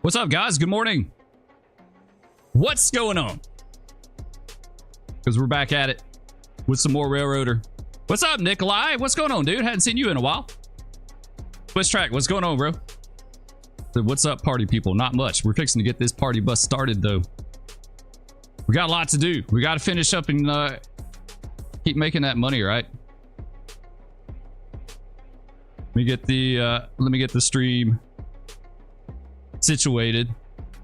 What's up, guys? Good morning. What's going on? Because we're back at it with some more Railroader. What's up, Nikolai? What's going on, dude? Hadn't seen you in a while. Twist track, what's going on, bro? What's up, party people? Not much. We're fixing to get this party bus started, though. We got a lot to do. We got to finish up and keep making that money, right? Let me get the stream situated.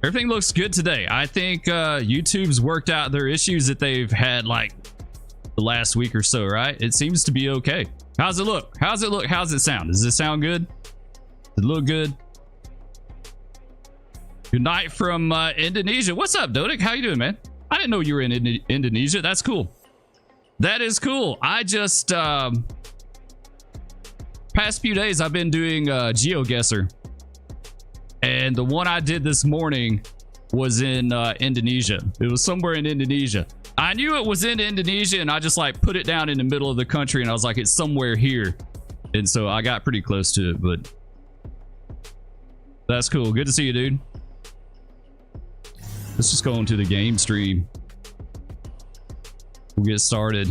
Everything looks good today. I think YouTube's worked out their issues that they've had like the last week or so, right? It seems to be okay. How's it look? How's it look? How's it sound? Does it sound good? Does it look good? Good night from Indonesia. What's up, Dodik? How you doing, man? I didn't know you were in Indonesia. That's cool. That is cool. I just past few days I've been doing GeoGuessr, and the one I did this morning was in Indonesia. It was somewhere in Indonesia. I knew it was in Indonesia, and I just like put it down in the middle of the country, and I was like, it's somewhere here. And so I got pretty close to it, but that's cool. Good to see you, dude. Let's just go into the game stream. We'll get started.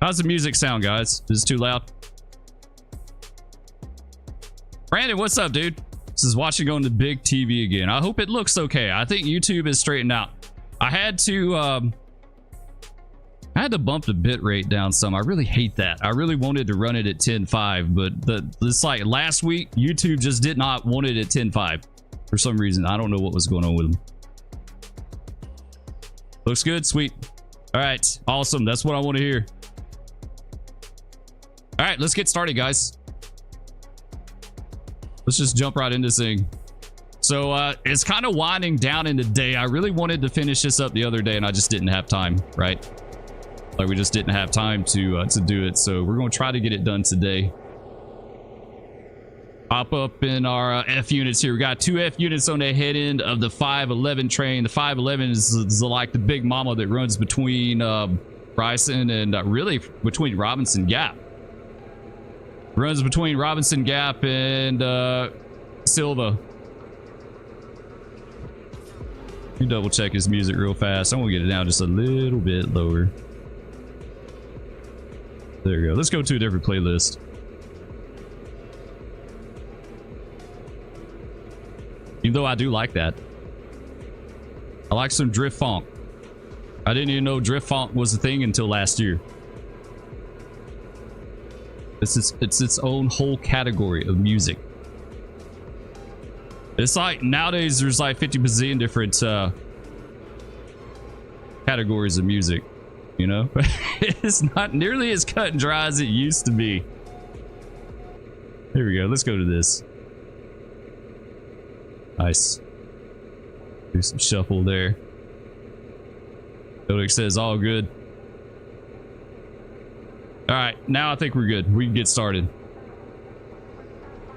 How's the music sound, guys? Is it too loud? Brandon, what's up, dude? This is watching on the big TV again. I hope it looks okay. I think YouTube is straightened out. I had to bump the bit rate down some. I really hate that. I really wanted to run it at 10.5, but this like last week, YouTube just did not want it at 10.5 for some reason. I don't know what was going on with them. Looks good, sweet. All right, awesome. That's what I want to hear. All right, let's get started, guys. Let's just jump right into this thing. So it's kind of winding down in the day. I really wanted to finish this up the other day, and I just didn't have time, right? Like we just didn't have time to do it. So we're going to try to get it done today. Pop up in our F units here. We got 2 F units on the head end of the 511 train. The 511 is like the big mama that runs between Bryson and really between Robinson Gap. Runs between Robinson Gap and Silva. Let me double check his music real fast. I want to get it down just a little bit lower. There we go. Let's go to a different playlist. Even though I do like that. I like some drift funk. I didn't even know drift funk was a thing until last year. It's its own whole category of music. It's like nowadays there's like 50 bazillion different categories of music, you know? It's not nearly as cut and dry as it used to be. Here we go. Let's go to this. Nice. Do some shuffle there. Dodik says all good. All right, now I think we're good. We can get started.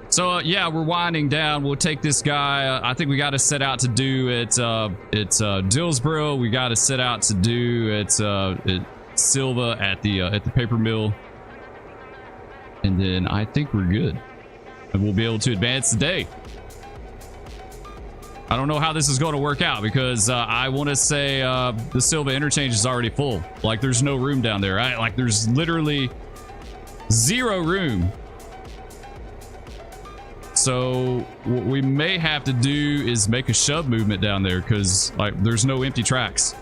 So yeah, we're winding down. We'll take this guy. I think we got to set out to do it. It's Dillsboro. We got to set out to do it. Silva at the paper mill, and then I think we're good, and we'll be able to advance today. I don't know how this is going to work out because I want to say the Silva interchange is already full. Like there's no room down there, right? Like there's literally zero room. So what we may have to do is make a shove movement down there because like there's no empty tracks.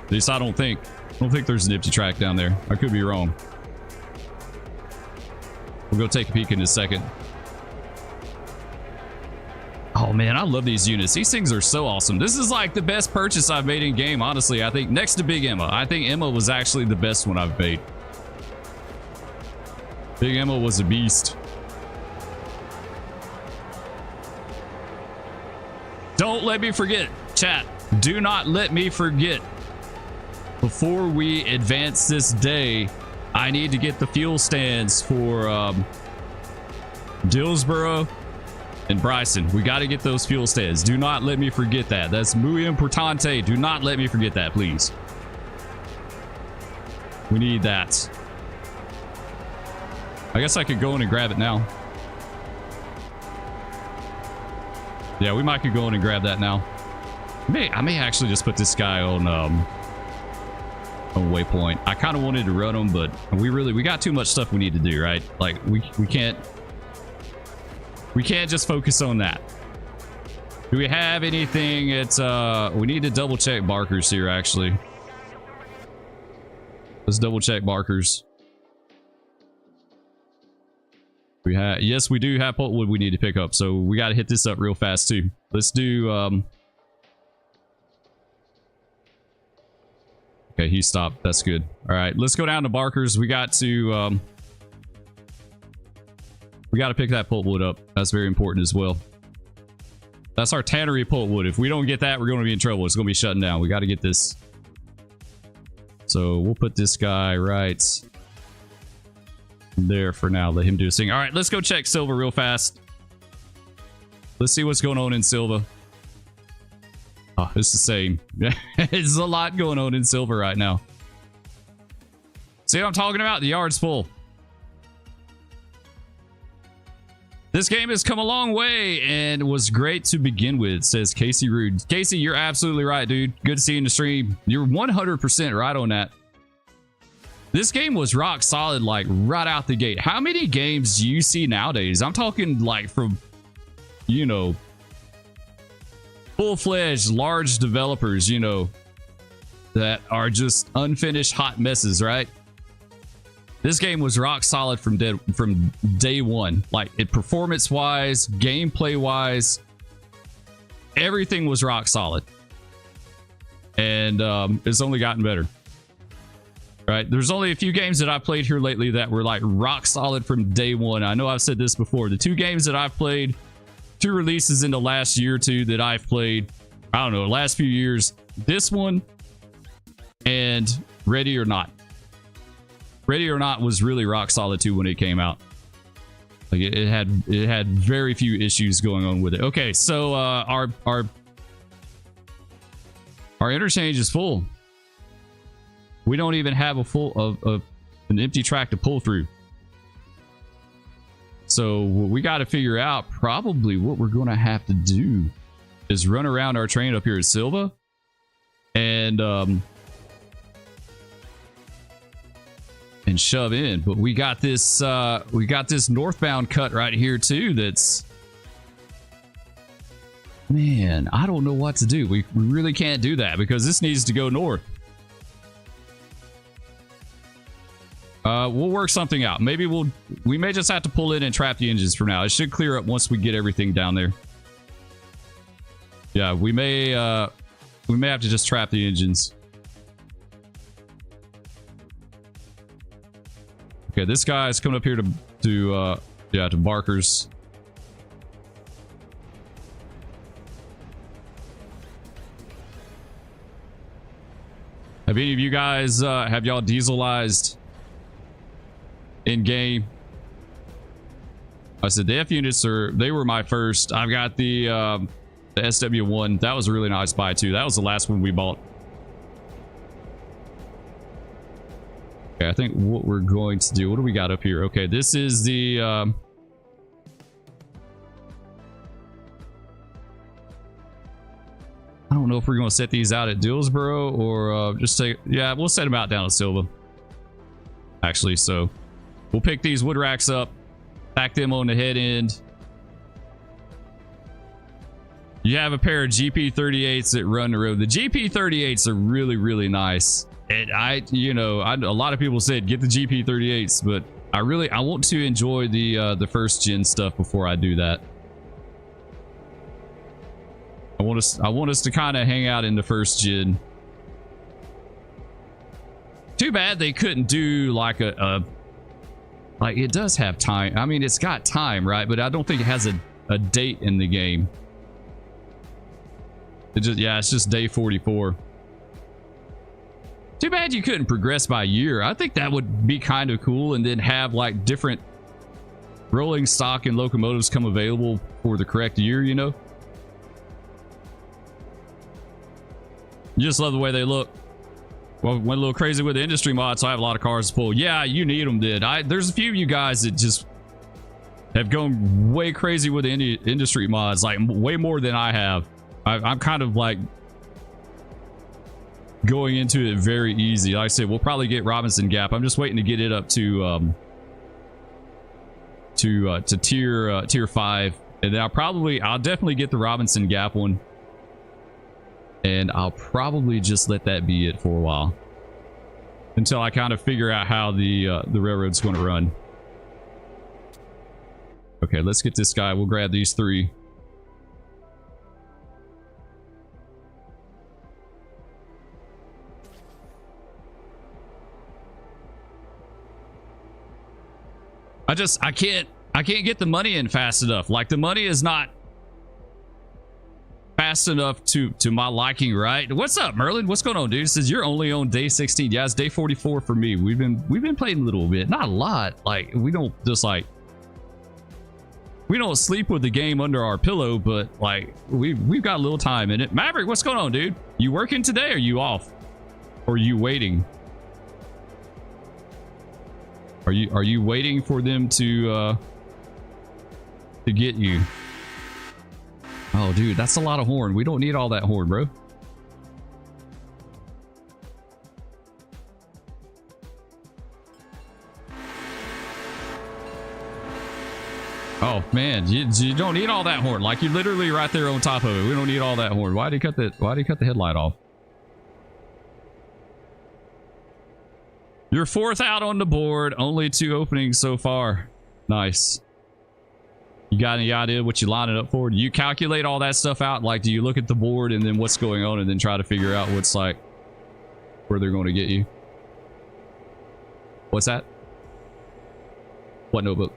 At least I don't think there's an empty track down there. I could be wrong. We'll go take a peek in a second. Oh man, I love these units. These things are so awesome. This is like the best purchase I've made in game, honestly. I think next to Big Emma. I think Emma was actually the best one I've made. Big Emma was a beast. Don't let me forget, chat. Do not let me forget. Before we advance this day, I need to get the fuel stands for Dillsboro and Bryson. We got to get those fuel stands. Do not let me forget that. That's muy importante. Do not let me forget that, please. We need that. I guess I could go in and grab it now. Yeah, we might could go in and grab that now. I may actually just put this guy on waypoint. I kind of wanted to run him, but we got too much stuff we need to do, right? Like we can't just focus on that. Do we have anything? It's we need to double check Barker's here actually. Let's double check Barker's. Yes, we do have pulpwood we need to pick up, so we got to hit this up real fast too. Let's do okay, he stopped. That's good. All right, let's go down to Barker's. We got to pick that pulpwood up. That's very important as well. That's our tannery pulpwood. If we don't get that, we're going to be in trouble. It's going to be shutting down. We got to get this. So we'll put this guy right there for now. Let him do his thing. All right, let's go check Silva real fast. Let's see what's going on in Silva. Oh, it's the same. There's a lot going on in Silva right now. See what I'm talking about? The yard's full. This game has come a long way and was great to begin with, says Casey Rude. Casey, you're absolutely right, dude. Good to see you in the stream. You're 100% right on that. This game was rock solid, like right out the gate. How many games do you see nowadays? I'm talking like from, you know, full-fledged large developers, you know, that are just unfinished hot messes, right? This game was rock solid from day one. Like, it performance-wise, gameplay-wise, everything was rock solid. And it's only gotten better. Right? There's only a few games that I've played here lately that were like rock solid from day one. I know I've said this before. The two games that I've played, two releases in the last year or two that I've played, I don't know, the last few years, this one and Ready or Not. Ready or Not was really rock solid too when it came out. Like it had very few issues going on with it. Okay, so our interchange is full. We don't even have a full an empty track to pull through. So what we got to figure out, probably what we're going to have to do is run around our train up here at Silva and shove in. But we got this northbound cut right here too. That's, man, I don't know what to do. We really can't do that because this needs to go north. We'll work something out. Maybe we may just have to pull in and trap the engines for now. It should clear up once we get everything down there. Yeah, we may have to just trap the engines. Okay, this guy's coming up here to Barker's. Have any of you guys have y'all dieselized in game? I said the F units they were my first. I've got the SW1. That was a really nice buy too. That was the last one we bought. Okay, I think what we're going to do, what do we got up here? Okay, this is the I don't know if we're going to set these out at Dillsboro or just take, yeah, we'll set them out down at Silva actually. So we'll pick these wood racks up, pack them on the head end. You have a pair of GP38s that run the road. The GP38s are really, really nice. And a lot of people said get the GP38s, but I want to enjoy the first gen stuff before I do that. I want us to kind of hang out in the first gen. Too bad they couldn't do like like it does have time. I mean, it's got time, right? But I don't think it has a date in the game. It's just day 44. Too bad you couldn't progress by year. I think that would be kind of cool, and then have like different rolling stock and locomotives come available for the correct year, you know? You just love the way they look. Well, went a little crazy with the industry mod, so I have a lot of cars to pull. Yeah, you need them, dude. There's a few of you guys that just have gone way crazy with the industry mods, like way more than I have. I'm kind of like going into it very easy. Like I said, we'll probably get Robinson Gap. I'm just waiting to get it up to tier 5, and then I'll definitely get the Robinson Gap one, and I'll probably just let that be it for a while until I kind of figure out how the railroad's going to run. Okay, let's get this guy. We'll grab these 3. I can't get the money in fast enough. Like, the money is not fast enough to my liking, right? What's up, Merlin? What's going on, dude? It says you're only on day 16. Yeah, it's day 44 for me. We've been playing a little bit, not a lot. Like, we don't sleep with the game under our pillow, but like we've got a little time in it. Maverick, what's going on, dude? You working today, or you off, or are you waiting? Are you waiting for them to get you? Oh, dude, that's a lot of horn. We don't need all that horn, bro. Oh man, you don't need all that horn. Like, you're literally right there on top of it. We don't need all that horn. Why did he cut the headlight off? You're 4th out on the board. Only 2 openings so far. Nice. You got any idea what you line it up for? Do you calculate all that stuff out? Like, do you look at the board and then what's going on and then try to figure out what's like where they're going to get you? What's that? What notebook?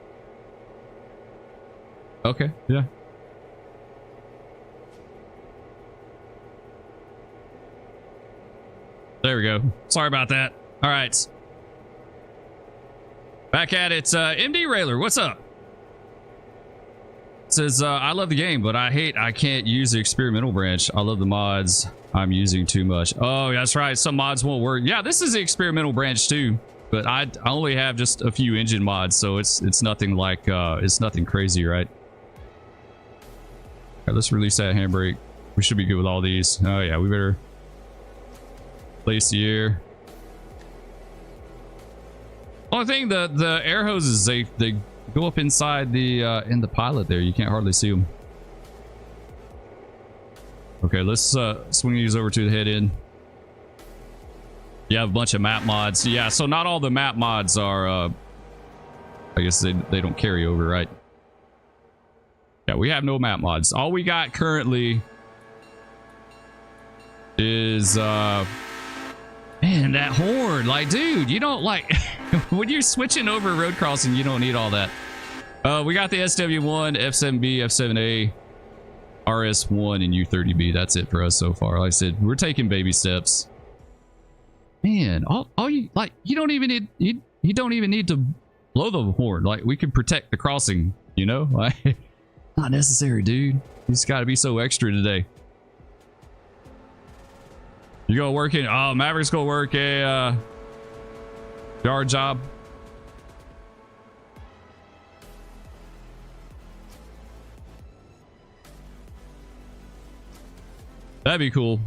Okay, yeah. There we go. Sorry about that. All right. Back at it. MD Railer, what's up? Says, I love the game, but I can't use the experimental branch. I love the mods. I'm using too much. Oh, that's right. Some mods won't work. Yeah, this is the experimental branch too, but I only have just a few engine mods, so it's nothing like, it's nothing crazy, right? All right, let's release that handbrake. We should be good with all these. Oh yeah, we better place the air. Only thing, the air hoses, they go up inside the in the pilot there. You can't hardly see them. Okay, let's swing these over to the head end. You have a bunch of map mods. Yeah, so not all the map mods are I guess they don't carry over, right? Yeah, we have no map mods. All we got currently is man, that horn. Like, dude, you don't like when you're switching over road crossing, you don't need all that. We got the SW1, F7B, F7A, RS1, and U30B. That's it for us so far. Like I said, we're taking baby steps. Man, all you like, you don't even need you don't even need to blow the horn. Like, we can protect the crossing, you know? Like, not necessary, dude. You just got to be so extra today. You go working. Oh, Maverick's gonna work a yard job. That'd be cool.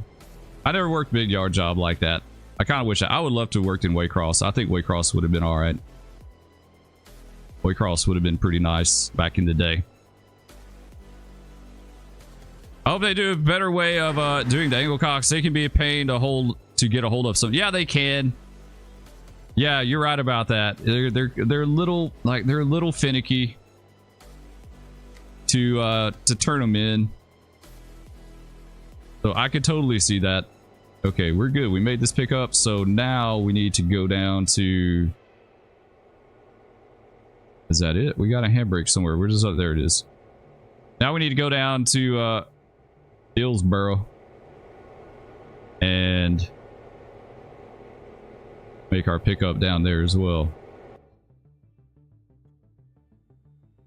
I never worked a big yard job like that. I kind of wish I would love to have worked in Waycross. I think Waycross would have been all right. Waycross would have been pretty nice back in the day. I hope they do a better way of doing the angle cocks. They can be a pain to get a hold of some. Yeah, they can. Yeah, you're right about that. They're little, like, they're a little finicky to turn them in. So I could totally see that. Okay, we're good. We made this pickup, so now we need to go down to. Is that it? We got a handbrake somewhere. Where is it? There it is. Now we need to go down to Hillsboro and make our pickup down there as well.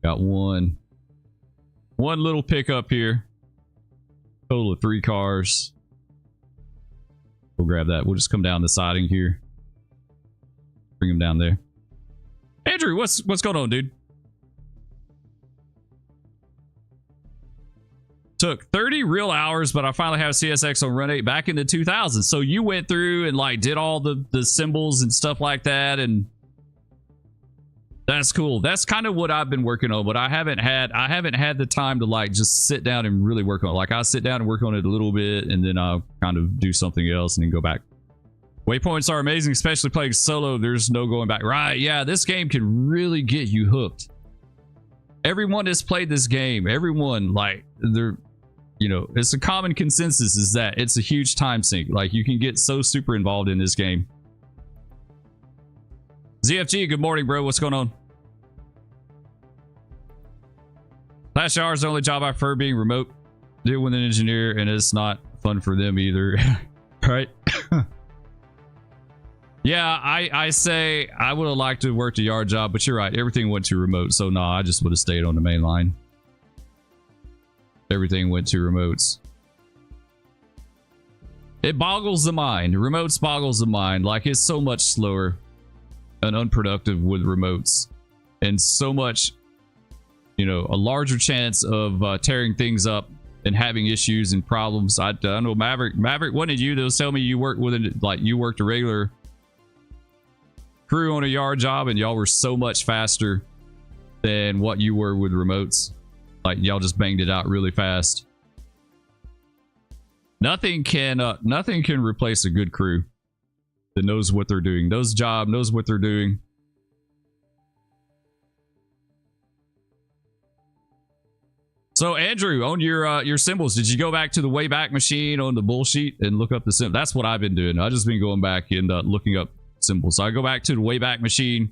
Got one little pickup here. Total of 3 cars. We'll grab that. We'll just come down the siding here. Bring him down there. Andrew, what's going on, dude? Took 30 real hours, but I finally have CSX on run 8 back in the 2000s. So you went through and like did all the symbols and stuff like that, and that's cool. That's kind of what I've been working on, but I haven't had the time to like just sit down and really work on it. Like I'll sit down and work on it a little bit, and then I'll kind of do something else and then go back. Waypoints are amazing, especially playing solo. There's no going back. Right, yeah, this game can really get you hooked. Everyone that's played this game, everyone, like, they're, you know, it's a common consensus is that it's a huge time sink. Like, you can get so super involved in this game. ZFG, good morning, bro. What's going on? Last hour is the only job I prefer, being remote. Deal with an engineer, and it's not fun for them either. Right? Yeah, I say I would have liked to have worked a yard job, but you're right. Everything went to remote. So, no, I just would have stayed on the main line. Everything went to remotes. It boggles the mind. Remotes boggles the mind. Like, it's so much slower and unproductive with remotes. And so much, you know, a larger chance of tearing things up and having issues and problems. I don't know, Maverick, what did you tell me you worked with it? Like, you worked a regular crew on a yard job, and y'all were so much faster than what you were with remotes. Like, y'all just banged it out really fast. Nothing can replace a good crew that knows what they're doing. Knows what they're doing. So Andrew, on your symbols, did you go back to the Wayback Machine on the bullsheet and look up the symbol? That's what I've been doing. I've just been going back and looking up symbols. So I go back to the Wayback Machine,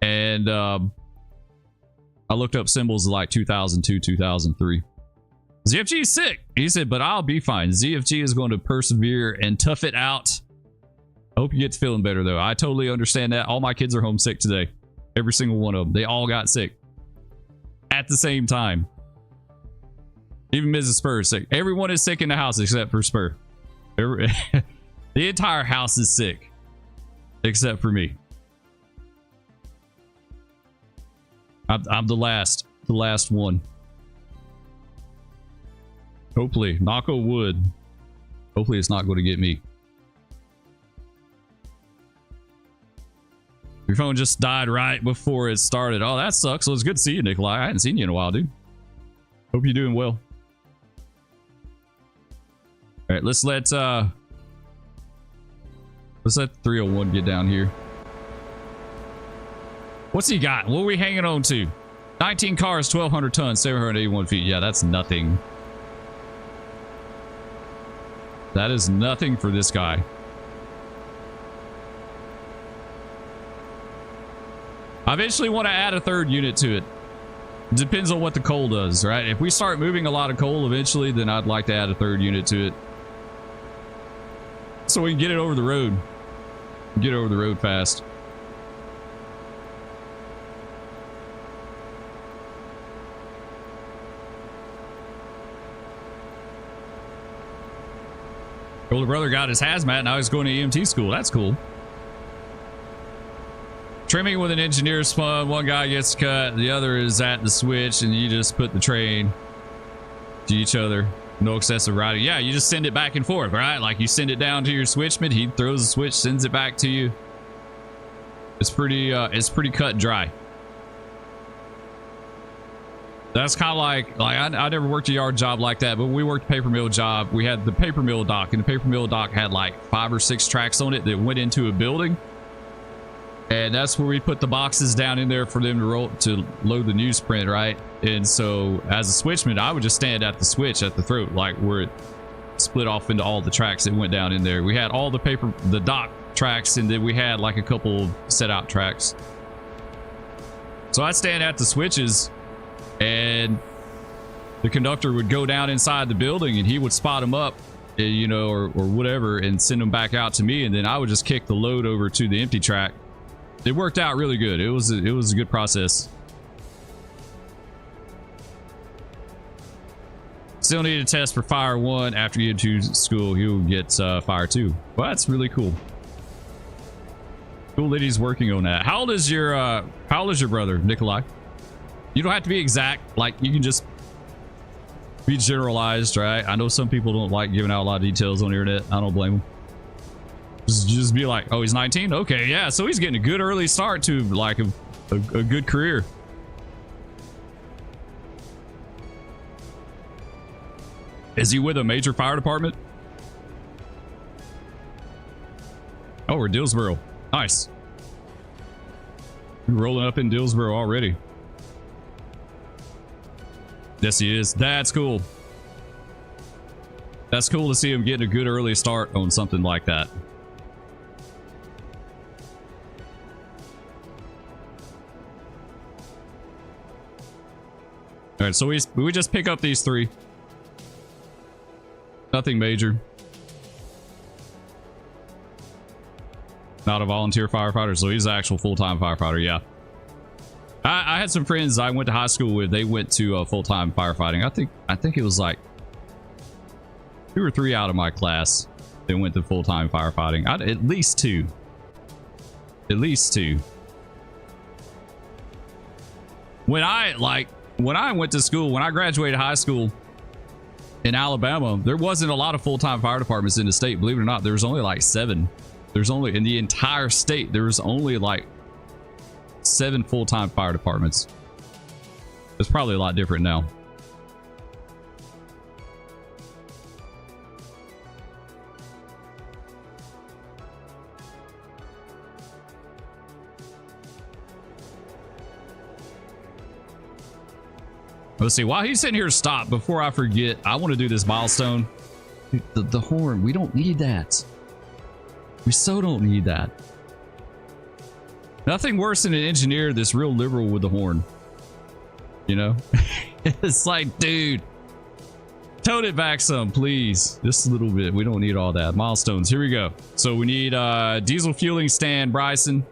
and I looked up symbols like 2002, 2003. ZFG is sick. He said, but I'll be fine. ZFG is going to persevere and tough it out. I hope you get to feeling better, though. I totally understand that. All my kids are homesick today. Every single one of them. They all got sick at the same time. Even Mrs. Spur is sick. Everyone is sick in the house except for Spur. The entire house is sick except for me. I'm the last one. Hopefully, knock on wood. Hopefully it's not going to get me. Your phone just died right before it started. Oh, that sucks. So it's good to see you, Nikolai. I hadn't seen you in a while, dude. Hope you're doing well. All right, let's let 301 get down here. What's he got? What are we hanging on to? 19 cars, 1,200 tons, 781 feet. Yeah, that's nothing. That is nothing for this guy. I eventually want to add a third unit to it. Depends on what the coal does, right? If we start moving a lot of coal eventually, then I'd like to add a third unit to it, so we can get it over the road. Get over the road fast. Older brother got his hazmat. Now he's going to EMT school. That's cool. Trimming with an engineer's fun. One guy gets cut, the other is at the switch, and you just put the train to each other. No excessive riding. Yeah, you just send it back and forth, right? Like, you send it down to your switchman, he throws the switch, sends it back to you. It's pretty cut and dry. That's kind of like I never worked a yard job like that, but we worked a paper mill job. We had the paper mill dock, and the paper mill dock had like 5 or 6 tracks on it that went into a building. And that's where we put the boxes down in there for them to load the newsprint, right? And so as a switchman, I would just stand at the switch at the throat, like where it split off into all the tracks that went down in there. We had all the dock tracks, and then we had like a couple set out tracks. So I'd stand at the switches, and the conductor would go down inside the building, and he would spot them up, you know, or whatever, and send them back out to me, and then I would just kick the load over to the empty track. It worked out really good. It was a good process. Still need a test for Fire 1 after you get to school. You'll get Fire 2. Well, that's really cool. Cool that he's working on that. How old is your brother, Nikolai? You don't have to be exact. Like, you can just Be generalized, right? I know some people don't like giving out a lot of details on the internet. I don't blame them. Just be like, oh, he's 19? Okay, yeah. So he's getting a good early start to like a good career. Is he with a major fire department? Oh, we're Dillsboro. Nice. We're rolling up in Dillsboro already. Yes, he is. That's cool. That's cool to see him getting a good early start on something like that. All right, so we just pick up these 3. Nothing major. Not a volunteer firefighter, so he's an actual full-time firefighter. Yeah. I had some friends I went to high school with. They went to full-time firefighting. I think it was like 2 or 3 out of my class that went to full-time firefighting. At least 2. At least 2. When I went to school, when I graduated high school in Alabama, there wasn't a lot of full-time fire departments in the state. Believe it or not, there was only like 7. There's only in the entire state, there was only like 7 full-time fire departments. It's probably a lot different now. Let's see. While he's sitting here, stop before I forget. I want to do this milestone. The horn. We don't need that. We so don't need that. Nothing worse than an engineer that's real liberal with the horn. You know? It's like, dude, tone it back some, please. Just a little bit. We don't need all that. Milestones. Here we go. So we need diesel fueling stand, Bryson.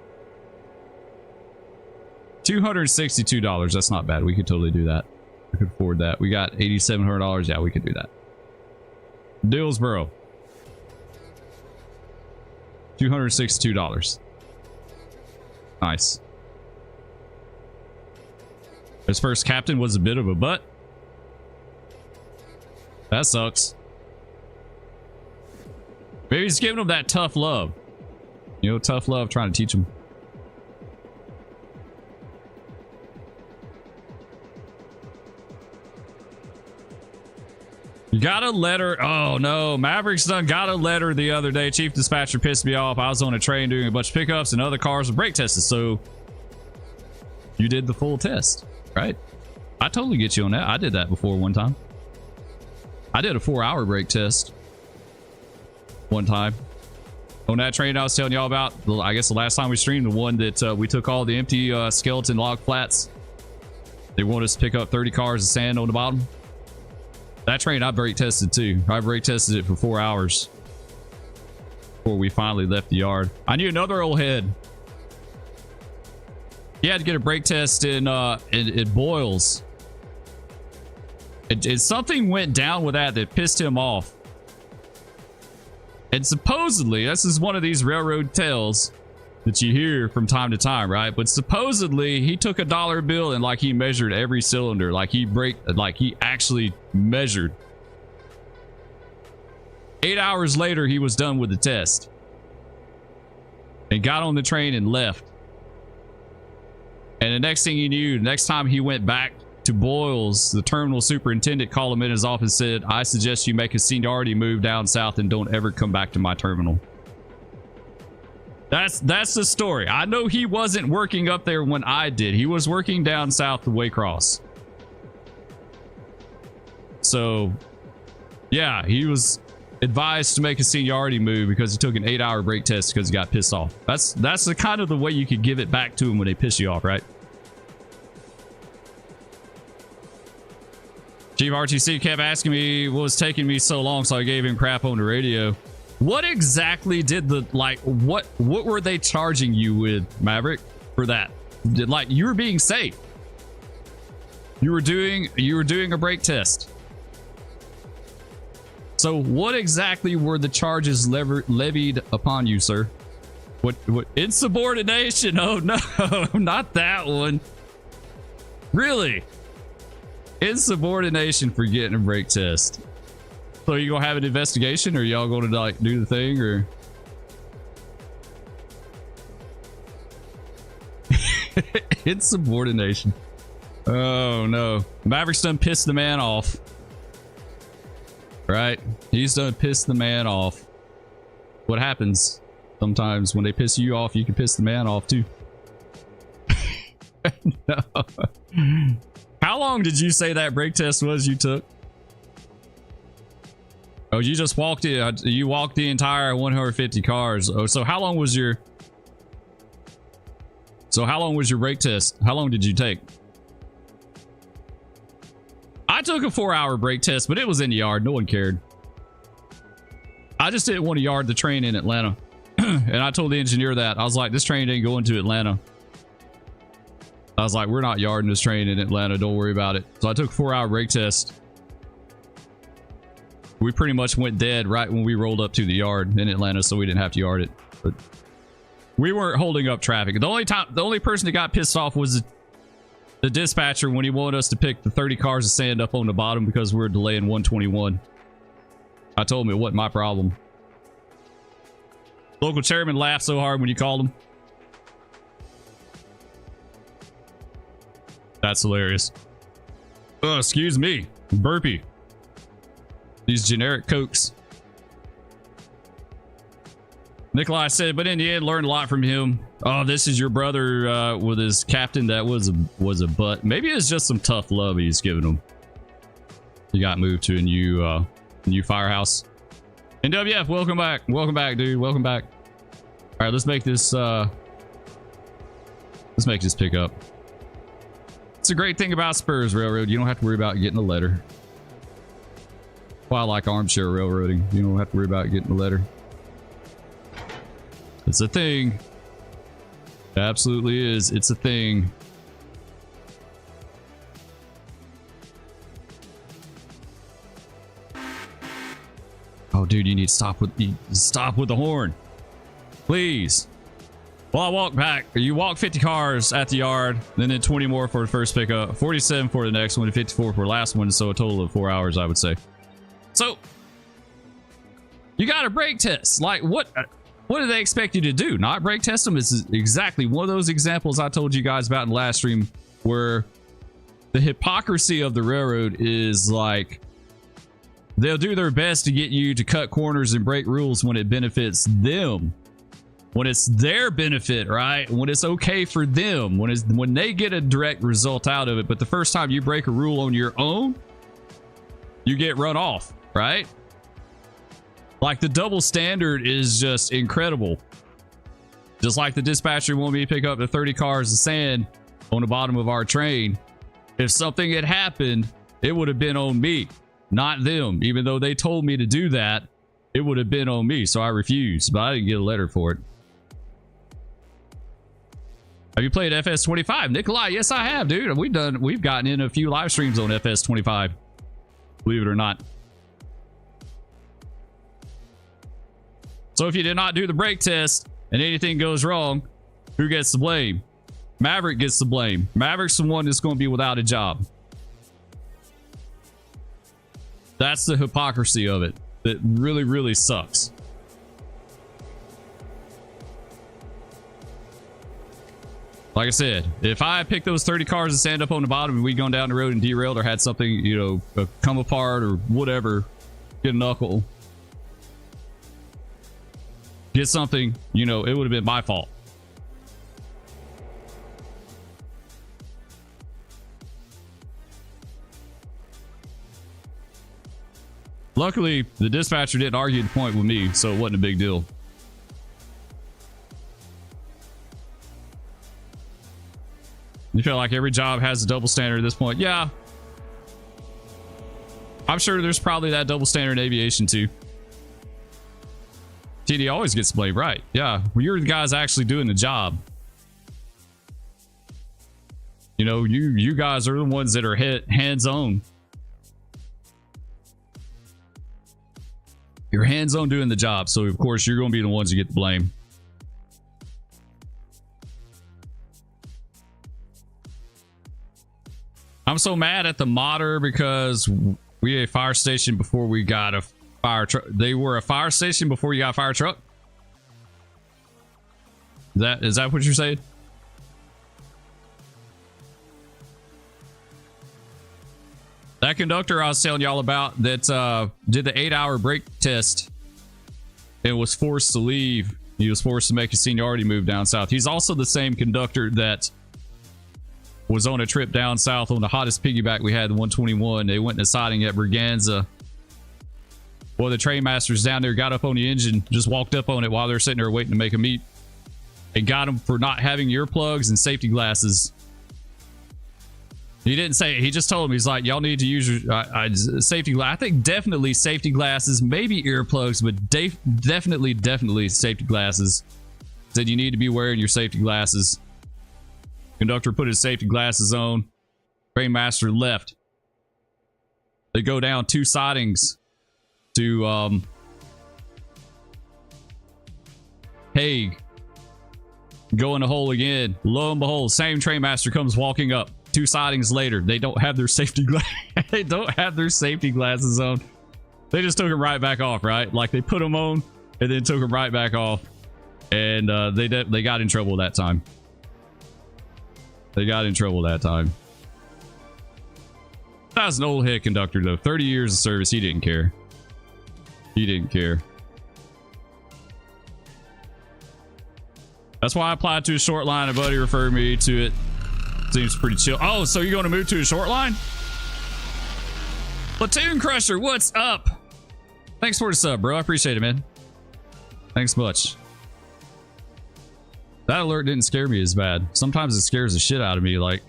$262. That's not bad. We could totally do that. We could afford that. We got $8,700. Yeah, we could do that. Dillsboro. $262. Nice. His first captain was a bit of a butt. That sucks. Maybe he's giving him that tough love. You know, tough love, trying to teach him. You got a letter. Oh no, Maverick's done got a letter the other day. Chief Dispatcher pissed me off. I was on a train doing a bunch of pickups and other cars were brake tested. So you did the full test, right? I totally get you on that. I did that before one time. I did a 4-hour brake test one time on that train I was telling y'all about. I guess the last time we streamed, the one that we took all the empty skeleton log flats. They want us to pick up 30 cars of sand on the bottom. That train I brake tested too. I brake tested it for 4 hours before we finally left the yard. I knew another old head. He had to get a brake test in Boyles. Something went down with that pissed him off. And supposedly, this is one of these railroad tales that you hear from time to time, right? But supposedly he took a dollar bill and like he measured every cylinder, like he actually measured. 8 hours later, he was done with the test and got on the train and left. And the next thing he knew, next time he went back to Boyles, the terminal superintendent called him in his office and said, "I suggest you make a seniority move down south and don't ever come back to my terminal." That's the story. I know he wasn't working up there when I did. He was working down south the Waycross. So, yeah, he was advised to make a seniority move because he took an 8-hour brake test because he got pissed off. That's the kind of the way you could give it back to him when they piss you off, right? Chief RTC kept asking me what was taking me so long, so I gave him crap on the radio. What exactly did what were they charging you with, Maverick, for that? Like, you were being safe. You were doing a brake test. So what exactly were the charges levied upon you, sir? What insubordination? Oh no, not that one. Really? Insubordination for getting a brake test. So you gonna have an investigation, or y'all gonna like do the thing, or? Insubordination. Oh no, Maverick's done pissed the man off. Right, he's done pissed the man off. What happens sometimes when they piss you off, you can piss the man off too. No. How long did you say that brake test was you took? Oh, you just walked in. You walked the entire 150 cars. Oh, so how long was your... So how long was your brake test? How long did you take? I took a 4-hour brake test, but it was in the yard. No one cared. I just didn't want to yard the train in Atlanta. And I told the engineer that. I was like, this train ain't going to Atlanta. I was like, we're not yarding this train in Atlanta. Don't worry about it. So I took a 4-hour brake test. We pretty much went dead right when we rolled up to the yard in Atlanta, so we didn't have to yard it. But we weren't holding up traffic. The only person that got pissed off was the dispatcher when he wanted us to pick the 30 cars of sand up on the bottom because we were delaying 121. I told him it wasn't my problem. Local chairman laughed so hard when you called him. That's hilarious. Oh, excuse me. Burpee. These generic cokes. Nikolai said, but in the end, learned a lot from him. Oh, this is your brother with his captain that was a butt. Maybe it's just some tough love he's giving him. He got moved to a new firehouse. NWF, welcome back. Welcome back, dude. Welcome back. All right, let's make this pick up. It's a great thing about Spurs Railroad. You don't have to worry about getting a letter. Well, I like armchair railroading. You don't have to worry about getting a letter. It's a thing. It absolutely is. It's a thing. Oh, dude, you need to stop with the horn. Please. Well, I walk back. You walk 50 cars at the yard, then 20 more for the first pickup, 47 for the next one, and 54 for the last one. So a total of 4 hours, I would say. So you got a brake test. Like what do they expect you to do? Not brake test them? This is exactly one of those examples I told you guys about in the last stream where the hypocrisy of the railroad is like they'll do their best to get you to cut corners and break rules when it benefits them. When it's their benefit, right? When it's okay for them, when they get a direct result out of it. But the first time you break a rule on your own, you get run off, right? Like the double standard is just incredible. Just like the dispatcher wanted me to pick up the 30 cars of sand on the bottom of our train. If something had happened, it would have been on me, not them. Even though they told me to do that, it would have been on me. So I refused, but I didn't get a letter for it. Have you played FS25? Nikolai, yes, I have, dude. We've gotten in a few live streams on FS25. Believe it or not. So if you did not do the brake test and anything goes wrong, who gets the blame? Maverick gets the blame. Maverick's the one that's going to be without a job. That's the hypocrisy of it. That really, really sucks. Like I said, if I picked those 30 cars and stand up on the bottom and we'd gone down the road and derailed or had something, you know, come apart or whatever, get a knuckle, get something, you know, it would have been my fault. Luckily, the dispatcher didn't argue the point with me, so it wasn't a big deal. You feel like every job has a double standard at this point? Yeah. I'm sure there's probably that double standard in aviation too. TD always gets blamed, right? Yeah. Well, you're the guys actually doing the job. You know, you guys are the ones that are hands-on. You're hands-on doing the job, so of course you're going to be the ones who get the blame. I'm so mad at the modder because we had a fire station before we got a fire truck. They were a fire station before you got a fire truck. Is that what you're saying? That conductor I was telling y'all about that did the 8-hour brake test and was forced to leave. He was forced to make a seniority move down south. He's also the same conductor that was on a trip down south on the hottest piggyback we had, the 121. They went to siding at Braganza. Well, the train masters down there got up on the engine, just walked up on it while they're sitting there waiting to make a meet, and got them for not having earplugs and safety glasses. He didn't say it. He just told him, he's like, y'all need to use your safety glasses. I think definitely safety glasses, maybe earplugs, but definitely safety glasses. Said you need to be wearing your safety glasses. Conductor put his safety glasses on. Train master left. They go down 2 sidings to Hague. Go in the hole again. Lo and behold, same train master comes walking up. 2 sidings later, they don't have their safety they don't have their safety glasses on. They just took them right back off, right? Like they put them on and then took them right back off, and they got in trouble that time. They got in trouble that time. That was an old head conductor though. 30 years of service. He didn't care. He didn't care. That's why I applied to a short line. A buddy referred me to it. Seems pretty chill. Oh, so you're going to move to a short line? Platoon Crusher, what's up? Thanks for the sub, bro. I appreciate it, man. Thanks much. That alert didn't scare me as bad. Sometimes it scares the shit out of me, like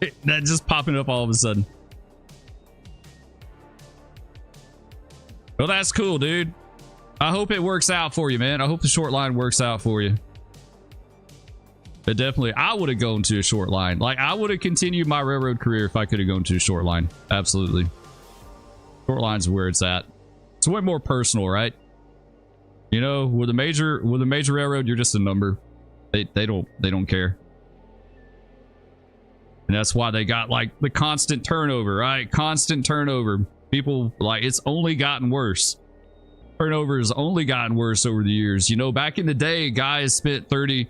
that just popping up all of a sudden. Well, that's cool, dude. I hope it works out for you, man. I hope the short line works out for you. But definitely, I would have gone to a short line. Like, I would have continued my railroad career if I could have gone to a short line. Absolutely. Short line's where it's at. It's way more personal, right? You know, with a major railroad, you're just a number. They don't care. And that's why they got like the constant turnover, right? Constant turnover. People, like, it's only gotten worse. Turnover has only gotten worse over the years. You know, back in the day, guys spent 30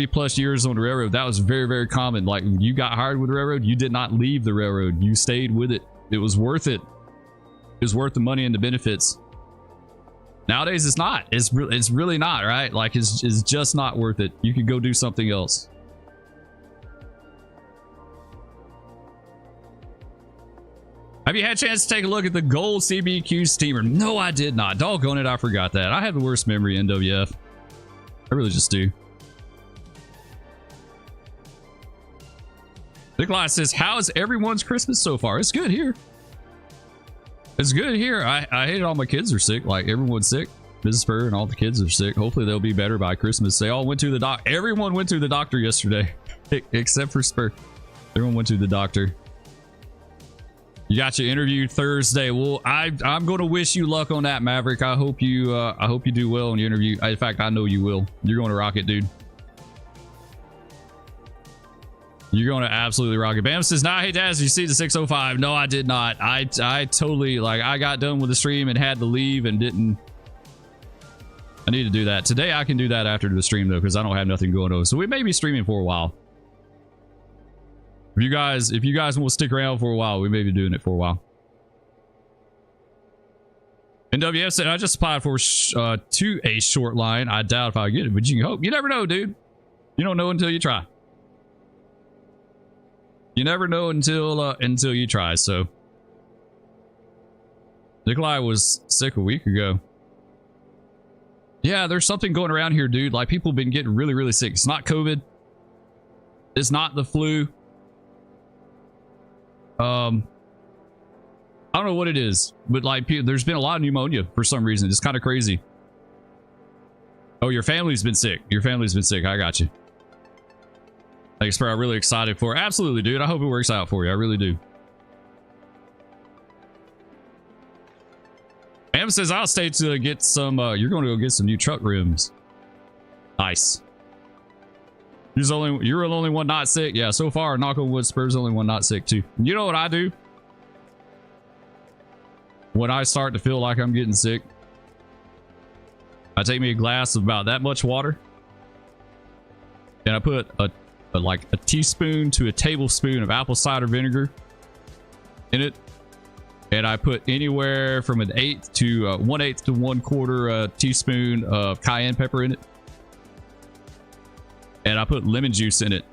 plus years on the railroad. That was very, very common. Like, when you got hired with the railroad, you did not leave the railroad. You stayed with it. It was worth it. It was worth the money and the benefits. Nowadays, it's not. It's really not, right? Like, it's just not worth it. You could go do something else. Have you had a chance to take a look at the gold CBQ steamer? No, I did not. Doggone it, I forgot that. I have the worst memory, NWF. I really just do. Nikolai says, how is everyone's Christmas so far? It's good here. It's good here. I hate it. All my kids are sick. Like, everyone's sick. Mrs. Spur and all the kids are sick. Hopefully they'll be better by Christmas. They all went to the doc. Everyone went to the doctor yesterday, except for Spur. Everyone went to the doctor. You got your interview Thursday. Well, I'm going to wish you luck on that, Maverick. I hope you do well in your interview. In fact, I know you will. You're going to rock it, dude. You're going to absolutely rock it. Bam says, nah, hey, Daz, you see the 605? No, I did not. I totally, like, I got done with the stream and had to leave and didn't. I need to do that. Today, I can do that after the stream, though, because I don't have nothing going on. So we may be streaming for a while. If you guys want to stick around for a while, we may be doing it for a while. NWF said, I just applied for to a short line. I doubt if I get it, but you can hope. You never know, dude. You don't know until you try. You never know until you try. So Nikolai was sick a week ago. Yeah, there's something going around here, dude. Like, people have been getting really, really sick. It's not COVID. It's not the flu. I don't know what it is, but like, there's been a lot of pneumonia for some reason. It's kind of crazy. Oh, your family's been sick. Your family's been sick. I got you. Thanks, Spur. I'm really excited for it. Absolutely, dude. I hope it works out for you. I really do. Am says, I'll stay to get some, you're going to go get some new truck rims. Nice. You're the only one not sick. Yeah, so far, knock on wood, Spur's the only one not sick too. You know what I do? When I start to feel like I'm getting sick, I take me a glass of about that much water, and I put like a teaspoon to a tablespoon of apple cider vinegar in it, and I put anywhere from an eighth to 1/8 to 1/4 teaspoon of cayenne pepper in it. And I put lemon juice in it,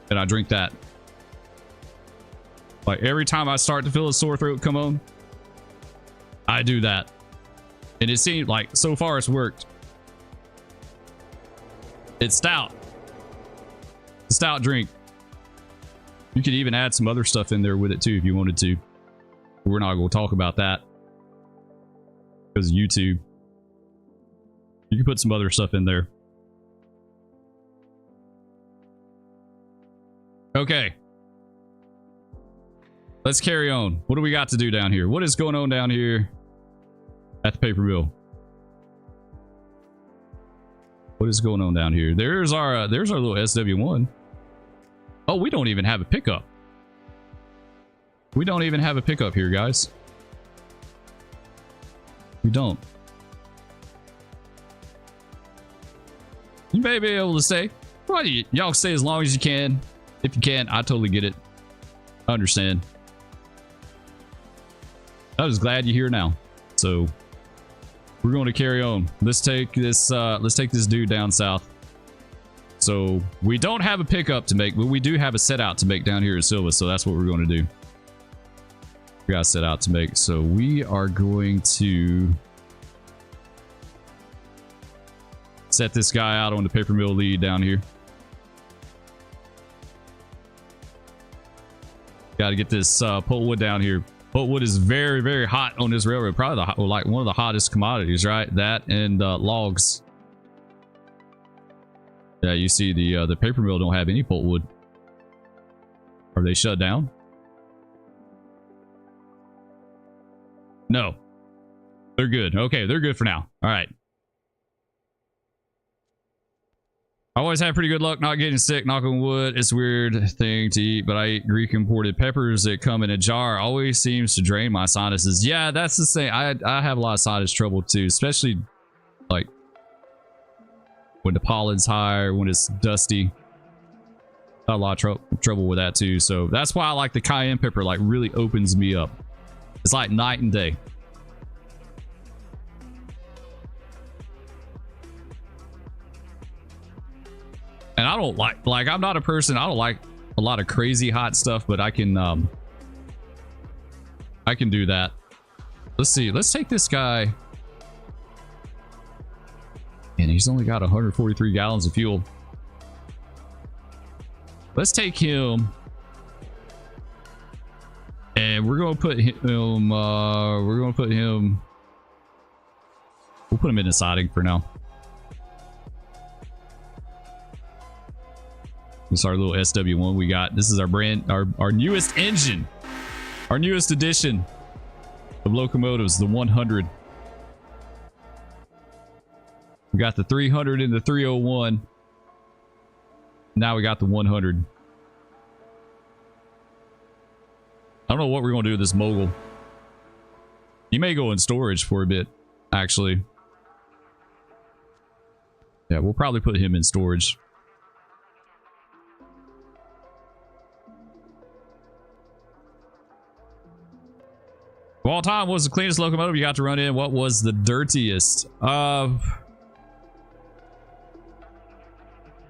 and I drink that. Like every time I start to feel a sore throat come on, I do that. And it seems like so far it's worked. It's stout. It's a stout drink. You could even add some other stuff in there with it too if you wanted to. We're not going to talk about that because of YouTube. You can put some other stuff in there. Okay. Let's carry on. What do we got to do down here? What is going on down here at the paper mill? What is going on down here? There's our little SW1. Oh, we don't even have a pickup. We don't even have a pickup here, guys. We don't. You may be able to stay. Well, y'all stay as long as you can. If you can't, I totally get it. I understand. I was glad you're here now. So we're going to carry on. Let's take this dude down south. So we don't have a pickup to make, but we do have a set out to make down here at Silva. So that's what we're going to do. We got a set out to make. So we are going to set this guy out on the paper mill lead down here. Got to get this pulpwood down here. Pulpwood is very, very hot on this railroad. Probably like one of the hottest commodities, right? That and logs. Yeah, you see the paper mill don't have any pulpwood. Are they shut down? No. They're good. Okay, they're good for now. All right. I always have pretty good luck not getting sick, knock on wood. It's a weird thing to eat, but I eat Greek imported peppers that come in a jar. Always seems to drain my sinuses. Yeah, that's the thing. I have a lot of sinus trouble too, especially like when the pollen's high or when it's dusty. I have a lot of trouble with that too. So that's why I like the cayenne pepper, like really opens me up. It's like night and day. And I don't like I'm not a person, I don't like a lot of crazy hot stuff, but I can do that. Let's see. Let's take this guy. And he's only got 143 gallons of fuel. Let's take him. And we're going to put him we'll put him in the siding for now. This is our little SW1 we got. This is our newest engine. Our newest edition of locomotives, the 100. We got the 300 and the 301. Now we got the 100. I don't know what we're going to do with this mogul. He may go in storage for a bit, actually. Yeah, we'll probably put him in storage. Of all time, what was the cleanest locomotive you got to run in? What was the dirtiest?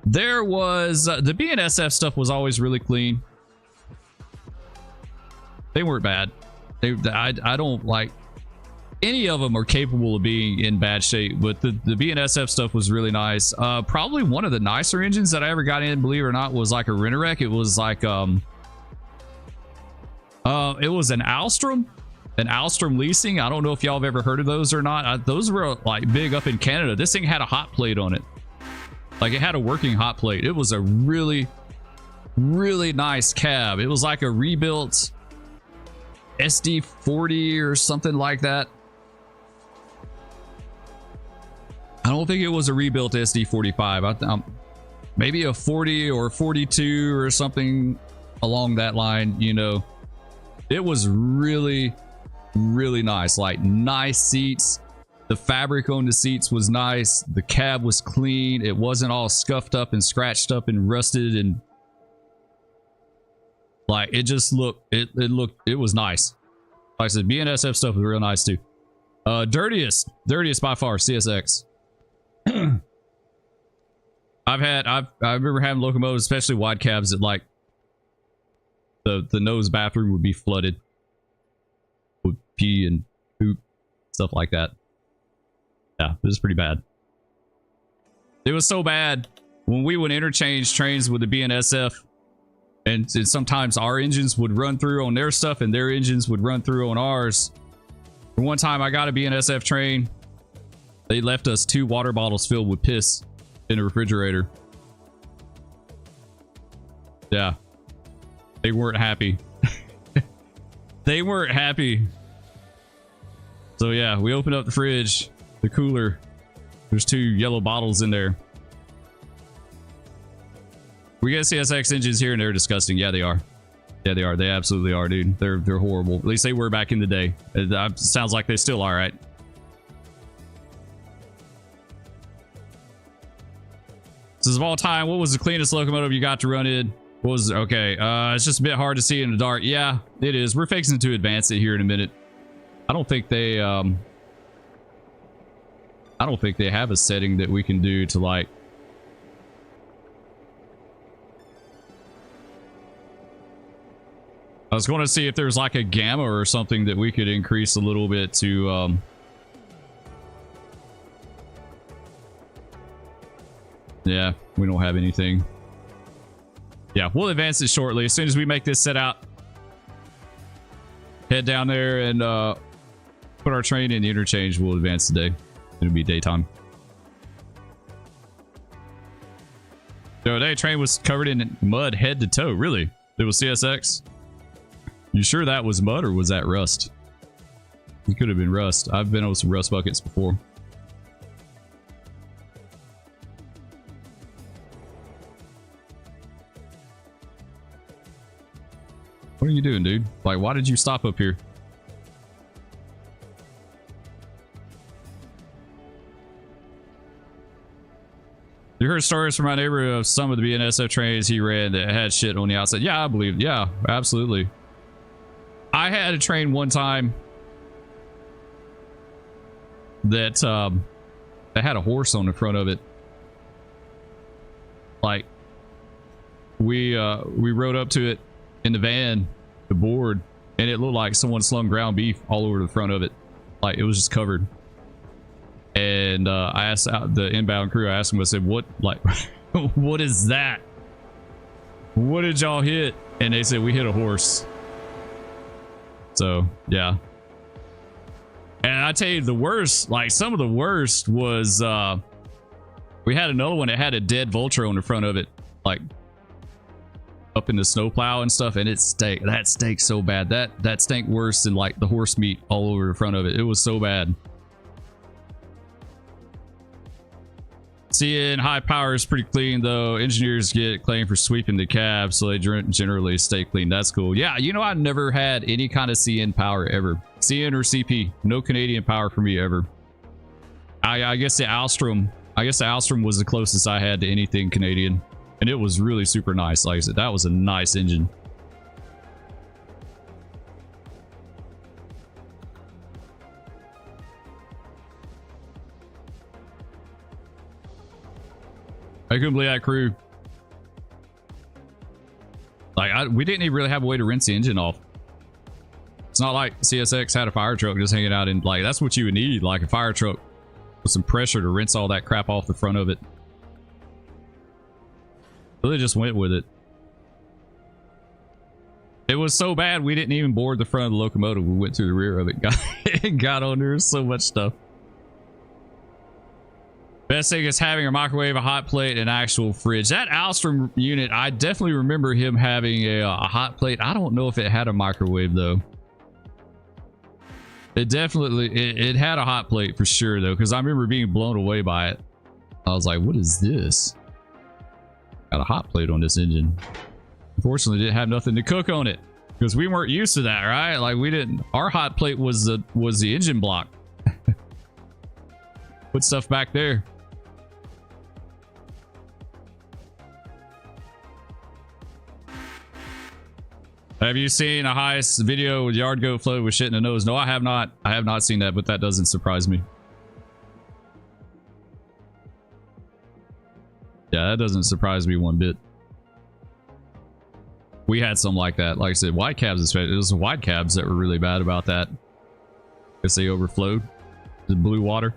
There was the BNSF stuff was always really clean. They weren't bad. I don't like any of them are capable of being in bad shape, but the BNSF stuff was really nice. Probably one of the nicer engines that I ever got in, believe it or not, was like a Rent-A-Wreck. It was like it was an Alstrom. An Alstrom leasing. I don't know if y'all have ever heard of those or not. Those were like big up in Canada. This thing had a hot plate on it. Like it had a working hot plate. It was a really, really nice cab. It was like a rebuilt SD40 or something like that. I don't think it was a rebuilt SD45. maybe a 40 or 42 or something along that line, you know. It was really, really nice. Like, nice seats. The fabric on the seats was nice. The cab was clean. It wasn't all scuffed up and scratched up and rusted, and like, it just looked, it was nice. Like I said, BNSF stuff was real nice too. Dirtiest by far, CSX. I remember having locomotives, especially wide cabs, that like the nose bathroom would be flooded with pee and poop, stuff like that. Yeah, it was pretty bad. It was so bad when we would interchange trains with the BNSF, and sometimes our engines would run through on their stuff and their engines would run through on ours. One time I got a BNSF train. They left us 2 water bottles filled with piss in the refrigerator. Yeah. They weren't happy. They weren't happy. So yeah, we opened up the fridge, the cooler. There's 2 yellow bottles in there. We get CSX engines here and they're disgusting. Yeah, they are. Yeah, they are. They absolutely are, dude. They're horrible. At least they were back in the day. It sounds like they still are, right? This is of all time. What was the cleanest locomotive you got to run in? What was it? Okay. It's just a bit hard to see in the dark. Yeah, it is. We're fixing to advance it here in a minute. I don't think they have a setting that we can do to like I was going to see if there's like a gamma or something that we could increase a little bit to yeah, we don't have anything. Yeah, we'll advance it shortly. As soon as we make this set out, head down there and put our train in the interchange, we'll advance today. It'll be daytime. So that train was covered in mud head to toe. Really? It was CSX? You sure that was mud or was that rust? It could have been rust. I've been on some rust buckets before. What are you doing, dude? Like, why did you stop up here? You heard stories from my neighbor of some of the BNSF trains he ran that had shit on the outside. Yeah, I believe. Yeah, absolutely. I had a train one time that had a horse on the front of it. Like, we rode up to it in the van, the board, and it looked like someone slung ground beef all over the front of it. Like, it was just covered. And I asked the inbound crew, I asked them, I said, what, like, what is that? What did y'all hit? And they said, we hit a horse. So, yeah. And I tell you, the worst, like, some of the worst was, we had another one that had a dead vulture on the front of it, like, up in the snowplow and stuff, and it stank. That stank so bad. That stank worse than, like, the horse meat all over the front of it. It was so bad. Seeing high power is pretty clean, though. Engineers get claimed for sweeping the cab, so they generally stay clean. That's cool. Yeah, you know, I've never had any kind of CN power ever. CN or CP. No Canadian power for me ever. I guess the Alstrom. I guess the Alstrom was the closest I had to anything Canadian. And it was really super nice. Like I said, that was a nice engine. I couldn't believe that crew. Like, we didn't even really have a way to rinse the engine off. It's not like CSX had a fire truck just hanging out in, like, that's what you would need, like a fire truck with some pressure to rinse all that crap off the front of it. So they just went with it. It was so bad we didn't even board the front of the locomotive. We went through the rear of it. Got on there. So much stuff. Best thing is having a microwave, a hot plate, and an actual fridge. That Alstrom unit, I definitely remember him having a hot plate. I don't know if it had a microwave, though. It definitely, it had a hot plate for sure, though, because I remember being blown away by it. I was like, what is this? Got a hot plate on this engine. Unfortunately, didn't have nothing to cook on it because we weren't used to that, right? Like we didn't. Our hot plate was the engine block. Put stuff back there. Have you seen a highest video with yard goat float with shit in the nose? No, I have not. I have not seen that, but that doesn't surprise me. Yeah, that doesn't surprise me one bit. We had some like that. Like I said, wide cabs especially. It was the wide cabs that were really bad about that. Because they overflowed the blue water.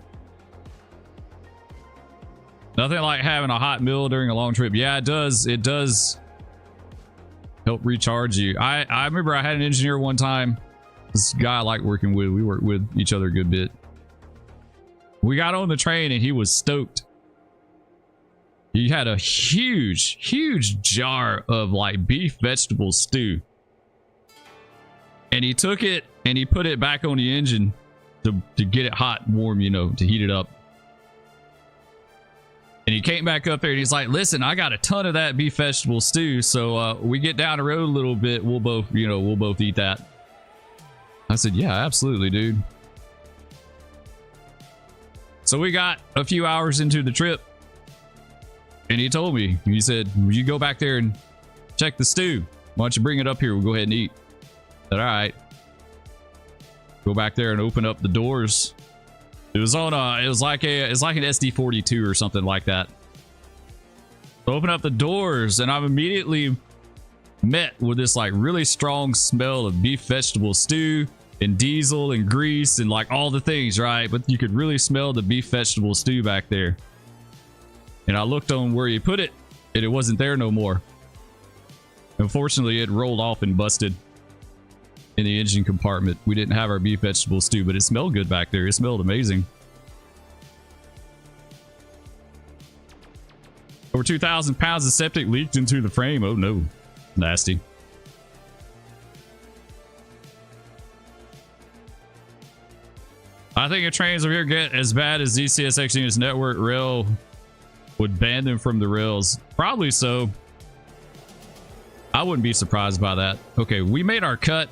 Nothing like having a hot meal during a long trip. Yeah, it does. It does help recharge you. I remember I had an engineer one time. This guy I like working with. We worked with each other a good bit. We got on the train and he was stoked. He had a huge jar of like beef vegetable stew. And he took it and he put it back on the engine to get it hot and warm, you know, to heat it up. And he came back up there and he's like, listen, I got a ton of that beef vegetable stew. So we get down the road a little bit. We'll both eat that. I said, yeah, absolutely, dude. So we got a few hours into the trip. And he told me, he said, you go back there and check the stew. Why don't you bring it up here? We'll go ahead and eat. I said, all right. Go back there and open up the doors. It was on it's like an SD42 or something like that. Open up the doors and I'm immediately met with this like really strong smell of beef vegetable stew and diesel and grease and like all the things, right? But you could really smell the beef vegetable stew back there. And I looked on where he put it and it wasn't there no more. Unfortunately, it rolled off and busted in the engine compartment. We didn't have our beef vegetable stew, but it smelled good back there. It smelled amazing. Over 2,000 pounds of septic leaked into the frame. Oh no, nasty. I think if trains over here get as bad as DCSX units, network rail would ban them from the rails. Probably so. I wouldn't be surprised by that. Okay, we made our cut.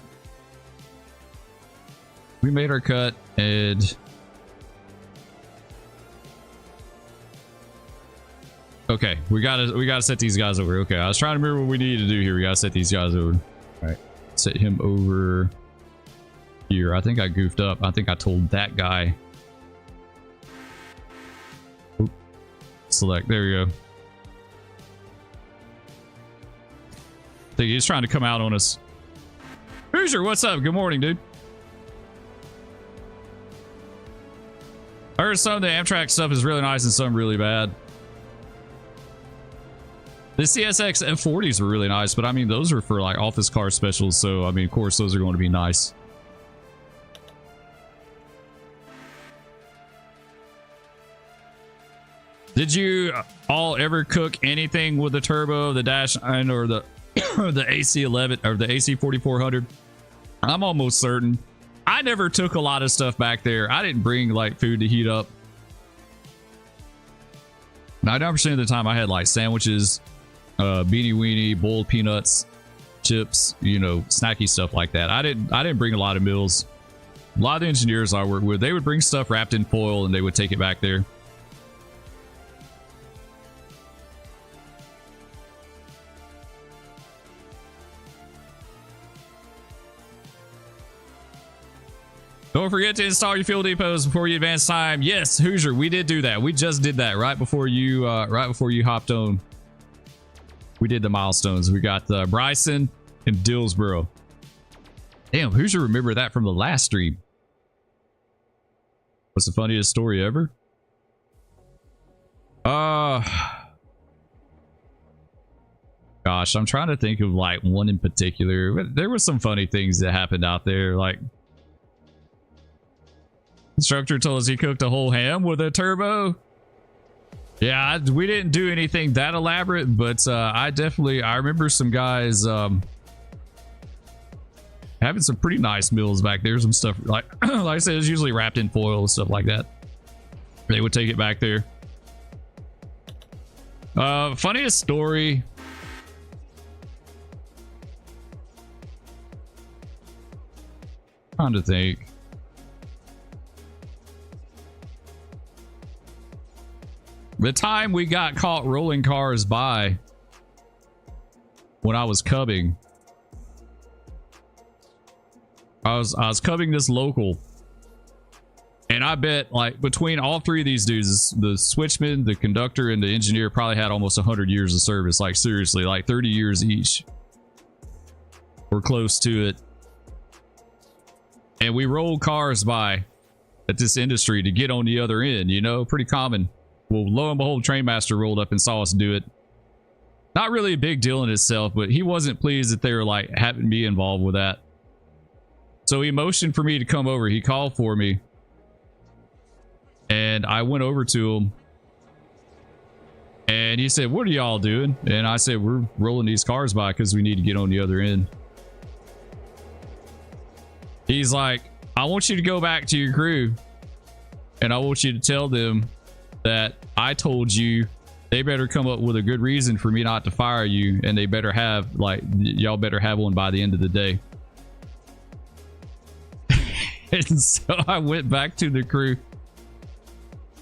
We made our cut and okay, we gotta set these guys over. Okay, I was trying to remember what we needed to do here. We gotta set these guys over. All right, set him over here. I think I goofed up. I think I told that guy. Oop. Select. There we go. I think he's trying to come out on us. Hoosier, what's up? Good morning, dude. I heard some of the Amtrak stuff is really nice and some really bad. The CSX F40s were really nice, but I mean, those are for like office car specials. So, I mean, of course, those are going to be nice. Did you all ever cook anything with the turbo, the dash 9 or the the AC11 or the AC4400? I'm almost certain. I never took a lot of stuff back there. I didn't bring like food to heat up. 99% of the time I had like sandwiches, beanie weenie, boiled peanuts, chips, you know, snacky stuff like that. I didn't bring a lot of meals. A lot of the engineers I worked with, they would bring stuff wrapped in foil and they would take it back there. Don't forget to install your fuel depots before you advance time. Yes, Hoosier, we did do that. We just did that right before you hopped on. We did the milestones. We got Bryson and Dillsboro. Damn, Hoosier, remember that from the last stream. What's the funniest story ever? Gosh, I'm trying to think of like one in particular. There were some funny things that happened out there, like instructor told us he cooked a whole ham with a turbo. Yeah, we didn't do anything that elaborate, but I remember some guys having some pretty nice meals back there. Some stuff like I said, it's usually wrapped in foil and stuff like that. They would take it back there. Funniest story. Trying to think. The time we got caught rolling cars by when I was cubbing. I was cubbing this local. And I bet, like, between all three of these dudes, the switchman, the conductor, and the engineer probably had almost 100 years of service. Like, seriously, like 30 years each. We're close to it. And we rolled cars by at this industry to get on the other end, you know? Pretty common. Well, lo and behold, Trainmaster rolled up and saw us do it. Not really a big deal in itself, but he wasn't pleased that they were, like, having me involved with that. So he motioned for me to come over. He called for me. And I went over to him. And he said, "What are y'all doing?" And I said, "We're rolling these cars by because we need to get on the other end." He's like, "I want you to go back to your crew. And I want you to tell them that I told you they better come up with a good reason for me not to fire you. And they better have, like, y'all better have one by the end of the day." And so I went back to the crew.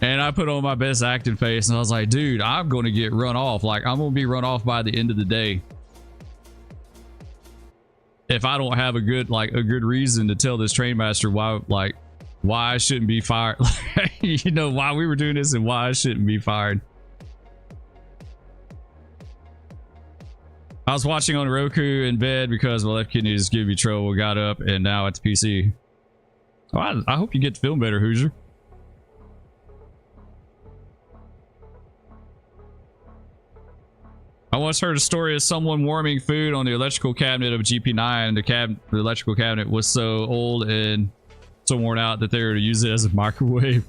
And I put on my best acting face, and I was like, "Dude, I'm going to get run off. Like, I'm going to be run off by the end of the day. If I don't have a good reason to tell this trainmaster why I shouldn't be fired." You know, why we were doing this and why I shouldn't be fired. I was watching on Roku in bed because my left kidney just gave me trouble. Got up, and now at the PC. Oh, I hope you get to film better, Hoosier. I once heard a story of someone warming food on the electrical cabinet of a GP9. The electrical cabinet was so old and so worn out that they were to use it as a microwave.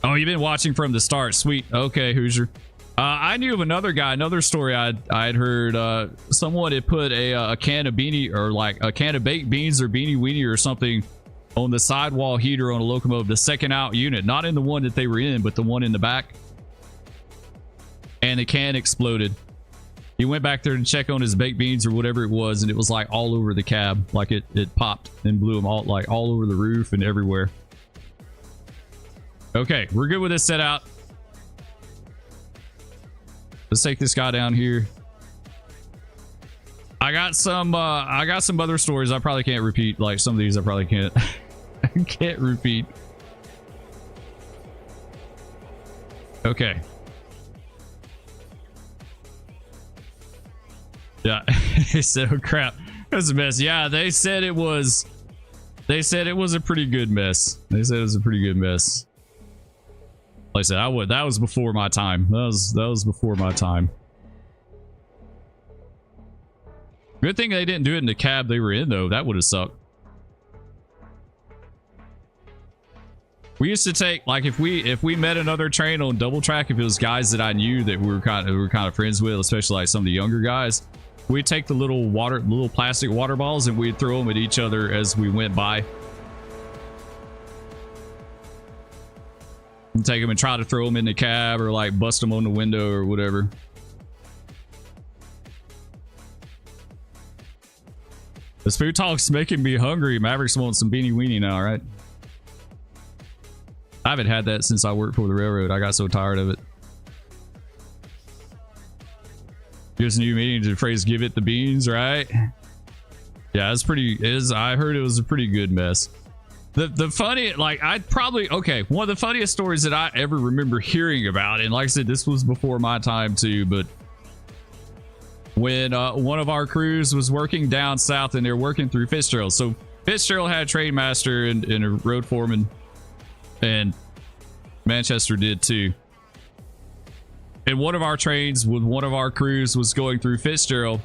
Oh, you've been watching from the start. Sweet. Okay, Hoosier. I knew of another guy, another story I'd heard. Someone had put a can of beanie, or like a can of baked beans or beanie weenie or something on the sidewall heater on a locomotive, the second out unit, not in the one that they were in, but the one in the back. And the can exploded. He went back there to check on his baked beans or whatever it was, and it was like all over the cab. Like it popped and blew them all, like all over the roof and everywhere. Okay, we're good with this set out. Let's take this guy down here. I got some other stories I probably can't repeat. Like some of these I probably can't can't repeat. Okay. Yeah, they said, "Oh crap, that's a mess." Yeah, they said it was a pretty good mess. They said it was a pretty good mess. Like I said, that was before my time. That was before my time. Good thing they didn't do it in the cab they were in, though. That would have sucked. We used to take, like, if we met another train on double track, if it was guys that I knew that we were kind of friends with, especially like some of the younger guys, we'd take the little plastic water balls and we'd throw them at each other as we went by. And take them and try to throw them in the cab or like bust them on the window or whatever. This food talk's making me hungry. Mavericks want some beanie weenie now, right? I haven't had that since I worked for the railroad. I got so tired of it. Gives new meaning to the phrase "give it the beans," right? Yeah, I heard it was a pretty good mess. The funny, like, one of the funniest stories that I ever remember hearing about, and like I said, this was before my time too, but when one of our crews was working down south and they're working through Fitzgerald. So Fitzgerald had a train master and a road foreman, and Manchester did too. And one of our trains with one of our crews was going through Fitzgerald,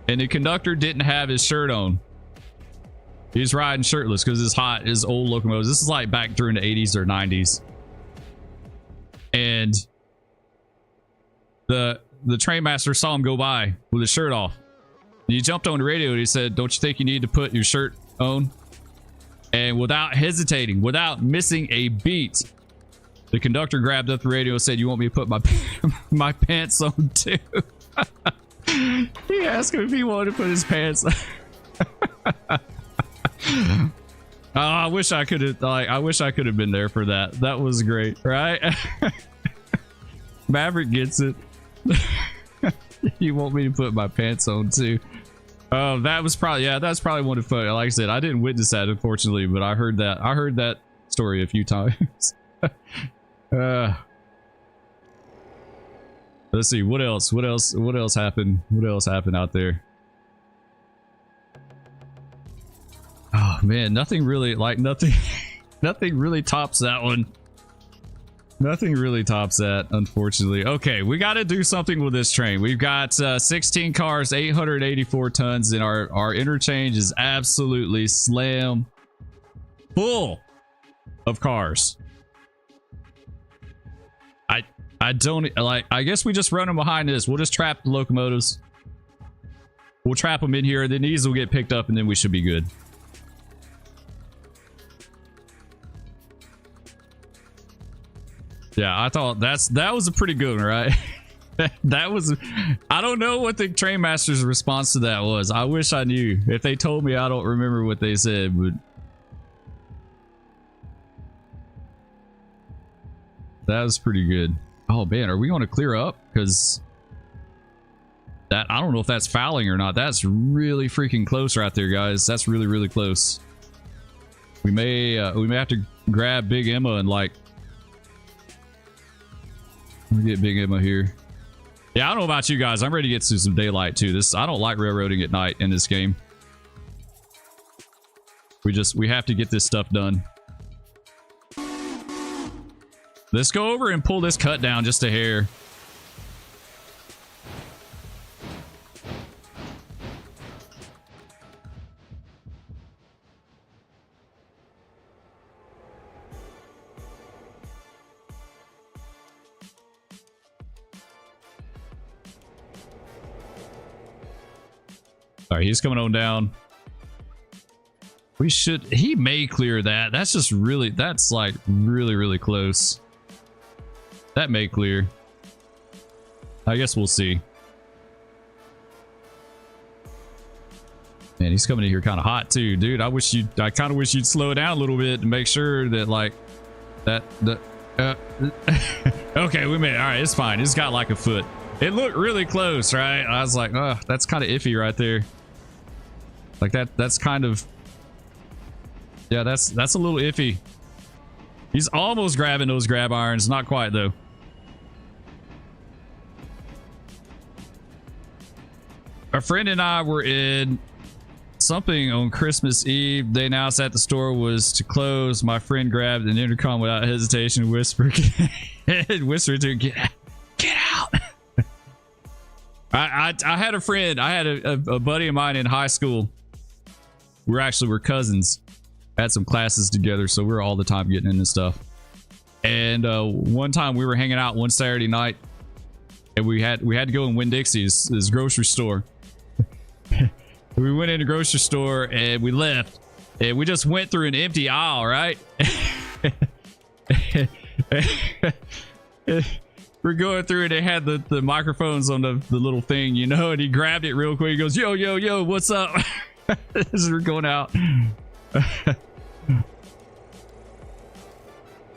and the conductor didn't have his shirt on. He's riding shirtless because it's hot, his old locomotives. This is like back during the 80s or 90s. And the train master saw him go by with his shirt off. And he jumped on the radio and he said, "Don't you think you need to put your shirt on?" And without hesitating, without missing a beat, The conductor grabbed up the radio and said, "You want me to put my my pants on too?" He asked him if he wanted to put his pants on. Oh, I wish I could have been there for that. That was great, right? Maverick gets it. You want me to put my pants on too? Oh, that was probably, yeah, that's probably one of the, like I said, I didn't witness that, unfortunately, but I heard that story a few times. Let's see, what else happened out there? Oh man, nothing really tops that one. Nothing really tops that, unfortunately. Okay, we got to do something with this train. We've got 16 cars, 884 tons, and our interchange is absolutely slam full of cars. I don't like. I guess we just run them behind this. We'll just trap the locomotives. We'll trap them in here, and then these will get picked up, and then we should be good. Yeah, I thought that was a pretty good one, right? That was, I don't know what the train master's response to that was. I wish I knew. If they told me, I don't remember what they said, but that was pretty good. Oh man, are we going to clear up? Because that, I don't know if that's fouling or not. That's really freaking close right there, guys. That's really, really close. We may have to grab Big Emma and like, let me get Big Emma here. Yeah, I don't know about you guys. I'm ready to get to some daylight too. I don't like railroading at night in this game. We have to get this stuff done. Let's go over and pull this cut down just a hair. All right, he's coming on down. He may clear that. That's just really, that's like really, really close. That may clear. I guess we'll see. Man, he's coming in here kind of hot too, dude. I kind of wish you'd slow down a little bit to make sure that like okay, we made it. All right, it's fine. It's got like a foot. It looked really close, right? I was like, oh, that's kind of iffy right there. Like that's kind of, yeah, that's a little iffy. He's almost grabbing those grab irons, not quite though. A friend and I were in something on Christmas Eve. They announced that the store was to close. My friend grabbed an intercom without hesitation, whispered to get out. I had a friend. I had a buddy of mine in high school. We're cousins. Had some classes together, so we were all the time getting into stuff. And one time we were hanging out one Saturday night, and we had to go in Winn-Dixie's, this grocery store. We went in the grocery store and we left, and we just went through an empty aisle, right? We're going through and they had the microphones on the little thing, you know, and he grabbed it real quick. He goes, yo, yo, yo, what's up? As we're going out.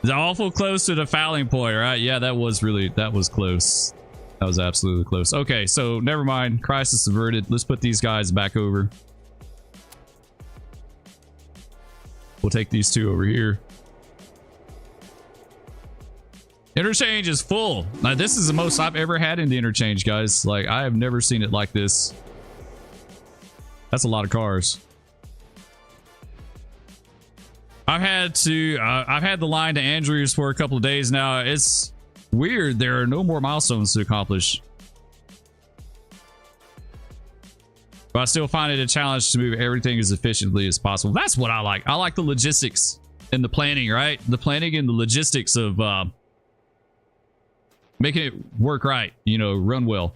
It's awful close to the fouling point, right? Yeah, that was close. That was absolutely close. Okay, so never mind. Crisis averted. Let's put these guys back over. We'll take these two over here. Interchange is full. Now, this is the most I've ever had in the interchange, guys. Like, I have never seen it like this. That's a lot of cars. I've had the line to Andrews for a couple of days now. It's weird. There are no more milestones to accomplish. But I still find it a challenge to move everything as efficiently as possible. That's what I like. I like the logistics and the planning, right? The planning and the logistics of making it work right, you know, run well.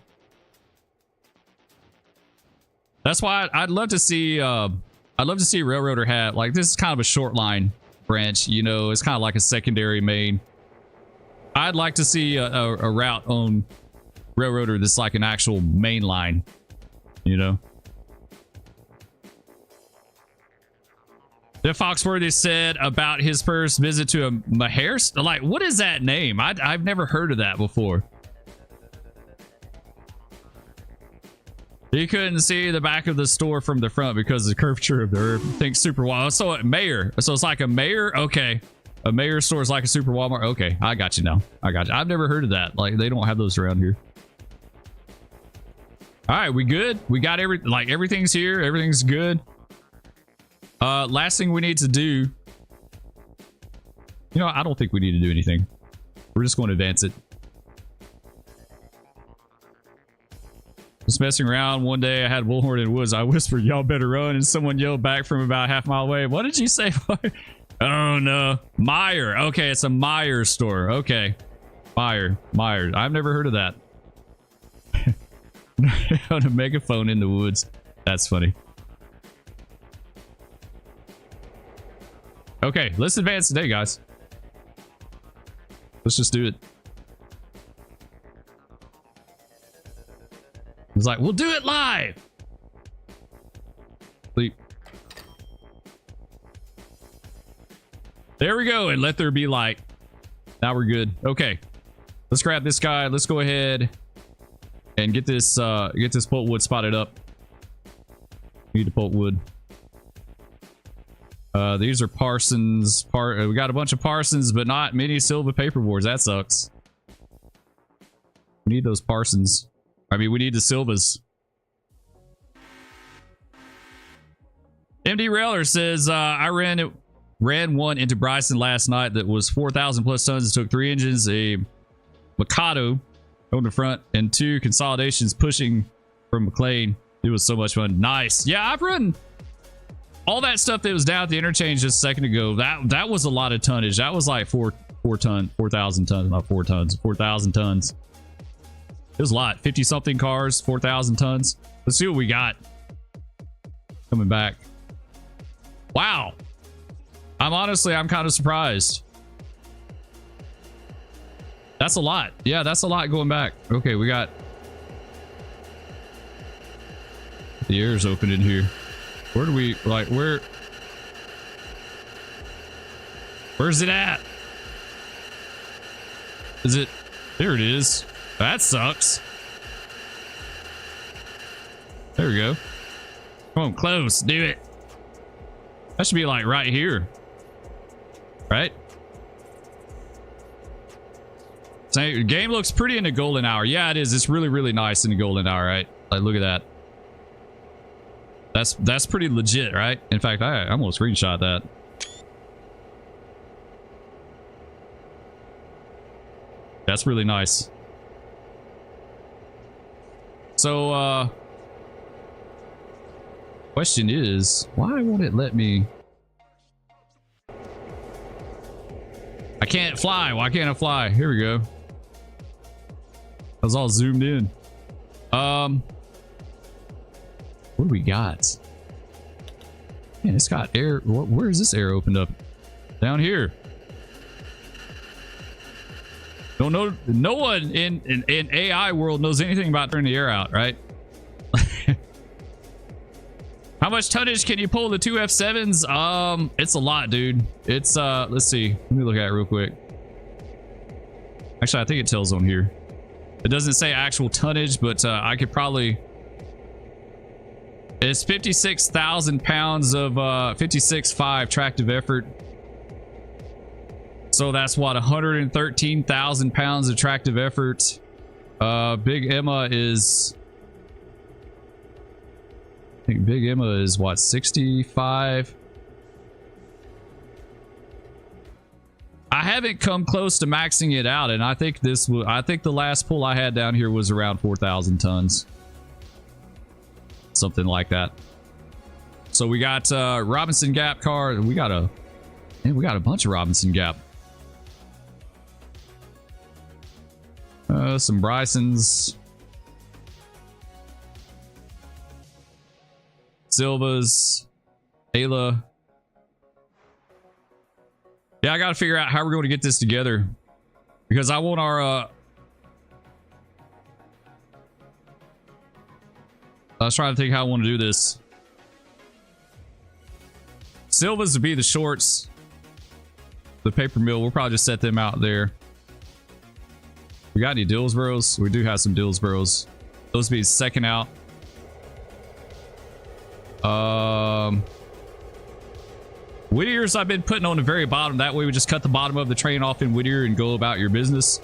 That's why I'd love to see Railroader have, like, this is kind of a short line branch, you know, it's kind of like a secondary main. I'd like to see a route on Railroader that's like an actual main line, you know. Jeff Foxworthy said about his first visit to a Maher. Like, what is that name? I've never heard of that before. He couldn't see the back of the store from the front because of the curvature of the earth. Think super Walmart. So Mayer. So it's like a Mayer. Okay. A Mayer store is like a super Walmart. Okay. I got you now. I got you. I've never heard of that. Like, they don't have those around here. All right. We good? We got everything's here. Everything's good. Last thing we need to do. You know, I don't think we need to do anything. We're just going to advance it. Just messing around. One day I had Bullhorn in the woods. I whispered, y'all better run. And someone yelled back from about half a mile away. What did you say? Oh, no. Meyer. Okay, it's a Meyer store. Okay. Meyer. I've never heard of that. On a megaphone in the woods. That's funny. Okay, let's advance today, guys. Let's just do it. It's like, we'll do it live. Sleep. There we go. And let there be light. Now we're good. Okay. Let's grab this guy. Let's go ahead and get this pulpwood spotted up. We need the pulpwood. These are Parsons. We got a bunch of Parsons, but not many Silva paperboards. That sucks. We need those Parsons. I mean, we need the Silvas. MD Railer says, I ran one into Bryson last night that was 4,000 plus tons. It took 3 engines, a Mikado on the front, and 2 consolidations pushing from McLean. It was so much fun. Nice. Yeah, I've run all that stuff that was down at the interchange just a second ago. That was a lot of tonnage. That was like 4,000 tons, not 4 tons, 4,000 tons. It was a lot. 50 something cars, 4,000 tons. Let's see what we got coming back. Wow. I'm kind of surprised. That's a lot. Yeah, that's a lot going back. Okay, we got the air's open in here. Where do we where's it at? Is it there? It is. That sucks. There we go. Come on, close. Do it. That should be like right here. Right? So, game looks pretty in the golden hour. Yeah, it is. It's really, really nice in the golden hour, right? Like, look at that. That's pretty legit, right? In fact, I'm gonna screenshot that. That's really nice. So, question is, why won't it let me? I can't fly. Why can't I fly? Here we go. I was all zoomed in. What do we got? Man, it's got air. Where is this air opened up? Down here. Don't know. No one in AI world knows anything about turning the air out, right? How much tonnage can you pull the 2 F7s? It's a lot, dude. It's let's see. Let me look at it real quick. Actually, I think it tells on here. It doesn't say actual tonnage, but I could probably. It's 56,000 pounds of 56.5 tractive effort. So that's what, 113,000 pounds of tractive effort. Big Emma is, I think Big Emma is what, 65. I haven't come close to maxing it out, and I think this will, I think the last pull I had down here was around 4,000 tons. Something like that. So we got Robinson Gap car. We got a bunch of Robinson Gap. Some Brysons, Silvas, Ayla. Yeah, I got to figure out how we're going to get this together. Because I want our I was trying to think how I want to do this. Silva's to be the shorts. The paper mill, we'll probably just set them out there. We got any Dillsboroughs? We do have some Dillsboroughs. Those be second out. Whittier's I've been putting on the very bottom. That way we just cut the bottom of the train off in Whittier and go about your business.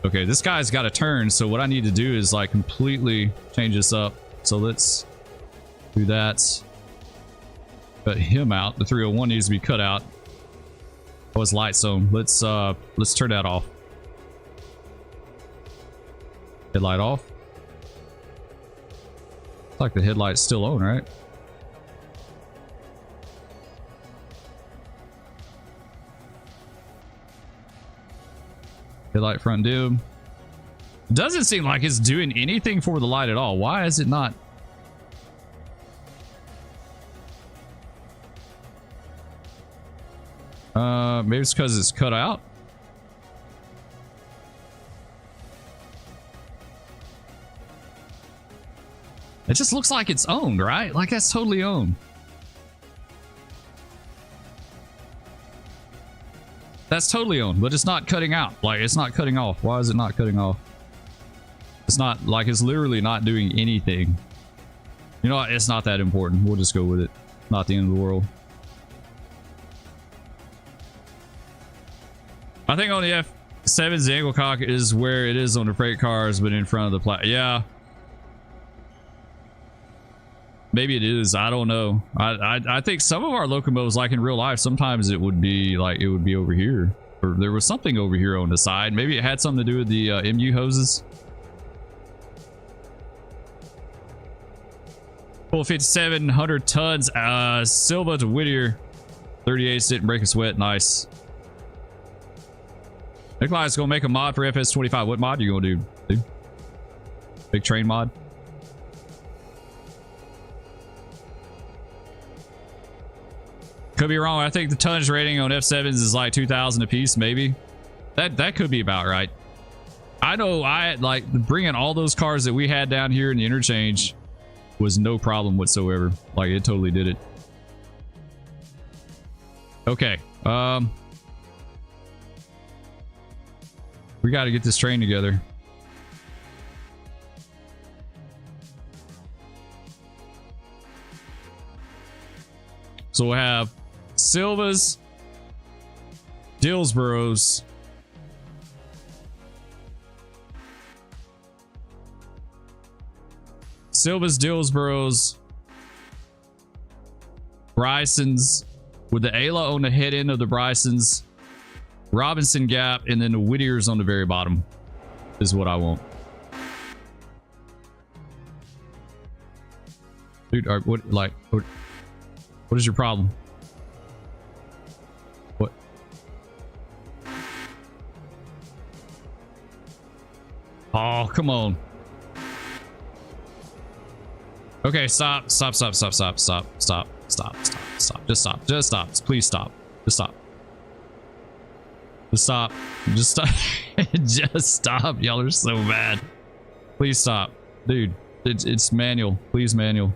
Okay, this guy's got a turn, so what I need to do is like completely change this up. So let's do that. Cut him out. The 301 needs to be cut out. Oh, it's light zone. Let's turn that off. Headlight off. It's like the headlight's still on, right? Headlight front dim. Doesn't seem like it's doing anything for the light at all. Why is it not? Maybe it's because it's cut out. It just looks like it's owned, right? Like that's totally owned. That's totally owned, but it's not cutting out. Like it's not cutting off. Why is it not cutting off? It's not like it's literally not doing anything. You know what? It's not that important. We'll just go with it. Not the end of the world. I think on the F7's the angle cock is where it is on the freight cars, but in front of the yeah. Maybe it is. I don't know. I think some of our locomotives, like in real life, sometimes it would be like it would be over here, or there was something over here on the side. Maybe it had something to do with the MU hoses. Full 5,700 tons. Silva to Whittier. 38 didn't break a sweat. Nice. Nikolai's gonna make a mod for FS25. What mod are you gonna do? Dude? Big train mod. Could be wrong. I think the tonnage rating on F7s is like 2,000 a piece, maybe. That could be about right. I know I like bringing all those cars that we had down here in the interchange was no problem whatsoever. Like it totally did it. Okay. We got to get this train together. So we'll have Silva's, Dillsborough's, Dillsborough's, Bryson's, with the Ayla on the head end of the Bryson's, Robinson Gap, and then the Whittier's on the very bottom is what I want. Dude, what is your problem? What? Oh, come on. Okay, stop. Just stop. Please stop. Just stop. Just stop. Y'all are so bad. Please stop. Dude, it's manual. Please manual.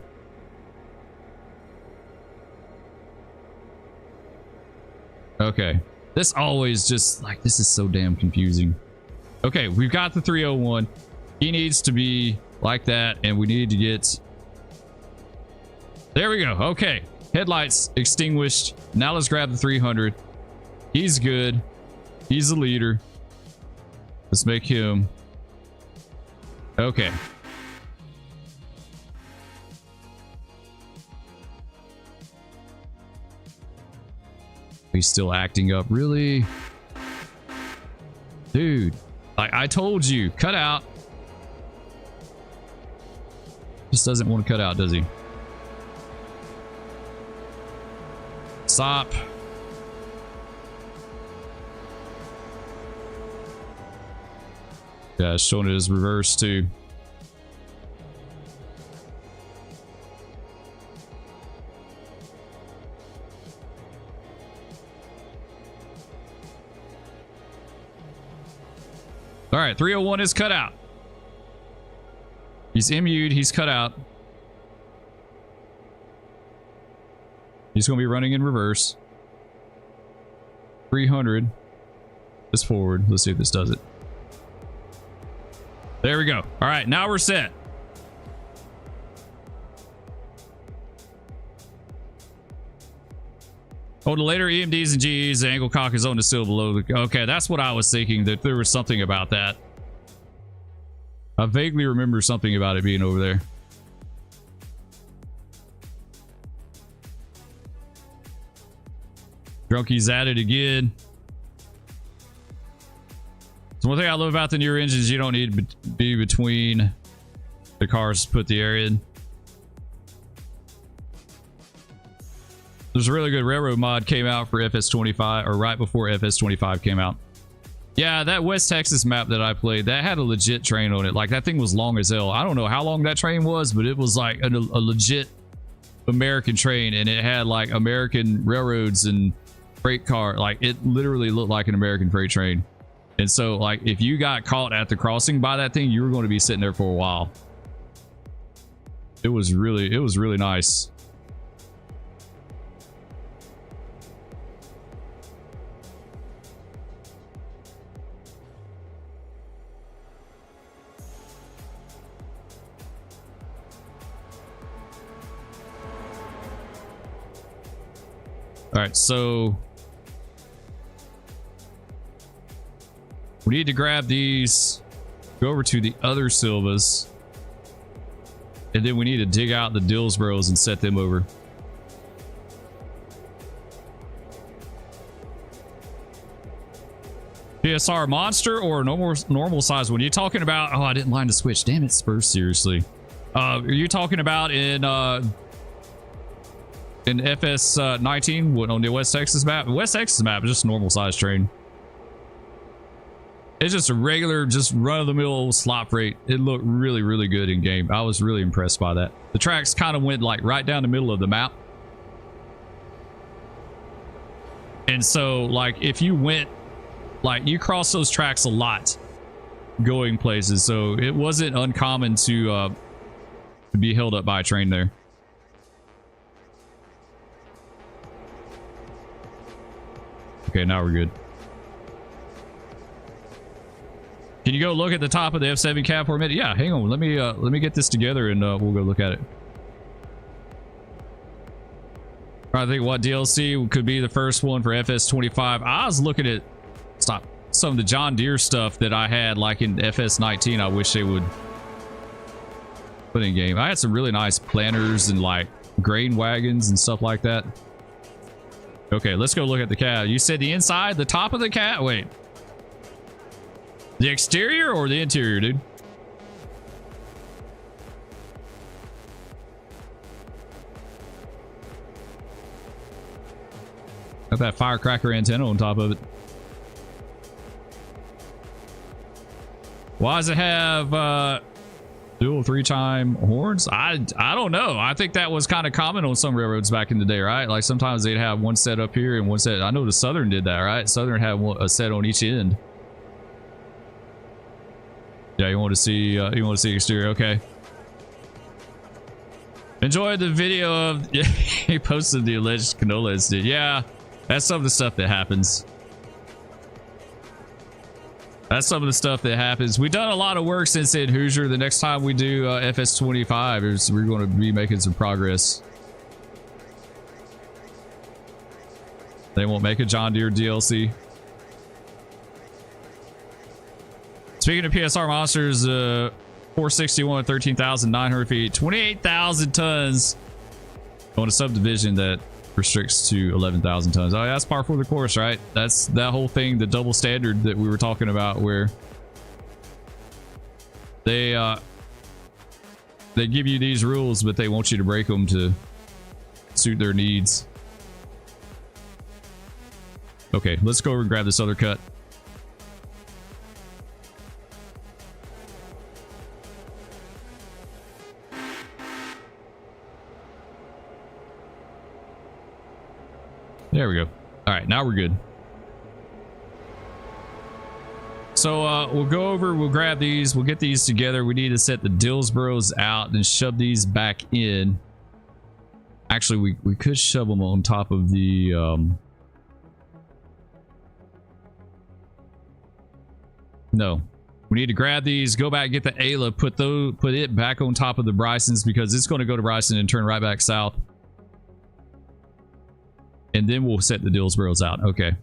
Okay. This always just like, this is so damn confusing. Okay, we've got the 301. He needs to be like that, and we need to get... There we go. Okay. Headlights extinguished. Now let's grab the 300. He's good. He's the leader. Let's make him. Okay. He's still acting up. Really? Dude. Like I told you. Cut out. Just doesn't want to cut out, does he? Stop. Yeah, it's showing it as reverse too. All right, 301 is cut out. He's MU'd. He's cut out. He's going to be running in reverse. 300 is forward. Let's see if this does it. There we go. All right, now we're set. Oh, the later EMDs and GEs, the angle cock is on the sill below the... Okay, that's what I was thinking, that there was something about that. I vaguely remember something about it being over there. Drunky's at it again. So one thing I love about the newer engines, you don't need to be between the cars to put the air in. There's a really good railroad mod came out for FS25, or right before FS25 came out. Yeah, that West Texas map that I played, that had a legit train on it. Like, that thing was long as hell. I don't know how long that train was, but it was like a legit American train, and it had like American railroads and freight car. Like, it literally looked like an American freight train. And so, like, if you got caught at the crossing by that thing, you were going to be sitting there for a while. It was really nice. All right, so we need to grab these, go over to the other Silvas, and then we need to dig out the Dillsboroughs and set them over. PSR monster or normal size one? You're talking about... Oh, I didn't line the switch. Damn it, Spur, seriously. Are you talking about in FS 19 on the West Texas map? West Texas map is just a normal size train. It's just a regular, just run-of-the-mill slop freight. It looked really good in game. I was really impressed by that. The tracks kind of went like right down the middle of the map. And so, like, if you went, like, you cross those tracks a lot going places. So it wasn't uncommon to be held up by a train there. Okay, now we're good. Can you go look at the top of the F7 cab for a minute? Yeah, hang on. Let me get this together and we'll go look at it. I think what DLC could be the first one for FS25. I was looking at some of the John Deere stuff that I had like in FS19. I wish they would put in game. I had some really nice planters and like grain wagons and stuff like that. Okay, let's go look at the cab. You said the inside, the top of the cab? Wait. The exterior or the interior, dude? Got that firecracker antenna on top of it. Why does it have dual 3-time horns? I don't know. I think that was kind of common on some railroads back in the day, right? Like sometimes they'd have one set up here and one set. I know the Southern did that, right? Southern had a set on each end. Yeah, you want to see exterior? Okay. Enjoyed the video of he posted the alleged canola incident. Yeah, that's some of the stuff that happens. That's some of the stuff that happens. We've done a lot of work since in Hoosier. The next time we do FS25, we're going to be making some progress. They won't make a John Deere DLC. Speaking of PSR monsters, 461, 13,900 feet, 28,000 tons on a subdivision that restricts to 11,000 tons. Oh, that's par for the course, right? That's that whole thing, the double standard that we were talking about, where they give you these rules, but they want you to break them to suit their needs. Okay, let's go over and grab this other cut. There we go. All right, now we're good. So we'll go over, we'll grab these, we'll get these together. We need to set the Dillsboroughs out and shove these back in. Actually, we could shove them on top of the no. We need to grab these, go back, get the Ayla, put it back on top of the Brysons, because it's going to go to Bryson and turn right back south. And then we'll set the Dillsboroughs out. Okay.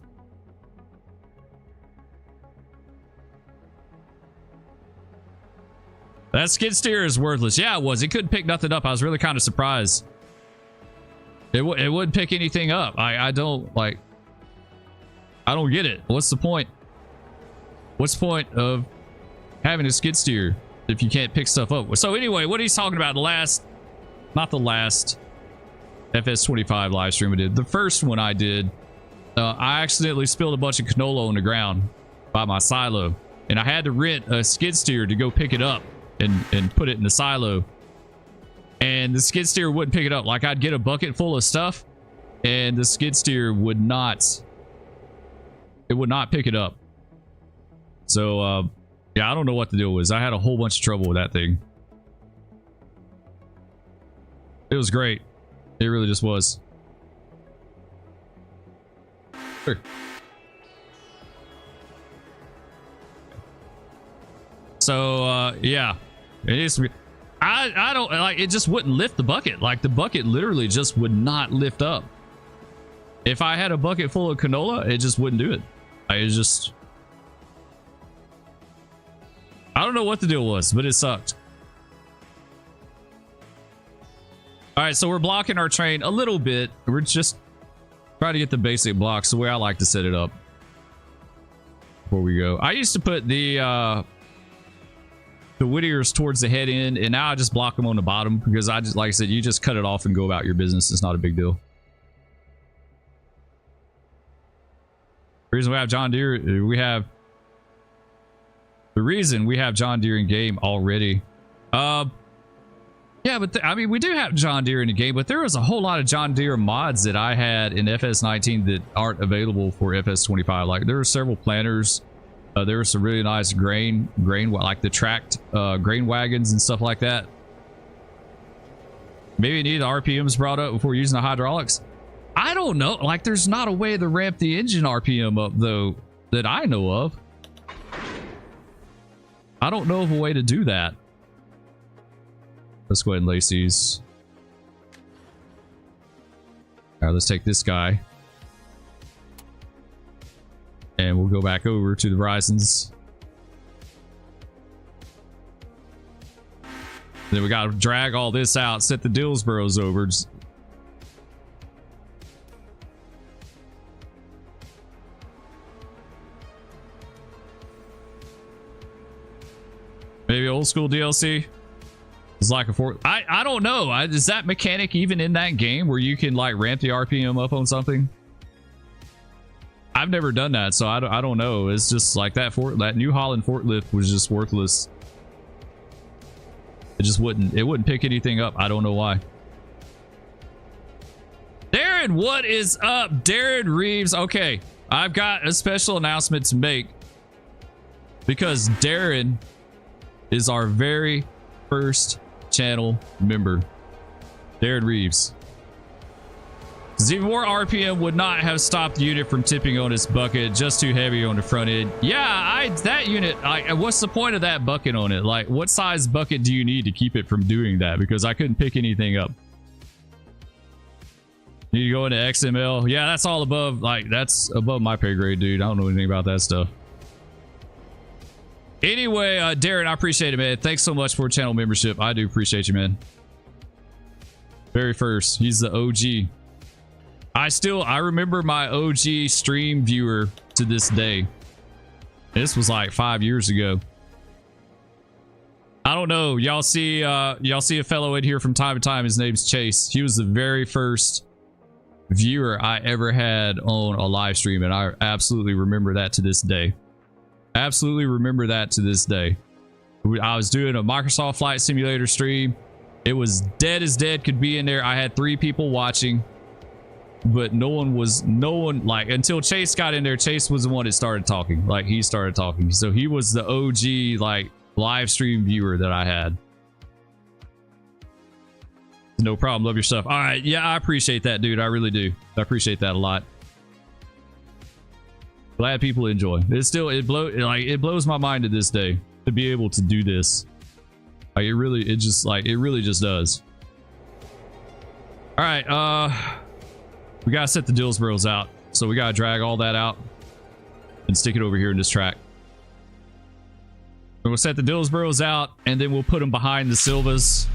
That skid steer is worthless. Yeah, it was. It couldn't pick nothing up. I was really kind of surprised. It wouldn't pick anything up. I don't get it. What's the point? What's the point of having a skid steer if you can't pick stuff up? So anyway, what he's talking about, not the last FS25 live stream I did. The first one I did, I accidentally spilled a bunch of canola on the ground by my silo. And I had to rent a skid steer to go pick it up and put it in the silo. And the skid steer wouldn't pick it up. Like, I'd get a bucket full of stuff and the skid steer would not pick it up. So yeah, I don't know what the deal was. I had a whole bunch of trouble with that thing. It was great. It really just was. Sure. So yeah, it is. I don't like it. Just wouldn't lift the bucket. Like, the bucket literally just would not lift up. If I had a bucket full of canola, it just wouldn't do it. I don't know what the deal was, but it sucked. All right, so we're blocking our train a little bit. We're just trying to get the basic blocks the way I like to set it up before we go. I used to put the Whittiers towards the head end, and now I just block them on the bottom, because I just, like I said, you just cut it off and go about your business. It's not a big deal. The reason we have John Deere, the reason we have John Deere in game already. Yeah, but I mean, we do have John Deere in the game, but there was a whole lot of John Deere mods that I had in FS19 that aren't available for FS25. Like, there were several planters. There were some really nice grain, like the tracked grain wagons and stuff like that. Maybe you need the RPMs brought up before using the hydraulics. I don't know. Like, there's not a way to ramp the engine RPM up, though, that I know of. I don't know of a way to do that. Let's go ahead and lace these. All right, let's take this guy. And we'll go back over to the Brysons. Then we got to drag all this out, set the Dillsboroughs over. Maybe old school DLC. It's like a fort. I don't know. Is that mechanic even in that game where you can like ramp the RPM up on something? I've never done that, so I don't know. It's just like that New Holland forklift was just worthless. It wouldn't pick anything up. I don't know why. Darren, what is up? Darren Reeves. Okay, I've got a special announcement to make, because Darren is our very first channel member. Darren Reeves. Even more RPM would not have stopped the unit from tipping on its bucket. Just too heavy on the front end. Yeah, that unit, what's the point of that bucket on it? Like, what size bucket do you need to keep it from doing that? Because I couldn't pick anything up. Need to go into XML. Yeah, that's all above, like, that's above my pay grade, dude. I don't know anything about that stuff. Anyway, Darren, I appreciate it, man. Thanks so much for channel membership. I do appreciate you, man. Very first. He's the OG. I remember my OG stream viewer to this day. This was like 5 years ago. I don't know. Y'all see a fellow in here from time to time. His name's Chase. He was the very first viewer I ever had on a live stream, and I absolutely remember that to this day. Absolutely remember that to this day. I was doing a Microsoft Flight Simulator stream. It was dead as dead could be in there. I had 3 people watching. but no one like until Chase got in there. Chase was the one that started talking. Like he started talking, so he was the OG like live stream viewer that I had. No problem. Love your stuff. All right, yeah, I appreciate that, dude. I really do. I appreciate that a lot. Glad people enjoy. It blows my mind to this day to be able to do this. Like it really just does. All right, we gotta set the Dillsboroughs out, so we gotta drag all that out and stick it over here in this track. We'll set the Dillsboroughs out, and then we'll put them behind the Silvas.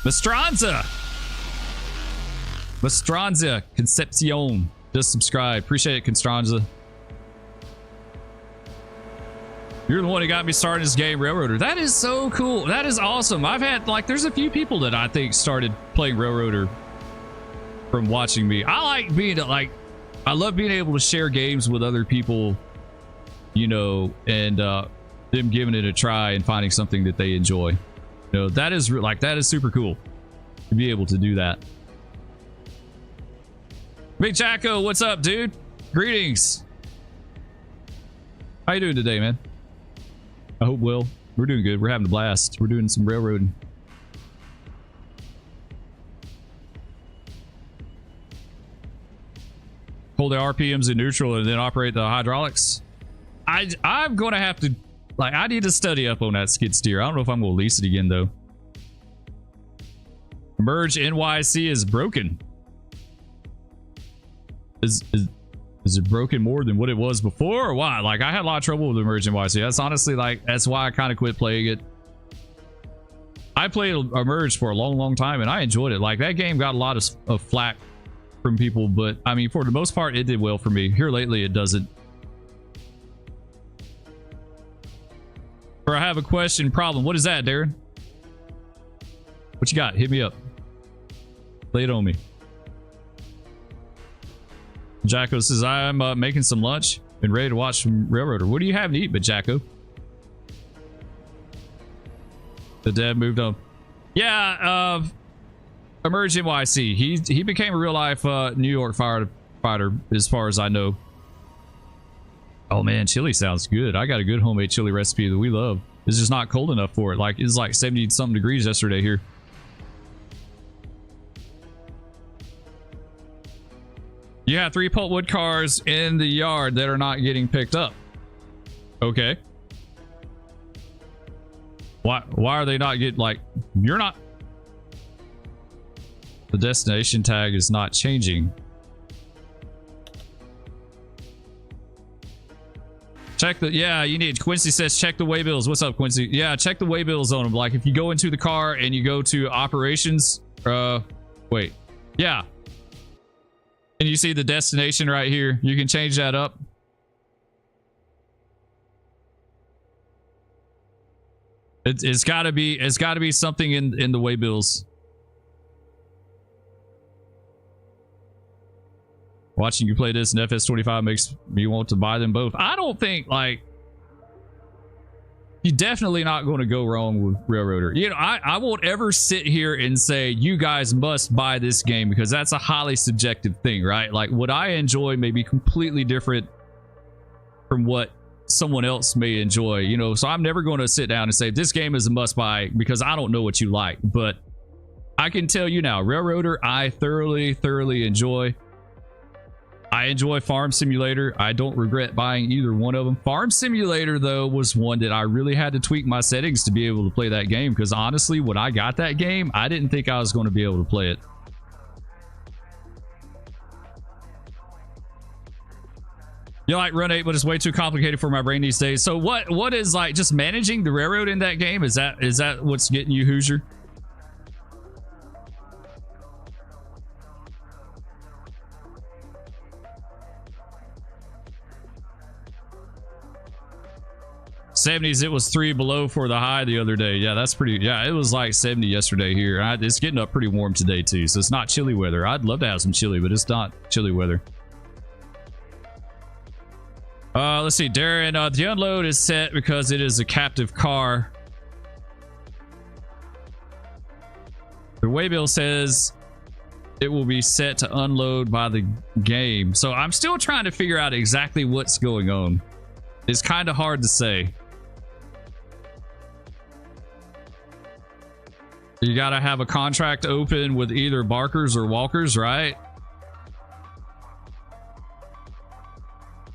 Mastranza Concepcion just subscribe. Appreciate it, Constranza. You're the one who got me started this game, Railroader. That is so cool. That is awesome. I've had like there's a few people that I think started playing Railroader from watching me. I like being like I love being able to share games with other people, you know, and them giving it a try and finding something that they enjoy. You know, that is like that is super cool to be able to do that. Big Jacko, what's up, dude? Greetings. How you doing today, man? I hope well. We're doing good. We're having a blast. We're doing some railroading. Hold the RPMs in neutral and then operate the hydraulics. I'm going to have to, like, I need to study up on that skid steer. I don't know if I'm going to lease it again, though. Merge NYC is broken. Is it broken more than what it was before, or why? Like, I had a lot of trouble with Emerge NYC. That's honestly, like, that's why I kind of quit playing it. I played Emerge for a long time, and I enjoyed it. Like, that game got a lot of flack from people, but I mean, for the most part, it did well for me. Here lately, it doesn't. Or I have a question problem. What is that, Darren? What you got? Hit me up. Lay it on me. Jacko says, I'm making some lunch and ready to watch some Railroader. What do you have to eat, but Jacko? The dad moved on. Yeah, Emerge NYC. He became a real life New York firefighter, as far as I know. Oh man, chili sounds good. I got a good homemade chili recipe that we love. It's just not cold enough for it. Like, it's like 70 something degrees yesterday here. You have 3 pulpwood cars in the yard that are not getting picked up. Okay. Why are they not getting, like, you're not... The destination tag is not changing. Check the, yeah, you need, Quincy says check the waybills. What's up, Quincy? Yeah, check the waybills on them. Like, if you go into the car and you go to operations, wait. Yeah. And you see the destination right here. You can change that up. It's got to be something in the waybills. Watching you play this in FS25 makes me want to buy them both. I don't think, like, you're definitely not going to go wrong with Railroader. You know, I won't ever sit here and say you guys must buy this game, because that's a highly subjective thing, right? Like, what I enjoy may be completely different from what someone else may enjoy, you know. So I'm never going to sit down and say this game is a must buy, because I don't know what you like. But I can tell you now, Railroader I thoroughly enjoy. I enjoy Farm Simulator. I don't regret buying either one of them. Farm Simulator, though, was one that I really had to tweak my settings to be able to play that game, because honestly, when I got that game, I didn't think I was going to be able to play it. You like Run 8, but it's way too complicated for my brain these days. So what is, like, just managing the railroad in that game? Is that what's getting you, Hoosier? '70s, it was 3 below for the high the other day. Yeah, that's pretty. Yeah, it was like 70 yesterday here. It's getting up pretty warm today too, so it's not chilly weather. I'd love to have some chili, but it's not chilly weather. Let's see, Darren. The unload is set because it is a captive car. The waybill says it will be set to unload by the game. So I'm still trying to figure out exactly what's going on. It's kind of hard to say. You got to have a contract open with either Barkers or Walkers, right?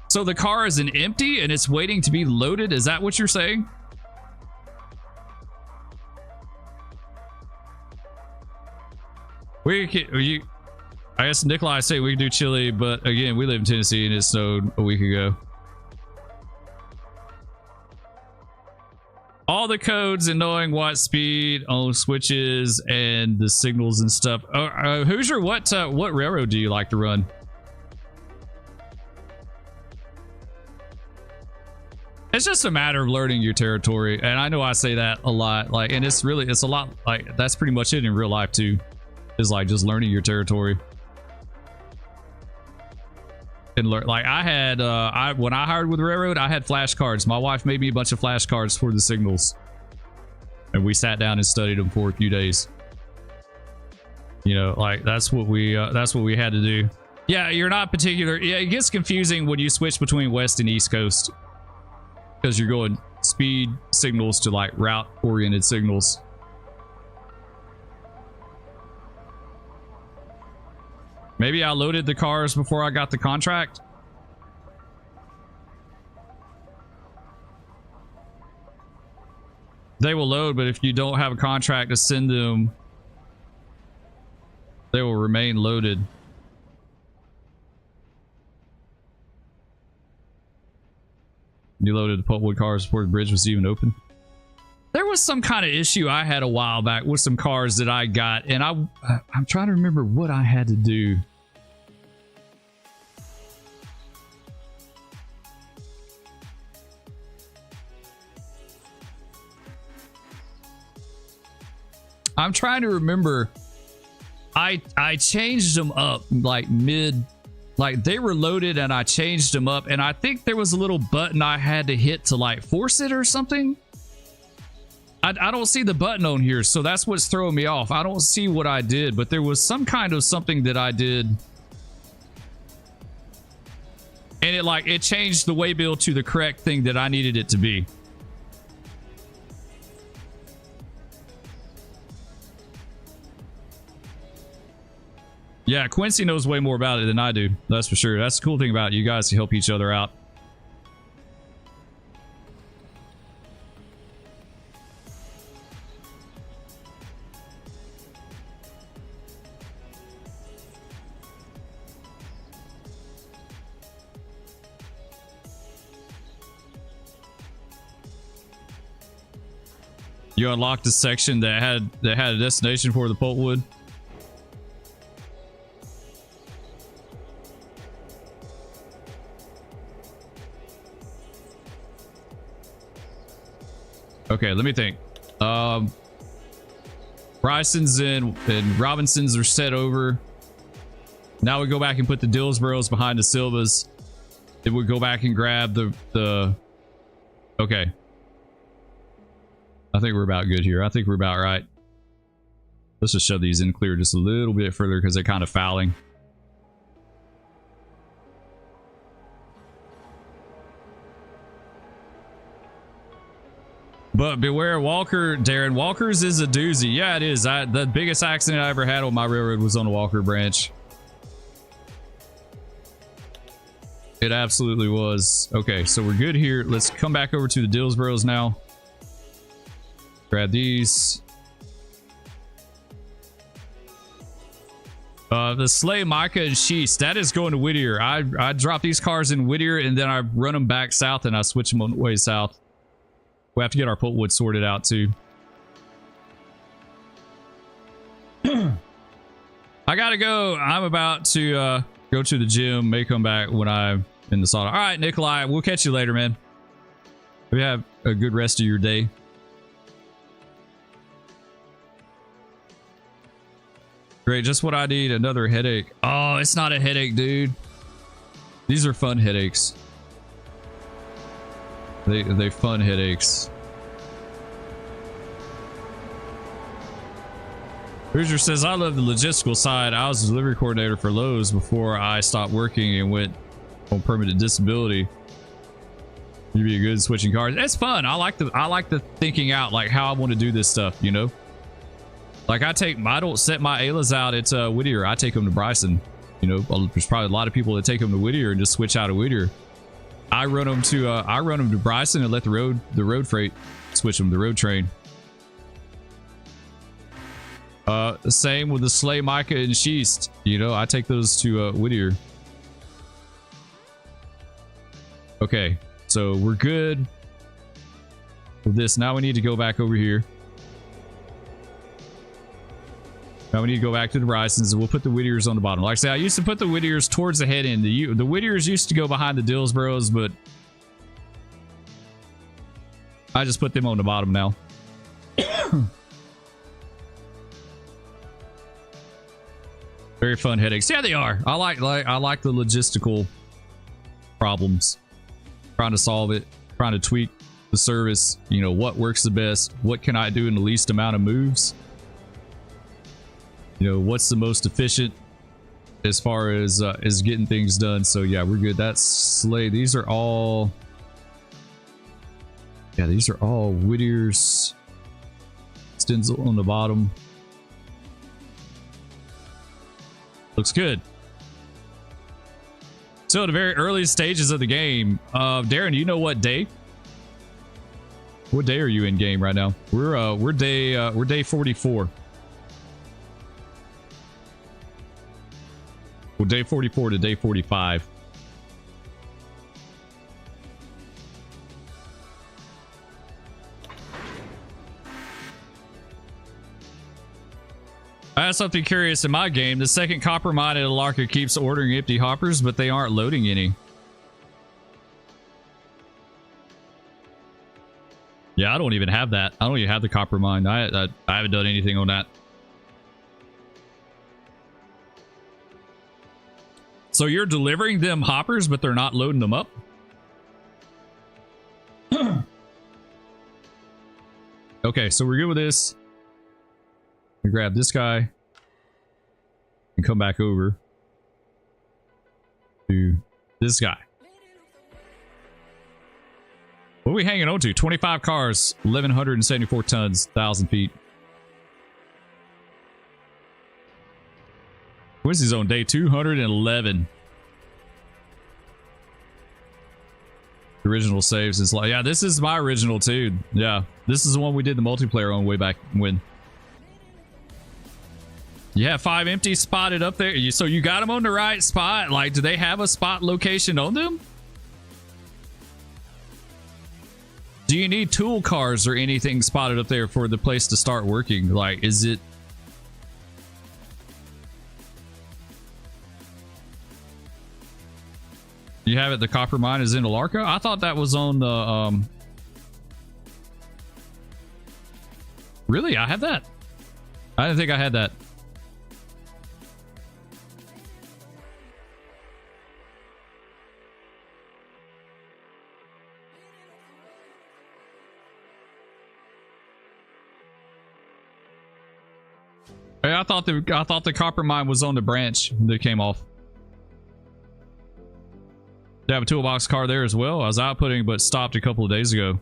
So the car is an empty and it's waiting to be loaded. Is that what you're saying? I guess Nikolai say we can do Chile, but again, we live in Tennessee and it snowed a week ago. All the codes and knowing what speed on switches and the signals and stuff. Hoosier, what railroad do you like to run? It's just a matter of learning your territory, and I know I say that a lot. Like, and it's a lot like that's pretty much it in real life too. Is like just learning your territory. And learn, like I had when I hired with Railroad, I had flashcards. My wife made me a bunch of flashcards for the signals, and we sat down and studied them for a few days. You know, like that's what we had to do. Yeah, you're not particular. Yeah, it gets confusing when you switch between West and East Coast because you're going speed signals to like route oriented signals. Maybe I loaded the cars before I got the contract. They will load, but if you don't have a contract to send them, they will remain loaded. You loaded the pulpwood cars before the bridge was even open. There was some kind of issue I had a while back with some cars that I got, and I'm trying to remember what I had to do. I'm trying to remember. I changed them up like like they were loaded and I changed them up, and I think there was a little button I had to hit to like force it or something. I don't see the button on here, so that's what's throwing me off. I don't see what I did, but there was some kind of something that I did, and it changed the waybill to the correct thing that I needed it to be. Yeah, Quincy knows way more about it than I do. That's for sure. That's the cool thing about it. You guys to help each other out. You unlocked a section that had a destination for the pulpwood. Okay, let me think. Bryson's and Robinson's are set over. Now we go back and put the Dillsboroughs behind the Silvas. Then we go back and grab the okay. I think we're about good here. I think we're about right. Let's just shove these in clear just a little bit further because they're kind of fouling. But beware Walker, Darren. Walker's is a doozy. Yeah, it is. The biggest accident I ever had on my railroad was on the Walker branch. It absolutely was. Okay, so we're good here. Let's come back over to the Dillsboroughs now. Grab these. The Slay, Micah, and Sheets. That is going to Whittier. I drop these cars in Whittier and then I run them back south and I switch them on the way south. We have to get our pulpwood sorted out too. I gotta go. I'm about to go to the gym. May come back when I'm in the sauna. All right, Nikolai. We'll catch you later, man. Hope you have a good rest of your day. Great, just what I need. Another headache. Oh, it's not a headache, dude. These are fun headaches. They fun headaches. Hoosier says, I love the logistical side. I was a delivery coordinator for Lowe's before I stopped working and went on permanent disability. You'd be good at switching cars. It's fun. I like the thinking out, like how I want to do this stuff, you know? Like I don't set my Aylas out at Whittier. I take them to Bryson. You know, there's probably a lot of people that take them to Whittier and just switch out of Whittier. I run them to Bryson and let the road freight switch them to the road train. The same with the Slay, Micah, and Sheest. You know, I take those to Whittier. Okay, so we're good with this. Now we need to go back over here. Now we need to go back to the Brysons, and we'll put the Whittiers on the bottom. Like I said, I used to put the Whittiers towards the head end. The Whittiers used to go behind the Dillsboroughs, but I just put them on the bottom now. Very fun headaches. Yeah, they are. I like the logistical problems. Trying to solve it, trying to tweak the service. You know, what works the best? What can I do in the least amount of moves? You know, what's the most efficient as far as getting things done? So yeah, we're good. That's Slay. These are all Whittier's. Stenzel on the bottom. Looks good. So at the very early stages of the game, Darren, you know what day? What day are you in game right now? We're day 44. Well, day 44 to day 45. I have something curious in my game. The second copper mine at Alarka keeps ordering empty hoppers, but they aren't loading any. Yeah, I don't even have that. I don't even have the copper mine. I haven't done anything on that. So you're delivering them hoppers, but they're not loading them up? Okay, so we're good with this. We grab this guy and come back over to this guy. What are we hanging on to? 25 cars, 1,174 tons, 1,000 feet. Quincy's on day 211. Original saves. It's like, yeah, this is my original too. Yeah, this is the one we did the multiplayer on way back when. You have 5 empty spotted up there. So you got them on the right spot. Like, do they have a spot location on them? Do you need tool cars or anything spotted up there for the place to start working? Like, is it... You have it, the copper mine is in Alarka? I thought that was on the... Really? I had that? I didn't think I had that. Hey, I thought the copper mine was on the branch that came off. They have a toolbox car there as well. I was outputting, but stopped a couple of days ago.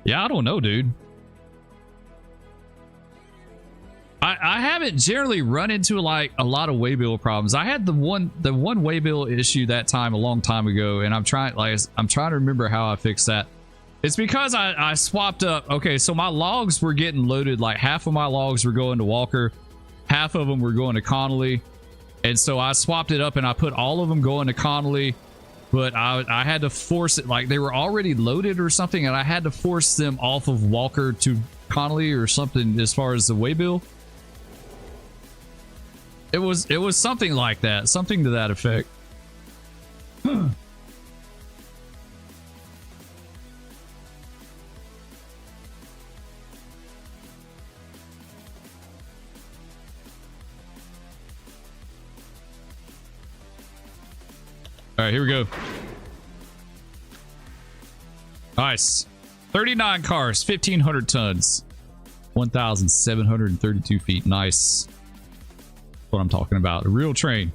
Yeah, I don't know, dude. I haven't generally run into like a lot of waybill problems. I had the one waybill issue that time a long time ago, and I'm trying to remember how I fixed that. It's because I swapped up. Okay, so my logs were getting loaded. Like half of my logs were going to Walker, half of them were going to Connolly, and so I swapped it up and I put all of them going to Connolly, but I had to force it. Like they were already loaded or something, and I had to force them off of Walker to Connolly or something as far as the waybill. It was something like that, something to that effect. All right, here we go. Nice. 39 cars, 1,500 tons, 1,732 feet. Nice. That's what I'm talking about. A real train.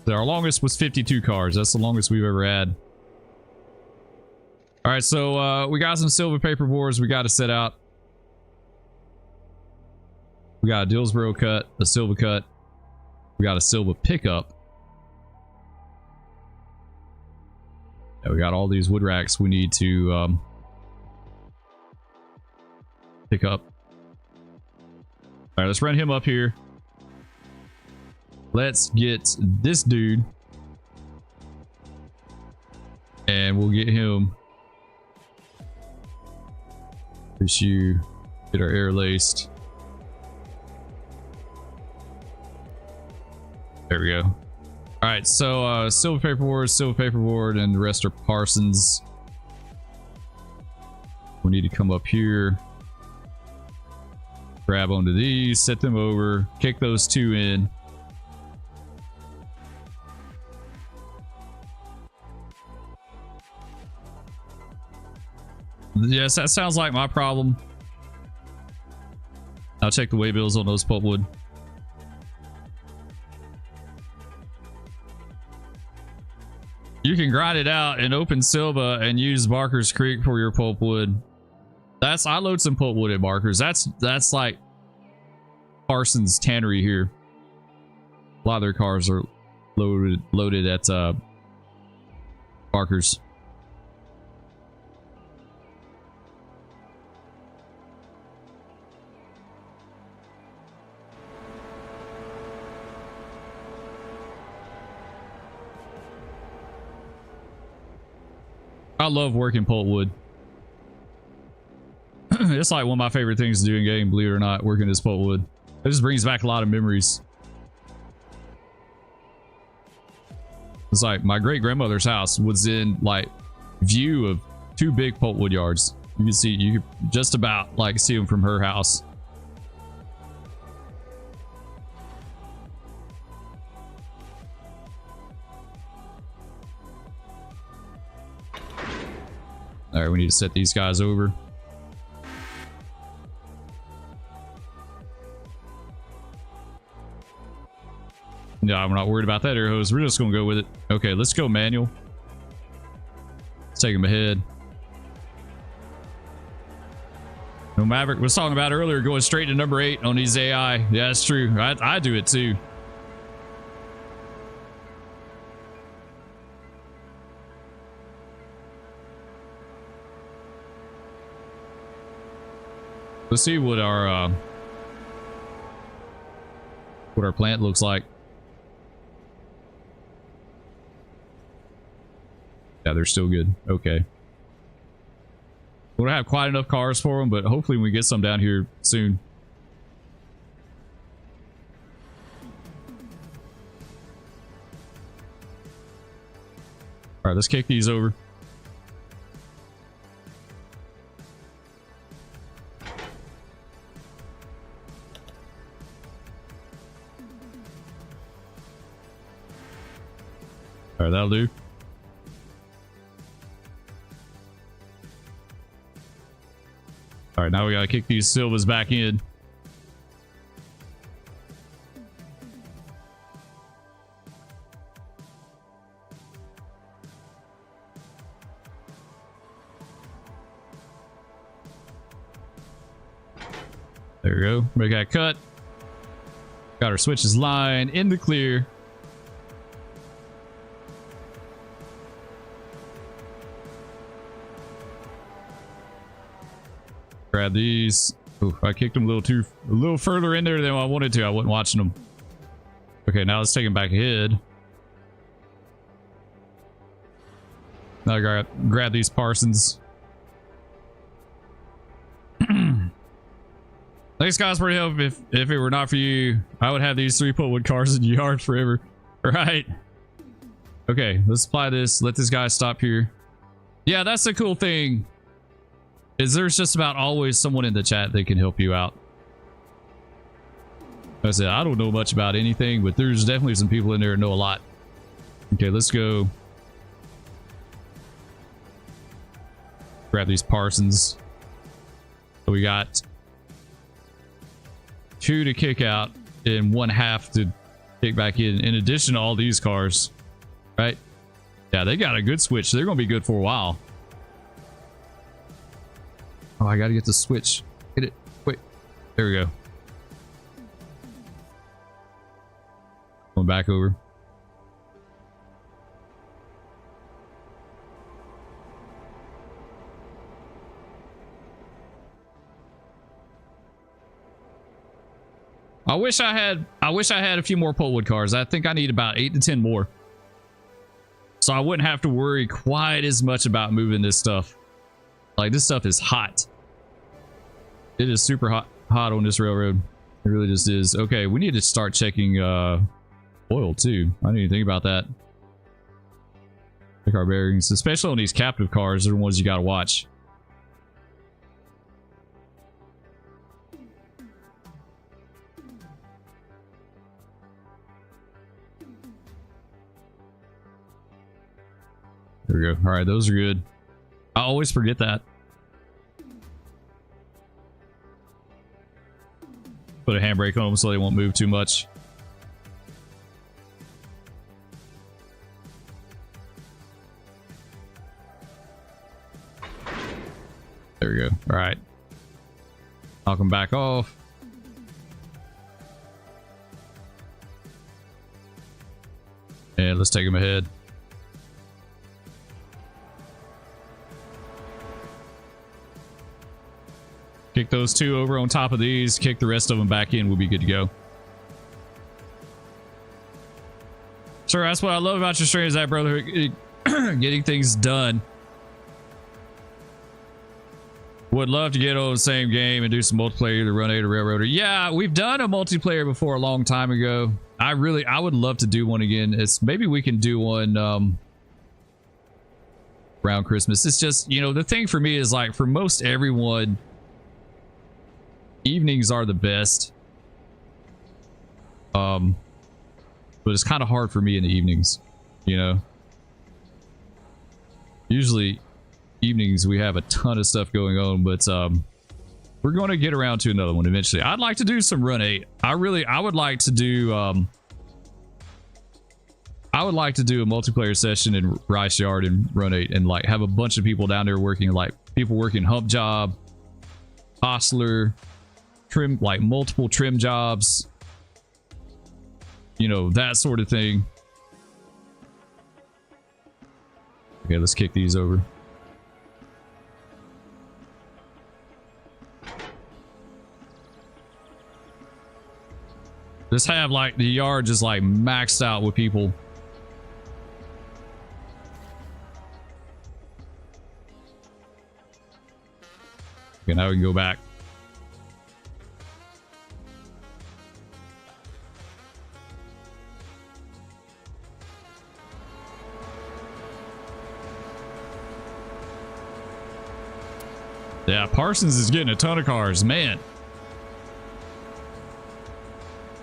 Our longest was 52 cars. That's the longest we've ever had. All right, so we got some silver paper boards we got to set out. We got a Dillsboro cut, a silver cut. We got a silver pickup. Yeah, we got all these wood racks we need to pick up. All right, let's run him up here. Let's get this dude. And we'll get him. Issue. Get our air laced. There we go. All right, so silver paperboard, and the rest are Parsons. We need to come up here, grab onto these, set them over, kick those two in. Yes, that sounds like my problem. I'll check the waybills on those pulpwood. You can grind it out in open Silva and use Barker's Creek for your pulpwood. I load some pulpwood at Barker's. That's like Parsons Tannery here. A lot of their cars are loaded at Barker's. I love working pulpwood. It's like one of my favorite things to do in game, believe it or not, working this pulpwood. It just brings back a lot of memories. It's like my great grandmother's house was in like view of two big pulpwood yards. You could just about like see them from her house. All right, we need to set these guys over. No, I'm not worried about that air hose. We're just going to go with it. Okay, let's go manual. Let's take him ahead. No, Maverick was talking about earlier going straight to number 8 on these AI. Yeah, that's true. I do it too. Let's see what our plant looks like. Yeah, they're still good. Okay. We don't have quite enough cars for them, but hopefully we get some down here soon. All right, let's kick these over. All right, that'll do. All right, now we gotta kick these Silvas back in. There we go. Make that cut. Got our switches line in the clear. Grab these. Ooh, I kicked them a little further in there than I wanted to. I wasn't watching them. Okay, now let's take them back ahead. Now I grab these Parsons. Thanks guys for the help. If it were not for you, I would have these 3 pulpwood cars in the yard forever. Right? Okay, let's apply this. Let this guy stop here. Yeah, that's the cool thing. Is there's just about always someone in the chat that can help you out. Like I said, I don't know much about anything, but there's definitely some people in there who know a lot. Okay, let's go. Grab these Parsons. So we got 2 to kick out and 1/2 to kick back in addition to all these cars, right? Yeah, they got a good switch. They're going to be good for a while. Oh, I got to get the switch. Hit it. Wait. There we go. Going back over. I wish I had a few more Polwood cars. I think I need about 8 to 10 more. So I wouldn't have to worry quite as much about moving this stuff. Like, this stuff is hot. It is super hot on this railroad. It really just is. Okay, we need to start checking oil too. I didn't even think about that. Check our bearings, especially on these captive cars. They're the ones you gotta watch. There we go. All right, those are good. I always forget that. Put a handbrake on them so they won't move too much. There we go. All right. Knock them back off. And let's take them ahead. Kick those 2 over on top of these. Kick the rest of them back in. We'll be good to go. Sure, that's what I love about your stream, is that, brother. Getting things done. Would love to get on the same game and do some multiplayer, either Run 8 or Railroader. Yeah, we've done a multiplayer before a long time ago. I would love to do one again. Maybe we can do one around Christmas. It's just, you know, the thing for me is, like, for most everyone, evenings are the best. But it's kind of hard for me in the evenings, you know. Usually evenings we have a ton of stuff going on, but we're going to get around to another one eventually. I'd like to do some Run 8. I would like to do a multiplayer session in Rice Yard and Run 8, and like have a bunch of people down there working, like people working hump job, hostler, trim, like multiple trim jobs, you know, that sort of thing. Okay, let's kick these over. Just have like the yard just like maxed out with people. Okay, now we can go back. Yeah, Parsons is getting a ton of cars, man.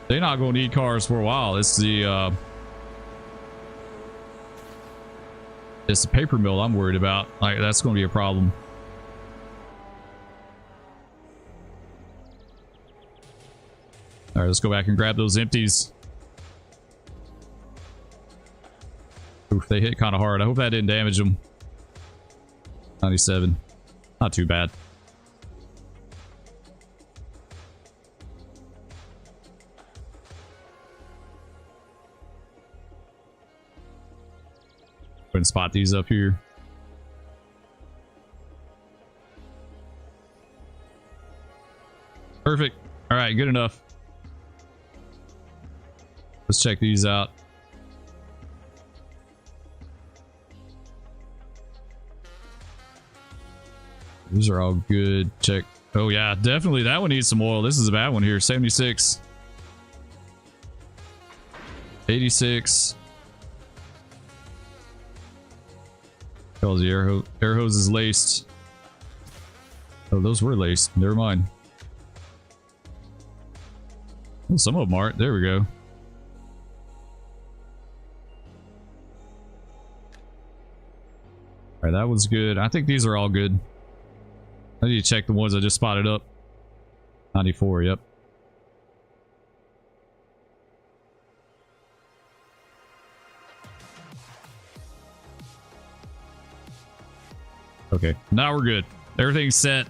They're not going to need cars for a while. It's the paper mill I'm worried about. Like, that's going to be a problem. All right, let's go back and grab those empties. Oof, they hit kind of hard. I hope that didn't damage them. 97. Not too bad. Go ahead and spot these up here. Perfect. All right, good enough. Let's check these out. These are all good. Check. Oh yeah, definitely that one needs some oil. This is a bad one here. 76. 86. Oh, the air hose is laced. Oh, those were laced. Never mind. Well, some of them aren't. There we go. All right, that was good. I think these are all good. I need to check the ones I just spotted up. 94, yep. Okay, now we're good. Everything's set.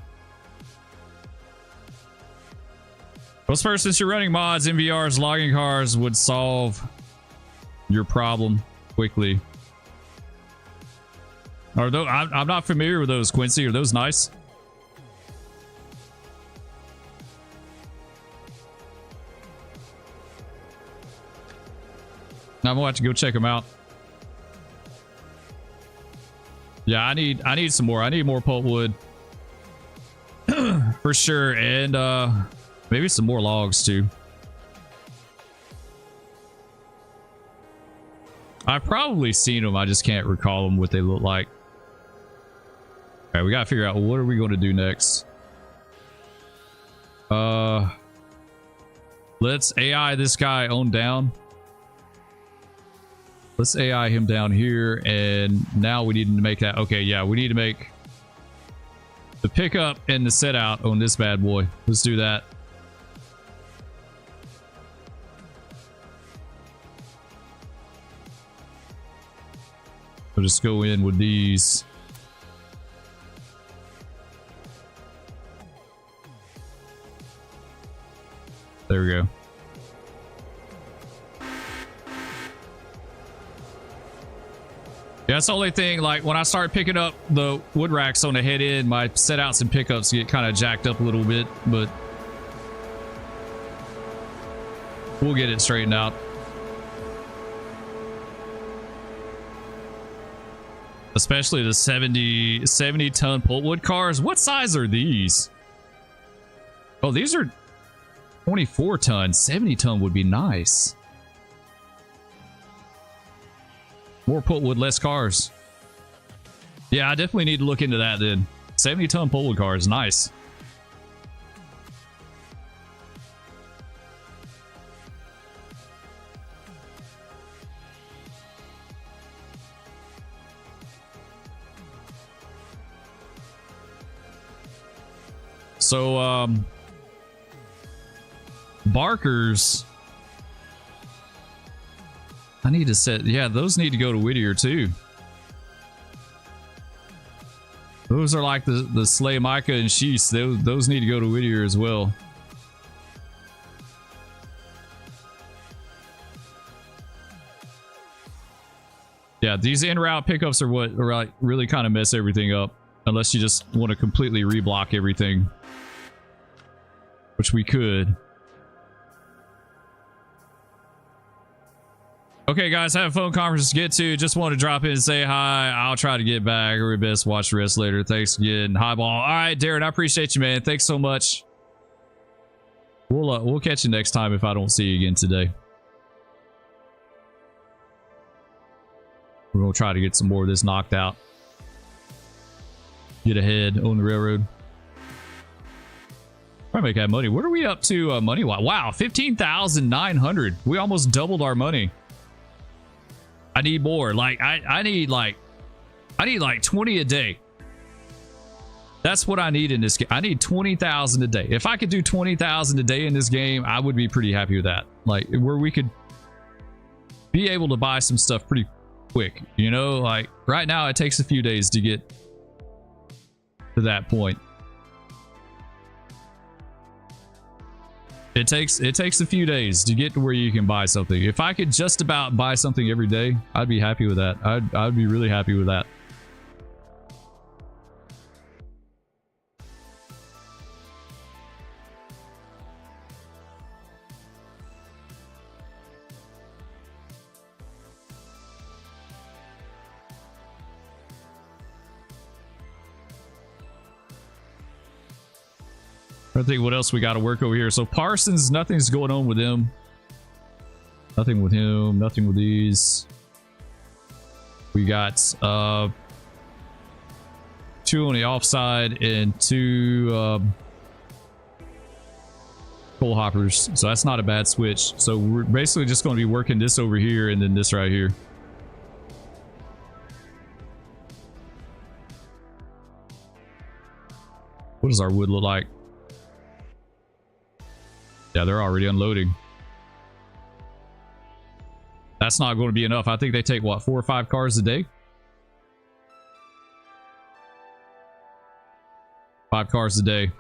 Well, Spur, since you're running mods, MVRs, logging cars would solve your problem quickly. Are those, I'm not familiar with those, Quincy. Are those nice? I'm gonna have to go check them out. Yeah, I need some more. I need more pulpwood for sure, and maybe some more logs too. I've probably seen them. I just can't recall them what they look like. All right, we gotta figure out what are we going to do next. Let's AI this guy on down. Let's AI him down here, and now we need to make that. Okay, yeah, we need to make the pickup and the set out on this bad boy. Let's do that. We'll just go in with these. There we go. Yeah, that's the only thing. Like when I start picking up the wood racks on the head end, my set outs and pickups get kind of jacked up a little bit, but we'll get it straightened out. Especially the 70 ton pulpwood cars. What size are these? Oh, these are 24 ton. 70 ton would be nice. More pulpwood, less cars. Yeah, I definitely need to look into that then. 70 ton pulpwood cars, nice. So, Barkers. I need to set, yeah, those need to go to Whittier too. Those are like the Slay Micah and Sheaths. Those need to go to Whittier as well. Yeah, these in-route pickups are what like really kind of mess everything up. Unless you just want to completely reblock everything. Which we could. Okay, guys, I have a phone conference to get to. Just want to drop in and say hi. I'll try to get back. Or best watch the rest later. Thanks again. Highball. All right, Darren, I appreciate you, man. Thanks so much. We'll catch you next time if I don't see you again today. We're gonna try to get some more of this knocked out. Get ahead on the railroad. Try to make that money. What are we up to money wise? Wow, 15,900. We almost doubled our money. I need more. Like I need like 20 a day. That's what I need in this game. I need 20,000 a day. If I could do 20,000 a day in this game, I would be pretty happy with that. Like where we could be able to buy some stuff pretty quick. You know, like right now it takes a few days to get to that point. It takes a few days to get to where you can buy something. If I could just about buy something every day, I'd be happy with that. I'd be really happy with that. I think what else we got to work over here. So Parsons, nothing's going on with him. Nothing with him. Nothing with these. We got 2 on the offside and 2 coal hoppers. So that's not a bad switch. So we're basically just going to be working this over here and then this right here. What What does our wood look like? Yeah, they're already unloading. That's not going to be enough. I think they take, what, 4 or 5 cars a day? 5 cars a day.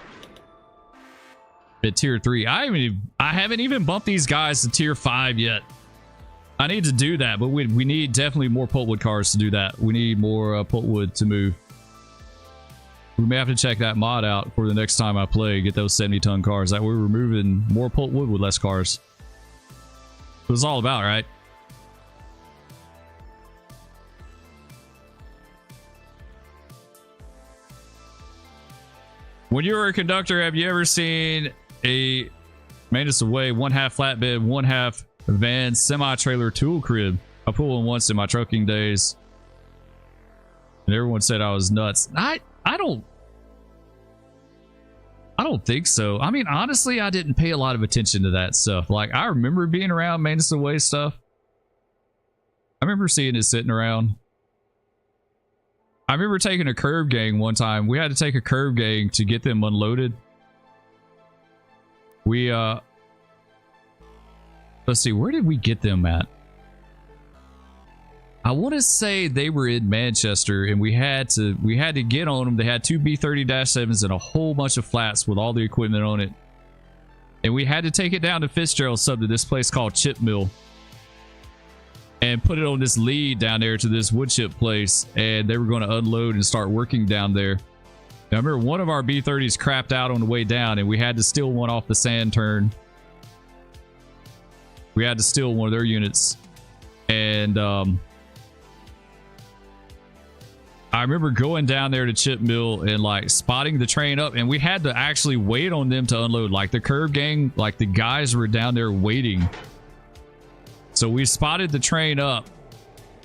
At tier 3. I haven't even bumped these guys to tier 5 yet. I need to do that, but we need definitely more pulpwood cars to do that. We need more pulpwood to move. We may have to check that mod out for the next time I play. Get those 70-ton cars. That way we're moving more pulpwood with less cars. It was all about, right? When you were a conductor, have you ever seen a maintenance away 1/2 flatbed, 1/2 van, semi-trailer tool crib? I pulled one once in my trucking days, and everyone said I was nuts. I don't think so. I mean, honestly, I didn't pay a lot of attention to that stuff. Like, I remember being around maintenance away stuff. I remember seeing it sitting around. I remember taking a curb gang one time. We had to take a curb gang to get them unloaded. We, let's see, where did we get them at? I want to say they were in Manchester, and we had to get on them. They had 2 B30-7s and a whole bunch of flats with all the equipment on it. And we had to take it down to Fitzgerald sub to this place called Chip Mill. And put it on this lead down there to this wood chip place, and they were going to unload and start working down there. Now, I remember one of our B30s crapped out on the way down, and we had to steal one off the sand turn. We had to steal one of their units, and I remember going down there to Chip Mill and like spotting the train up, and we had to actually wait on them to unload. Like the curb gang, like the guys were down there waiting. So we spotted the train up,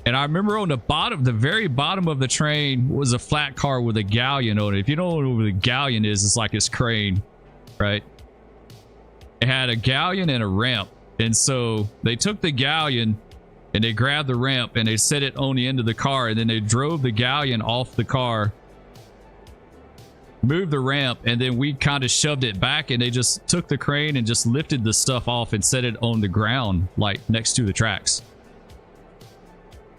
and I remember on the bottom, the very bottom of the train was a flat car with a galleon on it. If you don't know what a galleon is, it's like its crane, right? It had a galleon and a ramp. And so they took the galleon and they grabbed the ramp and they set it on the end of the car, and then they drove the galleon off the car, moved the ramp, and then we kind of shoved it back, and they just took the crane and just lifted the stuff off and set it on the ground, like next to the tracks.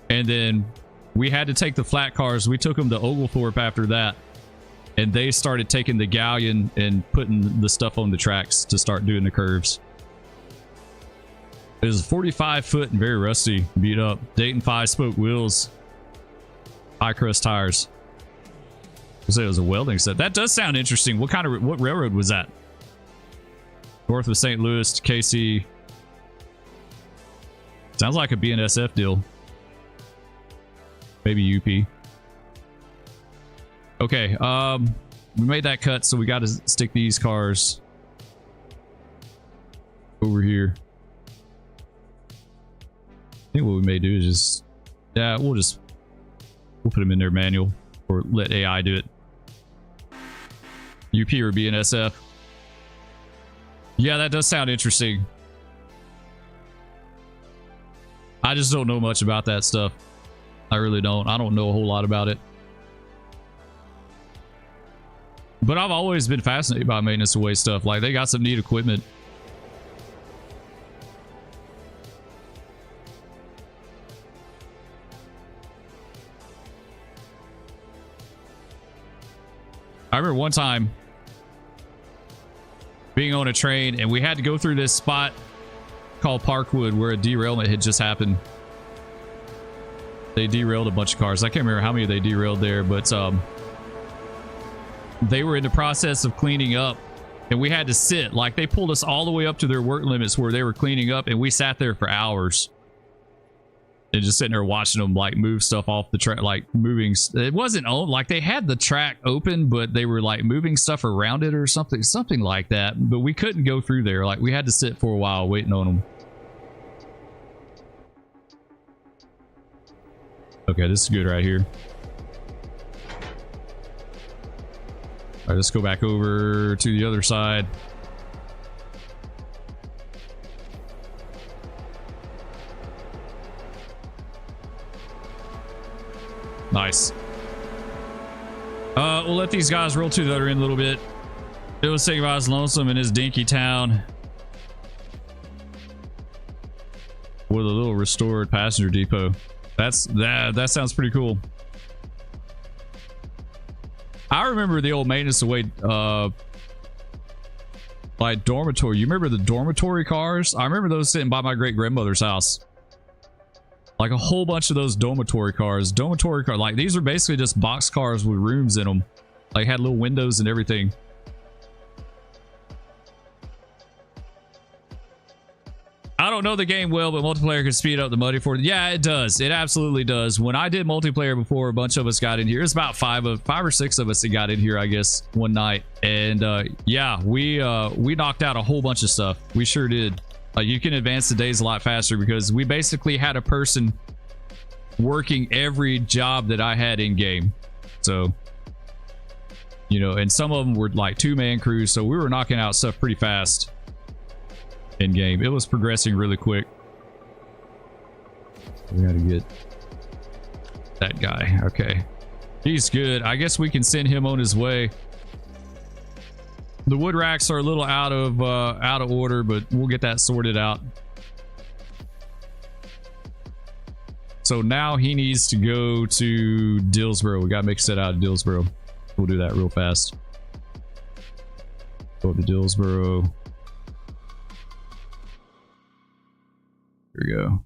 And then we had to take the flat cars. We took them to Oglethorpe after that, and they started taking the galleon and putting the stuff on the tracks to start doing the curves. It was 45 foot and very rusty, beat up. Dayton 5-spoke wheels, high crust tires. I say it was a welding set. That does sound interesting. What railroad was that? North of St. Louis to KC. Sounds like a BNSF deal. Maybe UP. Okay, we made that cut, so we got to stick these cars over here. I think what we may do is just, yeah, we'll put them in their manual or let AI do it. UP or BNSF. Yeah, that does sound interesting. I just don't know much about that stuff. I really don't. I don't know a whole lot about it. But I've always been fascinated by maintenance away stuff. Like, they got some neat equipment. I remember one time being on a train, and we had to go through this spot called Parkwood where a derailment had just happened. They derailed a bunch of cars. I can't remember how many they derailed there, but they were in the process of cleaning up, and we had to sit. Like, they pulled us all the way up to their work limits where they were cleaning up, and we sat there for hours and just sitting there watching them like move stuff off the track, like moving. It wasn't on, like they had the track open, but they were like moving stuff around it or something like that. But we couldn't go through there. Like, we had to sit for a while waiting on them. Okay, this is good right here. All right, let's go back over to the other side. Nice. We'll let these guys roll to the other end a little bit. It was thinking about I was lonesome in his dinky town with a little restored passenger depot. That sounds pretty cool. I remember the old maintenance away like dormitory. You remember the dormitory cars? I remember those sitting by my great grandmother's house. Like a whole bunch of those dormitory cars. Like these are basically just box cars with rooms in them. Like had little windows and everything. I don't know the game well, but multiplayer can speed up the muddy for it. Yeah, it does. It absolutely does. When I did multiplayer before, a bunch of us got in here. It's about five or six of us that got in here, I guess, one night. And yeah, we knocked out a whole bunch of stuff. We sure did. You can advance the days a lot faster because we basically had a person working every job that I had in game. So, you know, and some of them were like 2-man crews, so we were knocking out stuff pretty fast in game. It was progressing really quick. We gotta get that guy. Okay, he's good. I guess we can send him on his way. The wood racks are a little out of order, but we'll get that sorted out. So now he needs to go to Dillsboro. We gotta make a set out of Dillsboro. We'll do that real fast. Go to Dillsboro. Here we go.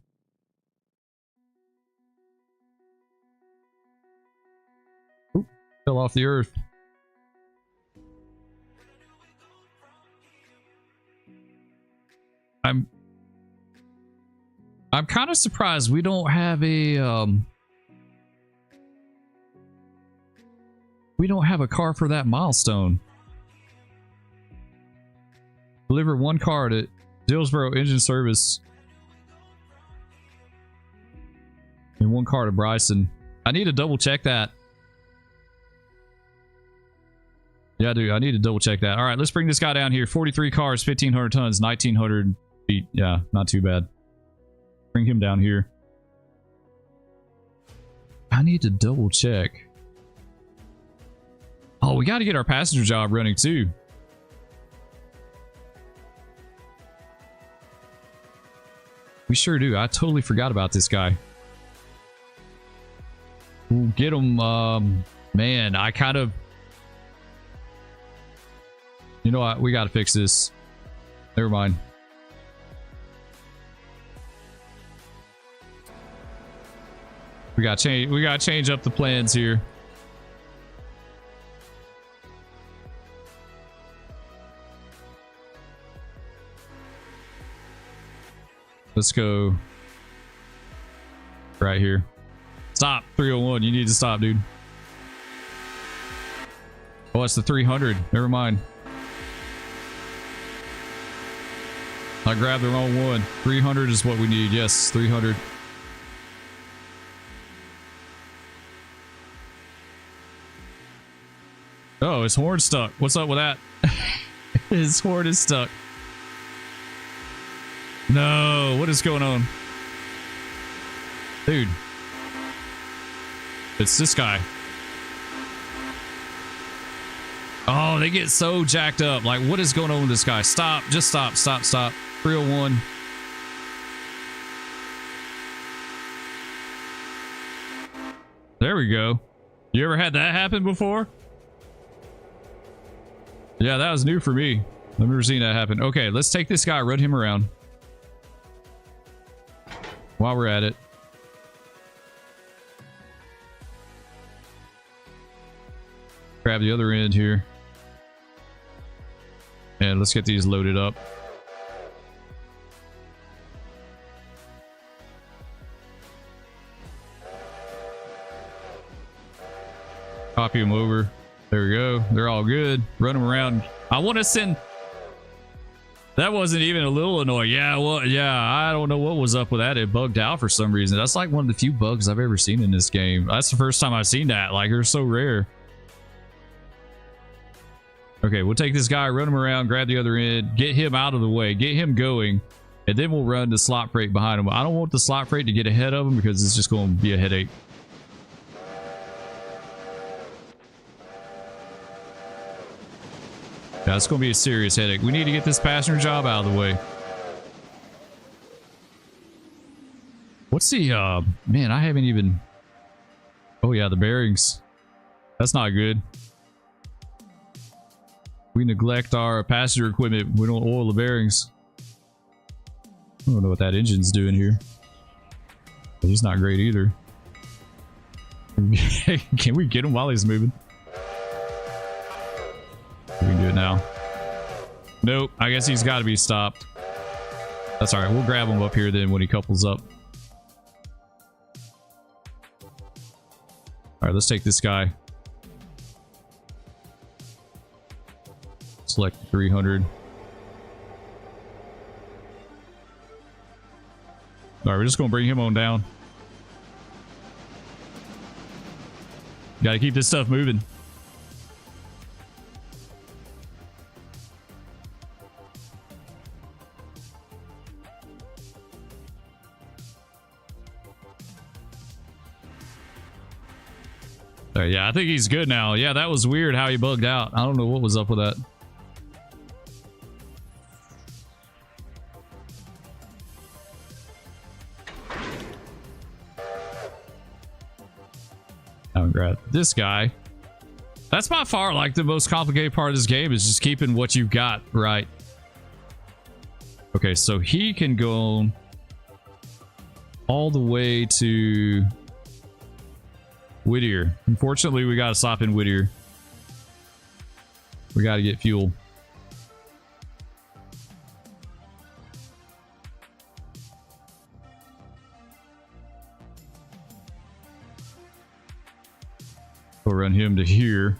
Oop, fell off the earth. I'm kind of surprised we don't have a we don't have a car for that milestone. Deliver one car to Dillsboro Engine Service and one car to Bryson. I need to double check that. Yeah, I do. I need to double check that. All right, let's bring this guy down here. 43 cars, 1,500 tons, 1,900 feet. Yeah, not too bad. Bring him down here. I need to double check. Oh, we got to get our passenger job running too. We sure do. I totally forgot about this guy. We'll get him. Man, I kind of... You know what? We got to fix this. Never mind. We got to change up the plans here. Let's go right here. Stop, 301. You need to stop, dude. Oh, it's the 300. Never mind. I grabbed the wrong one. 300 is what we need. Yes, 300. Oh, his horn's stuck. What's up with that? His horn is stuck. No, what is going on? Dude. It's this guy. Oh, they get so jacked up. Like, what is going on with this guy? Stop. Just stop. Stop. Stop. 301. There we go. You ever had that happen before? Yeah, that was new for me. I've never seen that happen. Okay, let's take this guy, run him around. While we're at it. Grab the other end here. And let's get these loaded up. Copy them over. There we go. They're all good. Run them around. I want to send... That wasn't even a little annoying. Yeah, well, yeah, I don't know what was up with that. It bugged out for some reason. That's like one of the few bugs I've ever seen in this game. That's the first time I've seen that. Like, they're so rare. Okay, we'll take this guy, run him around, grab the other end, get him out of the way, get him going, and then we'll run the slot freight behind him. I don't want the slot freight to get ahead of him because it's just going to be a headache. Yeah, it's going to be a serious headache. We need to get this passenger job out of the way. What's the, man, I haven't even, oh yeah, the bearings. That's not good. We neglect our passenger equipment. We don't oil the bearings. I don't know what that engine's doing here. He's not great either. Can we get him while he's moving? We can do it now. Nope, I guess he's got to be stopped. That's all right. We'll grab him up here then when he couples up. All right, let's take this guy. Select 300. All right, we're just going to bring him on down. Got to keep this stuff moving. Yeah, I think he's good now. Yeah, that was weird how he bugged out. I don't know what was up with that. Now grab this guy. That's by far like the most complicated part of this game is just keeping what you've got right. Okay, so he can go all the way to Whittier. Unfortunately, we got to stop in Whittier. We got to get fuel. We'll run him to here.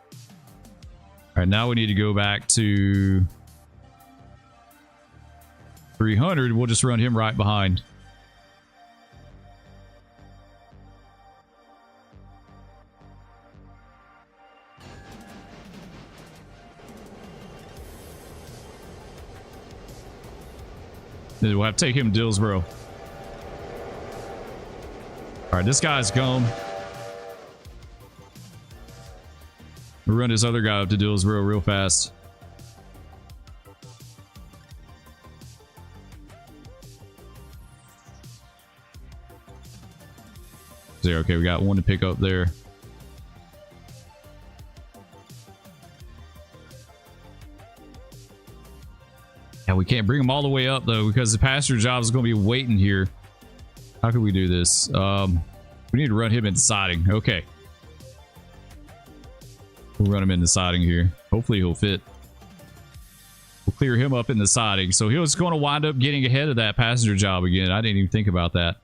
All right, now we need to go back to 300. We'll just run him right behind. Then we'll have to take him to Dillsboro. All right, this guy's gone. We'll run this other guy up to Dillsboro real fast. There, okay, we got one to pick up there. Yeah, we can't bring them all the way up though because the passenger job is going to be waiting here. How can we do this? We need to run him into siding. Okay. We'll run him into siding here. Hopefully he'll fit. We'll clear him up in the siding. So he was going to wind up getting ahead of that passenger job again. I didn't even think about that.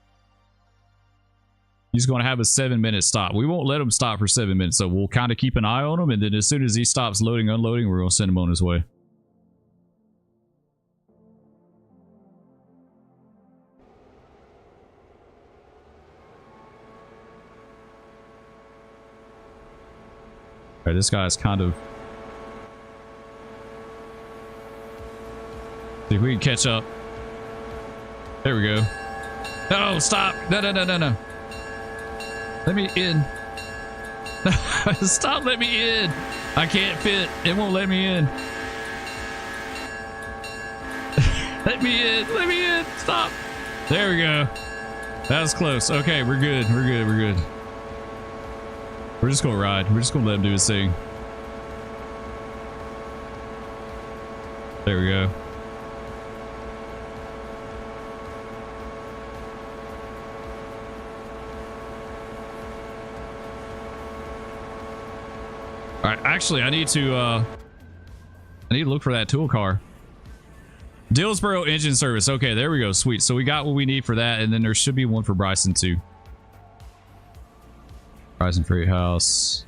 He's going to have a 7-minute stop. We won't let him stop for 7 minutes. So we'll kind of keep an eye on him. And then as soon as he stops loading, unloading, we're going to send him on his way. All right, this guy's kind of... See if we can catch up. There we go. No, stop. No, no, no, no, no. Let me in. Stop, let me in. I can't fit. It won't let me in. Let me in. Let me in. Stop. There we go. That was close. Okay, we're good. We're good. We're good. We're just gonna ride. We're just gonna let him do his thing. There we go. All right, actually, I need to look for that tool car. Dillsboro engine service. Okay, there we go. Sweet. So we got what we need for that, and then there should be one for Bryson too. Bryson Freight House.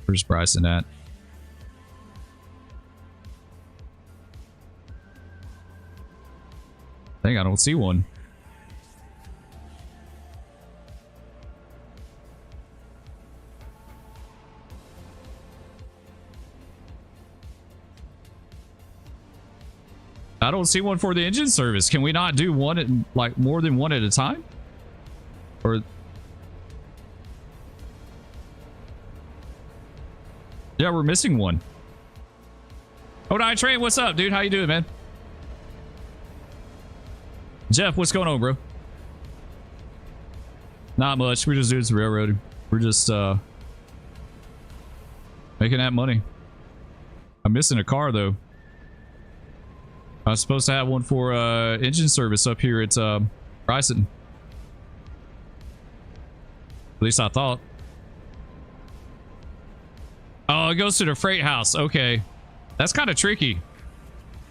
Where's Bryson at? I think I don't see one. I don't see one for the engine service. Can we not do one at, like, more than one at a time? Or... yeah, we're missing one. Oh, Nine Train, what's up, dude? How you doing, man? Jeff, what's going on, bro? Not much. We're just doing some railroading. We're just making that money. I'm missing a car though. I was supposed to have one for engine service up here at Bryson. At least I thought. Oh, it goes to the freight house. Okay. That's kind of tricky.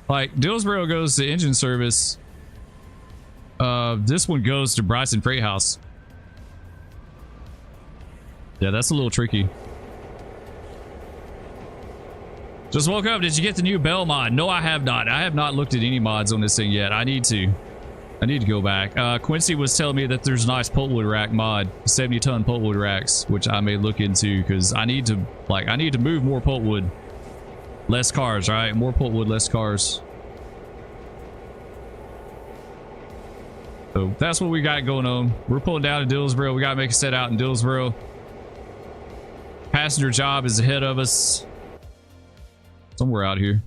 Like, Dillsboro goes to engine service. This one goes to Bryson Freight House. Yeah, that's a little tricky. Just woke up. Did you get the new bell mod? No, I have not. I have not looked at any mods on this thing yet. I need to go back. Quincy was telling me that there's a nice pulpwood rack mod, 70-ton pulpwood racks, which I may look into because I need to move more pulpwood, less cars, right? More pulpwood, less cars. So that's what we got going on. We're pulling down in Dillsboro. We got to make a set out in Dillsboro. Passenger job is ahead of us. Somewhere out here.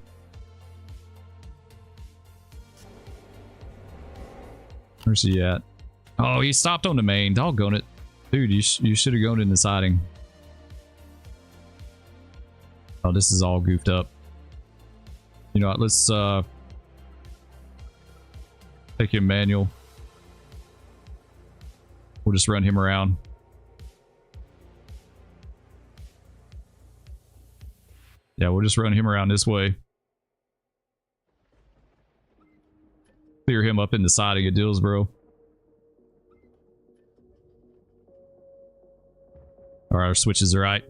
Where's he at? Oh, he stopped on the main. Doggone it. Dude, you should have gone in the siding. Oh, this is all goofed up. You know what? Let's take him manual. We'll just run him around. Yeah, we'll just run him around this way. Clear him up in the siding at Dillsboro. Alright, our switches are right.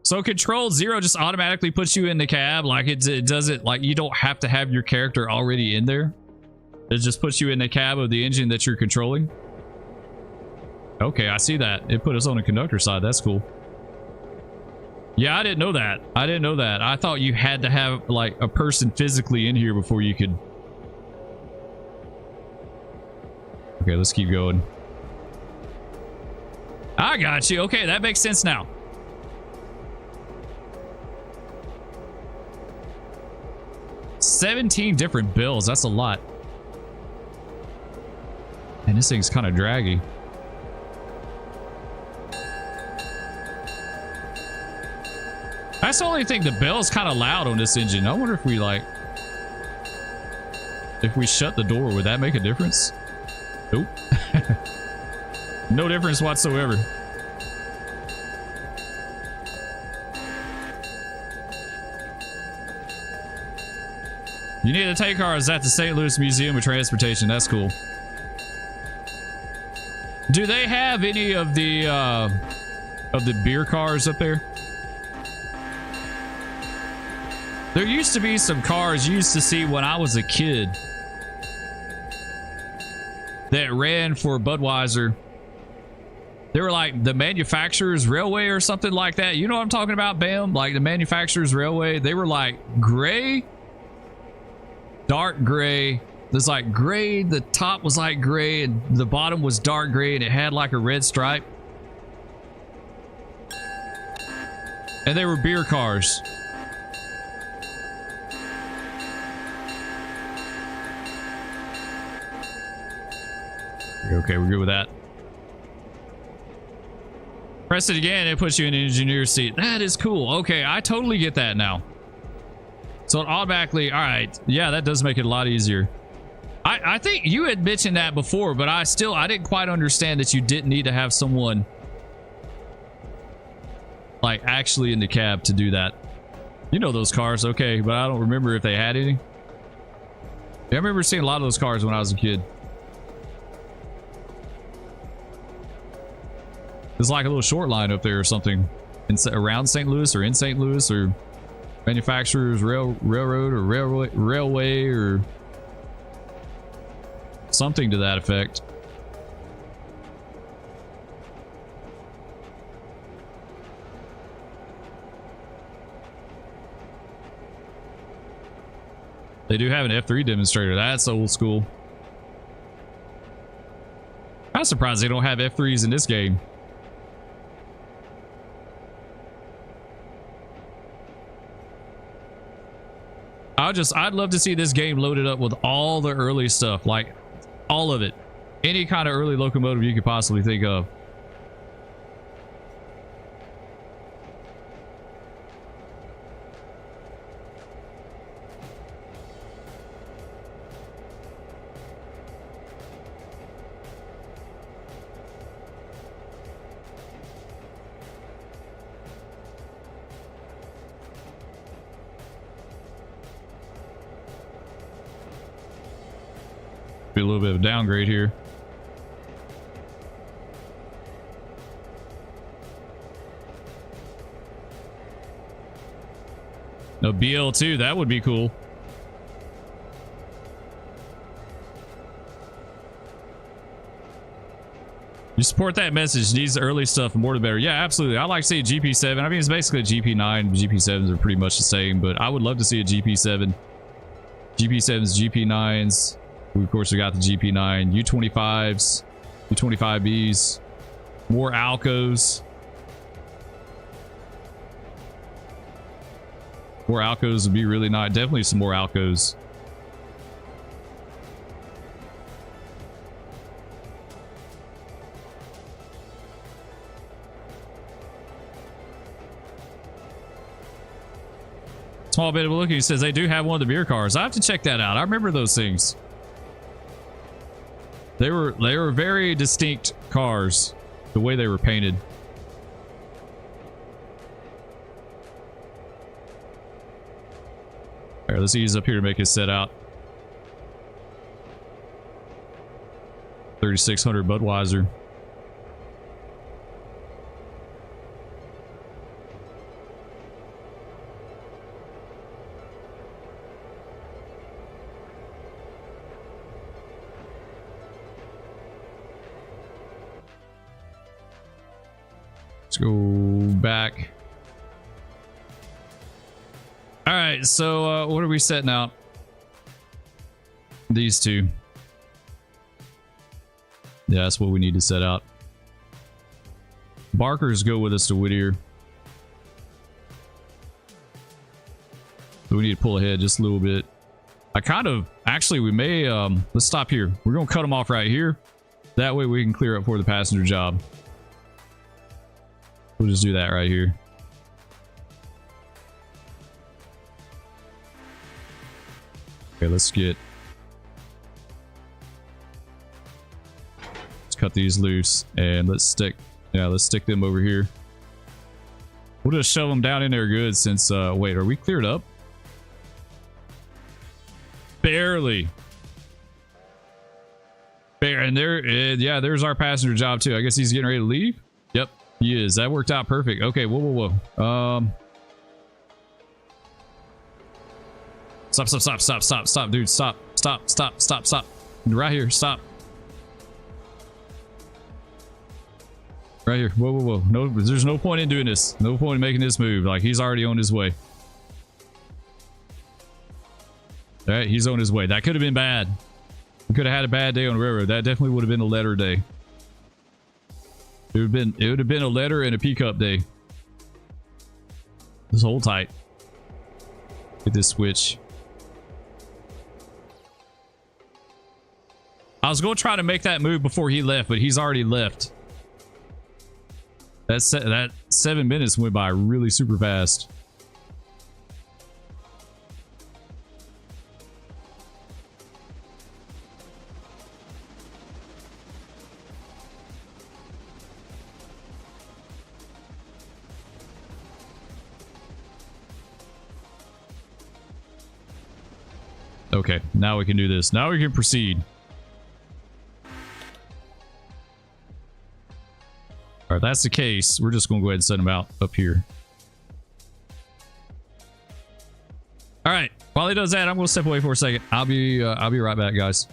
So Control 0 just automatically puts you in the cab. Like it doesn't, like you don't have to have your character already in there. It just puts you in the cab of the engine that you're controlling. Okay, I see that. It put us on the conductor side. That's cool. Yeah, I didn't know that. I didn't know that. I thought you had to have like a person physically in here before you could. Okay, let's keep going. I got you. Okay, that makes sense now. $17 different bills. That's a lot. And this thing's kind of draggy. That's the only thing. The bell's kind of loud on this engine. I wonder if we like, if we shut the door, would that make a difference? Nope. No difference whatsoever. You need to take ours at the St. Louis Museum of Transportation. That's cool. Do they have any of the beer cars up there? There used to be some cars you used to see when I was a kid that ran for Budweiser. They were like the Manufacturers Railway or something like that. You know what I'm talking about, Bam? Like the Manufacturers Railway. They were like gray, dark gray. There's like gray. The top was like gray and the bottom was dark gray and it had like a red stripe. And they were beer cars. Okay, we're good with that. Press it again, it puts you in an engineer seat. That is cool. Okay, I totally get that now. So it automatically, all right. Yeah, that does make it a lot easier. I think you had mentioned that before, but I didn't quite understand that you didn't need to have someone like actually in the cab to do that. You know those cars, okay, but I don't remember if they had any. Yeah, I remember seeing a lot of those cars when I was a kid. There's like a little short line up there or something around St. Louis or in St. Louis or Manufacturers Railroad or Railway or something to that effect. They do have an F3 demonstrator. That's old school. I'm surprised they don't have F3s in this game. I'd love to see this game loaded up with all the early stuff, like all of it. Any kind of early locomotive you could possibly think of. Be a little bit of a downgrade here. No BL2, that would be cool. You support that message. Needs the early stuff, more the better. Yeah, absolutely. I like to see a GP7. I mean, it's basically a GP9. GP7s are pretty much the same, but I would love to see a GP7. GP7s, GP9s. Of course, we got the GP9, U25s, U25Bs, more Alcos. More Alcos would be really nice. Definitely some more Alcos. Small bit of a look. He says they do have one of the beer cars. I have to check that out. I remember those things. They were very distinct cars, the way they were painted. All right, let's ease up here to make it set out. 3600 Budweiser. Let's go back. All right, so what are we setting out? These two. Yeah, that's what we need to set out. Barkers go with us to Whittier. So we need to pull ahead just a little bit. Actually, we may, let's stop here. We're going to cut them off right here. That way we can clear up for the passenger job. We'll just do that right here. Okay, let's cut these loose and let's stick them over here. We'll just shove them down in there good since, wait, are we cleared up? Barely. And yeah, there's our passenger job too. I guess he's getting ready to leave. Yep, he is. That worked out perfect. Okay, whoa. Stop, dude. Stop. Right here, stop. Right here. Whoa. No, there's no point in doing this. No point in making this move. Like, he's already on his way. All right, he's on his way. That could have been bad. We could have had a bad day on the railroad. That definitely would have been a letter day. It would have been a letter and a pickup day. Just hold tight. Get this switch. I was going to try to make that move before he left, but he's already left. That 7 minutes went by really super fast. Okay, now we can do this. Now we can proceed. All right, if that's the case, we're just going to go ahead and send them out up here. All right, while he does that, I'm going to step away for a second. I'll be right back, guys.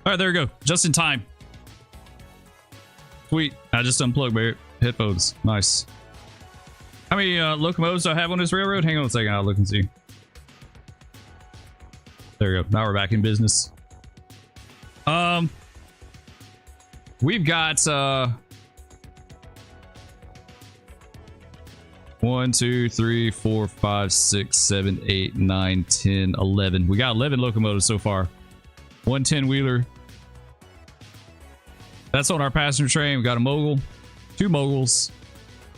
All right, there we go. Just in time. Sweet. I just unplugged my headphones. Nice. How many locomotives do I have on this railroad? Hang on a second. I'll look and see. There we go. Now we're back in business. We've got 1, 2, 3, 4, 5, 6, 7, 8, 9, 10, 11. We got 11 locomotives so far. 1 10-wheeler. That's on our passenger train. We got a mogul, 2 moguls,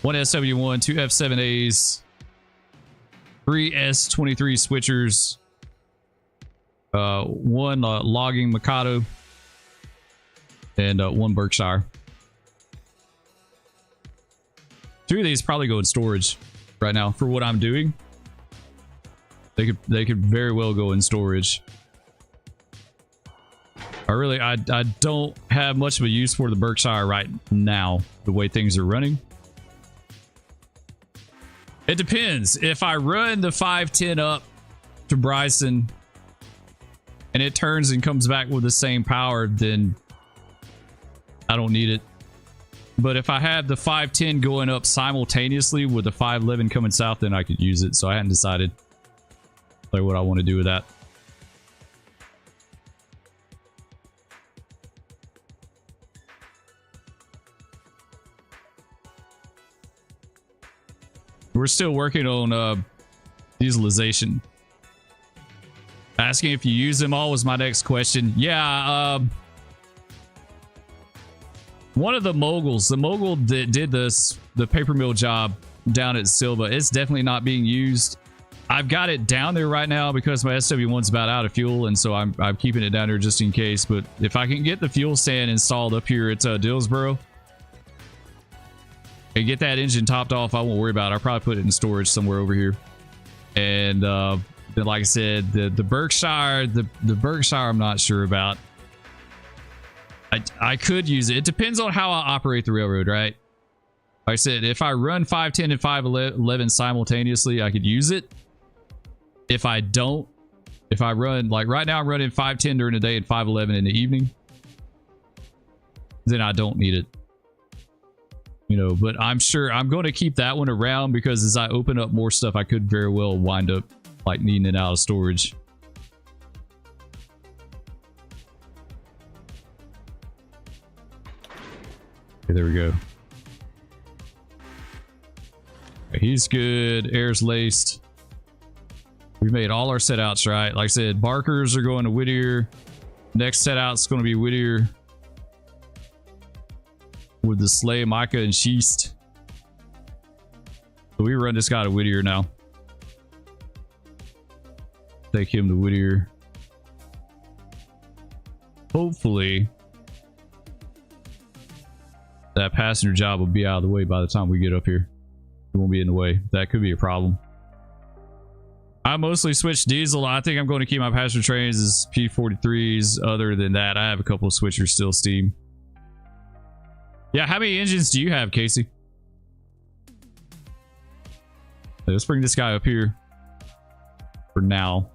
1 SW1, 2 F7As, 3 S23 switchers, 1 logging Mikado, and 1 Berkshire. 2 of these probably go in storage right now for what I'm doing. They could very well go in storage. I don't have much of a use for the Berkshire right now, the way things are running. It depends. If I run the 510 up to Bryson and it turns and comes back with the same power, then I don't need it. But if I have the 510 going up simultaneously with the 511 coming south, then I could use it. So I hadn't decided like what I want to do with that. We're still working on dieselization. Asking if you use them all was my next question. Yeah, one of the moguls, the mogul that did the paper mill job down at Silva, it's definitely not being used. I've got it down there right now because my SW1's about out of fuel, and so I'm keeping it down there just in case. But if I can get the fuel stand installed up here at Dillsboro and get that engine topped off, I won't worry about it. I'll probably put it in storage somewhere over here. And then, like I said, the Berkshire, the Berkshire, I'm not sure about. I could use it. It depends on how I operate the railroad, right? Like I said, if I run 510 and 511 simultaneously, I could use it. If I don't, if I run, like right now I'm running 510 during the day and 511 in the evening, then I don't need it. You know, but I'm sure I'm going to keep that one around because as I open up more stuff, I could very well wind up like needing it out of storage. Okay, there we go. Okay, he's good. Air's laced. We made all our setouts right. Like I said, Barkers are going to Whittier. Next setout's going to be Whittier with the Slay, Micah, and Schist. So we run this guy to Whittier now. Take him to Whittier. Hopefully that passenger job will be out of the way by the time we get up here. It won't be in the way. That could be a problem. I mostly switch diesel. I think I'm going to keep my passenger trains as P43s. Other than that, I have a couple of switchers still steam. Yeah, how many engines do you have, Casey? Let's bring this guy up here for now.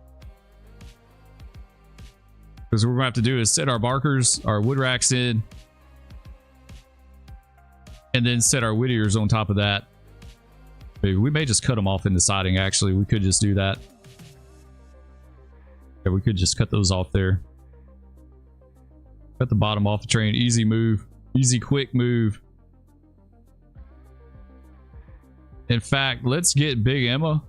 Because what we're going to have to do is set our Barkers, our wood racks in, and then set our Whittiers on top of that. Maybe we may just cut them off in the siding, actually. We could just do that. Yeah, we could just cut those off there. Cut the bottom off the train. Easy move. Easy, quick move. In fact, let's get Big Emma.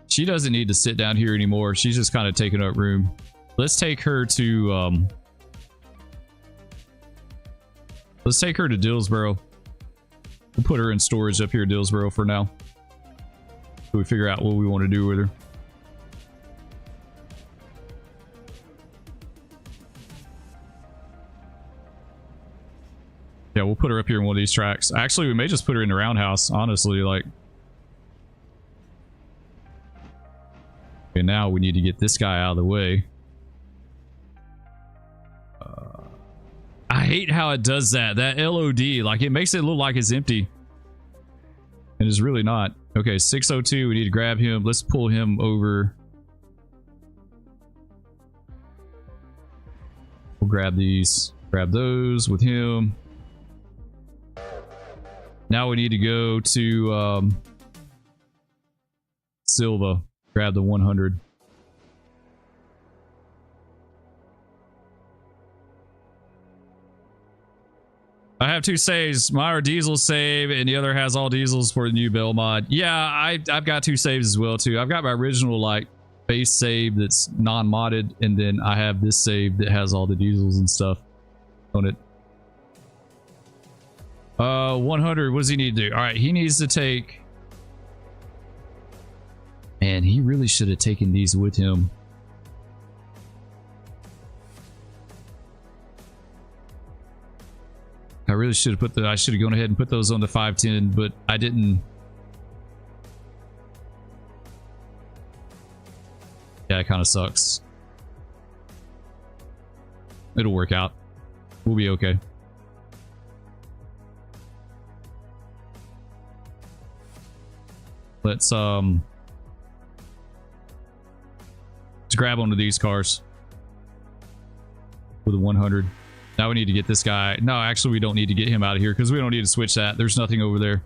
She doesn't need to sit down here anymore. She's just kind of taking up room. Let's take her to let's take her to Dillsboro. We'll put her in storage up here at Dillsboro for now. So we figure out what we want to do with her. Yeah, we'll put her up here in one of these tracks. Actually, we may just put her in the roundhouse, honestly, like. Okay, now we need to get this guy out of the way. I hate how it does that. That LOD, like, it makes it look like it's empty. And it's really not. Okay, 602, we need to grab him. Let's pull him over grab these. Grab those with him. Now we need to go to Silva. Grab the 100. I have 2 saves. Mine are diesel save, and the other has all diesels for the new build mod. Yeah, I've got 2 saves as well too. I've got my original like base save that's non-modded, and then I have this save that has all the diesels and stuff on it. 100. What does he need to do? All right, he needs to take. Man, he really should have taken these with him. I really should have put I should have gone ahead and put those on the 510, but I didn't. Yeah, it kind of sucks. It'll work out. We'll be okay. Let's grab onto these cars with a 100. Now we need to get this guy. No, actually we don't need to get him out of here because we don't need to switch that. There's nothing over there.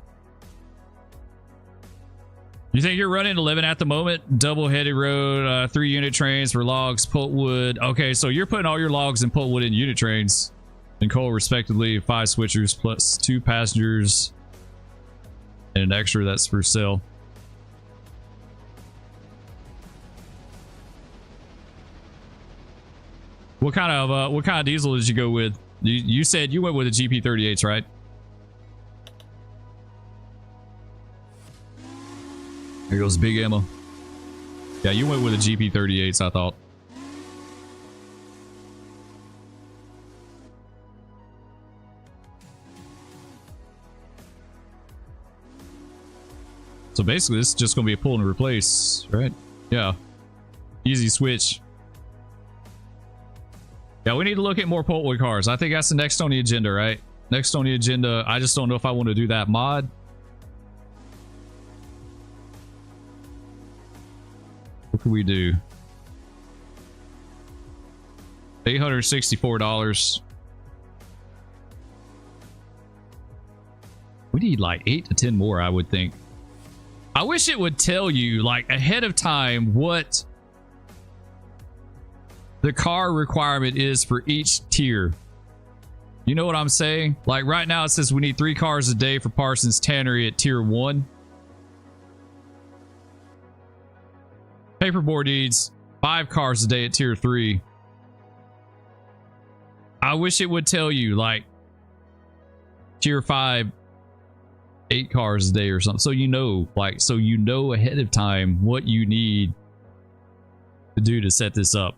You think you're running 11 at the moment? Double-headed road, 3 unit trains for logs, pultwood. Okay, so you're putting all your logs and pultwood in unit trains and coal respectively. 5 switchers plus 2 passengers and an extra that's for sale. What kind of diesel did you go with? You said you went with the GP38s, right? Here goes Big Emma. Yeah, you went with the GP38s, I thought. So basically, this is just going to be a pull and replace, right? Yeah. Easy switch. Yeah, we need to look at more pultwood cars. I think that's the next on the agenda, right? Next on the agenda. I just don't know if I want to do that mod. What can we do? $864. We need like 8 to 10 more, I would think. I wish it would tell you like ahead of time what the car requirement is for each tier. You know what I'm saying? Like right now it says we need 3 cars a day for Parsons Tannery at tier 1. Paperboard needs 5 cars a day at tier 3. I wish it would tell you like tier 5 8 cars a day or something, so you know, like, so you know ahead of time what you need to do to set this up.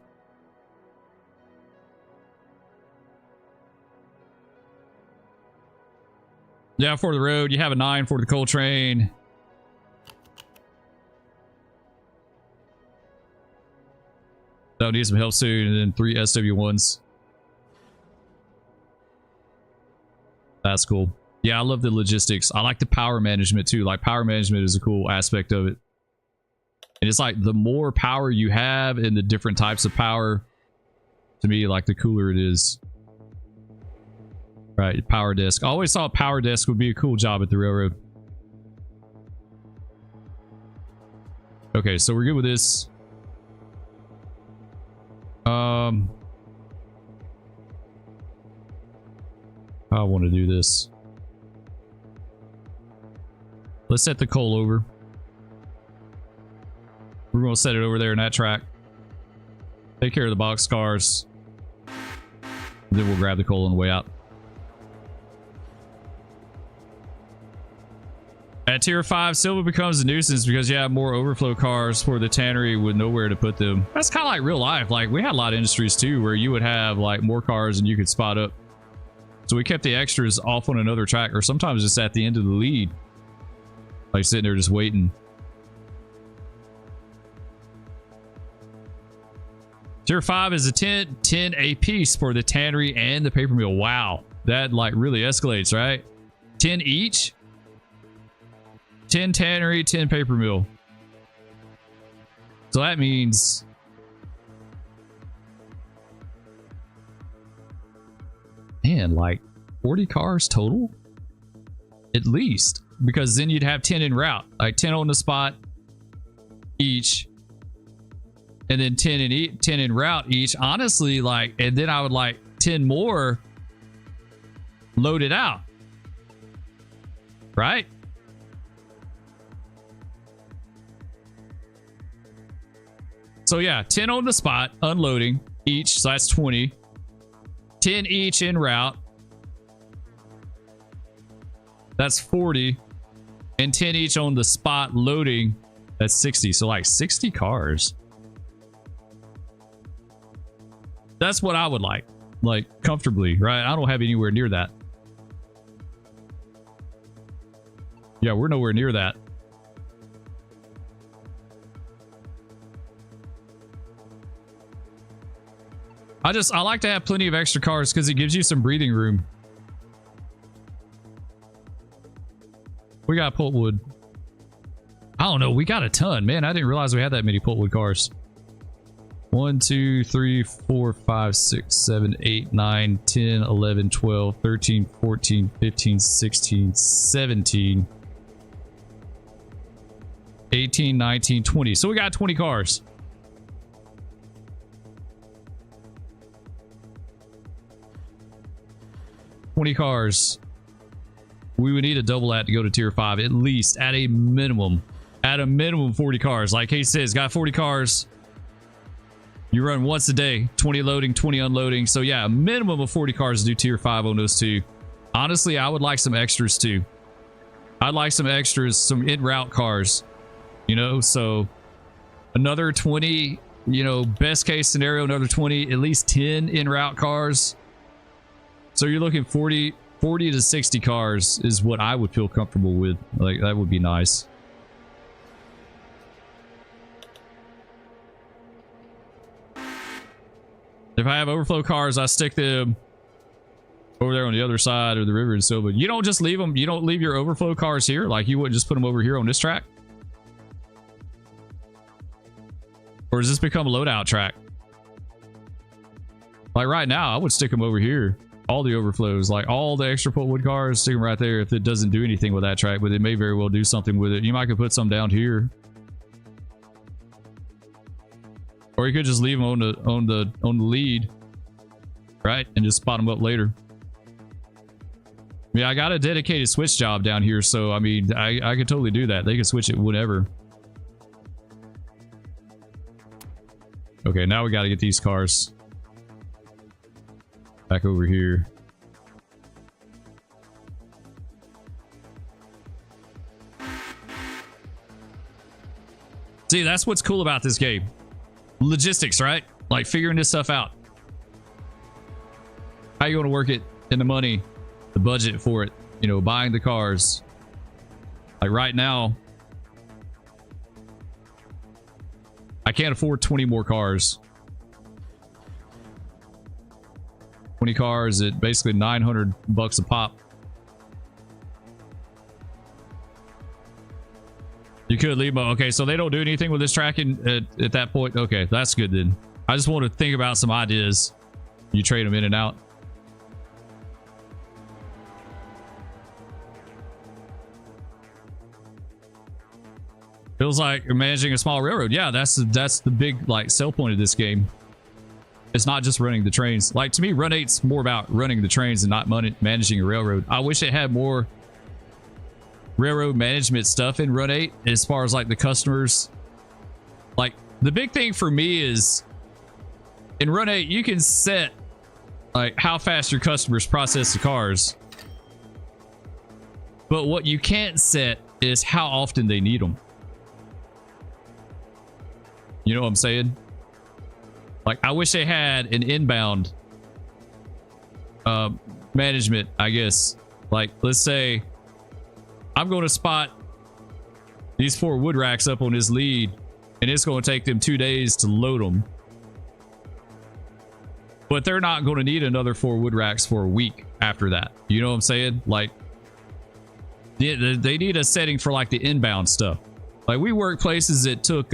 Yeah, for the road, you have a 9 for the coal train. That'll need some help soon, and then 3 SW1s. That's cool. Yeah, I love the logistics. I like the power management too. Like power management is a cool aspect of it. And it's like the more power you have and the different types of power, to me, like the cooler it is. Right, power desk. I always thought power desk would be a cool job at the railroad. Okay, so we're good with this. I want to do this. Let's set the coal over. We're going to set it over there in that track. Take care of the box cars. Then we'll grab the coal on the way out. At tier 5, Silva becomes a nuisance because you have more overflow cars for the tannery with nowhere to put them. That's kind of like real life. Like we had a lot of industries too where you would have like more cars and you could spot up. So we kept the extras off on another track, or sometimes just at the end of the lead. Like sitting there just waiting. Tier 5 is a 10 a piece for the tannery and the paper mill. Wow. That like really escalates, right? 10 each? 10 tannery, 10 paper mill. So that means man, like 40 cars total? At least. Because then you'd have 10 en route. Like 10 on the spot each. And then 10 en route each. Honestly, like, and then I would like 10 more loaded out. Right? So yeah, 10 on the spot, unloading each. So that's 20. 10 each en route. That's 40. And 10 each on the spot loading. That's 60. So like 60 cars. That's what I would like comfortably, right? I don't have anywhere near that. Yeah, we're nowhere near that. I like to have plenty of extra cars because it gives you some breathing room. We got pulpwood. I don't know. We got a ton, man. I didn't realize we had that many pulpwood cars. 1, 2, 3, 4, 5, 6, 7, 8, 9, 10, 11, 12, 13, 14, 15, 16, 17, 18, 19, 20. So we got 20 cars. We would need a double that to go to tier 5, at least at a minimum. At a minimum 40 cars. Like Case says, got 40 cars. You run once a day, 20 loading, 20 unloading. So yeah, a minimum of 40 cars to do tier 5 on those two. Honestly, I would like some extras too. I'd like some extras, some in-route cars. You know, so another 20, you know, best case scenario, another 20, at least 10 in-route cars. So you're looking 40 to 60 cars is what I would feel comfortable with. Like, that would be nice. If I have overflow cars, I stick them over there on the other side of the river and so, but you don't just leave them. You don't leave your overflow cars here. Like, you wouldn't just put them over here on this track. Or does this become a loadout track? Like right now, I would stick them over here. All the overflows, like all the extra pulpwood cars, stick them right there if it doesn't do anything with that track, but it may very well do something with it. You might could put some down here. Or you could just leave them on the lead, right? And just spot them up later. Yeah, I got a dedicated switch job down here, so I mean, I could totally do that. They can switch it whenever. Okay, now we got to get these cars back over here. See, that's what's cool about this game. Logistics, right? Like figuring this stuff out. How you going to work it in the money, the budget for it, you know, buying the cars. Like right now, I can't afford 20 more cars. 20 cars at basically $900 a pop. You could leave them. Okay, so they don't do anything with this tracking at that point. Okay, that's good then. I just want to think about some ideas. You trade them in and out. Feels like you're managing a small railroad. Yeah, that's the big like sell point of this game. It's not just running the trains. Like to me, Run 8's more about running the trains and not managing a railroad. I wish it had more railroad management stuff in Run 8 as far as like the customers. Like the big thing for me is in Run 8 you can set like how fast your customers process the cars, but what you can't set is how often they need them. You know what I'm saying? Like I wish they had an inbound management, I guess. Like let's say I'm going to spot these 4 wood racks up on this lead, and it's going to take them 2 days to load them. But they're not going to need another 4 wood racks for a week after that. You know what I'm saying? Like, they need a setting for like the inbound stuff. Like we work places that took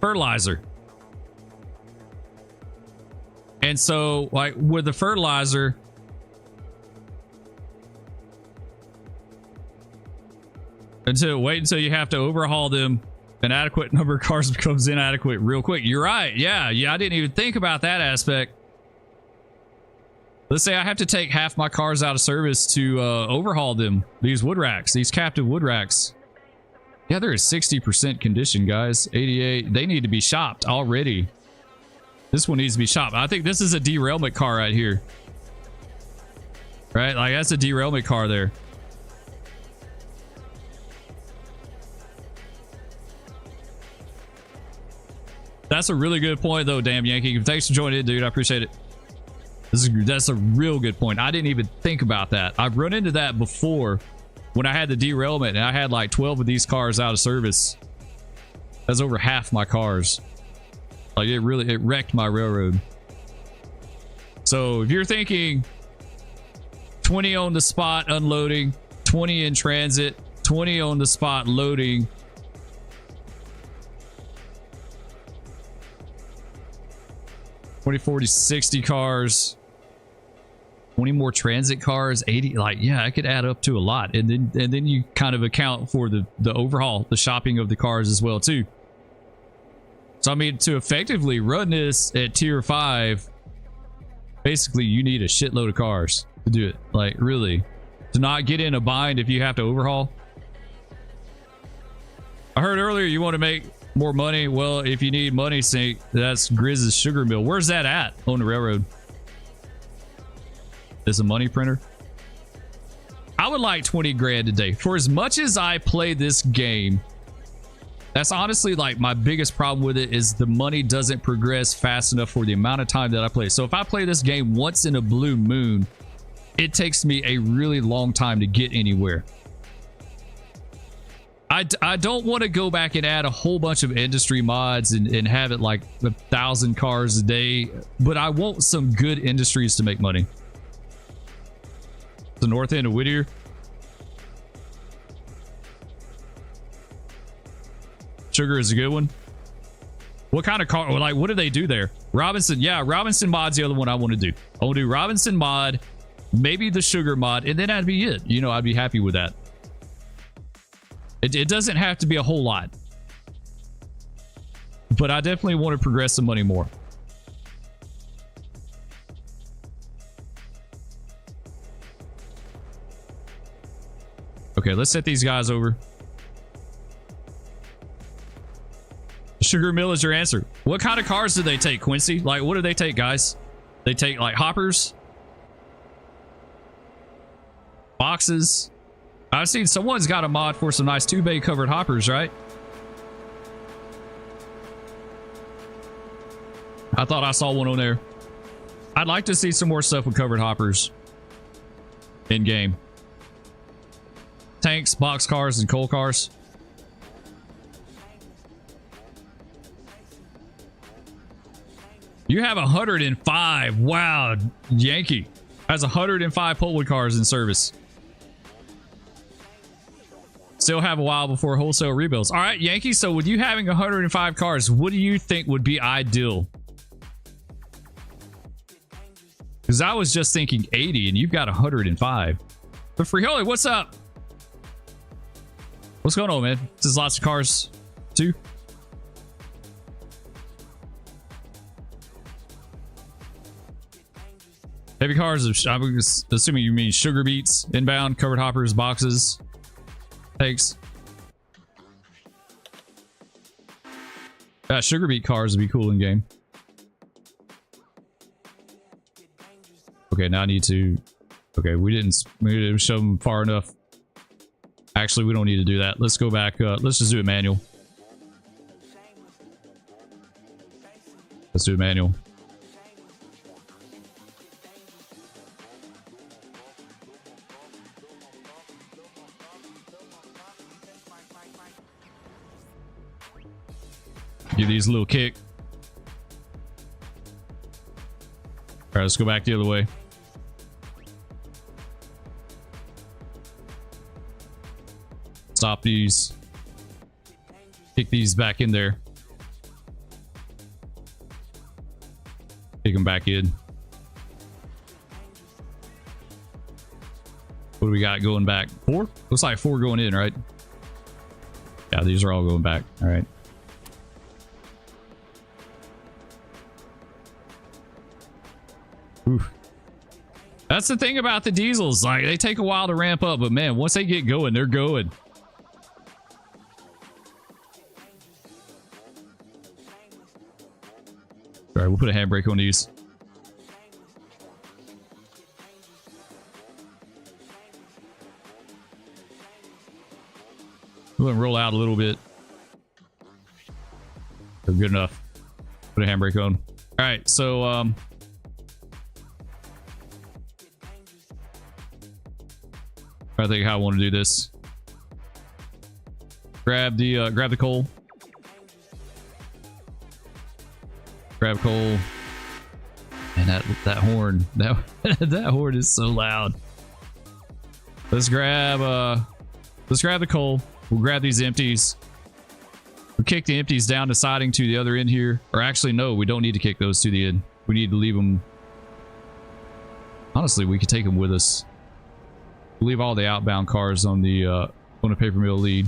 fertilizer. And so, like, with the fertilizer, wait until you have to overhaul them. An adequate number of cars becomes inadequate real quick. You're right. Yeah, I didn't even think about that aspect. Let's say I have to take half my cars out of service to overhaul them. These wood racks, these captive wood racks. Yeah, they're at 60% condition, guys. 88. They need to be shopped already. This one needs to be shopped. I think this is a derailment car right here. Right? Like, that's a derailment car there. That's a really good point, though, damn Yankee. Thanks for joining in, dude. I appreciate it. That's a real good point. I didn't even think about that. I've run into that before when I had the derailment and I had like 12 of these cars out of service. That's over half my cars. Like, it wrecked my railroad. So if you're thinking 20 on the spot unloading, 20 in transit, 20 on the spot loading, 20, 40, 60 cars, 20 more transit cars, 80, like, yeah, I could add up to a lot. And then you kind of account for the overhaul, the shopping of the cars as well too. So I mean, to effectively run this at tier 5, basically you need a shitload of cars to do it. Like, really, to not get in a bind if you have to overhaul. I heard earlier you want to make more money. Well, if you need money sink, that's Grizz's sugar mill. Where's that at on the railroad? Is a money printer. I would like 20 grand a day. For as much as I play this game, that's honestly like my biggest problem with it, is the money doesn't progress fast enough for the amount of time that I play. So if I play this game once in a blue moon, it takes me a really long time to get anywhere. I don't want to go back and add a whole bunch of industry mods and have it like 1,000 cars a day, but I want some good industries to make money. The north end of Whittier. Sugar is a good one. What kind of car, like, what do they do there? Robinson, yeah, Robinson mod's the other one I want to do. I want to do Robinson mod, maybe the sugar mod, and then that'd be it. You know, I'd be happy with that. It doesn't have to be a whole lot, but I definitely want to progress some money more. Okay, let's set these guys over. Sugar mill is your answer. What kind of cars do they take, Quincy? Like, what do they take, guys? They take like hoppers, boxes. I've seen someone's got a mod for some nice 2-bay covered hoppers, right? I thought I saw one on there. I'd like to see some more stuff with covered hoppers in game. Tanks, box cars, and coal cars. You have 105. Wow, Yankee has 105 Pultwood cars in service. Still have a while before wholesale rebuilds. All right, Yankee, so with you having 105 cars, what do you think would be ideal? Because I was just thinking 80 and you've got 105. But Freeholly, what's up? What's going on, man? This is lots of cars too. Heavy cars, I'm assuming you mean sugar beets, inbound, covered hoppers, boxes. Thanks. Sugar beet cars would be cool in game. Okay, now I need to. Okay, we didn't show them far enough. Actually, we don't need to do that. Let's go back. Let's just do it manual. Let's do it manual. Give these a little kick. All right, let's go back the other way. Stop these. Kick these back in there. Kick them back in. What do we got going back? 4? Looks like 4 going in, right? Yeah, these are all going back. All right. Oof. That's the thing about the diesels. Like, they take a while to ramp up, but man, once they get going, they're going. All right, we'll put a handbrake on these. We'll roll out a little bit. They're good enough. Put a handbrake on. All right, so I think how I want to do this. Grab the coal. Grab coal. And that horn. That horn is so loud. Let's grab the coal. We'll grab these empties. We'll kick the empties down the siding to the other end here. Or actually, no, we don't need to kick those to the end. We need to leave them. Honestly, we could take them with us. We'll leave all the outbound cars on the paper mill lead.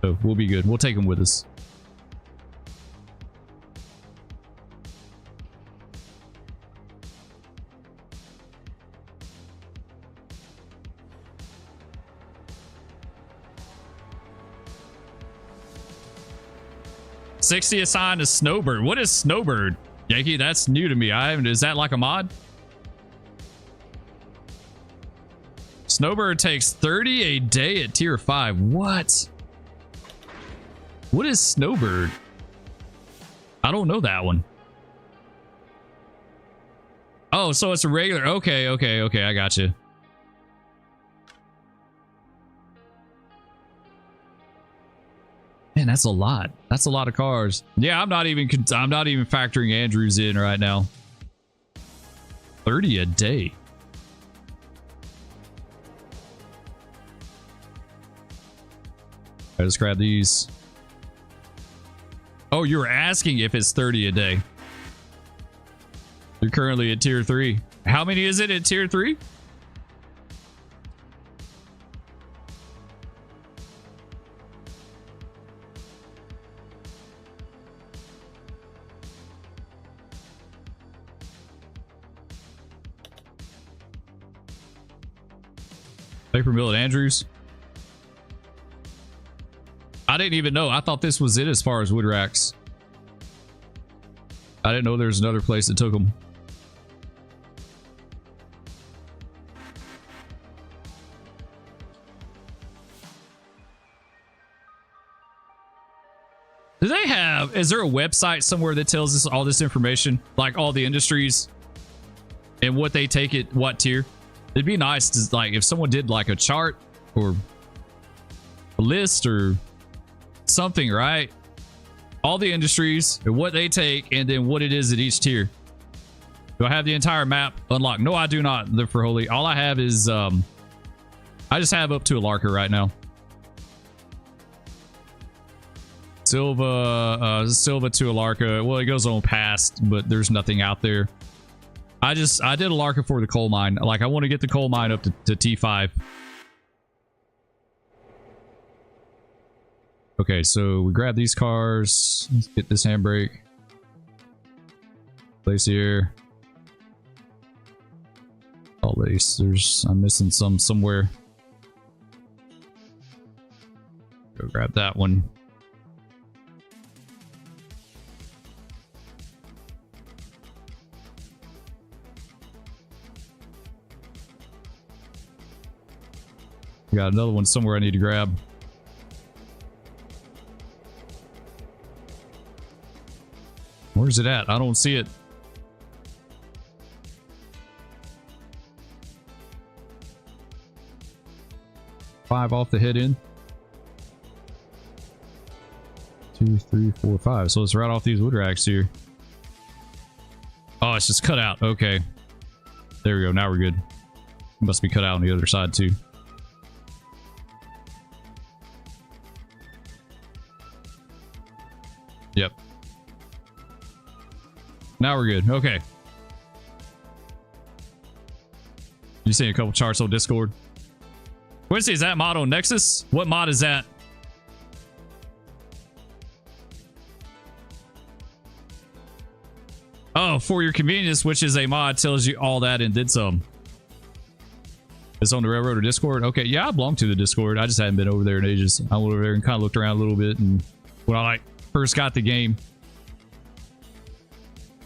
So we'll be good. We'll take them with us. $60 assigned to Snowbird. What is Snowbird? Yankee, that's new to me. Is that like a mod? Snowbird takes 30 a day at tier 5. What? What is Snowbird? I don't know that one. Oh, so it's a regular. Okay. I got you. Man, that's a lot. That's a lot of cars. Yeah, I'm not even factoring Andrews in right now. 30 a day. Let's grab these. Oh, you were asking if it's 30 a day. You're currently at tier 3. How many is it at tier 3? Paper mill at Andrews. I didn't even know. I thought this was it as far as wood racks. I didn't know there was another place that took them. Do they have, is there a website somewhere that tells us all this information? Like all the industries and what they take at what tier? It'd be nice to, like, if someone did like a chart or a list or something, right? All the industries and what they take and then what it is at each tier. Do I have the entire map unlocked? No, I do not. Live for Holy. All I have is I just have up to a Larker right now. Silva to a Larka. Well, it goes on past, but there's nothing out there. I did a Larka for the coal mine. Like, I want to get the coal mine up to T5. Okay, so we grab these cars. Let's get this handbrake. Place here. Oh, I'm missing some somewhere. Go grab that one. Got another one somewhere I need to grab. Where's it at? I don't see it. Five off the head in. 2, 3, 4, 5. So it's right off these wood racks here. Oh, it's just cut out. Okay. There we go. Now we're good. It must be cut out on the other side too. Yep. Now we're good. Okay. You see a couple charts on Discord. Quincy, is that mod on Nexus? What mod is that? Oh, for your convenience, which is a mod, tells you all that and did some. It's on the Railroader Discord. Okay, yeah, I belong to the Discord. I just hadn't been over there in ages. I went over there and kind of looked around a little bit, and when I like first got the game.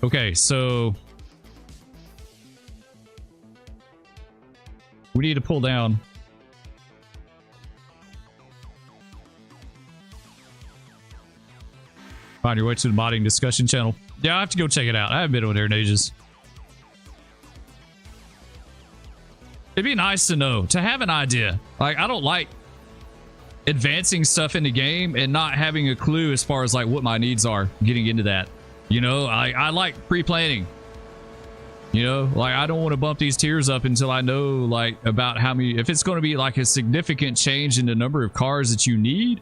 Okay, so we need to pull down. Find your way to the modding discussion channel. Yeah, I have to go check it out. I haven't been over there in ages. It'd be nice to know, to have an idea. Like, I don't like advancing stuff in the game and not having a clue as far as like what my needs are getting into that. You know, I like pre-planning. You know, like I don't want to bump these tiers up until I know like about how many, if it's going to be like a significant change in the number of cars that you need.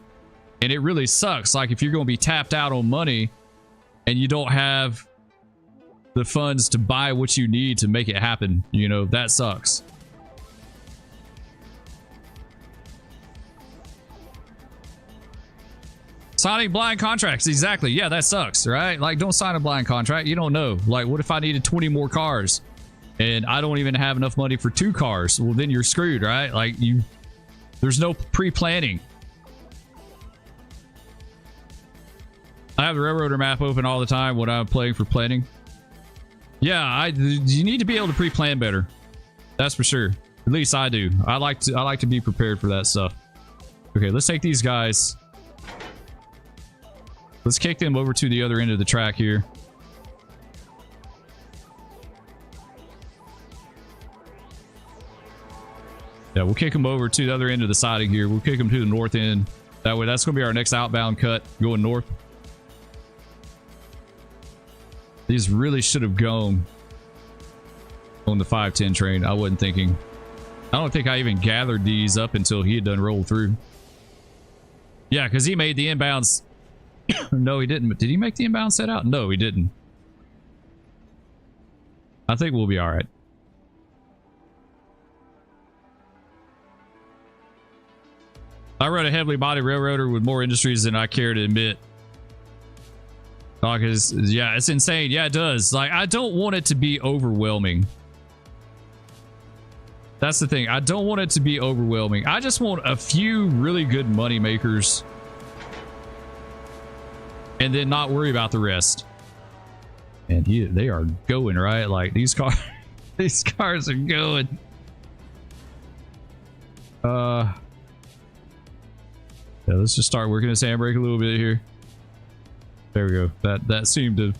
And it really sucks. Like if you're going to be tapped out on money and you don't have the funds to buy what you need to make it happen, you know, that sucks. Signing blind contracts. Exactly. Yeah, that sucks, right? Like, don't sign a blind contract. You don't know. Like, what if I needed 20 more cars and I don't even have enough money for 2 cars? Well, then you're screwed, right? Like, there's no pre-planning. I have the Railroader map open all the time when I'm playing for planning. Yeah, you need to be able to pre-plan better. That's for sure. At least I do. I like to be prepared for that stuff. Okay, let's take these guys. Let's kick them over to the other end of the track here. Yeah, we'll kick them over to the other end of the siding here. We'll kick them to the north end. That way, that's going to be our next outbound cut going north. These really should have gone on the 510 train. I wasn't thinking. I don't think I even gathered these up until he had done rolled through. Yeah, because he made the inbounds. No, he didn't. Did he make the inbound set out? No, he didn't. I think we'll be all right. I run a heavily bodied railroader with more industries than I care to admit. Because, yeah, it's insane. Yeah, it does. Like, I don't want it to be overwhelming. That's the thing. I don't want it to be overwhelming. I just want a few really good money makers. And then not worry about the rest. And they are going, right? Like, these cars... these cars are going. Yeah, let's just start working this handbrake a little bit here. There we go. That seemed to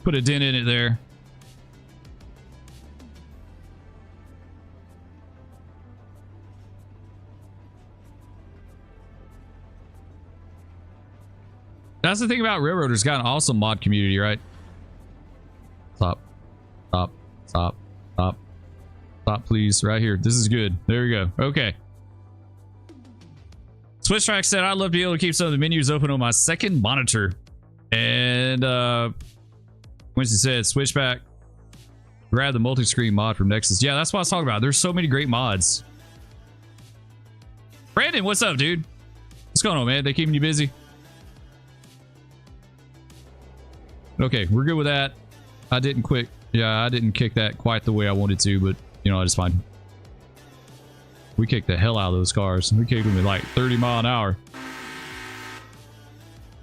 put a dent in it there. That's the thing about Railroaders. Got an awesome mod community, right? Stop. Stop. Stop. Stop. Stop, please. Right here. This is good. There we go. Okay. Switch Track said, I'd love to be able to keep some of the menus open on my second monitor. And Winston said, Switchback, grab the multi-screen mod from Nexus. Yeah, that's what I was talking about. There's so many great mods. Brandon, what's up, dude? What's going on, man? They keeping you busy? Okay, we're good with that. I didn't kick that quite the way I wanted to, but you know, it's fine. We kicked the hell out of those cars. We kicked them at like 30 miles an hour.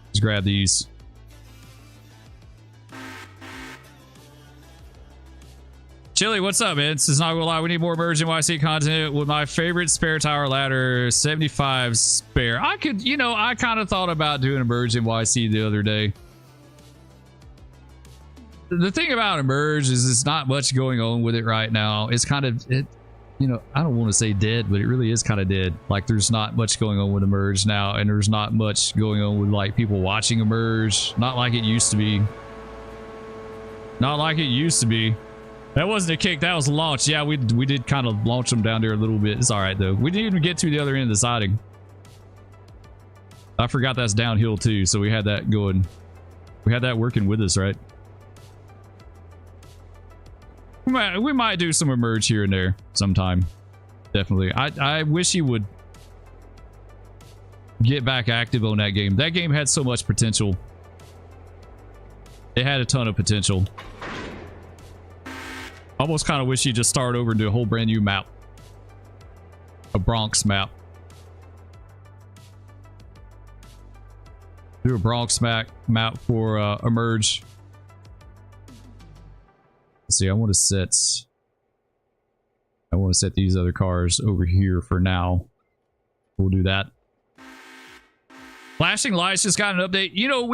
Let's grab these. Chili, what's up, man? This is not gonna lie. We need more Merge NYC content with my favorite spare tower ladder 75 spare. I could, you know, I kind of thought about doing a Merge NYC the other day. The thing about Emerge is there's not much going on with it right now. It's kind of, you know, I don't want to say dead, but it really is kind of dead. Like, there's not much going on with Emerge now, and there's not much going on with like people watching Emerge. Not like it used to be. Not like it used to be. That wasn't a kick, that was a launch. Yeah, we did kind of launch them down there a little bit. It's all right though. We didn't even get to the other end of the siding. I forgot that's downhill too, so we had that going. We had that working with us, right? might do some emerge here and there sometime. Definitely. I wish he would get back active on that game. That game had so much potential. It had a ton of potential. Almost kind of wish he'd just start over and do a whole brand new map. A Bronx map. Do a Bronx map for emerge. Let's see, I want to set these other cars over here for now. We'll do that. Flashing lights just got an update. You know,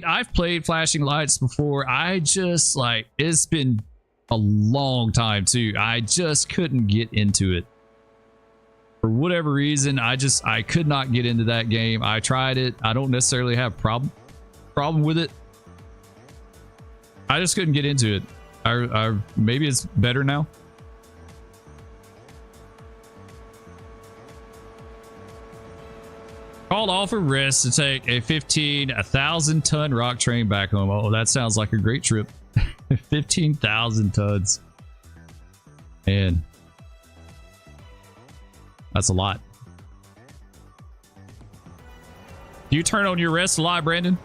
I've played flashing lights before. I just like, it's been a long time too. I just couldn't get into it. For whatever reason, I could not get into that game. I tried it. I don't necessarily have problem with it. I just couldn't get into it. Maybe it's better now. Called off a rest to take a 1,000 ton rock train back home. Oh, that sounds like a great trip. 15,000 tons. Man. That's a lot. Do you turn on your rest a lot, Brandon?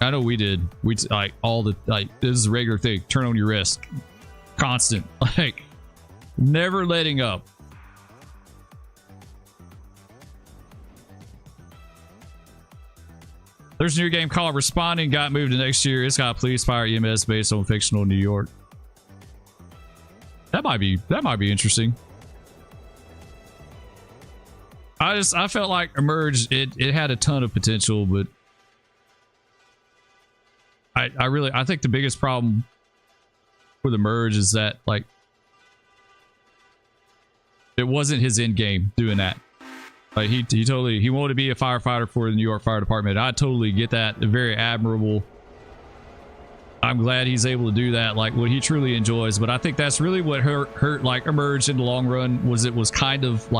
I know we did. We like all the this is a regular thing. Turn on your rest. Constant. Like never letting up. There's a new game called Responding, got moved to next year. It's got police, fire, EMS based on fictional New York. That might be interesting. I felt like Emerge, it had a ton of potential, but I think the biggest problem with Emerge is that like it wasn't his end game doing that. Like he wanted to be a firefighter for the New York Fire Department. I totally get that. Very admirable. I'm glad he's able to do that, like what he truly enjoys. But I think that's really what hurt like Emerge in the long run, was it was kind of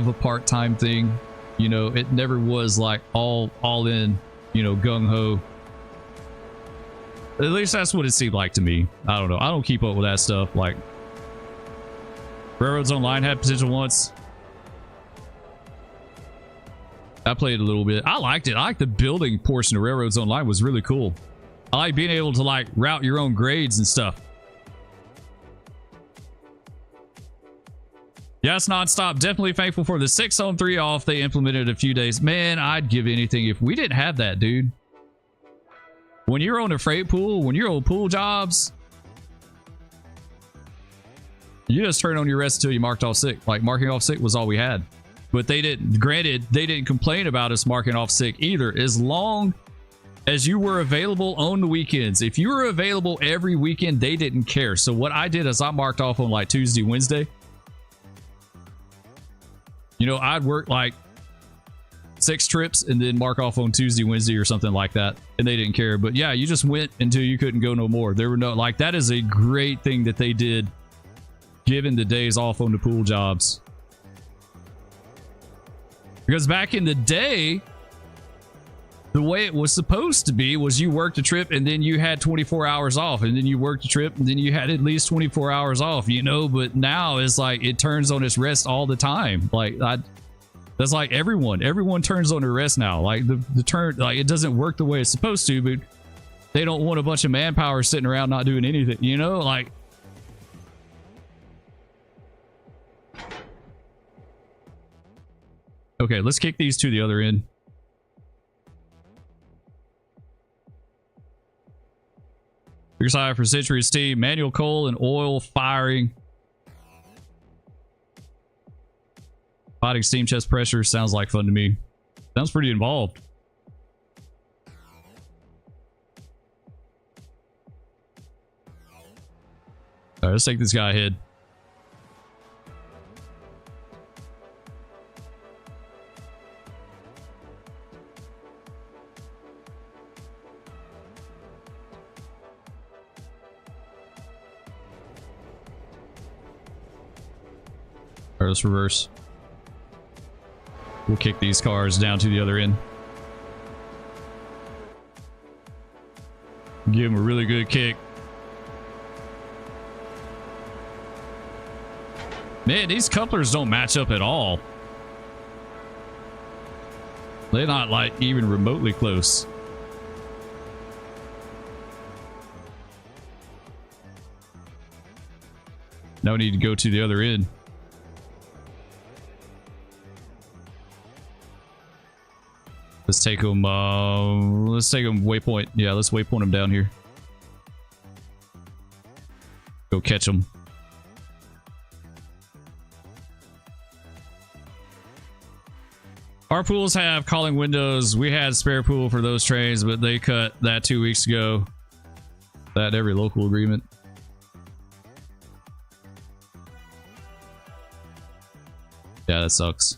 a part-time thing. You know, it never was like all in, you know, gung-ho. At least that's what it seemed like to me. I don't know. I don't keep up with that stuff. Like Railroads Online had potential once. I played a little bit. I liked it. I liked the building portion of Railroads Online. Was really cool. I like being able to like route your own grades and stuff. Yes, nonstop. Definitely thankful for the 6 on 3 off they implemented a few days. Man, I'd give anything if we didn't have that, dude. When you're on a freight pool, when you're on pool jobs, you just turn on your rest until you marked off sick. Like marking off sick was all we had. But they didn't, granted, they didn't complain about us marking off sick either, as long as you were available on the weekends. If you were available every weekend, they didn't care. So what I did is I marked off on like Tuesday, Wednesday. You know, I'd work like 6 trips and then mark off on Tuesday, Wednesday or something like that. And they didn't care. But yeah, you just went until you couldn't go no more. There were no, like, that is a great thing that they did, given the days off on the pool jobs. Because back in the day, the way it was supposed to be was you worked a trip and then you had 24 hours off, and then you worked a trip and then you had at least 24 hours off, you know. But now it's like it turns on its rest all the time. Like that's like everyone turns on their rest now. Like the turn, like it doesn't work the way it's supposed to, but they don't want a bunch of manpower sitting around not doing anything, you know. Like okay, let's kick these to the other end. Your side for Century Steam, manual coal and oil firing. Fighting steam chest pressure sounds like fun to me. Sounds pretty involved. All right, let's take this guy ahead. All right, let's reverse. We'll kick these cars down to the other end. Give them a really good kick. Man, these couplers don't match up at all. They're not like even remotely close. No need to go to the other end. Let's take them waypoint. Yeah, let's waypoint them down here. Go catch them. Our pools have calling windows. We had spare pool for those trains, but they cut that 2 weeks ago. That every local agreement. Yeah, that sucks.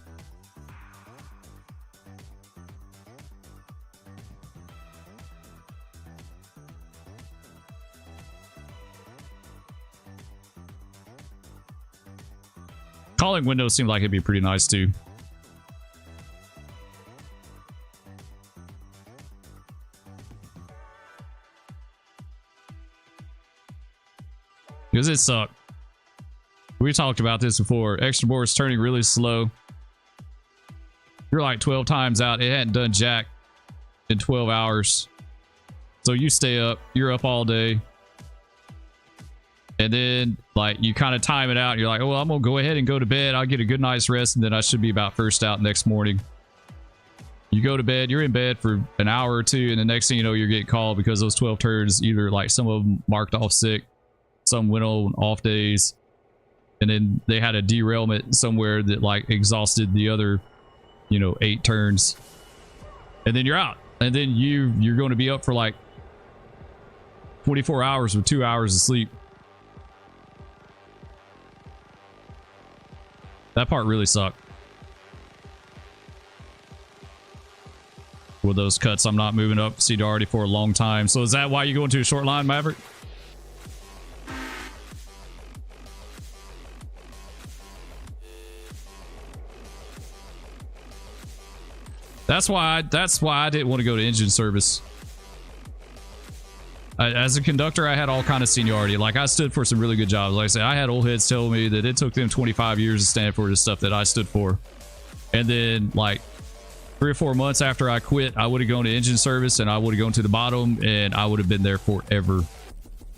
Calling windows seemed like it'd be pretty nice too. Because it sucked. We talked about this before. Extra board's turning really slow. You're like 12 times out. It hadn't done jack in 12 hours. So you stay up. You're up all day. And then like you kind of time it out. You're like, oh, well, I'm going to go ahead and go to bed. I'll get a good night's rest. And then I should be about first out next morning. You go to bed. You're in bed for an hour or two. And the next thing you know, you're getting called because those 12 turns, either like some of them marked off sick. Some went on off days. And then they had a derailment somewhere that like exhausted the other, 8 turns. And then you're out. And then you're going to be up for like 24 hours with 2 hours of sleep. That part really sucked. With those cuts, I'm not moving up seniority for a long time. So is that why you go into a short line, Maverick? That's why I didn't want to go to engine service. As a conductor, I had all kind of seniority. Like I stood for some really good jobs. Like I said, I had old heads tell me that it took them 25 years to stand for the stuff that I stood for. And then like 3 or 4 months after I quit, I would have gone to engine service and I would have gone to the bottom and I would have been there forever.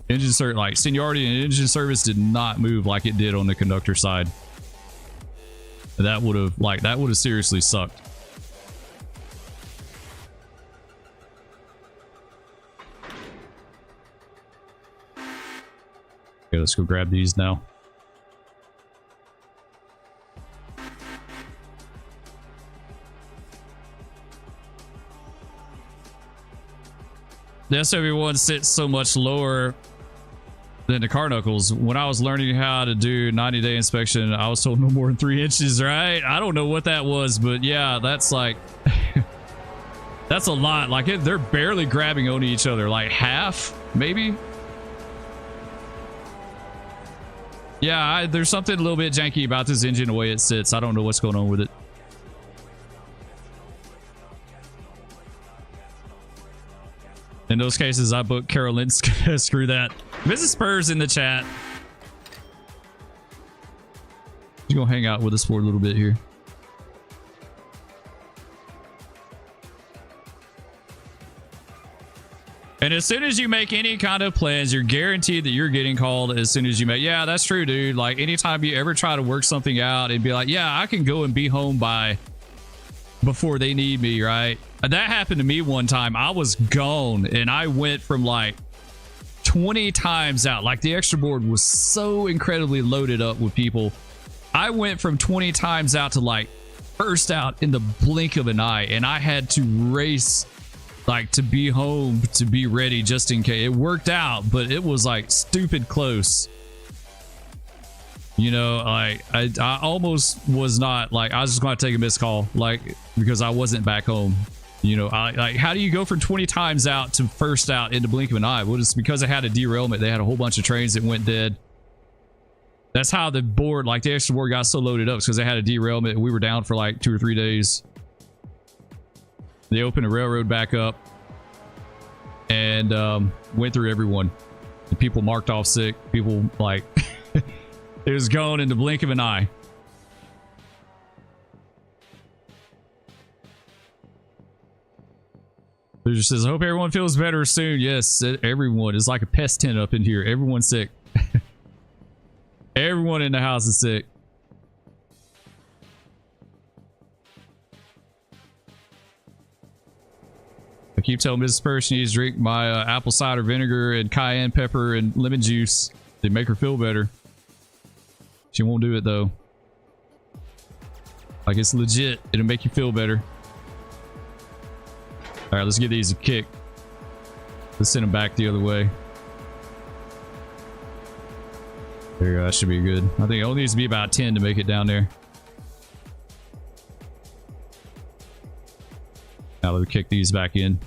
Engine service, like seniority in engine service did not move like it did on the conductor side. That would have seriously sucked. Okay, let's go grab these now. The SW1 sits so much lower than the car knuckles. When I was learning how to do 90-day inspection, I was told no more than 3 inches, right? I don't know what that was, but yeah, that's like... that's a lot. Like, they're barely grabbing onto each other. Like, half, maybe? Yeah, there's something a little bit janky about this engine, the way it sits. I don't know what's going on with it. In those cases, I booked Carolyn. Screw that. Mrs. Spur's in the chat. She's going to hang out with us for a little bit here. And as soon as you make any kind of plans, you're guaranteed that you're getting called as soon as you make. Yeah, that's true, dude. Like anytime you ever try to work something out and be like, yeah, I can go and be home by before they need me, right? That happened to me one time. I was gone and I went from like 20 times out. Like the extra board was so incredibly loaded up with people. I went from 20 times out to like first out in the blink of an eye, and I had to race like to be home to be ready just in case. It worked out, but it was like stupid close. Like I almost was not, like I was just going to take a missed call, like because I wasn't back home. Like how do you go from 20 times out to first out in the blink of an eye? Well, it's because I had a derailment. They had a whole bunch of trains that went dead. That's how the board, like the extra board, got so loaded up, because they had a derailment. We were down for like 2 or 3 days. They opened the railroad back up and went through everyone. And people marked off sick. People like It was gone in the blink of an eye. It just says, I hope everyone feels better soon. Yes, everyone. It's like a pest tent up in here. Everyone's sick. Everyone in the house is sick. I keep telling Mrs. Spur she needs to drink my apple cider vinegar and cayenne pepper and lemon juice to make her feel better. She won't do it though. Like, it's legit. It'll make you feel better. All right, let's give these a kick. Let's send them back the other way. There you go. That should be good. I think it only needs to be about 10 to make it down there. Now let me kick these back in.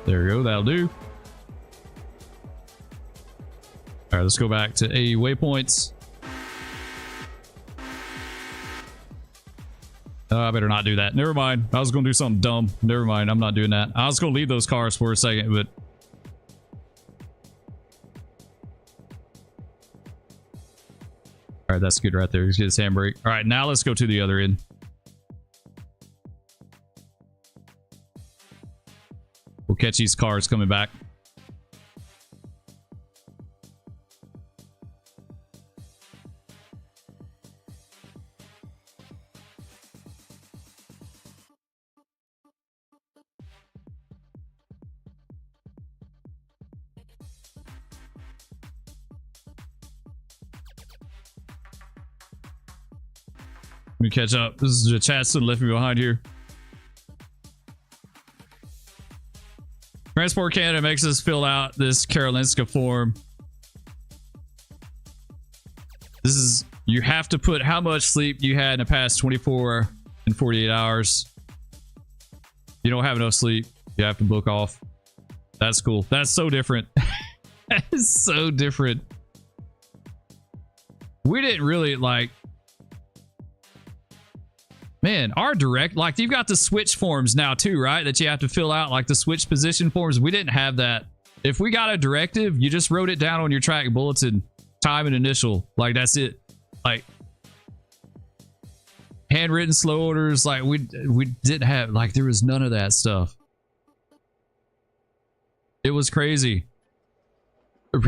There we go. That'll do. All right, let's go back to A waypoints. Oh, I better not do that. Never mind. I was going to do something dumb. Never mind. I'm not doing that. I was going to leave those cars for a second, but... All right, that's good right there. Let's get his handbrake. All right, now let's go to the other end. We'll catch these cars coming back. Let me catch up. This is the Chatson left me behind here. Transport Canada makes us fill out this Karolinska form. This is, you have to put how much sleep you had in the past 24 and 48 hours. You don't have enough sleep, you have to book off. That's cool. That's so different. That is so different. We didn't really like... Man, our direct, like, you've got the switch forms now too, right? That you have to fill out, like the switch position forms. We didn't have that. If we got a directive, you just wrote it down on your track bulletin, time and initial. Like, that's it. Like, handwritten slow orders, like, we didn't have, like, there was none of that stuff. It was crazy.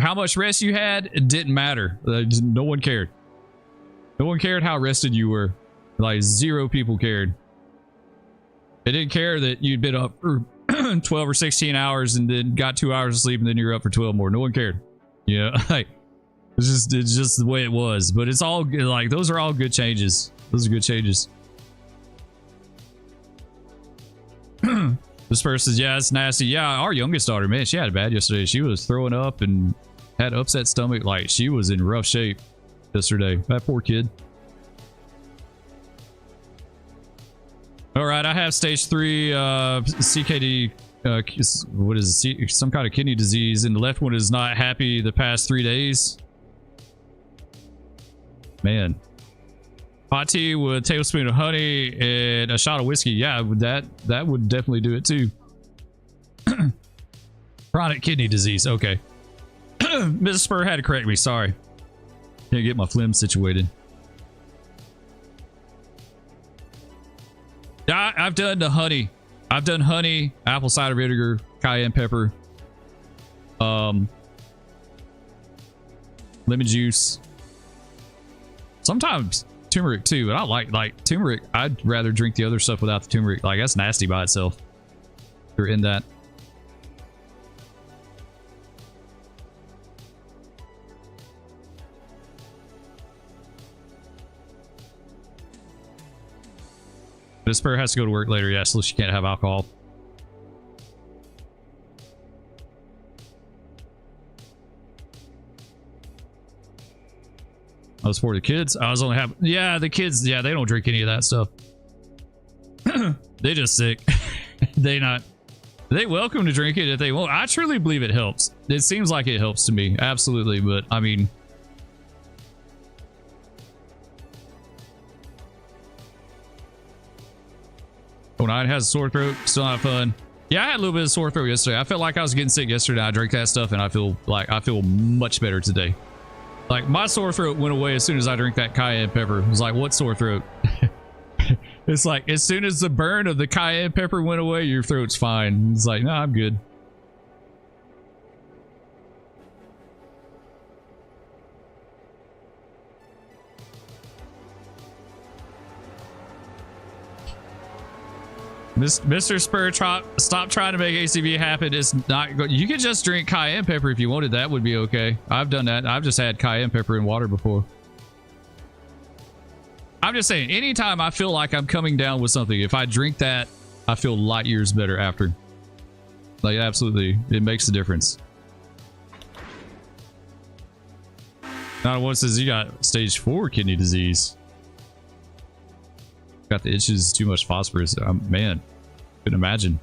How much rest you had, it didn't matter. No one cared. No one cared how rested you were. Like, 0 people cared. They didn't care that you'd been up for 12 or 16 hours and then got 2 hours of sleep and then you're up for 12 more. No one cared. Yeah, like, it's just the way it was. But it's all good. Like, those are all good changes. Those are good changes. This person says, yeah, it's nasty. Yeah, our youngest daughter, man, she had it bad yesterday. She was throwing up and had upset stomach. Like, she was in rough shape yesterday. That poor kid. All right, I have stage 3 CKD. What is it? Some kind of kidney disease, and the left one is not happy the past 3 days. Man, hot tea with a tablespoon of honey and a shot of whiskey. Yeah, that would definitely do it too. Chronic kidney disease. Okay, Mrs. Spur had to correct me. Sorry, can't get my phlegm situated. I've done the honey. I've done honey, apple cider vinegar, cayenne pepper, lemon juice. Sometimes turmeric too, but I like turmeric. I'd rather drink the other stuff without the turmeric. Like, that's nasty by itself. If you're in that. This Spur has to go to work later, yeah, so she can't have alcohol. I was for the kids. I was only having, yeah, the kids, yeah, they don't drink any of that stuff. They just sick. They welcome to drink it if they want. I truly believe it helps. It seems like it helps to me, absolutely, but I mean, 09 has a sore throat. Still not fun. Yeah, I had a little bit of sore throat yesterday. I felt like I was getting sick yesterday. I drank that stuff and I feel much better today. Like my sore throat went away as soon as I drank that cayenne pepper. It was like, what sore throat? It's like as soon as the burn of the cayenne pepper went away, your throat's fine. It's like, no, I'm good. Mr. Spur, stop trying to make ACV happen. It's not good. You could just drink cayenne pepper if you wanted. That would be okay. I've done that. I've just had cayenne pepper in water before. I'm just saying, anytime I feel like I'm coming down with something, if I drink that, I feel light years better after. Like, absolutely. It makes a difference. Now, one says you got stage 4 kidney disease. Got the itches, too much phosphorus. Man, couldn't imagine.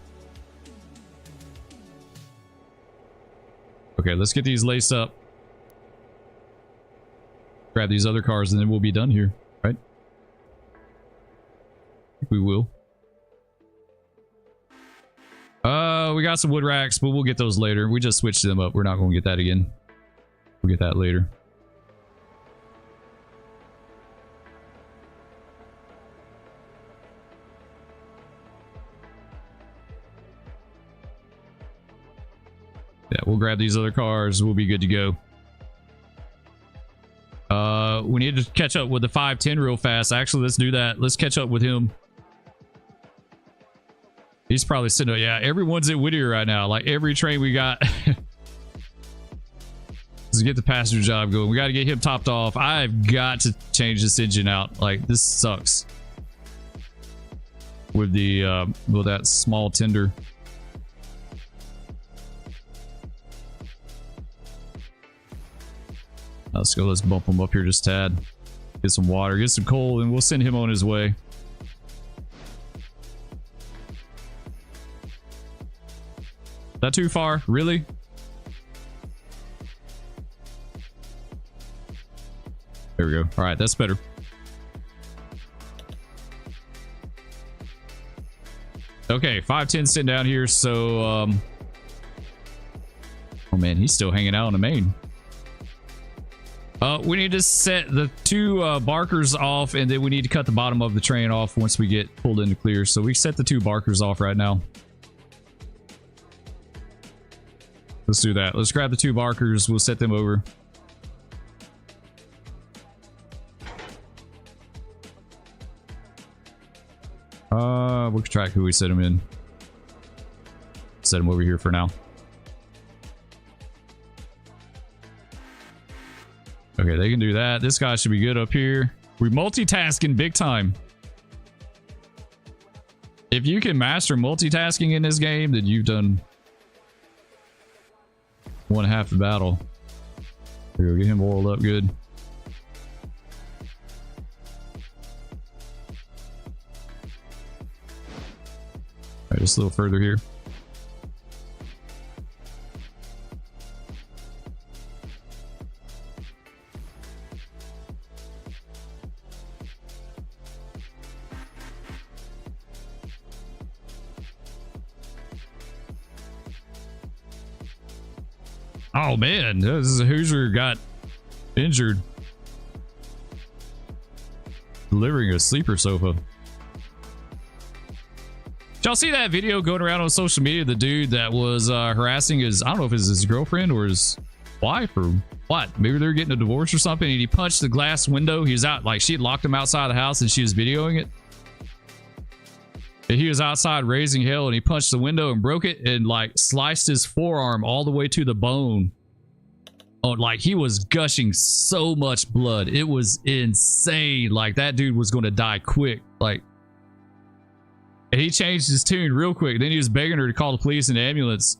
Okay, let's get these laced up. Grab these other cars and then we'll be done here, right? I think we will. We got some wood racks, but we'll get those later. We just switched them up. We're not going to get that again. We'll get that later. Yeah, we'll grab these other cars. We'll be good to go. We need to catch up with the 510 real fast. Actually, let's do that. Let's catch up with him. He's probably sitting up. Yeah, everyone's at Whittier right now. Like every train we got. Let's get the passenger job going. We got to get him topped off. I've got to change this engine out. Like this sucks. With the with that small tender. Let's go. Let's bump him up here just a tad. Get some water, get some coal, and we'll send him on his way. Is that too far? Really? There we go. All right, that's better. Okay, 510 sitting down here. So, oh man, he's still hanging out on the main. We need to set the 2 barkers off, and then we need to cut the bottom of the train off once we get pulled into clear. So we set the 2 barkers off right now. Let's do that. Let's grab the 2 barkers. We'll set them over. We'll track who we set them in. Set them over here for now. Okay, they can do that. This guy should be good up here. We're multitasking big time. If you can master multitasking in this game, then you've done 1/2 the battle. Here we go, get him oiled up good. Alright, just a little further here. Oh man, this is a Hoosier got injured delivering a sleeper sofa. Did y'all see that video going around on social media? The dude that was harassing his, I don't know if it's his girlfriend or his wife or what. Maybe they're getting a divorce or something, and he punched the glass window. He was out, like she had locked him outside the house and she was videoing it. And he was outside raising hell, and he punched the window and broke it and like sliced his forearm all the way to the bone. Oh, like he was gushing so much blood. It was insane. Like that dude was going to die quick. Like, and he changed his tune real quick. Then he was begging her to call the police and the ambulance.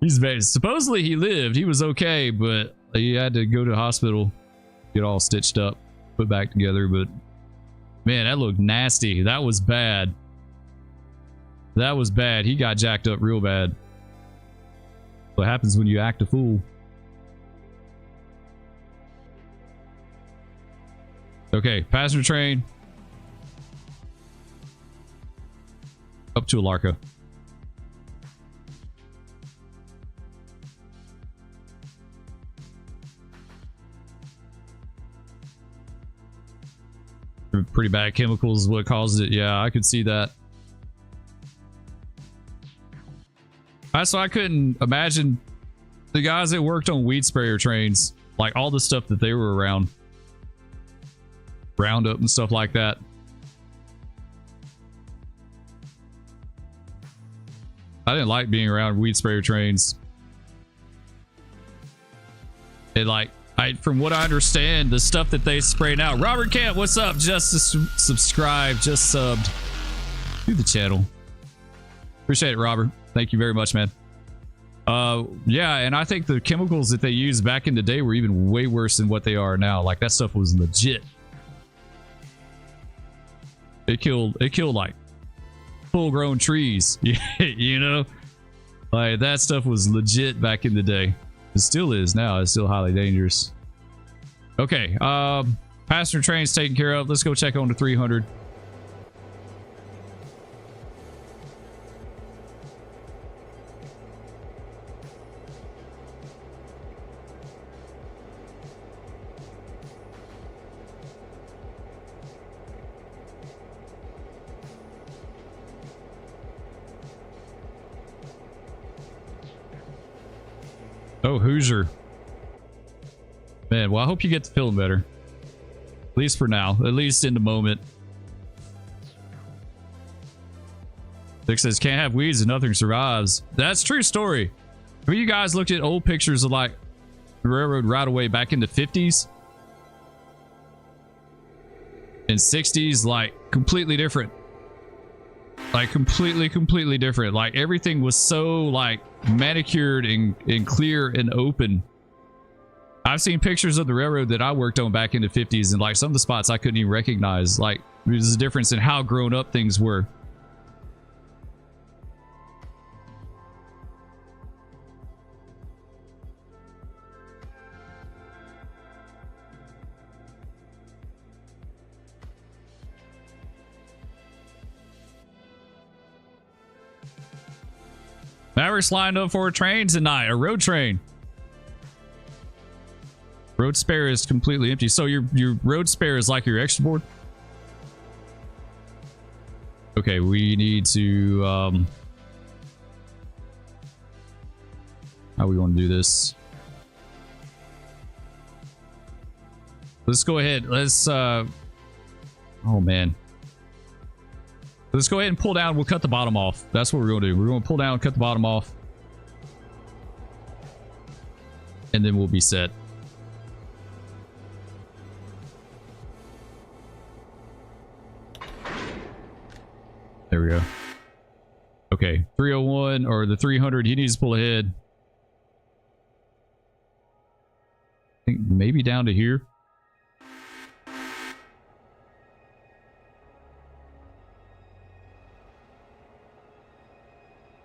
He's supposedly he lived. He was okay, but he had to go to the hospital, get all stitched up, put back together. But man, that looked nasty. That was bad. That was bad. He got jacked up real bad. What happens when you act a fool? Okay, passenger train. Welcome to Alarco. Pretty bad chemicals is what caused it. Yeah, I could see that. So I couldn't imagine the guys that worked on weed sprayer trains, like all the stuff that they were around. Roundup and stuff like that. I didn't like being around weed sprayer trains. It like, from what I understand, the stuff that they spray now. Robert Camp, what's up? Just subscribe, just subbed to the channel. Appreciate it, Robert. Thank you very much, man. Yeah, and I think the chemicals that they used back in the day were even way worse than what they are now. Like, that stuff was legit. It killed like full-grown trees. You know, like that stuff was legit back in the day. It still is now. It's still highly dangerous. Okay, passenger train's taken care of. Let's go check on the 300. Oh, Hoosier. Man, well, I hope you get to feeling better. At least for now. At least in the moment. Dick says, can't have weeds and nothing survives. That's true story. Have you guys looked at old pictures of like the railroad right away back in the 50s? And 60s? Like completely different. Like completely different. Like everything was so like manicured and clear and open. I've seen pictures of the railroad that I worked on back in the 50s, and like some of the spots I couldn't even recognize. Like there's a difference in how grown up things were. Maverick's lined up for a train tonight, a road train. Road spare is completely empty. So your road spare is like your extra board? Okay, we need to how we want to do this? Let's go ahead. Let's oh man. Let's go ahead and pull down. We'll cut the bottom off. That's what we're going to do. We're going to pull down, cut the bottom off. And then we'll be set. There we go. Okay, 301 or the 300. He needs to pull ahead. I think maybe down to here.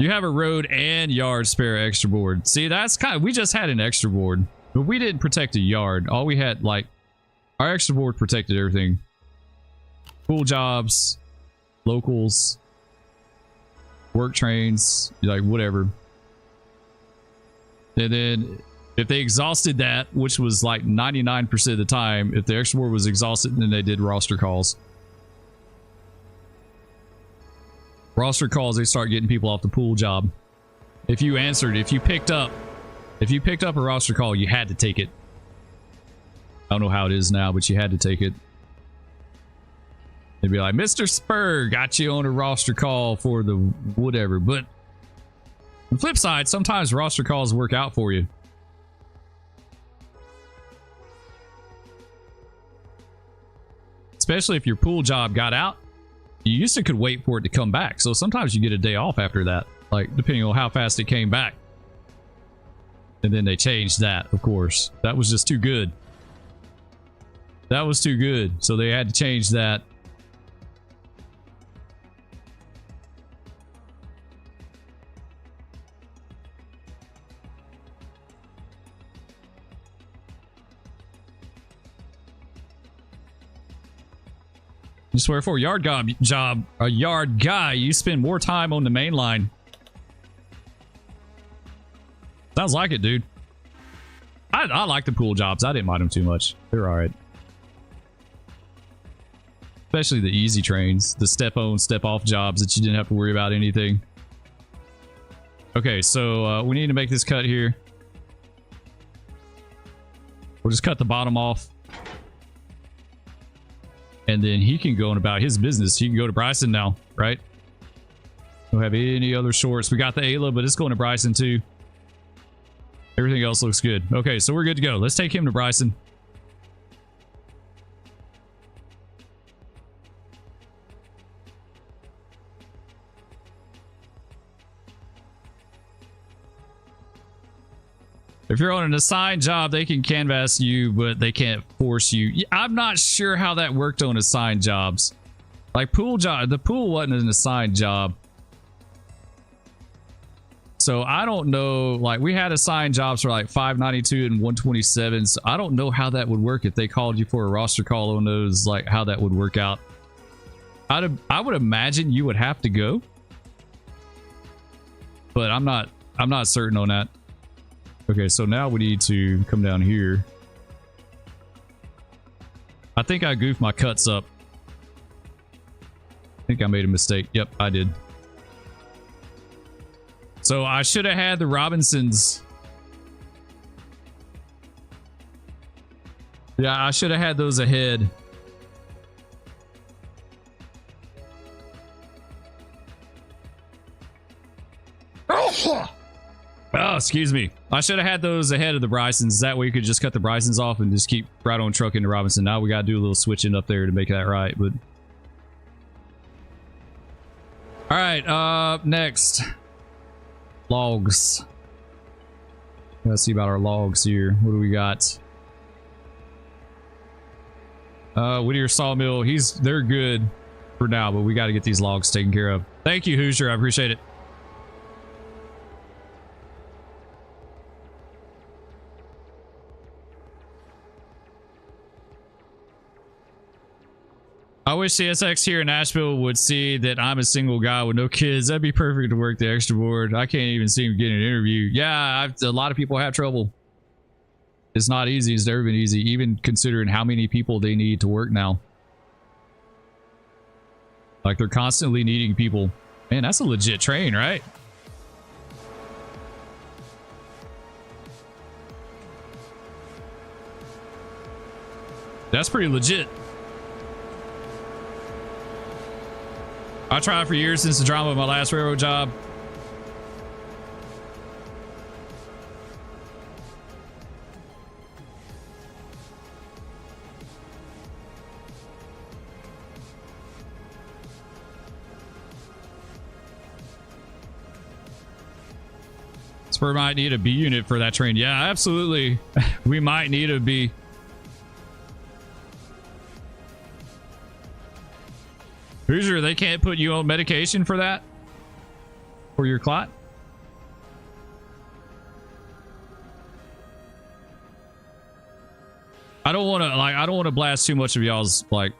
You have a road and yard spare extra board. See, that's kind of, we just had an extra board, but we didn't protect a yard. All we had, like, our extra board protected everything. Pool jobs, locals, work trains, like whatever. And then if they exhausted that, which was like 99% of the time, if the extra board was exhausted, then they did roster calls. Roster calls, they start getting people off the pool job. If you answered, if you picked up a roster call, you had to take it. I don't know how it is now, but you had to take it. They'd be like, Mr. Spur got you on a roster call for the whatever. But on the flip side, sometimes roster calls work out for you. Especially if your pool job got out. You used to could wait for it to come back. So sometimes you get a day off after that. Like, depending on how fast it came back. And then they changed that, of course. That was just too good. That was too good. So they had to change that. You swear for a yard job, a yard guy, you spend more time on the main line. Sounds like it, dude. I like the pool jobs. I didn't mind them too much. They're all right. Especially the easy trains, the step on, step off jobs that you didn't have to worry about anything. Okay, so we need to make this cut here. We'll just cut the bottom off. And then he can go on about his business. He can go to Bryson now, right? Don't have any other shorts. We got the Ayla, but it's going to Bryson too. Everything else looks good. Okay, so we're good to go. Let's take him to Bryson. If you're on an assigned job, they can canvass you, but they can't force you. I'm not sure how that worked on assigned jobs. Like pool job, the pool wasn't an assigned job. So I don't know, like we had assigned jobs for like 592 and 127. So I don't know how that would work if they called you for a roster call on those, like how that would work out. I would imagine you would have to go. But I'm not certain on that. Okay, so now we need to come down here. I think I goofed my cuts up. I think I made a mistake. Yep, I did. So I should have had the Robinsons. Yeah, I should have had those ahead. Oh, excuse me. I should have had those ahead of the Brysons. That way you could just cut the Brysons off and just keep right on trucking to Robinson. Now we got to do a little switching up there to make that right. But all right, next. Logs. Let's see about our logs here. What do we got? Whittier Sawmill. They're good for now, but we got to get these logs taken care of. Thank you, Hoosier. I appreciate it. I wish CSX here in Nashville would see that I'm a single guy with no kids. That'd be perfect to work the extra board. I can't even seem to get an interview. Yeah, a lot of people have trouble. It's not easy. It's never been easy, even considering how many people they need to work now. Like, they're constantly needing people. Man, that's a legit train, right? That's pretty legit. I tried for years since the drama of my last railroad job. Spur might need a B unit for that train. Yeah, absolutely. We might need a B. Hoosier, they can't put you on medication for that? For your clot? I don't want to blast too much of y'all's like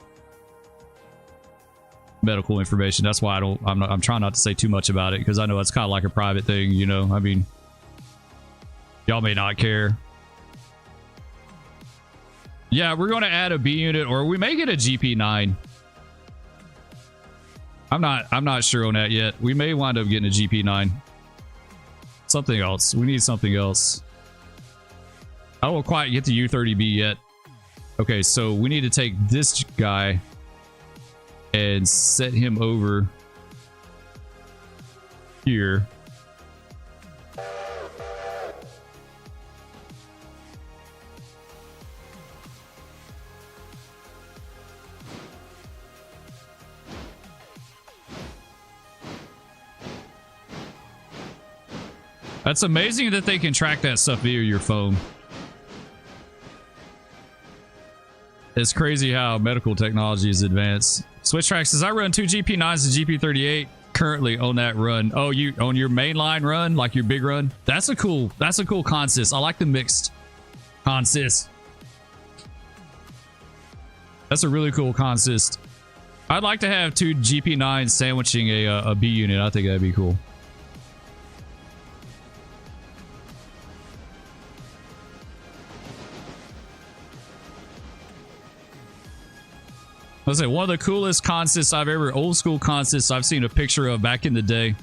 medical information. That's why I'm trying not to say too much about it, because I know it's kind of like a private thing, you know. I mean, y'all may not care. Yeah, we're going to add a B unit, or we may get a GP9. I'm not sure on that yet. We may wind up getting a GP9. Something else. We need something else. I don't quite get the U30B yet. Okay, so we need to take this guy and set him over here. That's amazing that they can track that stuff via your phone. It's crazy how medical technology is advanced. Switch Track says, I run 2 GP9s and GP38 currently on that run. Oh, you on your mainline run, like your big run? That's a cool consist. I like the mixed consist. That's a really cool consist. I'd like to have 2 GP9s sandwiching a B unit. I think that'd be cool. Let's say one of the coolest consists I've ever, old school consists I've seen a picture of back in the day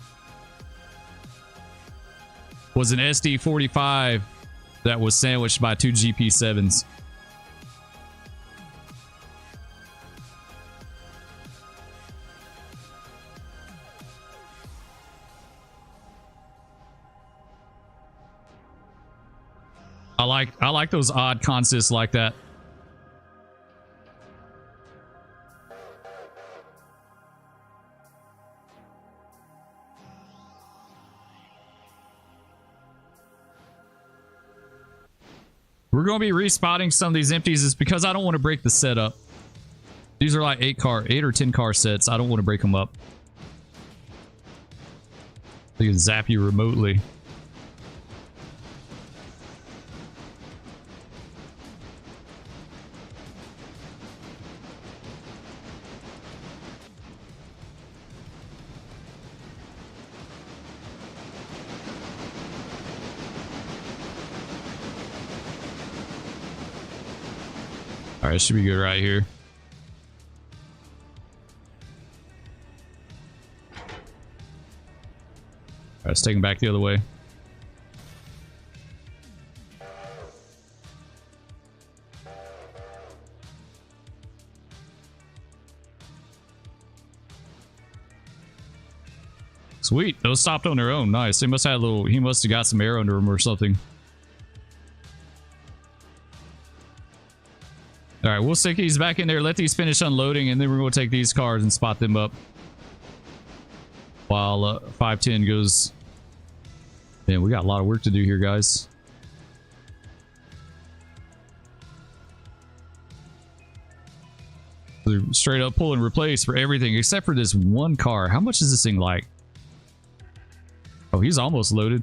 was an SD45 that was sandwiched by 2 GP7s. I like those odd consists like that. We're going to be respotting some of these empties. It's because I don't want to break the setup. These are like 8 or 10 car sets. I don't want to break them up. They can zap you remotely. All right, should be good right here. All right, let's take him back the other way. Sweet, those stopped on their own. Nice. They must have a little. He must have got some air under him or something. All right, we'll stick these back in there, let these finish unloading, and then we're going to take these cars and spot them up while 510 goes. Man, we got a lot of work to do here, guys. They're straight up pull and replace for everything except for this one car. How much is this thing like? Oh, he's almost loaded.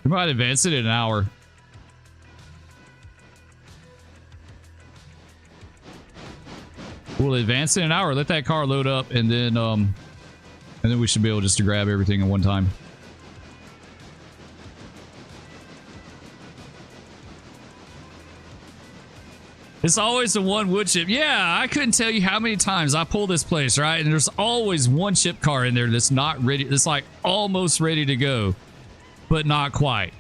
We might advance it in an hour. We'll advance in an hour, let that car load up, and then we should be able just to grab everything at one time. It's always the one wood chip. Yeah, I couldn't tell you how many times I pull this place, right? And there's always one chip car in there that's not ready. That's like almost ready to go, but not quite.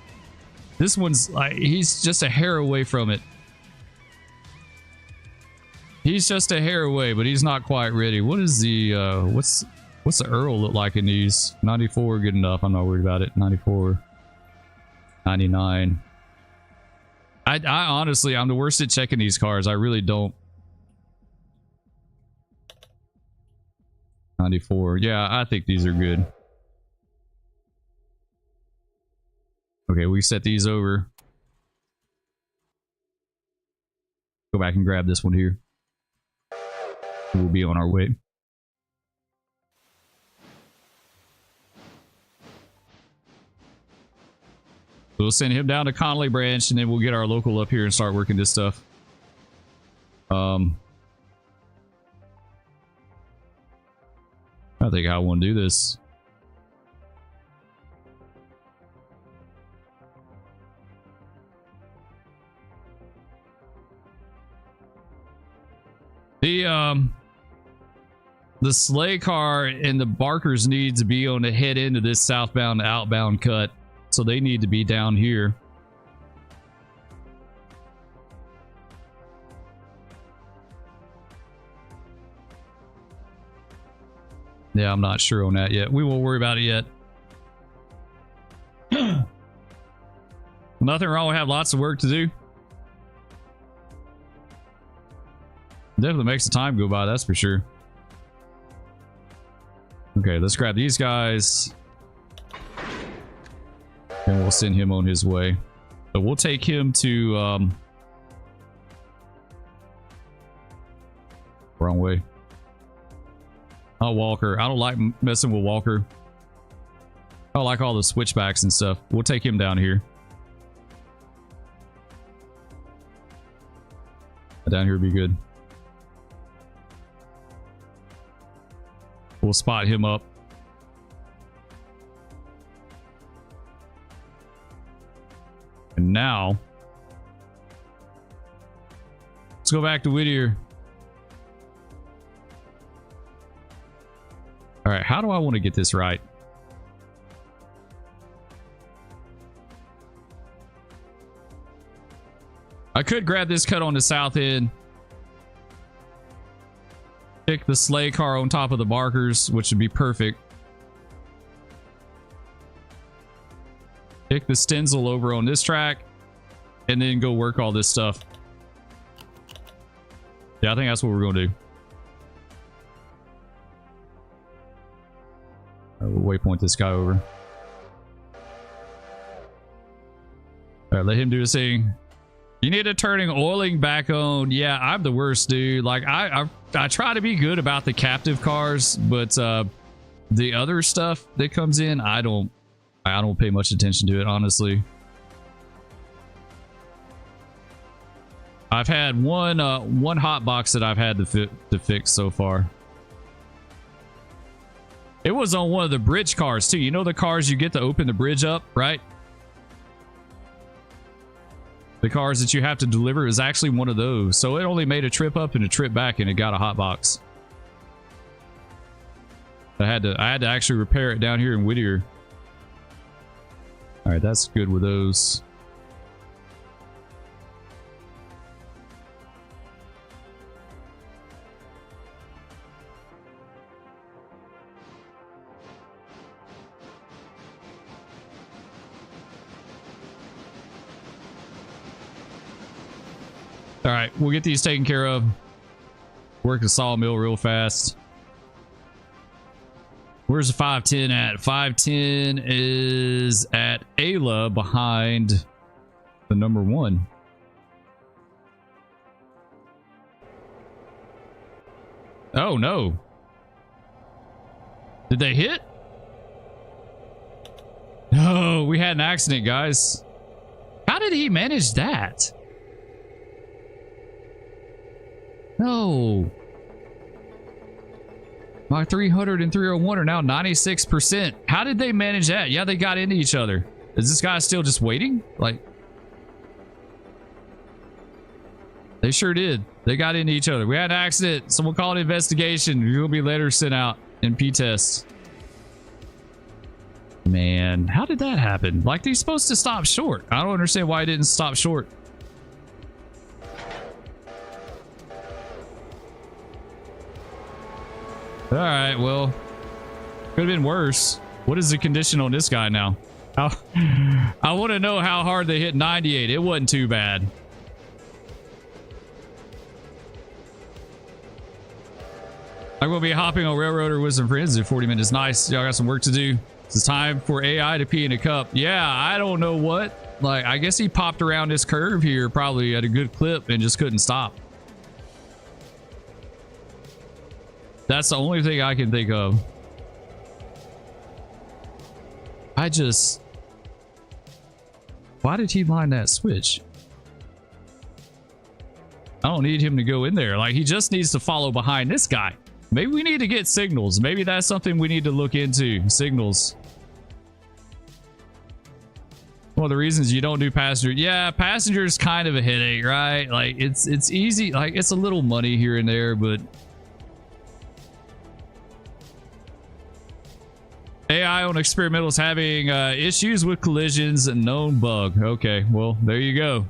This one's like, he's just a hair away from it. He's just a hair away, but he's not quite ready. What is the, what's the Earl look like in these? 94, good enough. I'm not worried about it. 94. 99. I honestly, I'm the worst at checking these cars. I really don't. 94. Yeah, I think these are good. Okay, we set these over. Go back and grab this one here. We'll be on our way. We'll send him down to Connolly Branch, and then we'll get our local up here and start working this stuff. I think I want to do this. The sleigh car and the Barkers need to be on the head end of this southbound to outbound cut, so they need to be down here. Yeah, I'm not sure on that yet. We won't worry about it yet. Nothing wrong. We have lots of work to do. Definitely makes the time go by, that's for sure. Okay, let's grab these guys. And we'll send him on his way. So we'll take him to... wrong way. Oh, Walker. I don't like messing with Walker. I like all the switchbacks and stuff. We'll take him down here. Down here would be good. We'll spot him up. And now, let's go back to Whittier. All right, how do I want to get this right? I could grab this cut on the south end. Pick the sleigh car on top of the markers, which would be perfect. Pick the Stenzel over on this track. And then go work all this stuff. Yeah, I think that's what we're going to do. All right, we'll waypoint this guy over. All right, let him do his thing. You need a turning oiling back on. Yeah, I'm the worst, dude. Like I try to be good about the captive cars, but the other stuff that comes in, I don't pay much attention to it, honestly. I've had one hot box that I've had to fix so far. It was on one of the bridge cars too. You know the cars you get to open the bridge up, right? The cars that you have to deliver is actually one of those. So it only made a trip up and a trip back, and it got a hot box. I had to actually repair it down here in Whittier. All right, that's good with those. All right, we'll get these taken care of. Work the sawmill real fast. Where's the 510 at? 510 is at Ayla behind the number 1. Oh, no. Did they hit? No, we had an accident, guys. How did he manage that? No. My 300 and 301 are now 96%. How did they manage that? Yeah, they got into each other. Is this guy still just waiting? Like, they sure did. They got into each other. We had an accident. Someone called an investigation. You're going to be later sent out in P-tests. Man, how did that happen? Like, he's supposed to stop short. I don't understand why he didn't stop short. All right, well, could have been worse. What is the condition on this guy now? I want to know how hard they hit 98. It wasn't too bad. I'm going to be hopping on Railroader with some friends in 40 minutes. Nice. Y'all got some work to do. It's time for AI to pee in a cup. Yeah, I don't know what. Like, I guess he popped around this curve here probably at a good clip and just couldn't stop. That's the only thing I can think of. Why did he line that switch? I don't need him to go in there. Like, he just needs to follow behind this guy. Maybe we need to get signals. Maybe that's something we need to look into. Signals. One of the reasons you don't do passenger. Yeah, passenger is kind of a headache, right? Like, it's easy. Like, it's a little money here and there, but AI on experimentals having issues with collisions and known bug. Okay, well, there you go.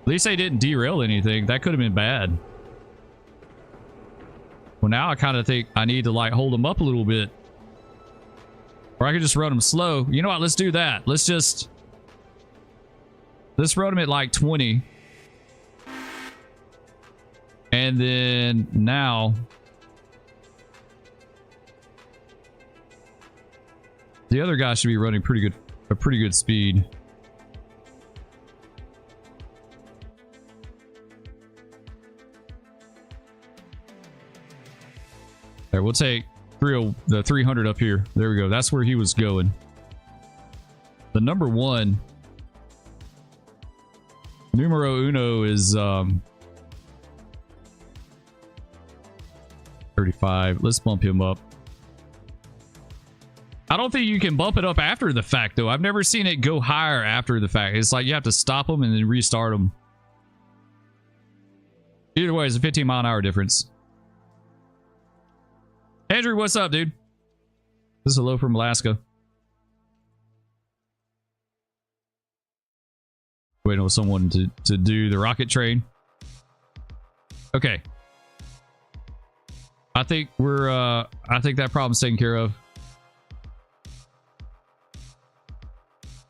At least they didn't derail anything. That could have been bad. Well, now I kind of think I need to, like, hold them up a little bit. Or I could just run them slow. You know what? Let's do that. Let's run them at, like, 20. And then now the other guy should be running a pretty good speed. All right, we'll take the 300 up here. There we go. That's where he was going. The number 1 Numero uno is 35. Let's bump him up. I don't think you can bump it up after the fact, though. I've never seen it go higher after the fact. It's like you have to stop them and then restart them. Either way, it's a 15-mile-an-hour difference. Andrew, what's up, dude? This is hello from Alaska. Waiting on someone to do the rocket train. Okay. I think we're I think that problem's taken care of.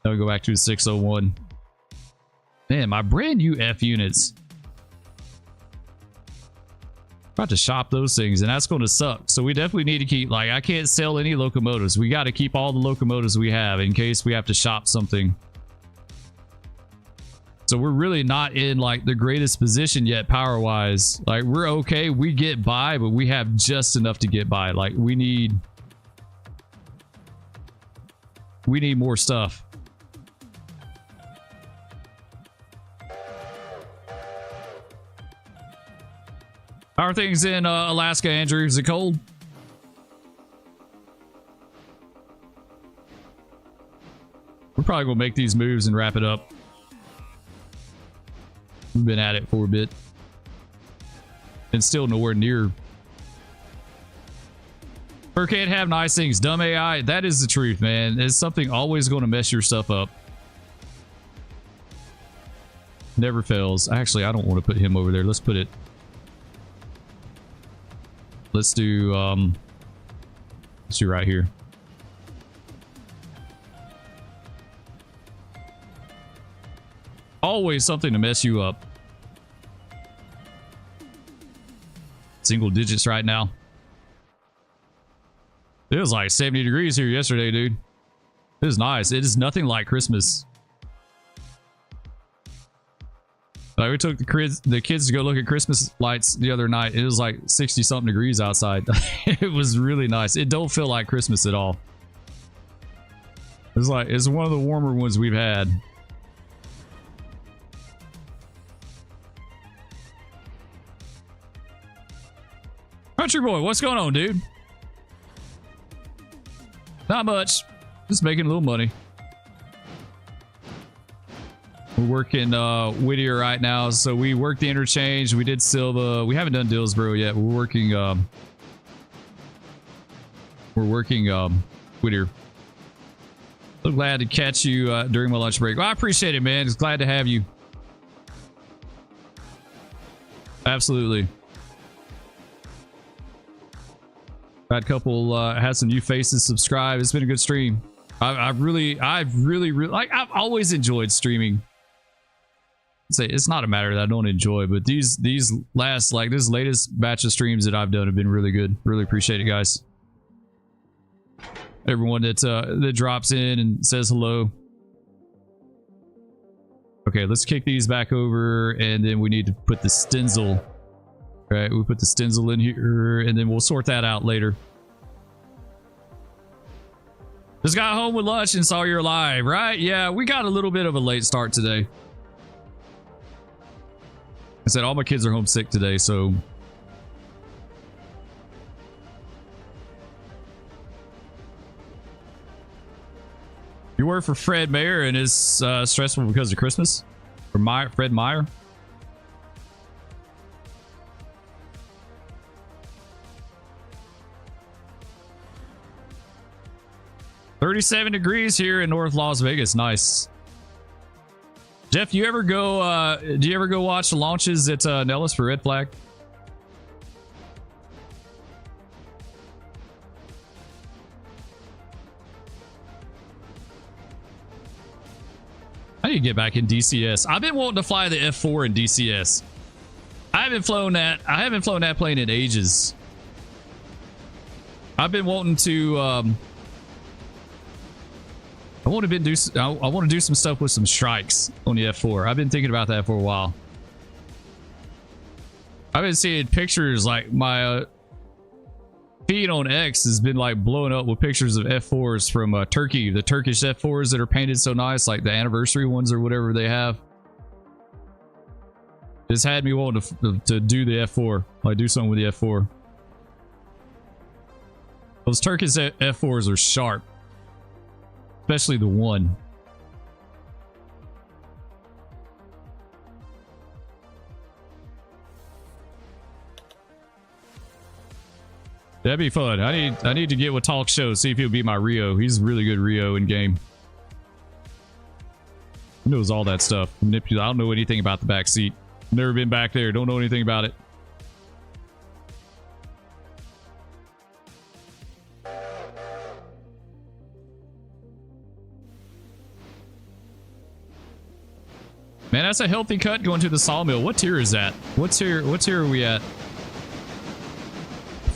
Now we go back to the 601. Man, my brand new F units. About to shop those things, and that's going to suck. So we definitely need to keep, like, I can't sell any locomotives. We got to keep all the locomotives we have in case we have to shop something. So we're really not in like the greatest position yet power wise. Like, we're okay, we get by, but we have just enough to get by. Like, we need more stuff. How are things in Alaska, Andrew? Is it cold? We're probably gonna make these moves and wrap it up. We've been at it for a bit. And still nowhere near. Or can't have nice things. Dumb AI. That is the truth, man. It's something always going to mess your stuff up. Never fails. Actually, I don't want to put him over there. Let's put it. Let's do right here. Always something to mess you up. Single digits right now. It was like 70 degrees here yesterday, dude. It was nice. It is nothing like Christmas. Like, we took the kids to go look at Christmas lights the other night. It was like 60 something degrees outside. It was really nice. It don't feel like Christmas at all. It's like, it's one of the warmer ones we've had. Country boy, what's going on, dude? Not much. Just making a little money. We're working Whittier right now, so we worked the interchange. We did Silva. We haven't done Dillsboro yet. We're working Whittier. So glad to catch you during my lunch break. Well, I appreciate it, man. It's glad to have you. Absolutely. Had a couple, had some new faces subscribe. It's been a good stream. I've really like, I've always enjoyed streaming. Say it's not a matter that I don't enjoy, but these last, like, this latest batch of streams that I've done have been really good. Really appreciate it, guys. Everyone that drops in and says hello. Okay, let's kick these back over, and then we need to put the stencil. Right, we put the stencil in here, and then we'll sort that out later. Just got home with lunch and saw you're live, right? Yeah, we got a little bit of a late start today. I said all my kids are homesick today, so... You work for Fred Mayer and it's stressful because of Christmas? Or Fred Meyer? $37 degrees here in North Las Vegas. Nice. Jeff, you ever go do you ever go watch the launches at Nellis for Red Flag? I need to get back in DCS. I've been wanting to fly the F4 in DCS. I haven't flown that plane in ages. I've been wanting to I want to do some stuff with some strikes on the F4. I've been thinking about that for a while. I've been seeing pictures, like my feed on X has been like blowing up with pictures of F4s from Turkey. The Turkish F4s that are painted so nice, like the anniversary ones or whatever they have. This had me wanting to do the F4. Like do something with the F4. Those Turkish F4s are sharp. Especially the one. That'd be fun. I need to get with Talk Show, see if he'll beat my Rio. He's really good Rio in game. He knows all that stuff. I don't know anything about the back seat. Never been back there. Don't know anything about it. Man, that's a healthy cut going to the sawmill. What tier is that? What tier are we at?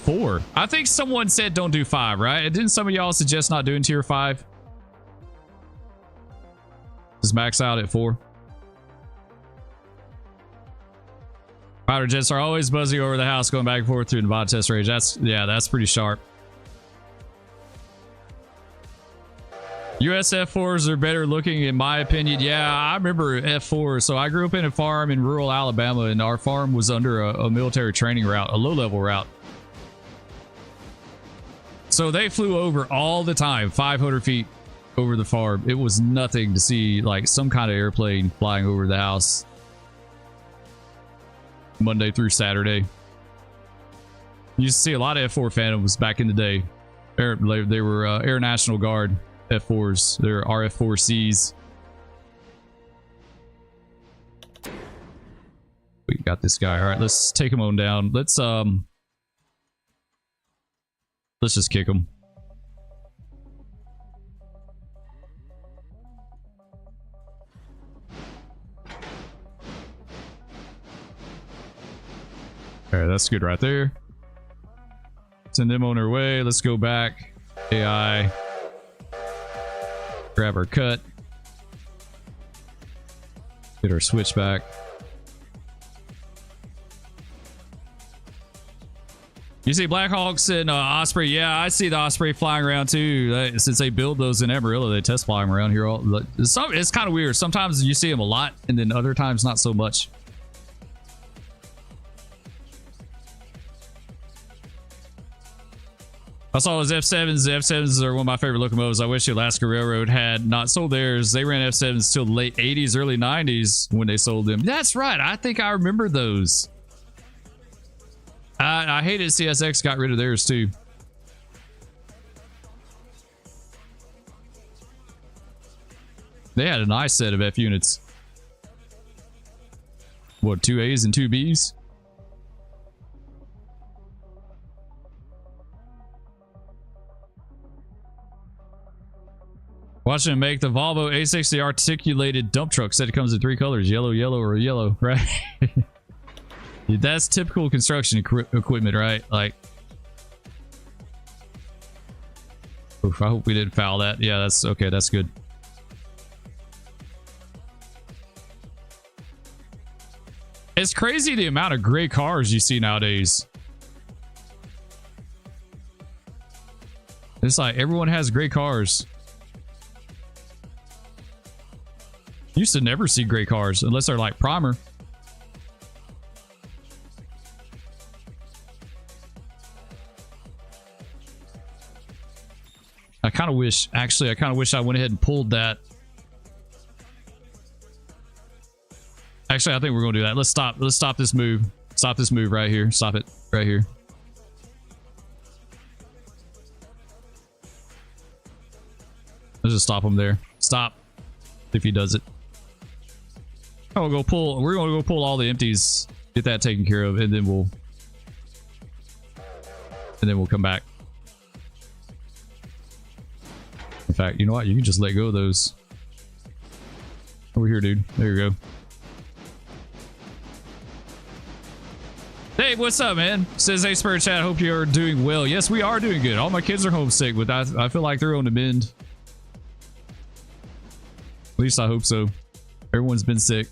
4. I think someone said don't do 5, right? Didn't some of y'all suggest not doing tier 5? Just max out at 4. Fighter jets are always buzzing over the house, going back and forth through the Nevada test range. That's pretty sharp. US F4s are better looking in my opinion. Yeah, I remember F4. So I grew up in a farm in rural Alabama, and our farm was under a military training route, a low-level route. So they flew over all the time, 500 feet over the farm. It was nothing to see like some kind of airplane flying over the house Monday through Saturday. You used to see a lot of F4 Phantoms back in the day. They were Air National Guard F4s. They're RF-4Cs. We got this guy. All right, let's take him on down. Let's just kick him. All right, that's good right there. Send them on their way. Let's go back. AI. Grab our cut. Get our switchback. You see Blackhawks and Osprey. Yeah, I see the Osprey flying around too. Since they build those in Amarillo, they test fly them around here. It's kind of weird. Sometimes you see them a lot, and then other times not so much. I saw those F7s. The F7s are one of my favorite locomotives. I wish the Alaska Railroad had not sold theirs. They ran F7s till the late 80s, early 90s when they sold them. That's right. I think I remember those. I hated CSX got rid of theirs too. They had a nice set of F units. What, 2 A's and 2 B's? Watching him make the Volvo A60 articulated dump truck. Said it comes in 3 colors: yellow, yellow, or yellow, right? That's typical construction equipment, right? Like, oof, I hope we didn't foul that. Yeah, that's okay. That's good. It's crazy the amount of gray cars you see nowadays. It's like everyone has gray cars. Used to never see gray cars unless they're like primer. I kind of wish I went ahead and pulled that. Actually, I think we're going to do that. Let's stop this move. Stop this move right here. Stop it right here. Let's just stop him there. Stop. If he does it. Oh, we're going to go pull all the empties. Get that taken care of, and then we'll come back. In fact, you know what? You can just let go of those. Over here, dude. There you go. Hey, what's up, man? Says, hey, Spur Chat, hope you're doing well. Yes, we are doing good. All my kids are homesick, but I feel like they're on the mend. At least I hope so. Everyone's been sick.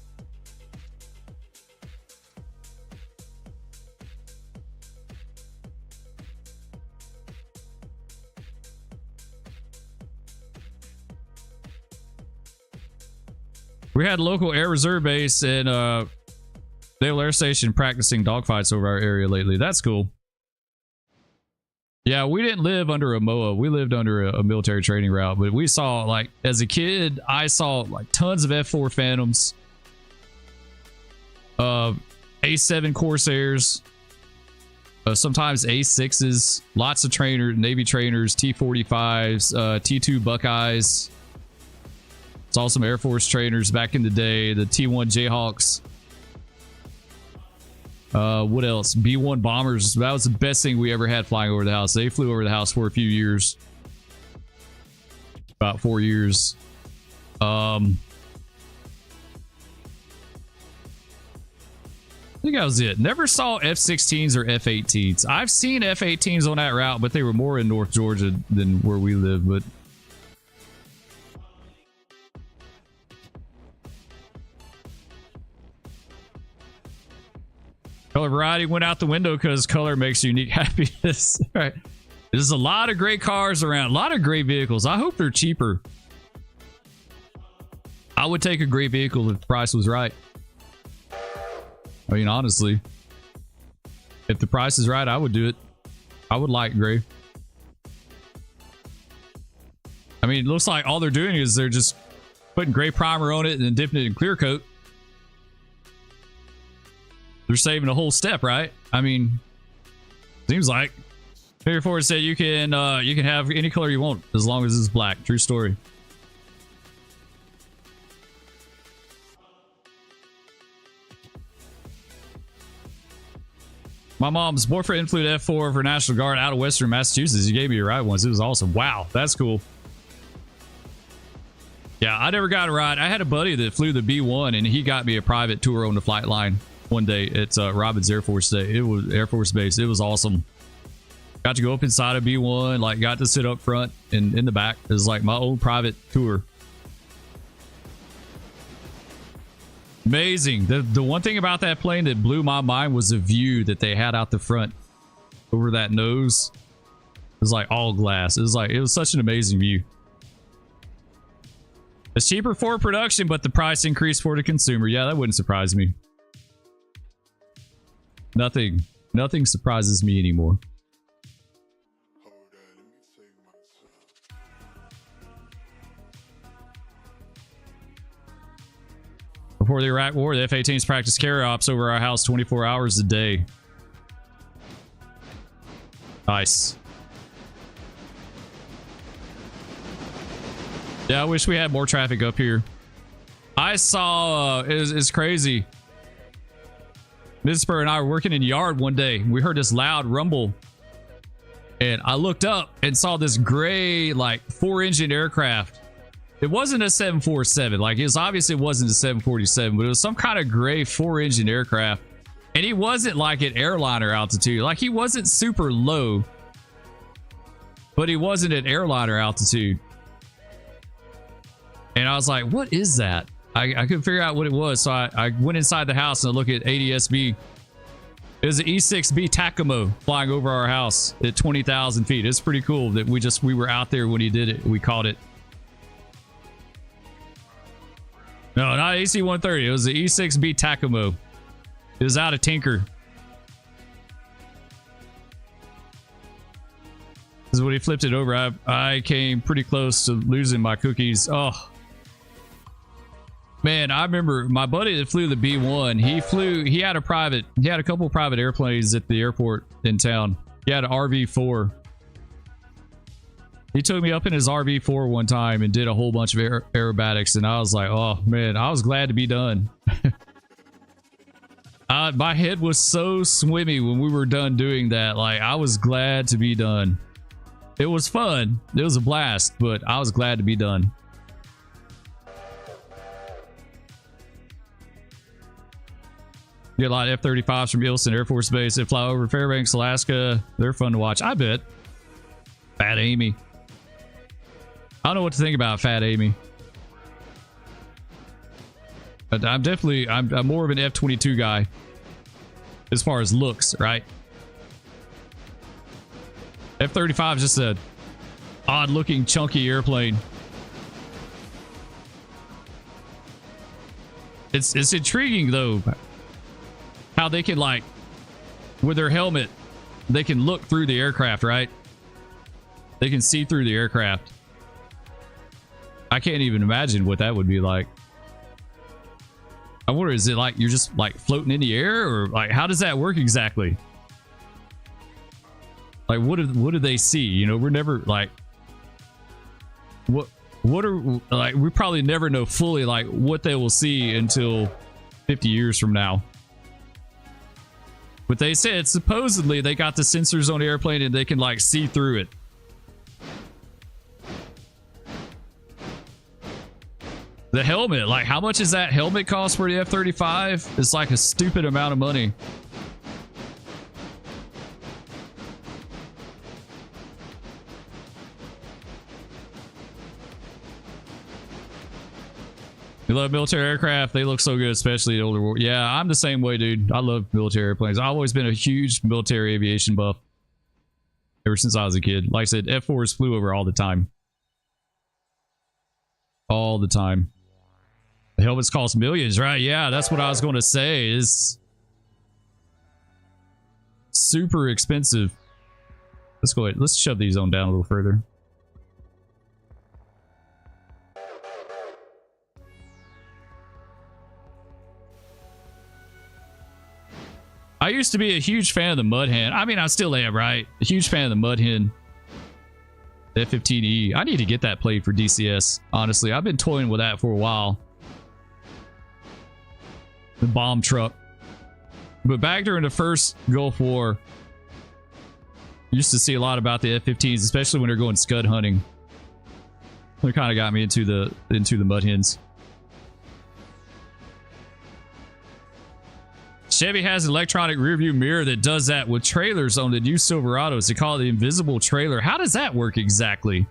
We had a local air reserve base, and Naval Air Station practicing dogfights over our area lately. That's cool. Yeah, we didn't live under a MOA. We lived under a military training route. But we saw, like, as a kid, I saw like tons of F4 Phantoms, A7 Corsairs, sometimes A6s, lots of Navy trainers, T-45s, T-2 Buckeyes. Saw some Air Force trainers back in the day, the T-1 Jayhawks. What else? B-1 bombers. That was the best thing we ever had flying over the house. They flew over the house for a few years. About 4 years. I think that was it. Never saw F-16s or F-18s. I've seen F-18s on that route, but they were more in North Georgia than where we live. But color variety went out the window because color makes unique happiness. All right. There's a lot of great cars around, a lot of great vehicles. I hope they're cheaper. I would take a great vehicle if the price was right. I mean, honestly, if the price is right, I would do it. I would like gray. I mean, it looks like all they're doing is they're just putting gray primer on it and then dipping it in clear coat. They're saving a whole step, right? I mean, seems like. Figure Ford said you can have any color you want as long as it's black. True story. My mom's boyfriend flew to F4 for National Guard out of Western Massachusetts. He gave me a ride once. It was awesome. Wow, that's cool. Yeah, I never got a ride. I had a buddy that flew the B1, and he got me a private tour on the flight line one day at Robins Air Force Day. It was Air Force Base. It was awesome. Got to go up inside a B1, like got to sit up front and in the back. It was like my own private tour. Amazing. The one thing about that plane that blew my mind was the view that they had out the front over that nose. It was like all glass. It was such an amazing view. It's cheaper for production, but the price increased for the consumer. Yeah, that wouldn't surprise me. Nothing surprises me anymore. Before the Iraq War, the F-18s practiced carrier ops over our house 24 hours a day. Nice. Yeah, I wish we had more traffic up here. I saw, it's crazy. Ms. Spur and I were working in yard one day. We heard this loud rumble. And I looked up and saw this gray, like, 4-engine aircraft. It wasn't a 747. Like, obviously it wasn't a 747, but it was some kind of gray 4-engine aircraft. And he wasn't like at airliner altitude. Like, he wasn't super low, but he wasn't at airliner altitude. And I was like, what is that? I couldn't figure out what it was. So I went inside the house and I looked at ADSB. It was an E6B Takamo flying over our house at 20,000 feet. It's pretty cool that we were out there when he did it. We caught it. No, not AC-130. It was the E6B Takamo. It was out of Tinker. This is when he flipped it over. I came pretty close to losing my cookies. Oh. Man, I remember my buddy that flew the B1. He had a couple private airplanes at the airport in town. He had an RV4. He took me up in his RV4 one time and did a whole bunch of aerobatics, and I was like, oh man, I was glad to be done. My head was so swimmy when we were done doing that. Like, I was glad to be done. It was fun. It was a blast, but I was glad to be done. Get a lot of F-35s from Ilson Air Force Base that fly over Fairbanks, Alaska. They're fun to watch. I bet. Fat Amy. I don't know what to think about Fat Amy. But I'm more of an F-22 guy as far as looks, right? F-35 is just a odd looking chunky airplane. It's intriguing though. how they can, like, with their helmet, they can look through the aircraft, right? They can see through the aircraft. I can't even imagine what that would be like. I wonder, is it like you're just like floating in the air, or like how does that work exactly? Like what do they see? You know, we're never like what are like we probably never know fully like what they will see until 50 years from now. But they said supposedly they got the sensors on the airplane and they can like see through it. The helmet, like how much is that helmet cost for the F-35? It's like a stupid amount of money. You love military aircraft. They look so good, especially the older war. Yeah, I'm the same way, dude. I love military airplanes. I've always been a huge military aviation buff ever since I was a kid. Like I said, F-4s flew over all the time. All the time. The helmets cost millions, right? Yeah, that's what I was going to say. Is super expensive. Let's go ahead. Let's shove these on down a little further. I used to be a huge fan of the Mud Hen. I mean, I still am, right? A huge fan of the Mud Hen. The F-15E. I need to get that played for DCS. Honestly, I've been toying with that for a while. The bomb truck. But back during the first Gulf War, used to see a lot about the F-15s, especially when they're going scud hunting. It kind of got me into the Mud Hens. Chevy has an electronic rearview mirror that does that with trailers on the new Silverados. They call it the invisible trailer. How does that work exactly?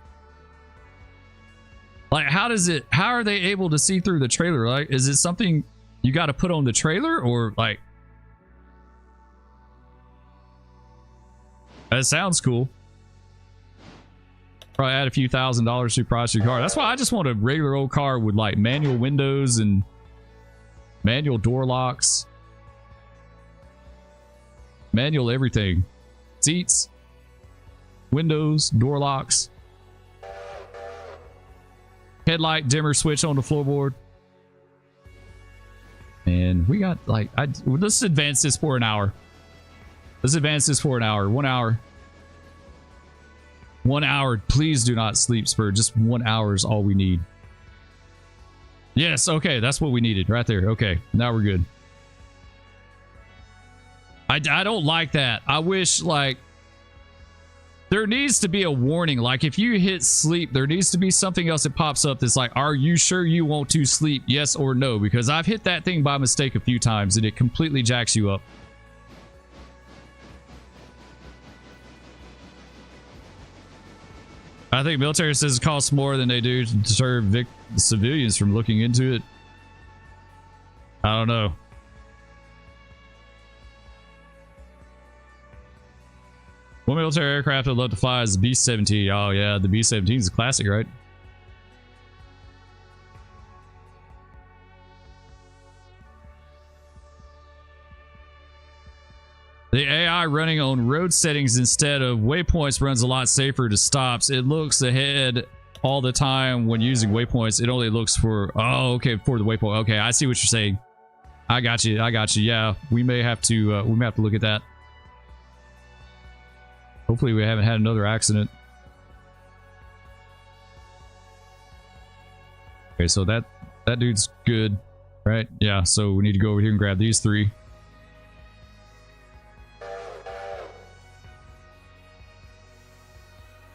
Like, how are they able to see through the trailer? Like, is it something you got to put on the trailer, or like? That sounds cool. Probably add a few $1,000s to the price of your car. That's why I just want a regular old car with like manual windows and manual door locks. Manual everything. Seats, windows, door locks, headlight dimmer switch on the floorboard. And we got like, let's advance this for an hour. Let's advance this for an hour. 1 hour. 1 hour. Please do not sleep, Spur. Just 1 hour is all we need. Yes, okay. That's what we needed right there. Okay, now we're good. I don't like that. I wish, like, there needs to be a warning. Like, if you hit sleep, there needs to be something else that pops up that's like, are you sure you want to sleep? Yes or no? Because I've hit that thing by mistake a few times and it completely jacks you up. I think military says it costs more than they do to deter civilians from looking into it. I don't know. One military aircraft I'd love to fly is the B-17. Oh yeah, the B-17 is a classic, right? The AI running on road settings instead of waypoints runs a lot safer to stops. It looks ahead all the time when using waypoints. It only looks for, oh, okay, for the waypoint. Okay, I see what you're saying. I got you. I got you. Yeah, we may have to look at that. Hopefully we haven't had another accident. Okay, so that dude's good, right? Yeah, so we need to go over here and grab these three.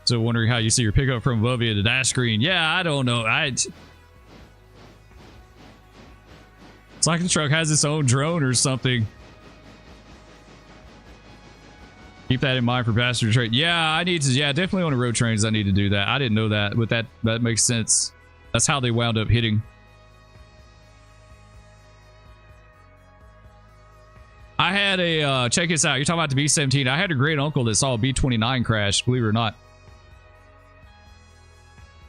So wondering how you see your pickup from above you at the dash screen. Yeah, I don't know. It's like the truck has its own drone or something. Keep that in mind for passenger train. Yeah, I need to. Yeah, definitely on the road trains, I need to do that. I didn't know that, but that makes sense. That's how they wound up hitting. I had a check this out. You're talking about the B-17. I had a great uncle that saw a B-29 crash. Believe it or not,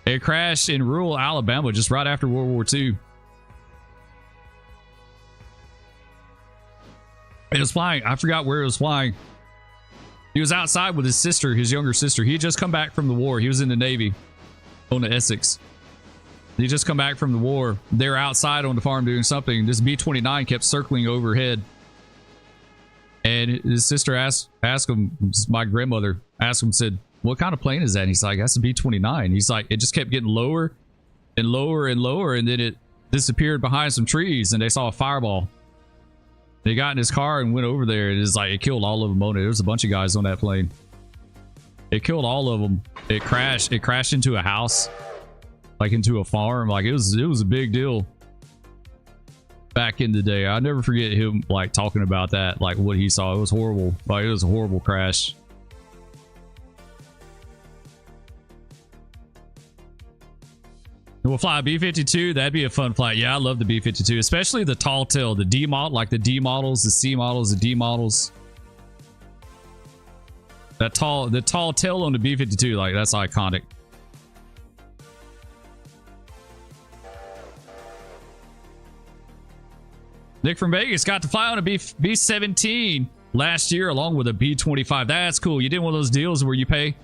it crashed in rural Alabama just right after World War II. It was flying. I forgot where it was flying. He was outside with his sister, his younger sister. He had just come back from the war. He was in the Navy on the Essex. He just come back from the war. They're outside on the farm doing something. This B-29 kept circling overhead. And his sister asked him, my grandmother asked him, said, what kind of plane is that? And he's like, that's a B-29. He's like, it just kept getting lower and lower and lower. And then it disappeared behind some trees and they saw a fireball. They got in his car and went over there. And it's like, it killed all of them on it. There was a bunch of guys on that plane. It killed all of them. It crashed into a house, like into a farm. Like it was a big deal back in the day. I'll never forget him like talking about that, like what he saw. It was horrible. Like it was a horrible crash. We'll fly a B-52. That'd be a fun flight. Yeah, I love the B-52, especially the tall tail, the D model, like the D models, the C models, the D models. The tall tail on the B-52, like that's iconic. Nick from Vegas got to fly on a B-17 last year along with a B-25. That's cool. You did one of those deals where you pay.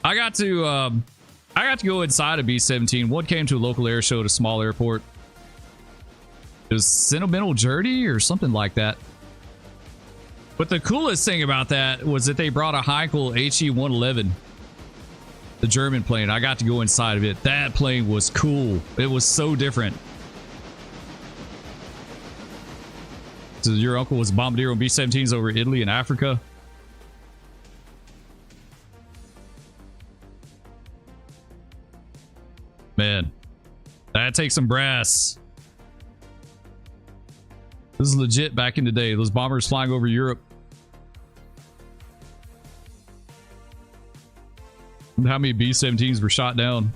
I got to go inside a B-17. One came to a local air show at a small airport. It was Sentimental Journey or something like that. But the coolest thing about that was that they brought a Heinkel HE-111, the German plane. I got to go inside of it. That plane was cool. It was so different. So your uncle was a bombardier on B-17s over Italy and Africa. Man, that takes some brass. This is legit back in the day. Those bombers flying over Europe. How many B-17s were shot down?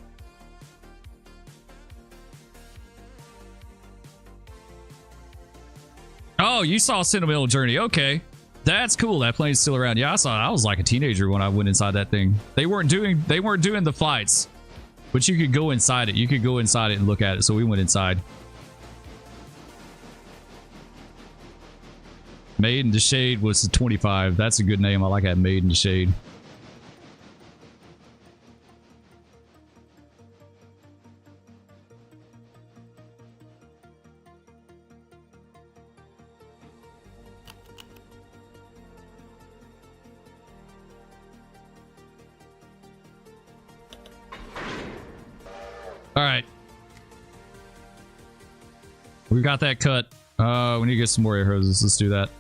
Oh, you saw Sentimental Journey. Okay. That's cool. That plane's still around. Yeah, I saw it. I was like a teenager when I went inside that thing. They weren't doing the flights. But you could go inside it. You could go inside it and look at it. So we went inside. Made in the Shade was the 25. That's a good name. I like that. Made in the Shade. All right. We got that cut. We need to get some more air hoses. Let's do that.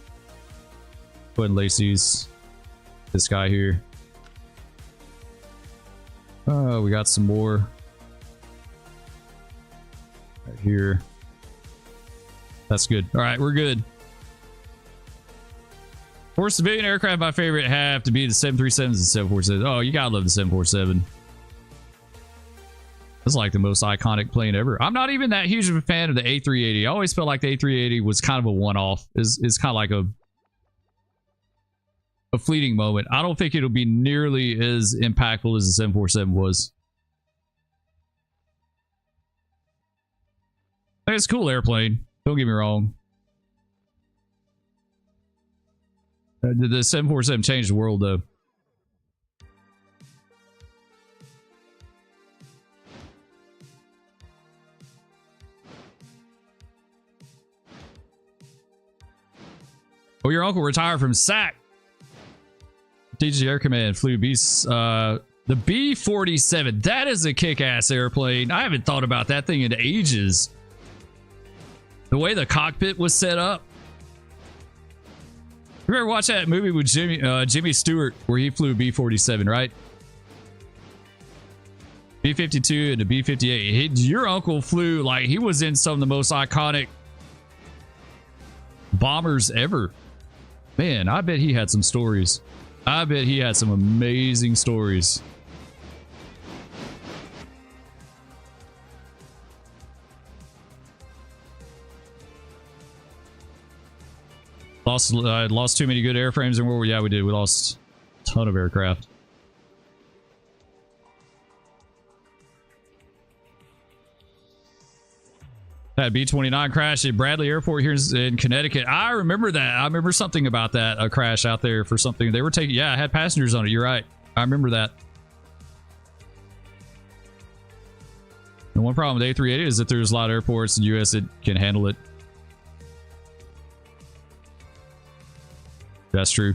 Go ahead and lace these. This guy here. We got some more. Right here. That's good. All right, we're good. For civilian aircraft, my favorite have to be the 737s and 747s. Oh, you gotta love the 747. It's like the most iconic plane ever. I'm not even that huge of a fan of the A380. I always felt like the A380 was kind of a one-off. It's kind of like a fleeting moment. I don't think it'll be nearly as impactful as the 747 was. It's a cool airplane. Don't get me wrong. The 747 changed the world, though. Oh, your uncle retired from SAC. DG Air Command flew the B-47. That is a kick-ass airplane. I haven't thought about that thing in ages. The way the cockpit was set up. You ever watch that movie with Jimmy Stewart where he flew B-47, right? B-52 and the B-58. Your uncle flew like he was in some of the most iconic bombers ever. Man, I bet he had some stories. I bet he had some amazing stories. Lost too many good airframes in World War. Yeah, we did. We lost a ton of aircraft. That B-29 crash at Bradley Airport here in Connecticut. I remember that. I remember something about that, a crash out there for something. They were taking, yeah, I had passengers on it. You're right. I remember that. The one problem with A380 is that there's a lot of airports in the U.S. that can handle it. That's true.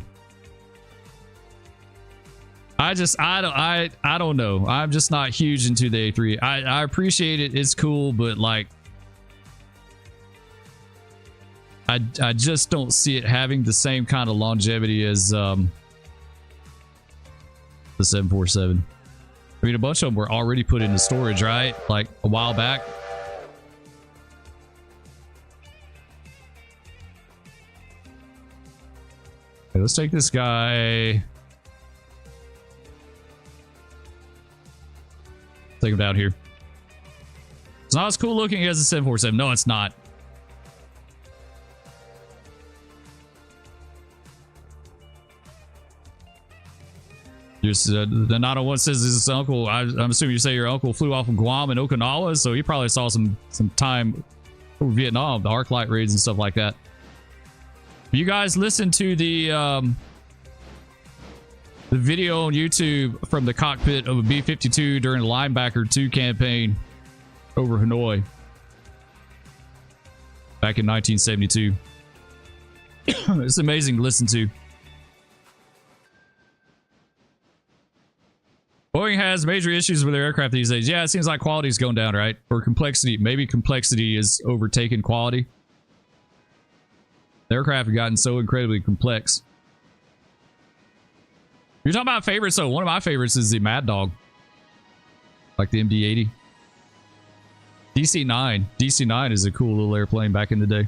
I don't know. I'm just not huge into the A3. I appreciate it. It's cool, but like, I just don't see it having the same kind of longevity as the 747. I mean, a bunch of them were already put into storage, right? Like a while back. Okay, let's take this guy. Take him down here. It's not as cool looking as the 747. No, it's not. The 901 says his uncle, I'm assuming you say your uncle flew off of Guam and Okinawa, so he probably saw some time over Vietnam, the arc light raids and stuff like that. You guys listen to the video on YouTube from the cockpit of a B-52 during the Linebacker 2 campaign over Hanoi back in 1972. It's amazing to listen to. Boeing has major issues with their aircraft these days. Yeah, it seems like quality is going down, right? Or complexity. Maybe complexity is overtaken quality. The aircraft have gotten so incredibly complex. You're talking about favorites, though. One of my favorites is the Mad Dog. Like the MD-80. DC-9. DC-9 is a cool little airplane back in the day.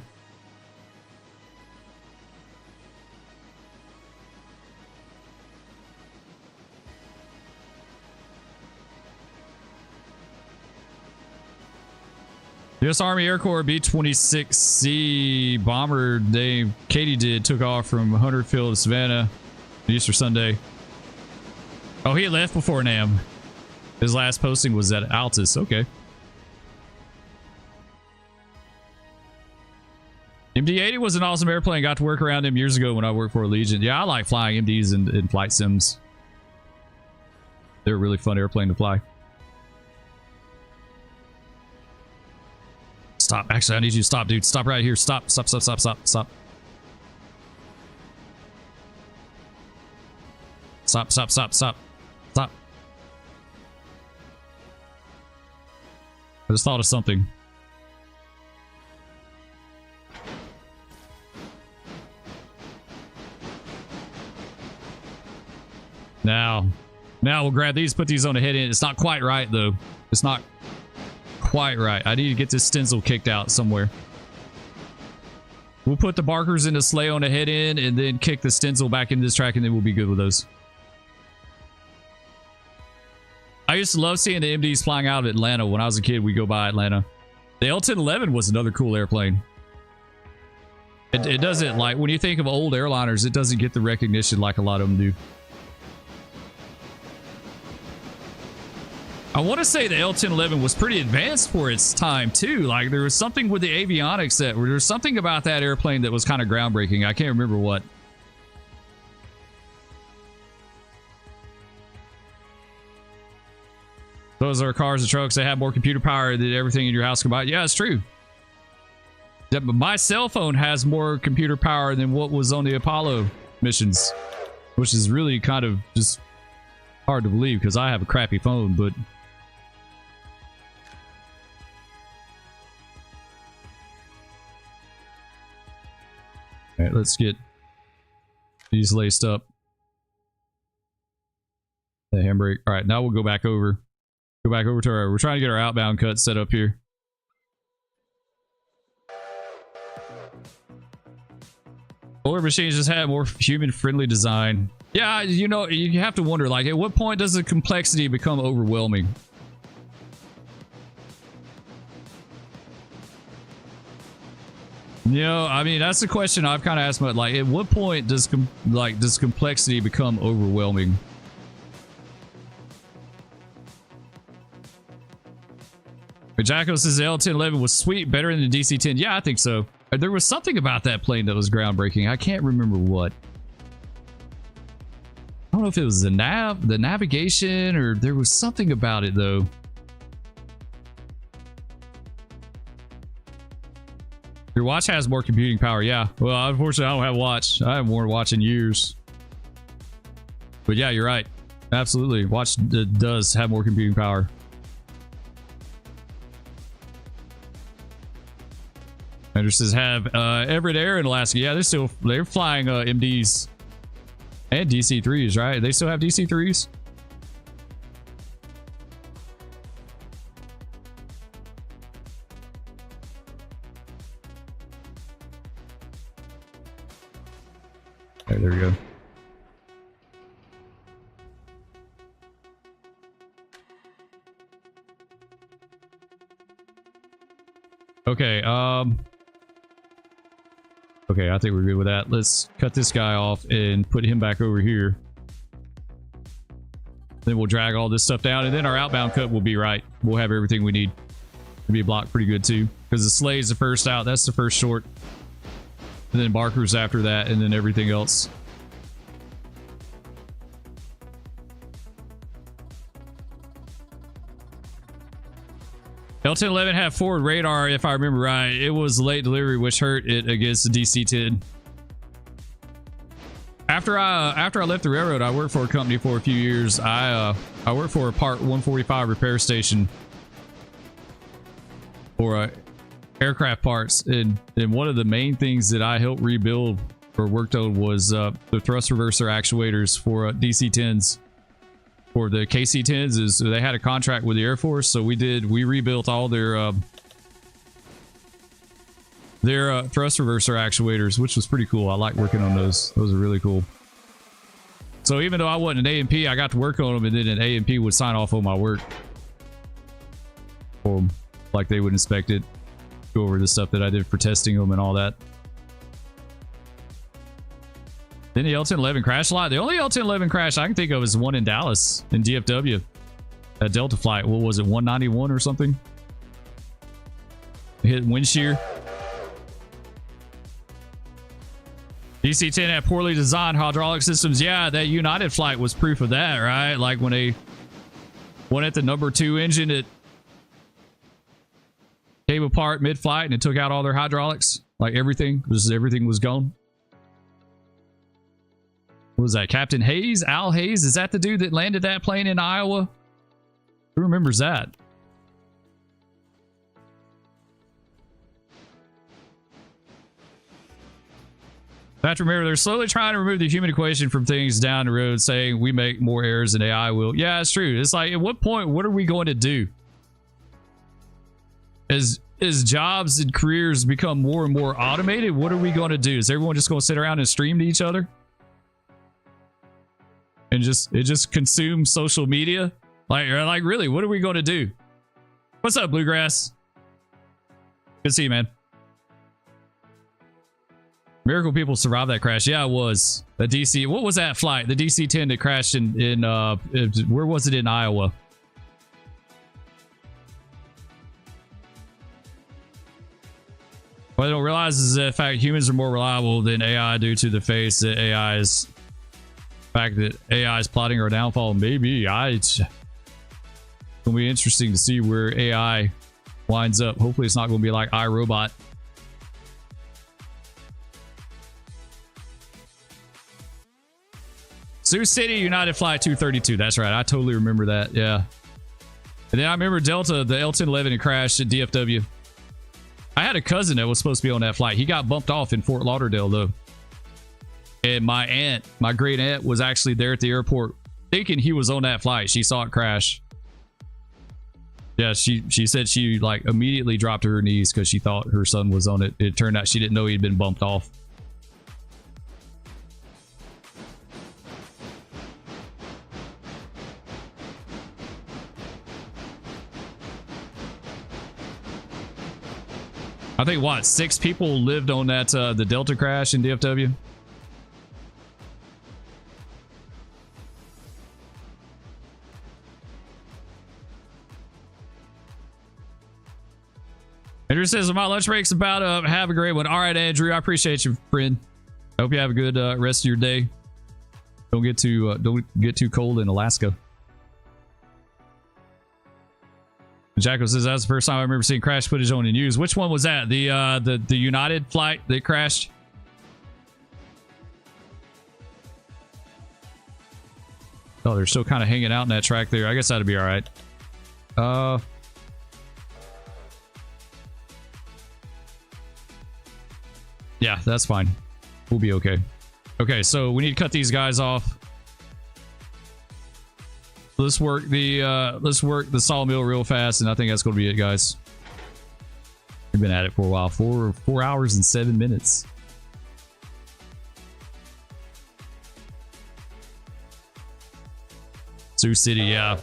U.S. Army Air Corps B-26C bomber named Katie took off from Hunter Field to Savannah Easter Sunday. Oh, he left before NAM. His last posting was at Altus. Okay. MD-80 was an awesome airplane. Got to work around him years ago when I worked for Allegiant. Yeah, I like flying MDs in flight sims. They're a really fun airplane to fly. Stop. Actually, I need you to stop, dude. Stop right here. Stop. Stop, stop, stop, stop, stop. Stop, stop, stop, stop. Stop. I just thought of something. Now we'll grab these, put these on the head end. It's not quite right, though. It's not quite right. I need to get this stencil kicked out somewhere. We'll put the barkers in the sleigh on the head end and then kick the stencil back into this track, and then we'll be good with those. I used to love seeing the MDs flying out of Atlanta. When I was a kid, we go by Atlanta. The L-1011 was another cool airplane. It doesn't, like, when you think of old airliners, it doesn't get the recognition like a lot of them do. I want to say the L-1011 was pretty advanced for its time, too. Like, there was something with the avionics that... There was something about that airplane that was kind of groundbreaking. I can't remember what. Those are cars and trucks that have more computer power than everything in your house combined. Yeah, it's true. Yeah, but my cell phone has more computer power than what was on the Apollo missions. Which is really kind of just hard to believe because I have a crappy phone, but... All right, let's get these laced up. The handbrake. All right, now we'll go back over. Go back over to our... We're trying to get our outbound cut set up here. Older machines just have more human-friendly design. Yeah, you know, you have to wonder, like, at what point does the complexity become overwhelming? You know, I mean, that's the question I've kind of asked myself. Like, at what point does complexity become overwhelming? Jacko says the L-1011 was sweet, better than the DC-10. Yeah, I think so. There was something about that plane that was groundbreaking. I can't remember what. I don't know if it was the navigation, or there was something about it though. Your watch has more computing power. Yeah. Well, unfortunately, I don't have a watch. I haven't worn a watch in years. But yeah, you're right. Absolutely. Watch does have more computing power. Andersons have Everett Air in Alaska. Yeah, they're flying MDs and DC-3s, right? They still have DC-3s? Okay, there we go. Okay, okay, I think we're good with that. Let's cut this guy off and put him back over here. Then we'll drag all this stuff down, and then our outbound cut will be right. We'll have everything we need. It'll be blocked pretty good too, because the Slay's the first out. That's the first short. And then Barker's after that, and then everything else. L-1011 had forward radar, if I remember right. It was late delivery, which hurt it against the DC-10. After I left the railroad, I worked for a company for a few years. I worked for a Part 145 repair station for aircraft parts, and one of the main things that I helped rebuild or worked on was the thrust reverser actuators for DC-10s. For the KC-10s, is they had a contract with the Air Force, so we rebuilt all their thrust reverser actuators, which was pretty cool. I like working on those. Those are really cool. So even though I wasn't an A&P, I got to work on them, and then an A&P would sign off on my work for them, like they would inspect it, go over the stuff that I did for testing them and all that. Then the L-1011 crashed a lot. The only L-1011 crash I can think of is the one in Dallas in DFW. That Delta flight. What was it? 191 or something? It hit wind shear. DC-10 had poorly designed hydraulic systems. Yeah, that United flight was proof of that, right? Like when they went at the number 2 engine, it came apart mid-flight and it took out all their hydraulics. Like everything was gone. What was that? Captain Hayes? Al Hayes? Is that the dude that landed that plane in Iowa? Who remembers that? I have to remember, they're slowly trying to remove the human equation from things down the road, saying we make more errors than AI will. Yeah, it's true. It's like, at what point, what are we going to do? As jobs and careers become more and more automated, what are we going to do? Is everyone just going to sit around and stream to each other? And just consume social media? Like really, what are we going to do? What's up, Bluegrass? Good to see you, man. Miracle people survived that crash. Yeah, it was. The DC, what was that flight? The DC-10 that crashed in where was it in Iowa? What I don't realize is that, in fact, humans are more reliable than AI due to the face that fact that AI is plotting our downfall. Maybe it's gonna be interesting to see where AI winds up. Hopefully it's not gonna be like iRobot. Sioux City United Flight 232. That's right, I totally remember that. Yeah. And then I remember Delta, the L-1011 had crashed at DFW. I had a cousin that was supposed to be on that flight. He got bumped off in Fort Lauderdale though. And my great aunt was actually there at the airport thinking he was on that flight. She saw it crash. Yeah, she said she like immediately dropped to her knees because she thought her son was on it. It turned out she didn't know he'd been bumped off. I think what, 6 people lived on that the Delta crash in DFW. Andrew says my lunch break's about up. Have a great one. All right, Andrew, I appreciate you, friend. I hope you have a good rest of your day. Don't get too cold in Alaska. Jacko says that's the first time I remember seeing crash footage on the news. Which one was that? The United flight that crashed? Oh, they're still kind of hanging out in that track there. I guess that'd be all right. Yeah, that's fine. We'll be okay. Okay, so we need to cut these guys off. Let's work the sawmill real fast, and I think that's going to be it, guys. We've been at it for a while. 4 hours and 7 minutes. Sioux City, yeah.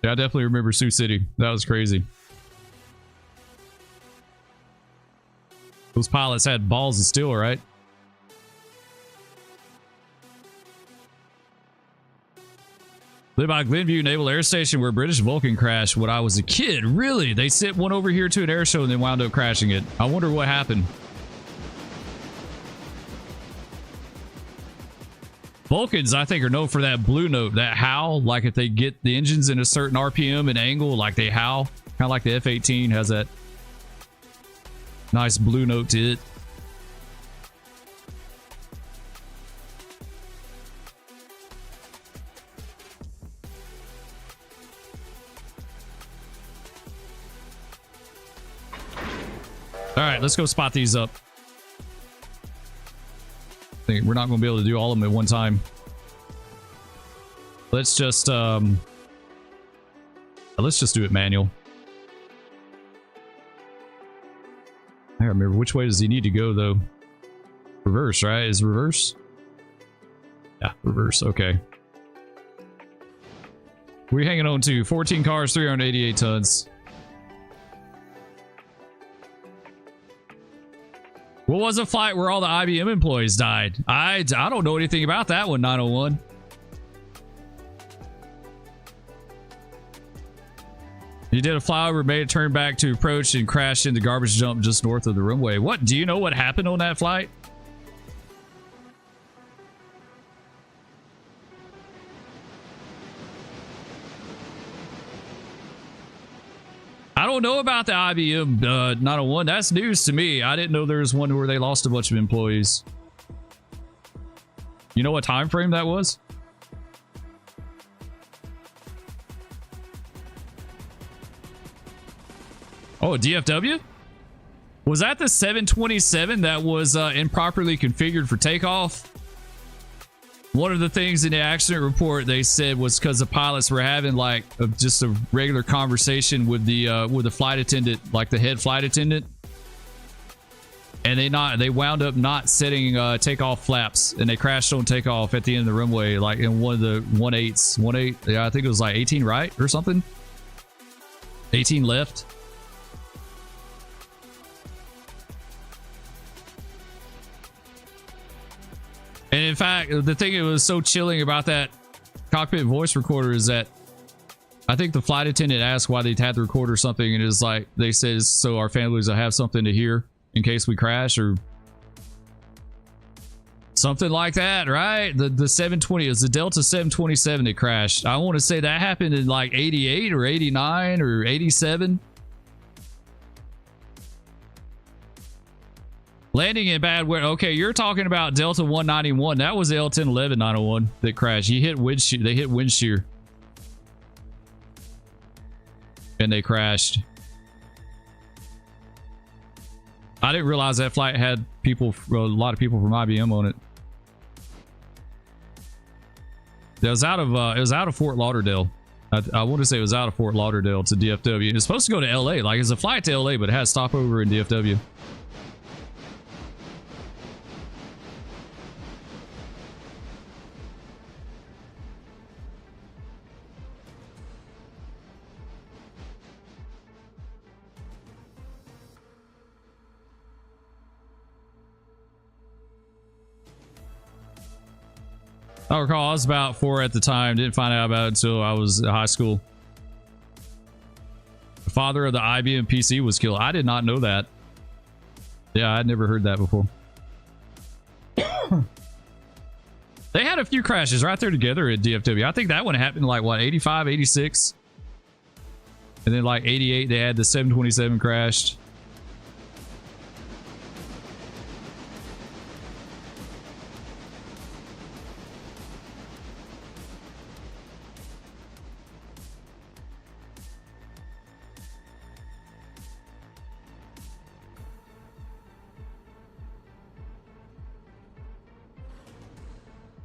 Yeah, I definitely remember Sioux City. That was crazy. Those pilots had balls of steel, right? Live by Glenview Naval Air Station where British Vulcan crashed when I was a kid. Really? They sent one over here to an air show and then wound up crashing it. I wonder what happened. Vulcans, I think, are known for that blue note, that howl. Like if they get the engines in a certain RPM and angle, like they howl. Kind of like the F-18 has that nice blue note to it. All right, let's go spot these up. We're not going to be able to do all of them at one time. Let's just do it manual. I don't remember which way does he need to go though. Reverse, right? Is reverse? Yeah, reverse. Okay. We're hanging on to 14 cars, 388 tons. What was a flight where all the IBM employees died? I don't know anything about that one, 901. You did a flyover, made a turn back to approach and crashed into garbage dump just north of the runway. What? Do you know what happened on that flight? I don't know about the IBM 901. That's news to me. I didn't know there was one where they lost a bunch of employees. You know what time frame that was? Oh, a DFW? Was that the 727 that was improperly configured for takeoff? One of the things in the accident report they said was because the pilots were having like just a regular conversation with the flight attendant, like the head flight attendant, and they wound up not setting takeoff flaps, and they crashed on takeoff at the end of the runway, like in one of the 18. Yeah, I think it was like 18 right or something. 18 left. And in fact, the thing that was so chilling about that cockpit voice recorder is that I think the flight attendant asked why they'd had the recorder or something, and it's like they said so our families will have something to hear in case we crash or something like that, right? The 720 is the Delta 727 that crashed. I want to say that happened in like 88 or 89 or 87. Landing in bad weather. Okay, you're talking about Delta 191. That was the L1011 901 that crashed. He hit wind shear. They hit wind shear. And they crashed. I didn't realize that flight had people, a lot of people from IBM on it. It was out of Fort Lauderdale. I want to say it was out of Fort Lauderdale to DFW. It's supposed to go to LA. Like it's a flight to LA, but it has stopover in DFW. I recall I was about 4 at the time. Didn't find out about it until I was in high school. The father of the IBM PC was killed. I did not know that. Yeah, I'd never heard that before. They had a few crashes right there together at DFW. I think that one happened like, what, 85, 86? And then like 88, they had the 727 crashed.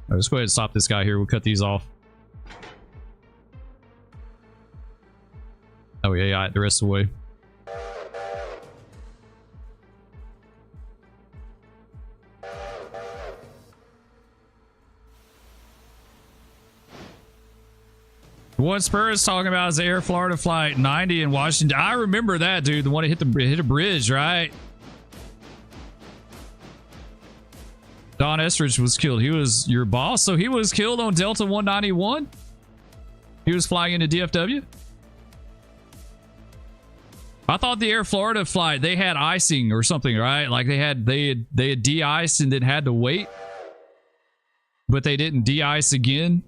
All right, let's go ahead and stop this guy here. We'll cut these off. Oh yeah, the rest of the way. What Spur is talking about is the Air Florida Flight 90 in Washington. I remember that, dude. The one that hit a bridge, right? Don Estridge was killed. He was your boss, so he was killed on Delta 191. He was flying into DFW. I thought the Air Florida flight, they had icing or something, right? Like they had de-iced and then had to wait, but they didn't de-ice again.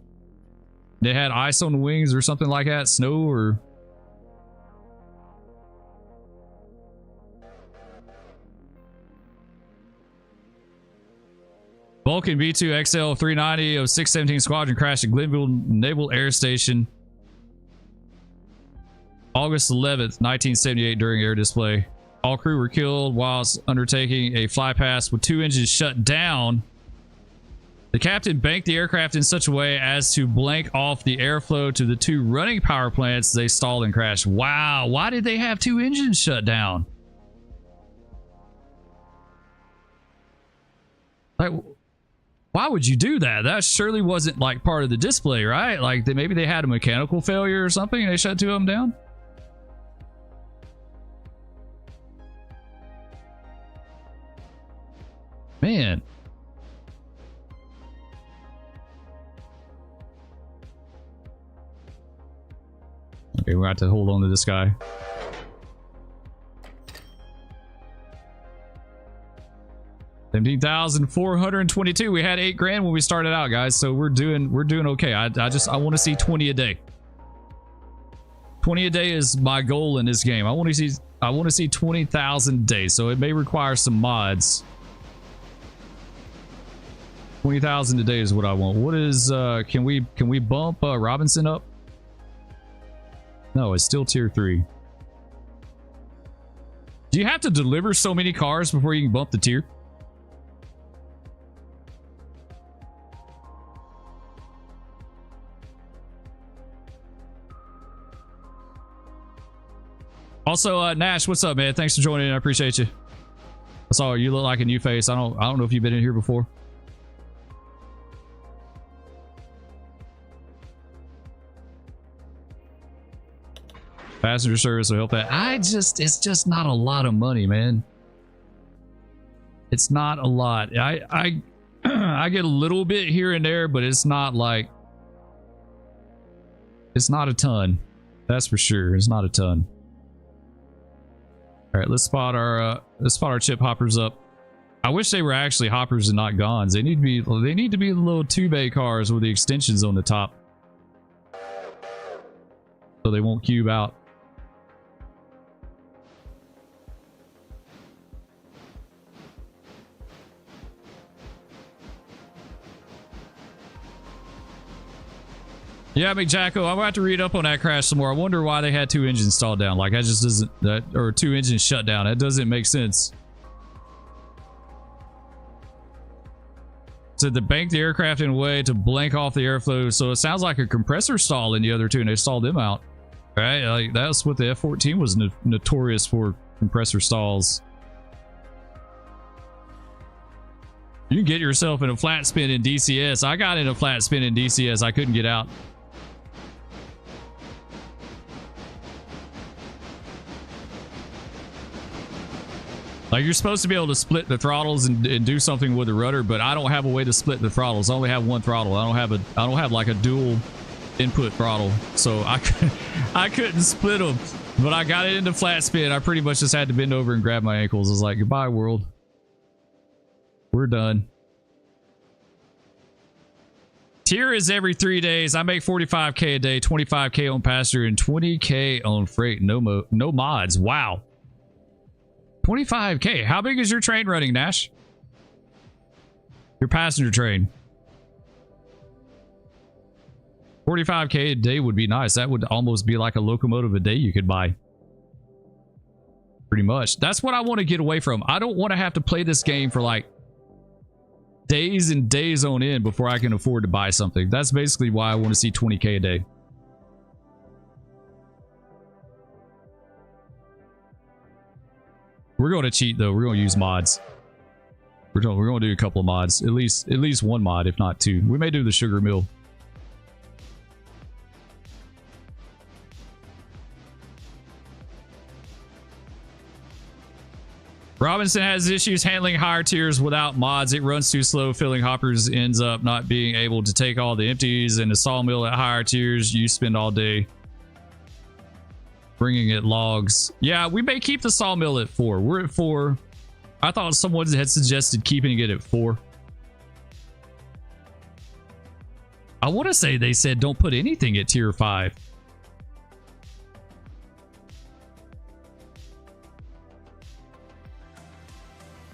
They had ice on the wings or something like that, snow or. Vulcan B2XL 390 of 617 Squadron crashed at Glenville Naval Air Station August 11th, 1978 during air display. All crew were killed whilst undertaking a flypast with 2 engines shut down. The captain banked the aircraft in such a way as to blank off the airflow to the 2 running power plants. They stalled and crashed. Wow, why did they have 2 engines shut down? Like, why would you do that? That surely wasn't like part of the display, right? Like maybe they had a mechanical failure or something and they shut 2 of them down. Man. Okay, we have to hold on to this guy. $17,422. We had $8,000 when we started out, guys. So we're doing okay. I want to see 20 a day. 20 a day is my goal in this game. I want to see 20,000 a day. So it may require some mods. 20,000 a day is what I want. What is can we bump Robinson up? No, it's still tier 3. Do you have to deliver so many cars before you can bump the tier? Also, Nash, what's up, man? Thanks for joining in. I appreciate you. I saw you look like a new face. I don't know if you've been in here before. Passenger service will help that. It's just not a lot of money, man. It's not a lot. I get a little bit here and there, but it's not like, it's not a ton. That's for sure. It's not a ton. All right, let's spot our chip hoppers up. I wish they were actually hoppers and not gons. They need to be the little 2-bay cars with the extensions on the top, so they won't cube out. Yeah, McJacko, I'm gonna have to read up on that crash some more. I wonder why they had 2 engines stalled down. Like, that just doesn't, or 2 engines shut down. That doesn't make sense. So they banked the aircraft in a way to blank off the airflow. So it sounds like a compressor stall in the other 2, and they stalled them out. Right? Like, that's what the F-14 was notorious for, compressor stalls. You can get yourself in a flat spin in DCS. I got in a flat spin in DCS. I couldn't get out. Like, you're supposed to be able to split the throttles and do something with the rudder, but I don't have a way to split the throttles. I only have one throttle. I don't have like a dual input throttle, so I couldn't split them. But I got it into flat spin. I pretty much just had to bend over and grab my ankles. I was like, goodbye, world. We're done. Tier is every 3 days. I make 45K a day, 25K on passenger, and 20K on freight. No mods. Wow. 25K. How big is your train running, Nash? Your passenger train. 45K a day would be nice. That would almost be like a locomotive a day you could buy. Pretty much. That's what I want to get away from. I don't want to have to play this game for like days and days on end before I can afford to buy something. That's basically why I want to see 20K a day. We're going to cheat though. We're going to use mods. We're going to do a couple of mods. At least one mod, if not two. We may do the sugar mill. Robinson has issues handling higher tiers without mods. It runs too slow. Filling hoppers ends up not being able to take all the empties, and the sawmill at higher tiers, you spend all day bringing it logs. Yeah, we may keep the sawmill at 4. We're at 4. I thought someone had suggested keeping it at 4. I want to say they said don't put anything at tier 5.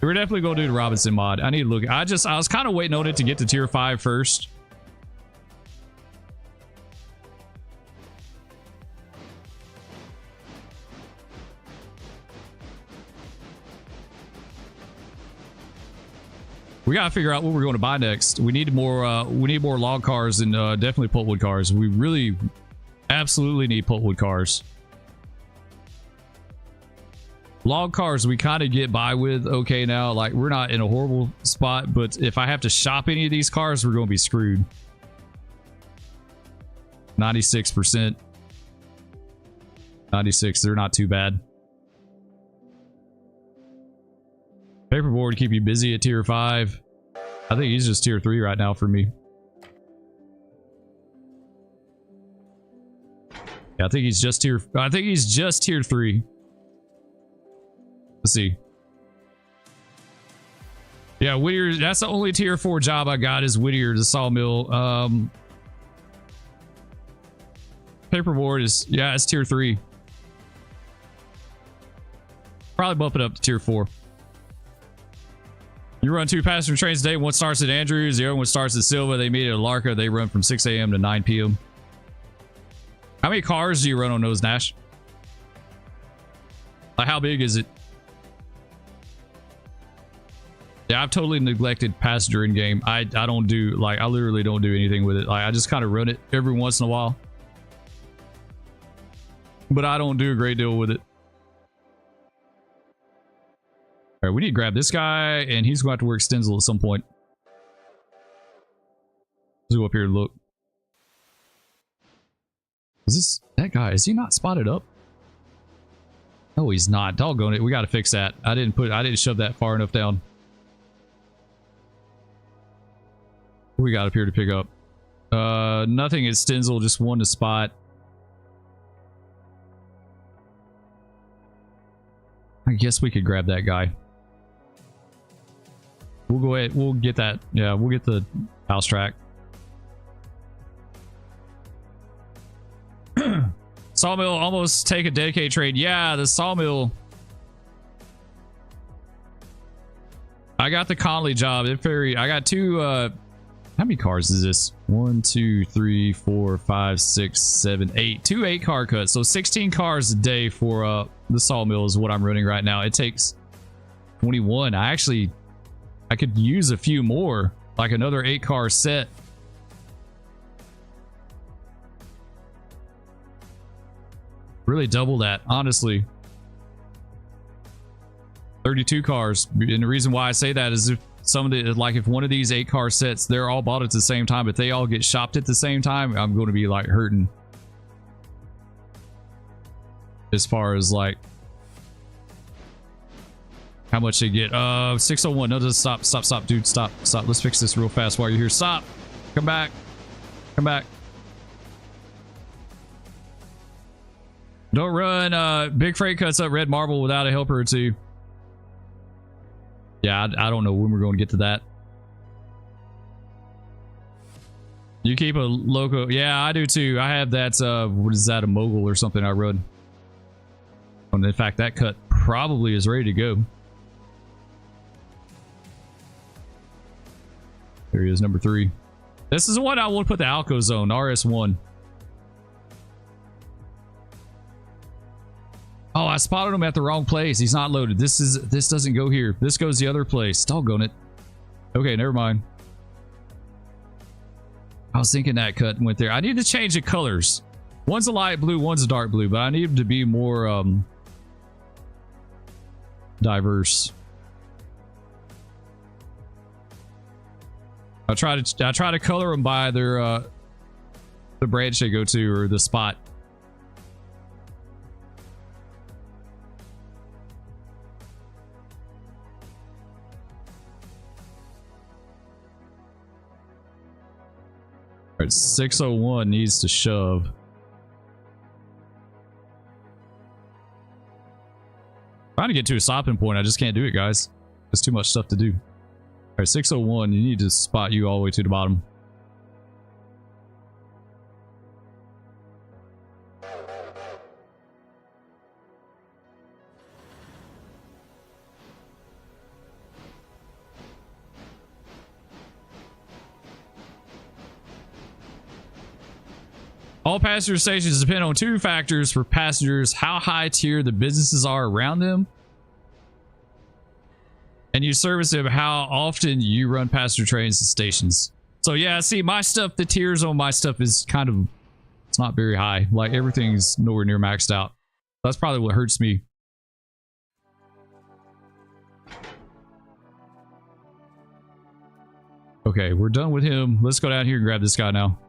We're definitely going to do the Robinson mod. I need to look. I was kind of waiting on it to get to tier 5 first. We got to figure out what we're going to buy next. We need more log cars and definitely pulpwood cars. We really absolutely need pulpwood cars. Log cars we kind of get by with okay now. Like, we're not in a horrible spot, but if I have to shop any of these cars, we're going to be screwed. 96%. 96, they're not too bad. Paperboard keep you busy at tier 5. I think he's just tier 3 right now for me. Yeah, I think he's just tier 3. Let's see. Yeah, Whittier, that's the only tier 4 job I got is Whittier, the sawmill. Paperboard is, yeah, it's tier 3. Probably bump it up to tier 4. You run 2 passenger trains a day. One starts at Andrews, the other one starts at Silva. They meet at Larka. They run from 6 a.m. to 9 p.m. How many cars do you run on those, Nash? Like, how big is it? Yeah, I've totally neglected passenger in game. I don't do, like, I literally don't do anything with it. Like, I just kind of run it every once in a while. But I don't do a great deal with it. All right, we need to grab this guy, and he's going to have to work Stenzel at some point. Let's go up here and look. Is this that guy? Is he not spotted up? No, he's not. Doggone it. We got to fix that. I didn't shove that far enough down. What we got up here to pick up? Nothing at Stenzel, just one to spot. I guess we could grab that guy. We'll go ahead. We'll get that. Yeah, we'll get the house track. Sawmill almost take a dedicated trade. Yeah, the sawmill. I got the Conley job. I got 2. How many cars is this? 1, 2, 3, 4, 5, 6, 7, 8. 2 8-car cuts. So 16 cars a day for the sawmill is what I'm running right now. It takes 21. I could use a few more, like another 8-car set. Really double that, honestly. 32 cars. And the reason why I say that is if some of the, like, if one of these 8-car sets, they're all bought at the same time, but they all get shopped at the same time, I'm going to be like hurting. As far as like How much they get? 601. No, just stop, dude. Stop. Let's fix this real fast while you're here. Stop. Come back. Don't run big freight cuts up red marble without a helper or two. Yeah, I don't know when we're going to get to that. You keep a loco. Yeah, I do too. I have that, what is that, a mogul or something I run. And in fact, that cut probably is ready to go. There he is, number 3. This is the one I want to put the Alco Zone, RS1. Oh, I spotted him at the wrong place. He's not loaded. This doesn't go here. This goes the other place. Doggone it. Okay, never mind. I was thinking that cut went there. I need to change the colors. One's a light blue, one's a dark blue, but I need them to be more diverse. I try to color them by their the branch they go to or the spot. All right, 601 needs to shove. Trying to get to a stopping point, I just can't do it, guys. There's too much stuff to do. All right, 601, you need to spot you all the way to the bottom. All passenger stations depend on 2 factors for passengers: how high tier the businesses are around them, and you service them how often you run passenger trains to stations. So yeah, see, my stuff, the tiers on my stuff is kind of, it's not very high. Like, everything's nowhere near maxed out. That's probably what hurts me. Okay, we're done with him. Let's go down here and grab this guy now.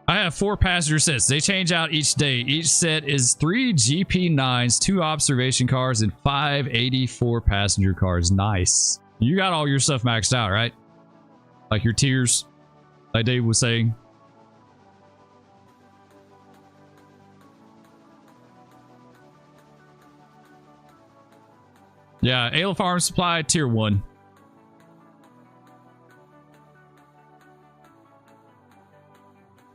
I have 4 passenger sets. They change out each day. Each set is 3 GP9s, 2 observation cars, and 5 84 passenger cars. Nice. You got all your stuff maxed out, right? Like your tiers, like Dave was saying. Yeah, Ale Farm Supply, tier 1.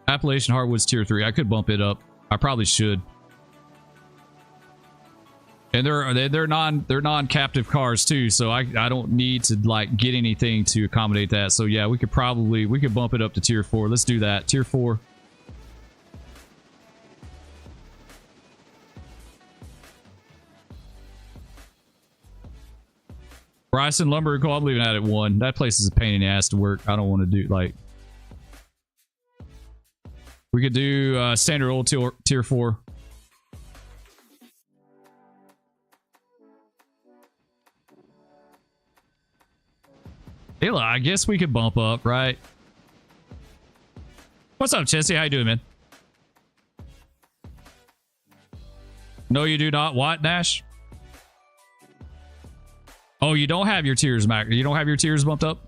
Appalachian Hardwoods tier 3. I could bump it up. I probably should. And they're non-captive cars too, so I don't need to like get anything to accommodate that. So yeah, we could bump it up to tier 4. Let's do that. Tier 4. Bryson Lumber Co. I'm leaving that at 1. That place is a pain in the ass to work. I don't want to do like. We could do standard old tier 4. Ayla, I guess we could bump up, right? What's up, Chessie? How you doing, man? No, you do not. What, Nash? Oh, you don't have your tiers, Mac. You don't have your tiers bumped up?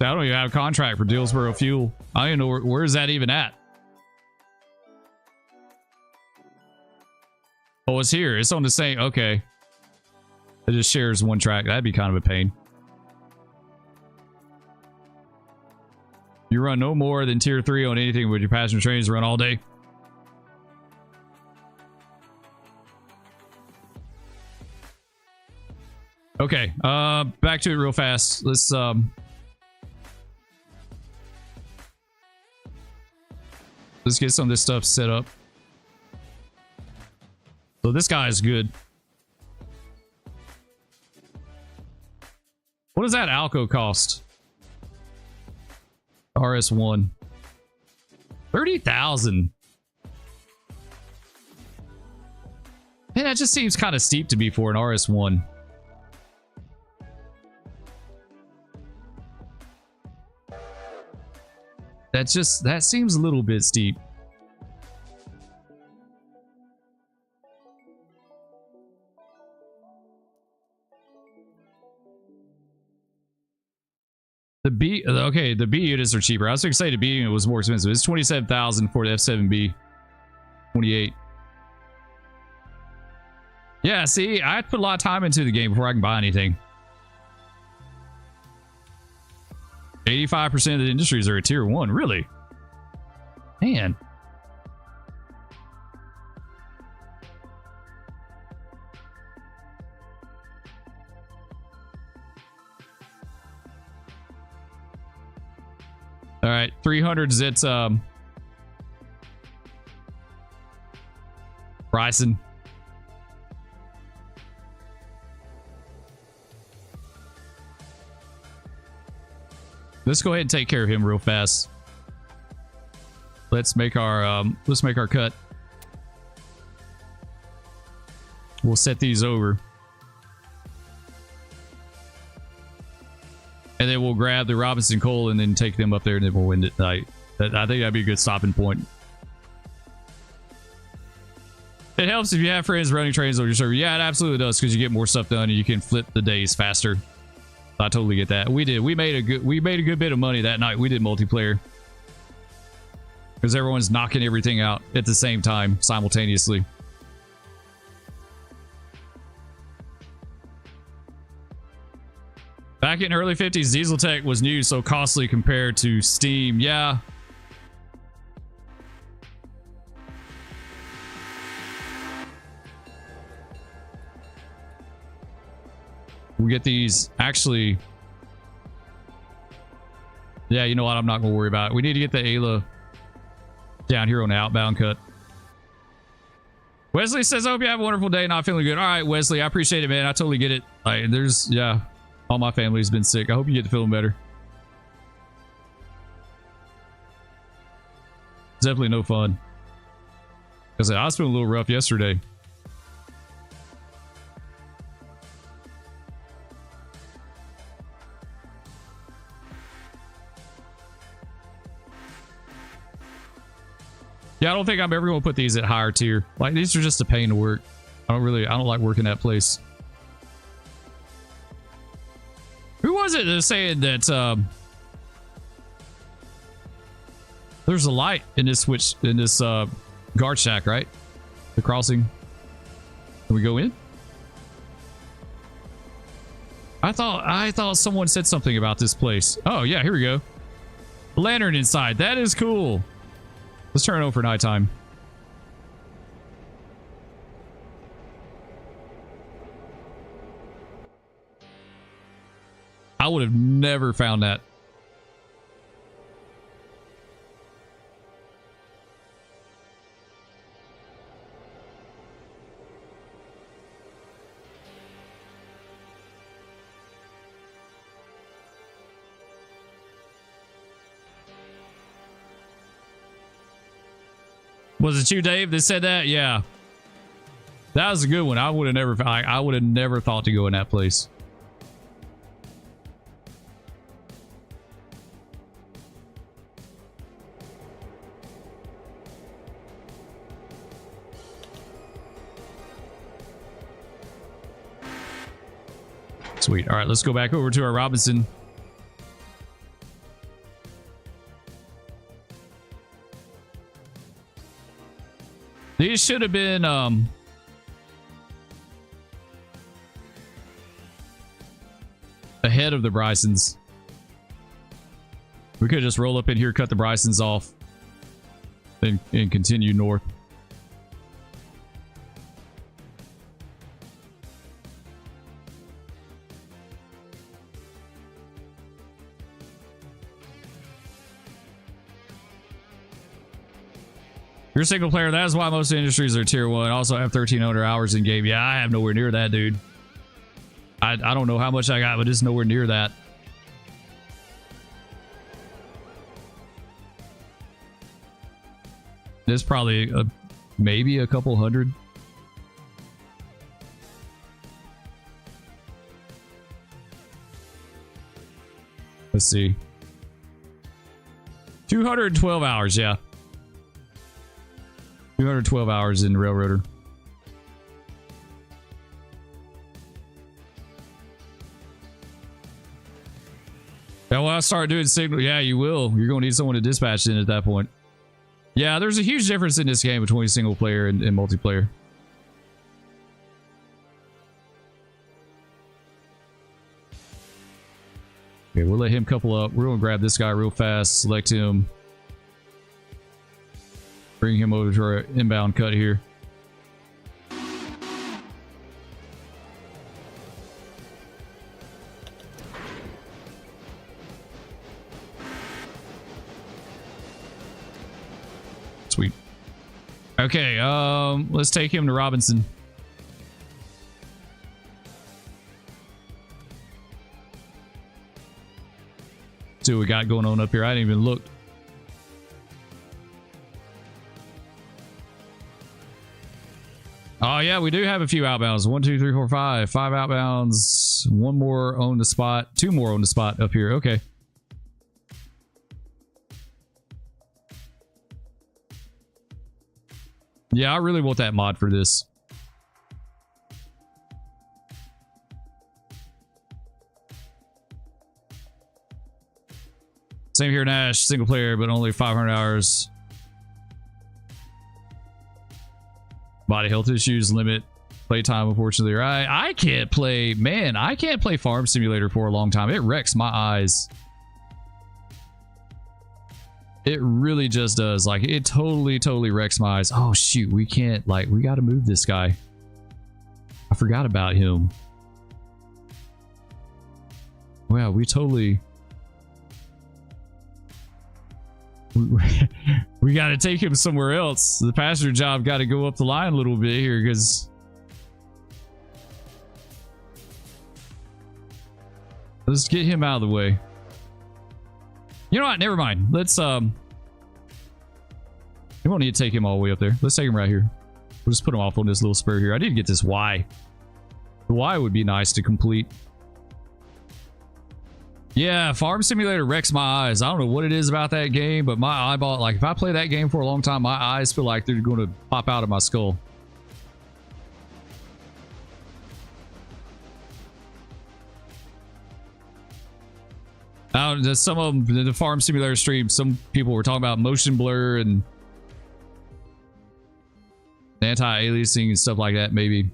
I don't even have a contract for Dillsboro Fuel. I don't even know where is that even at. Oh, it's here. It's on the same. Okay. It just shares one track. That'd be kind of a pain. You run no more than tier 3 on anything with your passenger trains run all day. Okay. Back to it real fast. Let's get some of this stuff set up. So this guy is good. What does that Alco cost? RS1. 30,000. Man, that just seems kind of steep to me for an RS1. that seems a little bit steep. The B units are cheaper. I was excited the B unit was more expensive. It's 27,000 for the F7B. 28. Yeah, see, I put a lot of time into the game before I can buy anything. 85% of the industries are at tier 1. Really? Man. All right, 300s. It's Bryson. Let's go ahead and take care of him real fast. Let's make our cut. We'll set these over. And then we'll grab the Robinson Cole and then take them up there and then we'll win it tonight. I think that'd be a good stopping point. It helps if you have friends running trains on your server. Yeah, it absolutely does because you get more stuff done and you can flip the days faster. I totally get that. We did. We made a good bit of money that night. We did multiplayer. Because everyone's knocking everything out at the same time, simultaneously. Back in early 50s, diesel tech was new, so costly compared to Steam. Yeah. We get these actually. Yeah, you know what? I'm not going to worry about it. We need to get the Ayla down here on the outbound cut. Wesley says, I hope you have a wonderful day. Not feeling good. All right, Wesley, I appreciate it, man. I totally get it. Yeah, all my family's been sick. I hope you get to feeling better. Definitely no fun. Because I was feeling a little rough yesterday. Yeah, I don't think I'm ever going to put these at higher tier. Like, these are just a pain to work. I don't like working that place. Who was it that was saying that there's a light in this guard shack, right? The crossing. Can we go in? I thought someone said something about this place. Oh yeah, here we go. Lantern inside. That is cool. Let's turn it over for nighttime. I would have never found that. Was it you, Dave, that said that? Yeah. That was a good one. I would have never thought to go in that place. Sweet. All right, let's go back over to our Robinson. These should have been ahead of the Brysons. We could just roll up in here, cut the Brysons off, and continue north. You're a single player. That is why most industries are tier 1. Also have 1,300 hours in game. Yeah, I have nowhere near that, dude. I don't know how much I got, but it's nowhere near that. There's probably maybe a couple hundred. Let's see. 212 hours, yeah. 212 hours in Railroader. Yeah, when I start doing signal, yeah, you will. You're going to need someone to dispatch in at that point. Yeah, there's a huge difference in this game between single player and multiplayer. Okay, we'll let him couple up. We're going to grab this guy real fast, select him. Bring him over to our inbound cut here. Sweet. Okay, let's take him to Robinson. See what we got going on up here. I didn't even look. Oh yeah, we do have a few outbounds. 1, 2, 3, 4, 5. 5 outbounds. 1 more on the spot. 2 more on the spot up here. Okay. Yeah, I really want that mod for this. Same here, Nash. Single player, but only 500 hours. Body health issues limit playtime, unfortunately. Right? I can't play, man, I can't play Farm Simulator for a long time. It wrecks my eyes. It really just does. Like, it totally wrecks my eyes. Oh, shoot. We can't, like, we got to move this guy. I forgot about him. Wow, we totally... we got to take him somewhere else. The passenger job got to go up the line a little bit here because let's get him out of the way. You know what? Never mind. Let's we won't need to take him all the way up there. Let's take him right here. We'll just put him off on this little spur here. I need to get this Y. The Y would be nice to complete. Yeah, Farm Simulator wrecks my eyes. I don't know what it is about that game, but my eyeball, like if I play that game for a long time, my eyes feel like they're going to pop out of my skull. Some of them, the Farm Simulator stream, some people were talking about motion blur and anti-aliasing and stuff like that, maybe.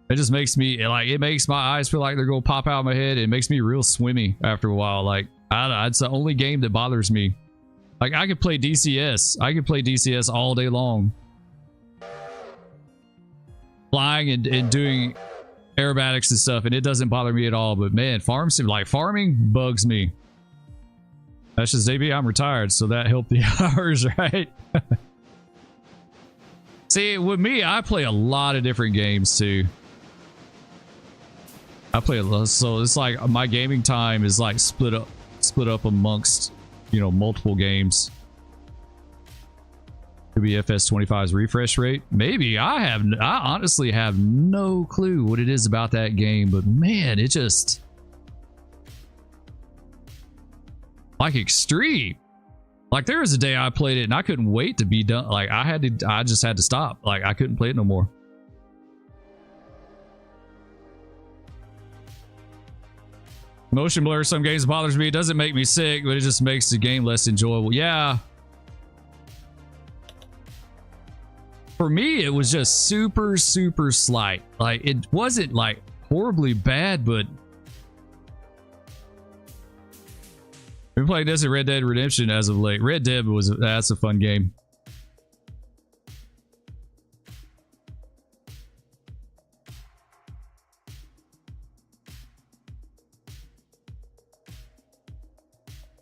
It just makes me, like, it makes my eyes feel like they're going to pop out of my head. It makes me real swimmy after a while. Like, I don't know, it's the only game that bothers me. Like, I could play DCS. I could play DCS all day long. Flying and doing aerobatics and stuff, and it doesn't bother me at all. But man, farming bugs me. That's just maybe I'm retired, so that helped the hours, right? See, with me, I play a lot of different games too. I play a lot, so it's like my gaming time is like split up amongst, you know, multiple games. Could be FS25's refresh rate. Maybe. I honestly have no clue what it is about that game, but man, it just like extreme. Like there was a day I played it and I couldn't wait to be done. Like I just had to stop. Like I couldn't play it no more. Motion blur some games bothers me. It doesn't make me sick, but it just makes the game less enjoyable. Yeah. For me, it was just super slight. Like it wasn't like horribly bad, but we've been playing this in Red Dead Redemption as of late. Red Dead that's a fun game.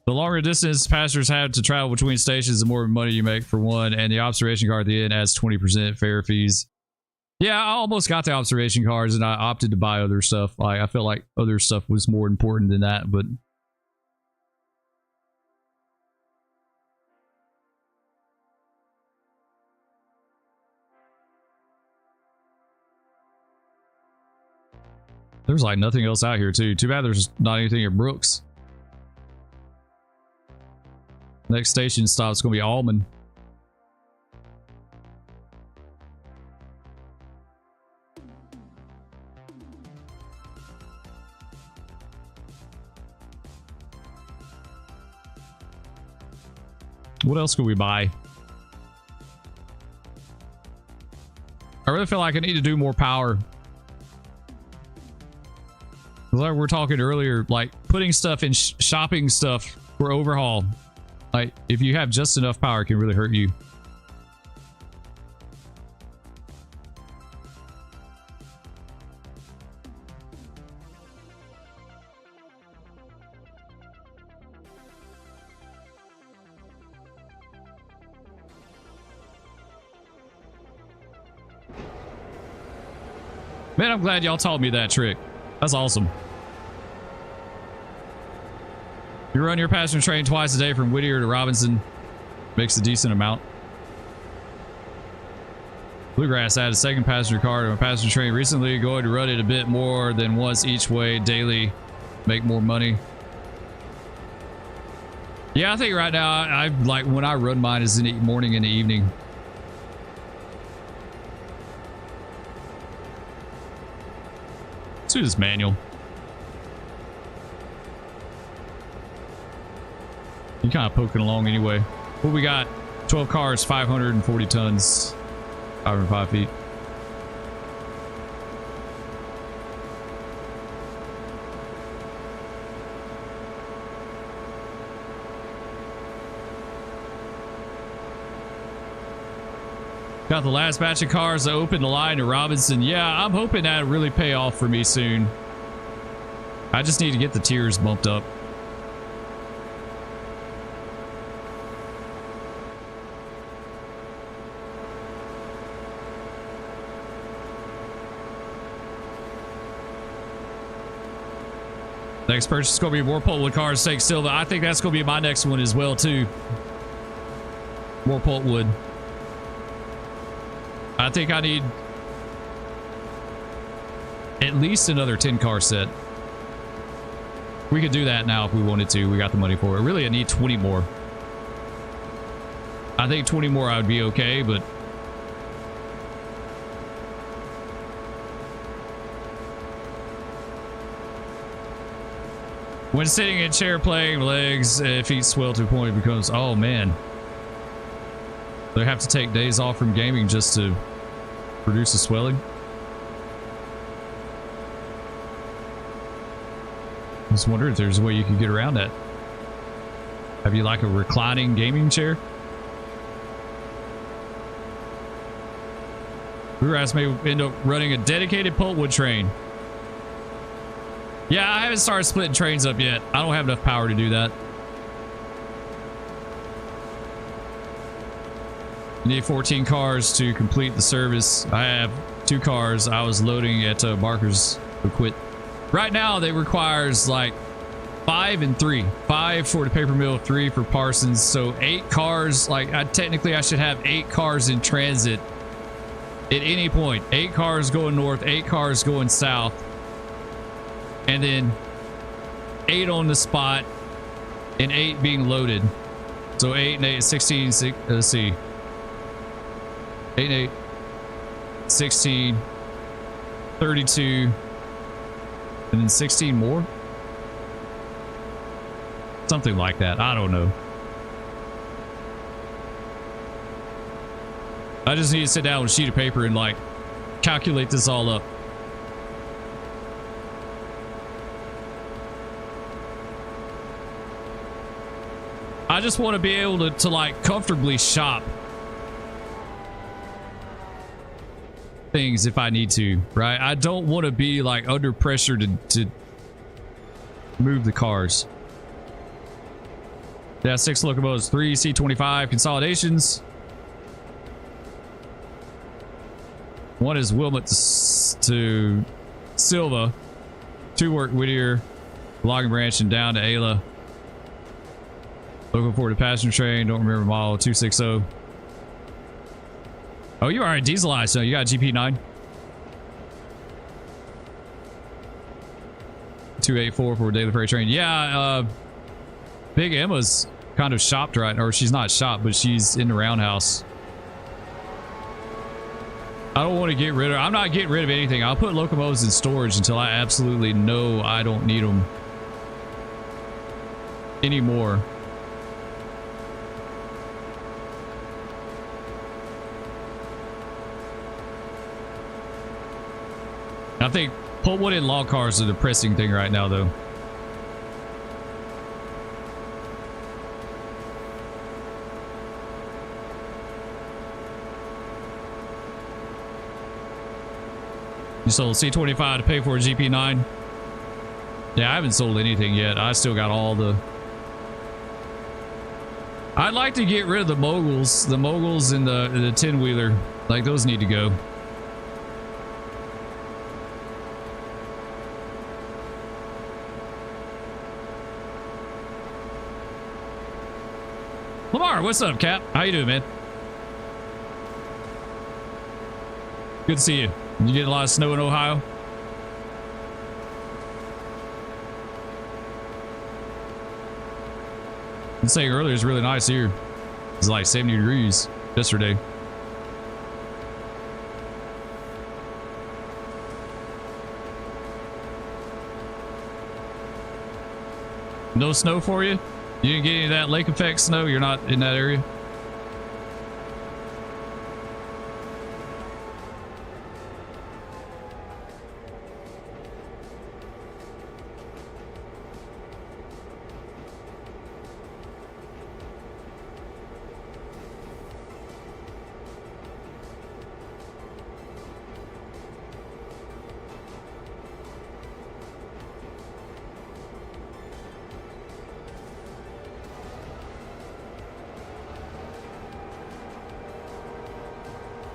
The longer distance passengers have to travel between stations, the more money you make for one, and the observation card at the end adds 20% fare fees. Yeah, I almost got the observation cards and I opted to buy other stuff. I felt like other stuff was more important than that, but there's like nothing else out here too. Too bad there's not anything at Brooks. Next station stop is going to be Almond. What else could we buy? I really feel like I need to do more power. Like we were talking earlier, like putting stuff in shopping stuff for overhaul. Like if you have just enough power, it can really hurt you. Man, I'm glad y'all taught me that trick. That's awesome. You run your passenger train twice a day from Whittier to Robinson. Makes a decent amount. Bluegrass added a second passenger car to a passenger train recently. Going to run it a bit more than once each way daily. Make more money. Yeah, I think right now, I like when I run mine is in the morning and the evening. Let's do this manual. You kind of poking along anyway. What we got? 12 cars, 540 tons, 505 feet. Got the last batch of cars to open the line to Robinson. Yeah, I'm hoping that'll really pay off for me soon. I just need to get the tiers bumped up. Next purchase is going to be more Poltwood cars, Stake Silva. I think that's going to be my next one as well, too. More Poltwood. I think I need at least another 10 car set. We could do that now if we wanted to. We got the money for it. Really, I need 20 more. I think 20 more I would be okay, but when sitting in chair playing, legs, feet swell to a point it becomes, oh man. They have to take days off from gaming just to produce the swelling. I just wonder if there's a way you can get around that. Have you like a reclining gaming chair? Bluegrass may end up running a dedicated Poltwood train. Yeah, I haven't started splitting trains up yet. I don't have enough power to do that. You need 14 cars to complete the service. I have 2 cars. I was loading at Barker's to quit. Right now, they requires like 5 and 3. 5 for the paper mill, 3 for Parsons. So 8 cars. Like technically, I should have 8 cars in transit at any point. 8 cars going north, 8 cars going south, and then 8 on the spot, and 8 being loaded. So 8 and 8, 16. Let's see. 8 and 8, 16, 32, and then 16 more? Something like that. I don't know. I just need to sit down with a sheet of paper and like calculate this all up. I just want to be able to like comfortably shop things if I need to, right? I don't want to be like under pressure to move the cars. Yeah, 6 locomotives, 3 C25 consolidations. 1 is Wilmot to Silva. 2 work Whittier, Logging Branch, and down to Ayla. Looking forward to passenger train. Don't remember model 260. Oh, you are a dieselized, so you got a GP9. 284 for a daily freight train. Yeah, Big Emma's kind of shopped right, or she's not shopped, but she's in the roundhouse. I don't want to get rid of, I'm not getting rid of anything. I'll put locomotives in storage until I absolutely know I don't need them anymore. I think pulpwood and log cars are the pressing thing right now, though. You sold C25 to pay for a GP9? Yeah, I haven't sold anything yet. I still got all the... I'd like to get rid of the moguls. The moguls and the 10-wheeler. Like, those need to go. Lamar, what's up, Cap? How you doing, man? Good to see you. You get a lot of snow in Ohio? I was saying earlier, it's really nice here. It's like 70 degrees yesterday. No snow for you? You didn't get any of that lake effect snow? You're not in that area?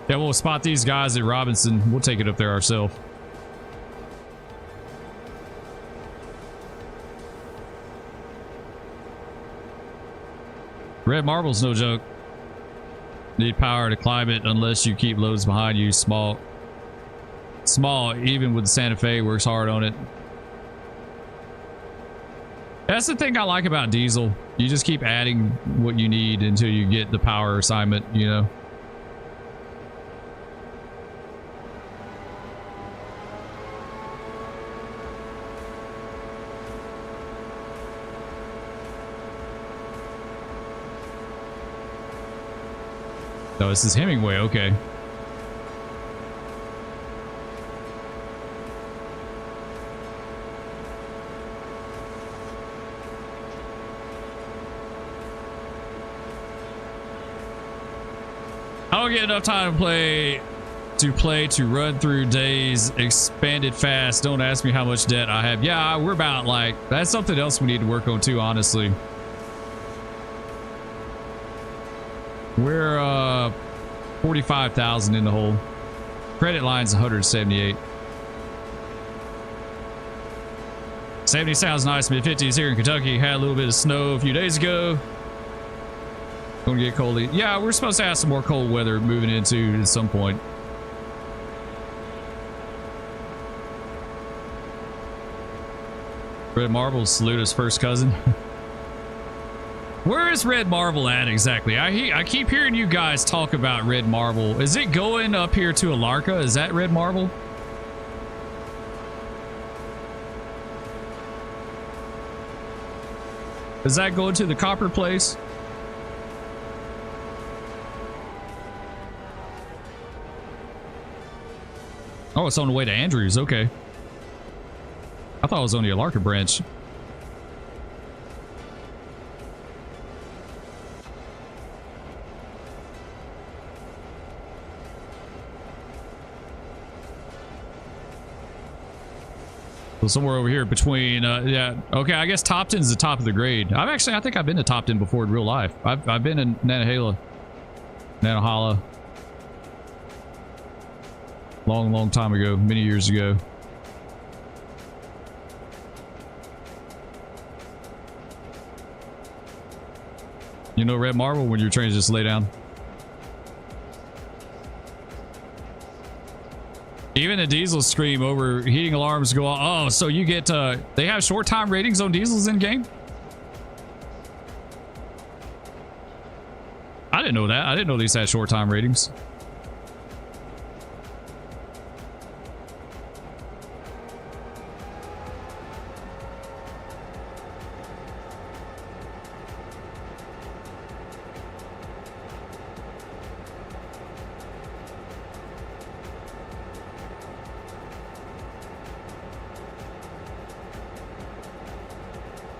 Yeah, we'll spot these guys at Robinson. We'll take it up there ourselves. Red Marble's no joke. Need power to climb it unless you keep loads behind you. Small, even with the Santa Fe, works hard on it. That's the thing I like about diesel. You just keep adding what you need until you get the power assignment, you know? Oh, this is Hemingway, okay. I don't get enough time to run through days expanded fast. Don't ask me how much debt I have. Yeah, we're about like, that's something else we need to work on too, honestly. We're 45,000 in the hole. Credit line's 178. 70 sounds nice. Mid-50s here in Kentucky. Had a little bit of snow a few days ago. Gonna get cold. Yeah, we're supposed to have some more cold weather moving into at some point. Red Marble, salute his first cousin. Where is Red Marble at exactly? I keep hearing you guys talk about Red Marble. Is it going up here to Alarka? Is that Red Marble? Is that going to the copper place? Oh, it's on the way to Andrews. Okay. I thought it was on the Alarka branch. So somewhere over here between, yeah, okay, I guess Topton's the top of the grade. I think I've been to Topton before in real life. I've been in Nanahala. Long time ago, many years ago. You know Red Marble when your trains just lay down? Even the diesels scream over heating alarms go off. Oh, so you get, they have short time ratings on diesels in game? I didn't know that. I didn't know these had short time ratings.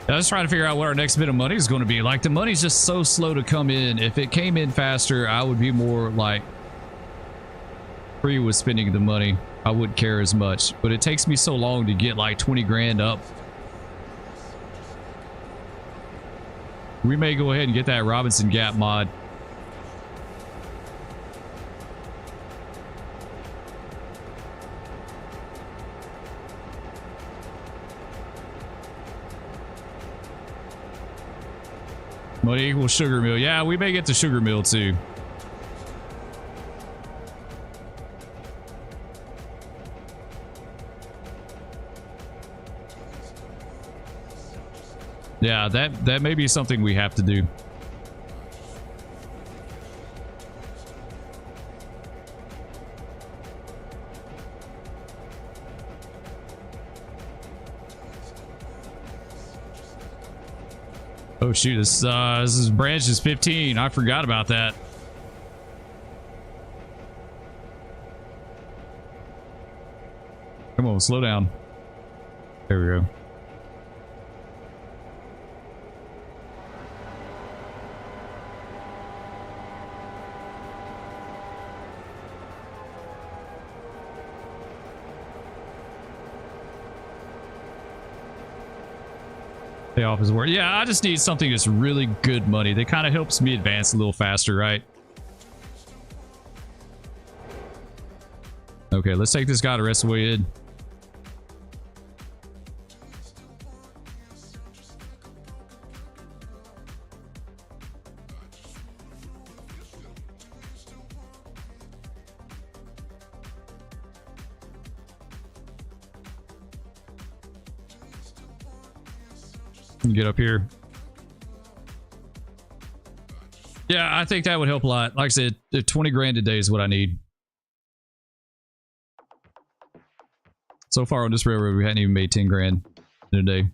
I was trying to figure out what our next bit of money is going to be. Like, the money's just so slow to come in. If it came in faster, I would be more like free with spending the money. I wouldn't care as much, but it takes me so long to get like 20 grand up. We may go ahead and get that Robinson Gap mod. Money equals sugar mill. Yeah, we may get the sugar mill too. Yeah, that may be something we have to do. Oh shoot, this branch is 15. I forgot about that. Come on, slow down. There we go. Pay off his work. Yeah, I just need something that's really good money. That kind of helps me advance a little faster, right? Okay, let's take this guy the rest of the way in. Get up here. Yeah, I think that would help a lot. Like I said, 20 grand a day is what I need. So far on this railroad, we hadn't even made 10 grand in a day.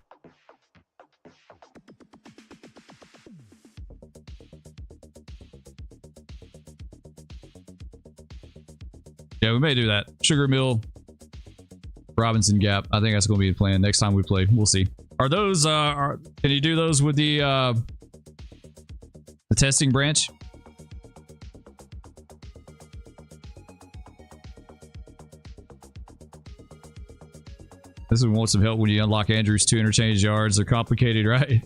Yeah, we may do that. Sugar Mill, Robinson Gap. I think that's going to be the plan next time we play. We'll see. Are those can you do those with the testing branch? This one wants some help when you unlock Andrew's 2 interchange yards. They're complicated, right?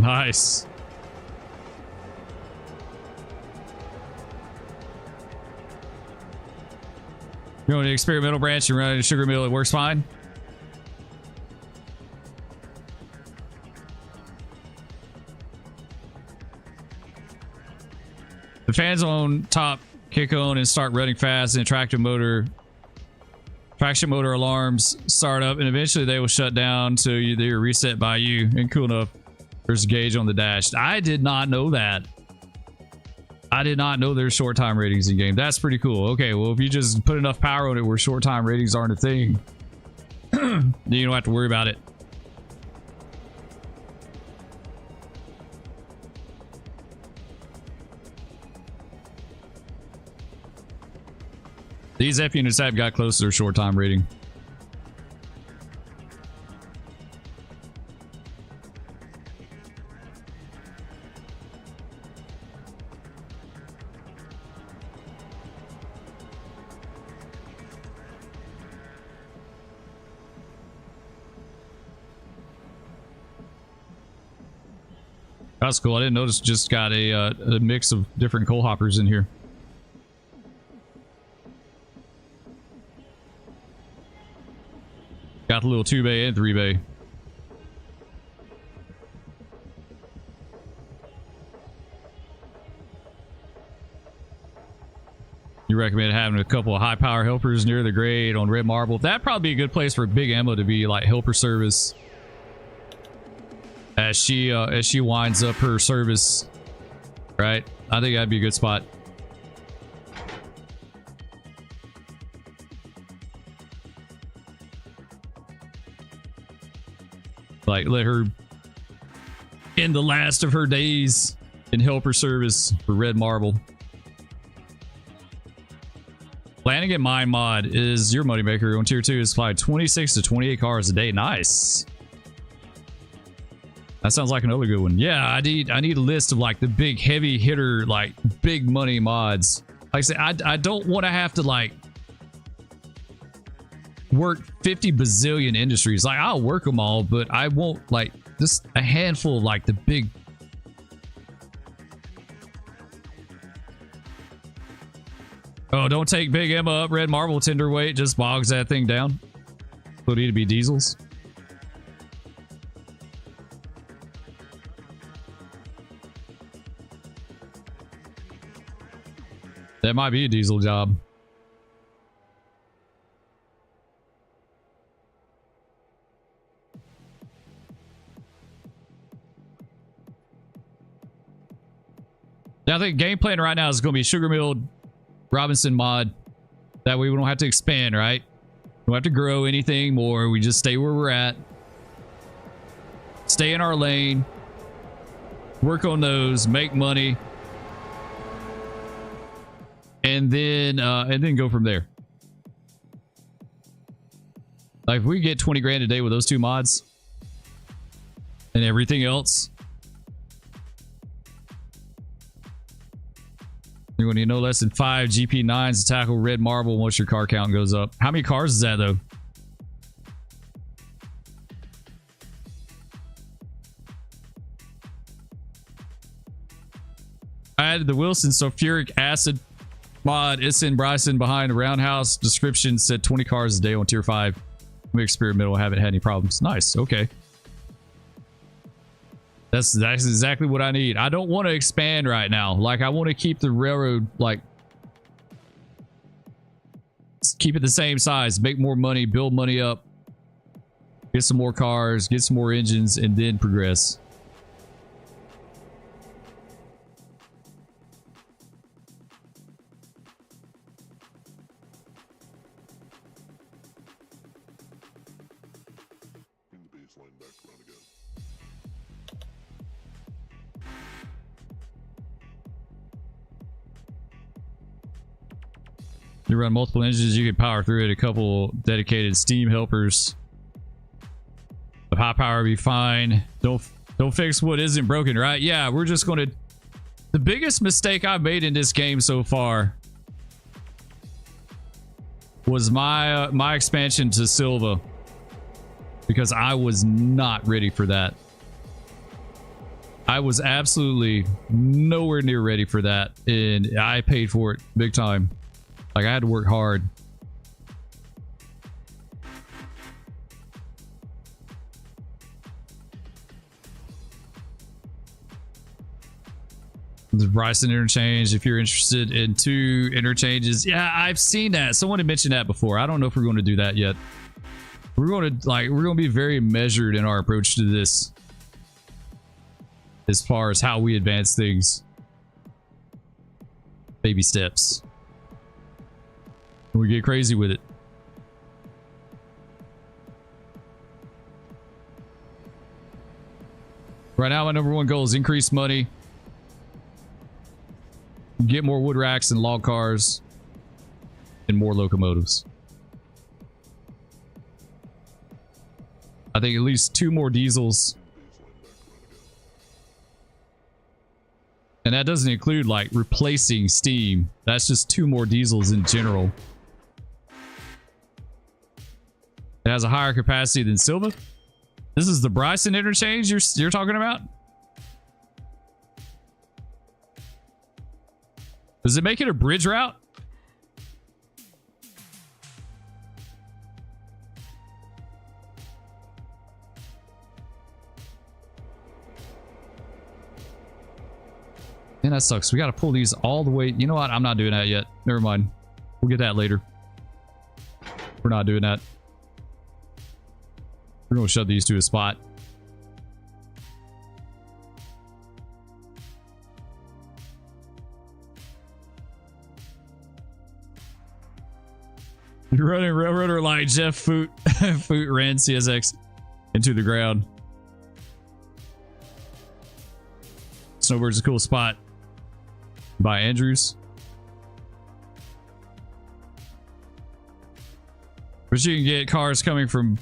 Nice. You're on the experimental branch, you're running a sugar mill, it works fine. The fans on top kick on and start running fast, and traction motor alarms start up, and eventually they will shut down, so they're reset by you. And cool enough, there's a gauge on the dash. I did not know that. I did not know there's short time ratings in game. That's pretty cool. Okay, well, if you just put enough power on it where short time ratings aren't a thing, then you don't have to worry about it. These F units have got close to their short time rating. That's cool. I didn't notice. Just got a mix of different coal hoppers in here. Got the little 2-bay and 3-bay. recommend having a couple of high power helpers near the grade on Red Marble. That'd probably be a good place for Big Emma to be, like helper service as she winds up her service, right? I think that'd be a good spot. Like, let her end the last of her days in helper service for Red Marble. Flanagan Mine Mod is your moneymaker on tier 2. Is supplied 26 to 28 cars a day. Nice. That sounds like another good one. Yeah, I need a list of like the big heavy hitter, like big money mods. Like I said, I don't want to have to like work 50 bazillion industries. Like, I'll work them all, but I won't, like, just a handful of like the big. Oh, don't take Big Emma up. Red Marble tender weight just bogs that thing down. It'll need to be diesels. That might be a diesel job. Now, I think game plan right now is going to be Sugar Mill Robinson mod. That way we don't have to expand, right? We don't have to grow anything more. We just stay where we're at. Stay in our lane. Work on those. Make money. And then go from there. Like, if we get 20 grand a day with those two mods and everything else, you're going to need no less than 5 GP9s to tackle Red Marble once your car count goes up. How many cars is that, though? I added the Wilson sulfuric acid mod. It's in Bryson behind the roundhouse. Description said 20 cars a day on tier 5. We experimental, haven't had any problems. Nice. Okay. That's exactly what I need. I don't want to expand right now. Like, I want to keep the railroad, like, keep it the same size, make more money, build money up, get some more cars, get some more engines, and then progress. You run multiple engines, you can power through it. A couple dedicated steam helpers. The high power will be fine. Don't fix what isn't broken, right? Yeah, we're just going to... The biggest mistake I've made in this game so far was my expansion to Silva, because I was not ready for that. I was absolutely nowhere near ready for that, and I paid for it big time. Like, I had to work hard. The Bryson interchange, if you're interested in 2 interchanges. Yeah, I've seen that. Someone had mentioned that before. I don't know if we're going to do that yet. We're going to be very measured in our approach to this, as far as how we advance things. Baby steps. We get crazy with it. Right now, my #1 goal is increase money, get more wood racks and log cars, and more locomotives. I think at least 2 more diesels. And that doesn't include like replacing steam. That's just 2 more diesels in general. It has a higher capacity than Silva. This is the Bryson interchange you're talking about? Does it make it a bridge route? Man, that sucks. We got to pull these all the way. You know what? I'm not doing that yet. Never mind. We'll get that later. We're not doing that. We're going to shove these to a spot. You're running Railroader like Jeff Foot ran CSX into the ground. Snowbird's a cool spot. By Andrews. But you can get cars coming from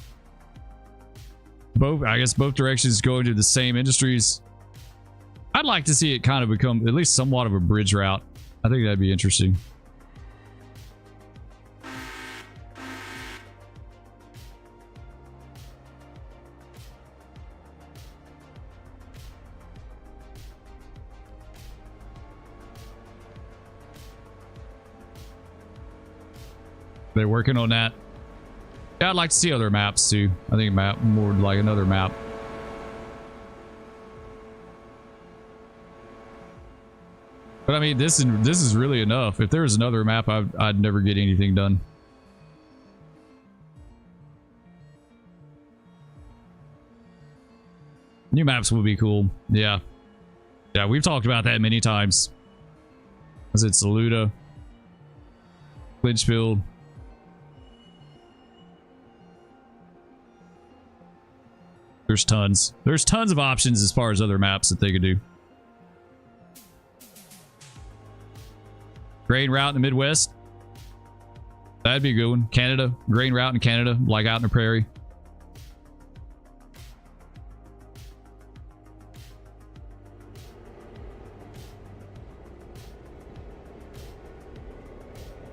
both, I guess, both directions going to the same industries. I'd like to see it kind of become at least somewhat of a bridge route. I think that'd be interesting. They're working on that. Yeah, I'd like to see other maps too. I think map more like another map. But I mean, this is really enough. If there was another map, I'd never get anything done. New maps would be cool. Yeah. Yeah, we've talked about that many times. Was it Saluda? Lynchfield? There's tons. There's tons of options as far as other maps that they could do. Grain route in the Midwest. That'd be a good one. Canada. Grain route in Canada, like out in the prairie.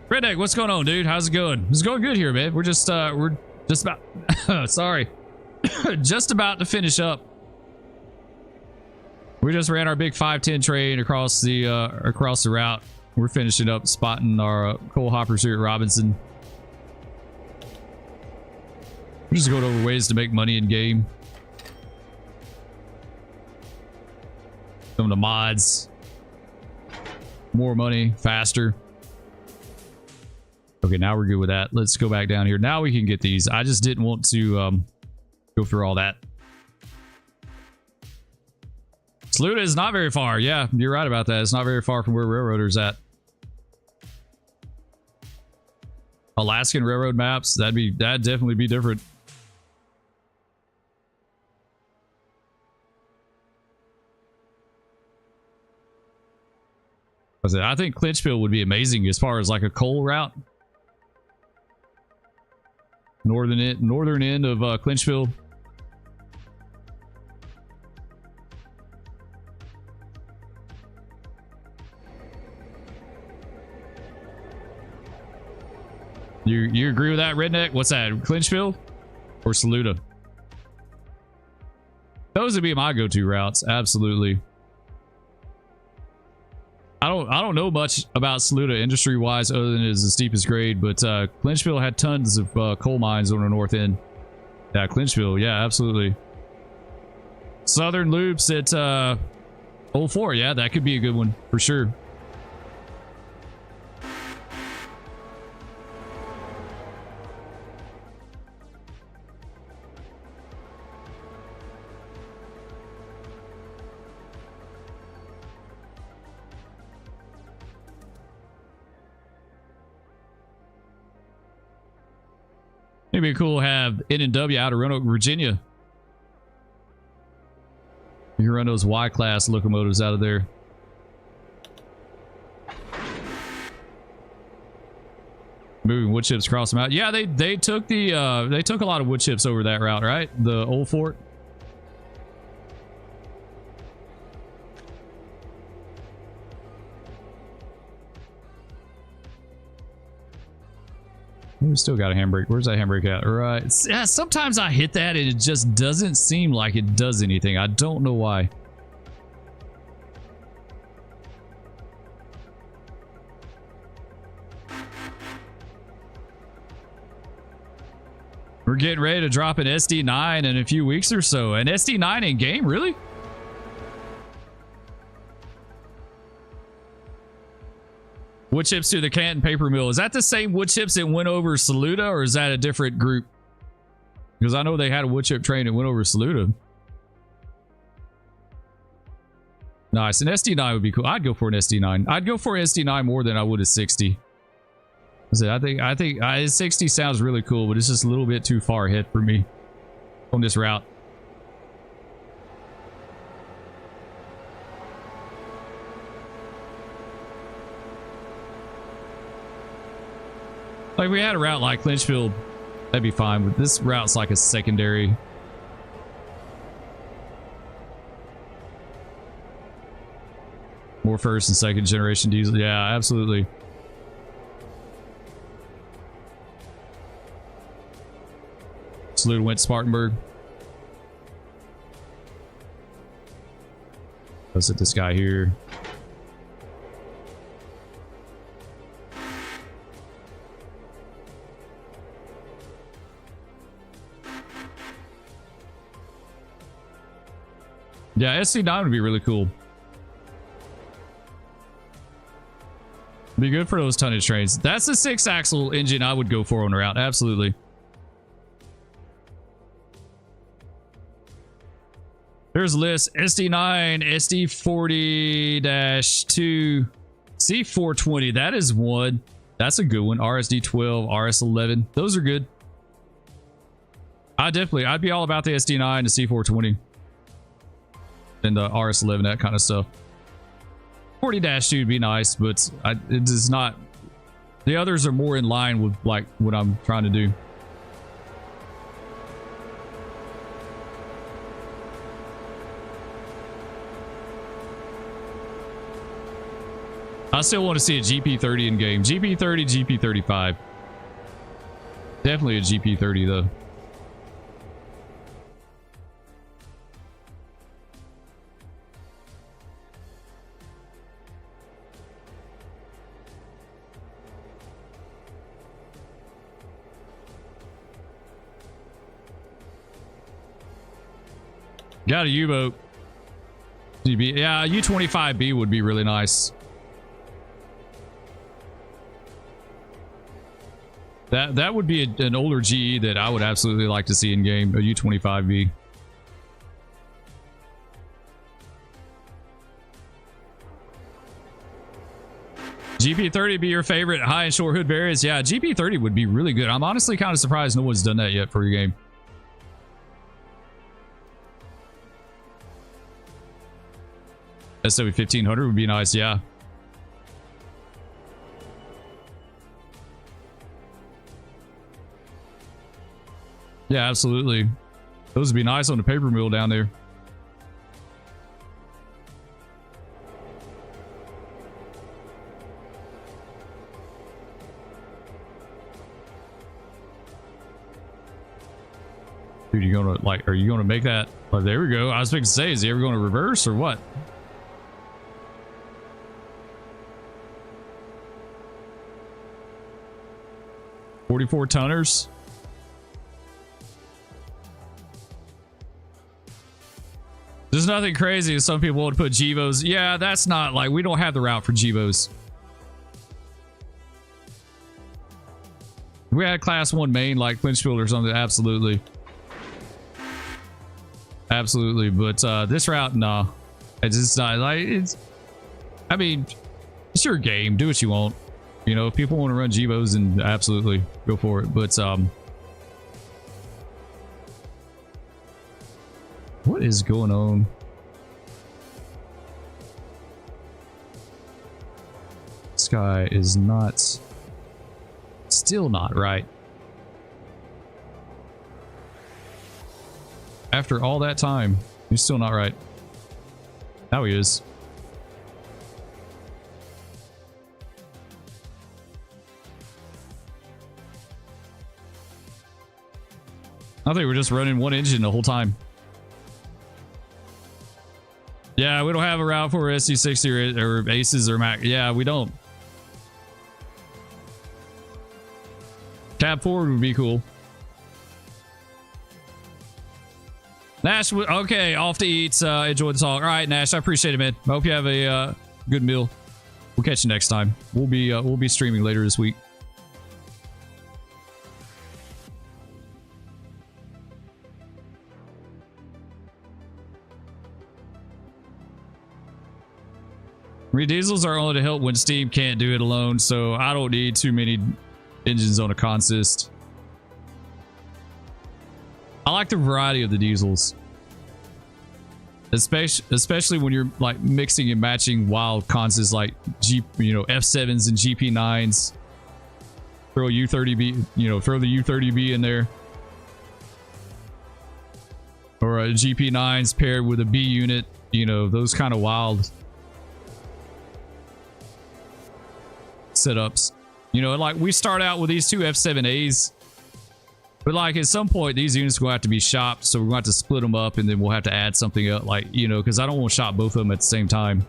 Redneck, what's going on, dude? How's it going? It's going good here, man. We're just about sorry. Just about to finish up. We just ran our big 510 train across the route. We're finishing up spotting our coal hoppers here at Robinson. We're just going over ways to make money in game. Some of the mods. More money, faster. Okay, now we're good with that. Let's go back down here. Now we can get these. I just didn't want to go through all that. Saluda is not very far. Yeah, you're right about that. It's not very far from where Railroader's at. Alaskan Railroad maps, that'd definitely be different. I think Clinchfield would be amazing as far as like a coal route. Northern end of Clinchfield. You agree with that, Redneck? What's that, Clinchfield or Saluda? Those would be my go-to routes, absolutely. I don't know much about Saluda industry-wise other than it's the steepest grade, but Clinchfield had tons of coal mines on the north end. Yeah, Clinchfield, yeah, absolutely. Southern loops at 04, yeah, that could be a good one for sure. It'd be cool to have N&W out of Roanoke, Virginia. You can run those Y-class locomotives out of there. Moving wood chips across them out. Yeah, they took a lot of wood chips over that route, right? The old fort. We still got a handbrake. Where's that handbrake at? Right. Yeah, sometimes I hit that and it just doesn't seem like it does anything. I don't know why. We're getting ready to drop an SD9 in a few weeks or so. An SD9 in game, really? wood chips to the Canton paper mill. Is that the same wood chips that went over Saluda, or is that a different group? Because I know they had a wood chip train that went over Saluda. Nice. An SD9 would be cool. I'd go for an SD9. I'd go for an SD9 more than I would a 60. I think 60 sounds really cool, but it's just a little bit too far ahead for me on this route. Like, we had a route like Lynchfield, that'd be fine, but this route's like a secondary. More first and second generation diesel. Yeah, absolutely. Salute went to Spartanburg. Let's hit this guy here. Yeah, SC9 would be really cool. Be good for those tonnage trains. That's the 6-axle engine I would go for on the route. Absolutely. There's a list. SD9, SD40-2, C420. That is one. That's a good one. RSD12, RS11. Those are good. I'd be all about the SD9, the C420, and the RS11, that kind of stuff. 40-2 would be nice, but it is not. The others are more in line with like what I'm trying to do. I still want to see a GP30 in game. GP30, GP35. Definitely a GP30 though. Got a U-boat. Yeah, U-25B would be really nice. That would be an older GE that I would absolutely like to see in game, a U-25B. GP30 be your favorite high and short hood variants? Yeah, GP30 would be really good. I'm honestly kind of surprised no one's done that yet for your game. SW1500 would be nice, yeah. Yeah, absolutely. Those would be nice on the paper mill down there. Dude, you gonna like? Are you gonna make that? Oh, there we go. I was supposed to say, is he ever going to reverse or what? $44 tonners. There's nothing crazy. Some people would put Gevos. Yeah, that's not like, we don't have the route for Gevos. If we had class 1 main like Lynchfield or something, absolutely. Absolutely. But this route, nah. It's just not like, it's, I mean, it's your game. Do what you want. You know, if people want to run Gevos, then absolutely go for it. But what is going on? This guy is not, still not right. After all that time, he's still not right. Now he is. I think we're just running one engine the whole time. Yeah, we don't have a route for SC60 or Aces or Mac. Yeah, we don't. Cab forward would be cool. Nash, okay, off to eat. Enjoy the talk. All right, Nash, I appreciate it, man. I hope you have a good meal. We'll We'll catch you next time. We'll be streaming later this week. Rediesels are only to help when Steam can't do it alone, so I don't need too many engines on a consist. I like the variety of the diesels. Especially when you're like mixing and matching wild consists like F7s and GP9s. Throw a U30B, throw the U30B in there. Or a GP9s paired with a B unit, those kind of wild setups. Like we start out with these two F7As, but like at some point these units will have to be shopped, so we're going to have to split them up and then we'll have to add something up, like because I don't want to shop both of them at the same time.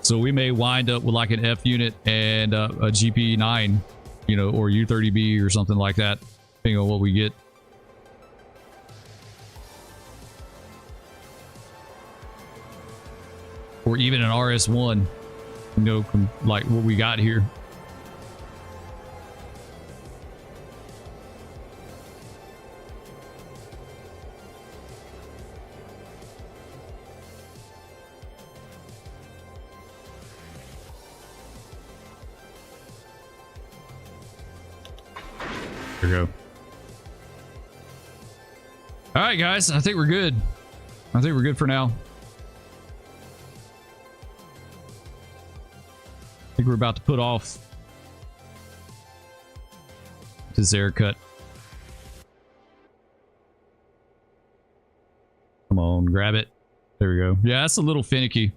So we may wind up with like an F unit and a GP9, or U30B or something like that, depending on what we get. Or even an RS1. Like what we got here. There we go. All right, guys. I think we're good. I think we're good for now. I think we're about to put off this haircut. Come on, grab it. There we go. Yeah, that's a little finicky.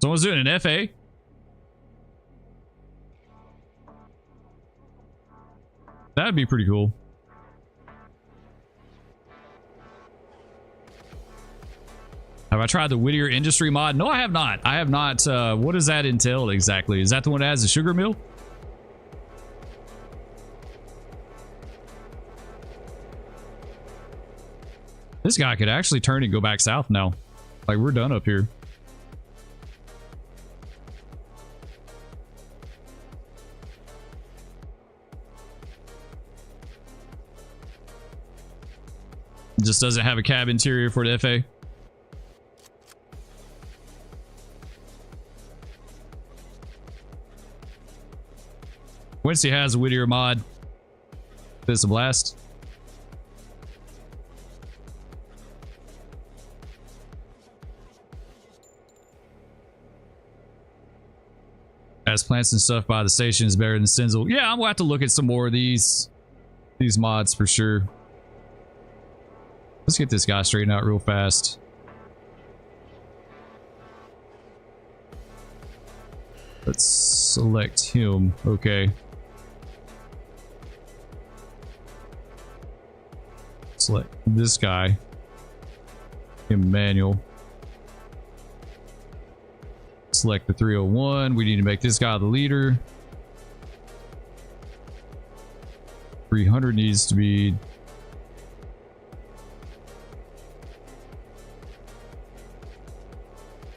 Someone's doing an FA. That'd be pretty cool. Have I tried the Whittier Industry mod? No, I have not. I have not. What does that entail exactly? Is that the one that has the sugar mill? This guy could actually turn and go back south now. Like, we're done up here. Just doesn't have a cab interior for the FA. Quincy has a Whittier mod. This is a blast. As plants and stuff by the station is better than Sinzel. Yeah, I'm gonna have to look at some more of these mods for sure. Let's get this guy straightened out real fast. Let's select him. Okay. Select this guy. Emmanuel. Select the 301. We need to make this guy the leader. 300 needs to be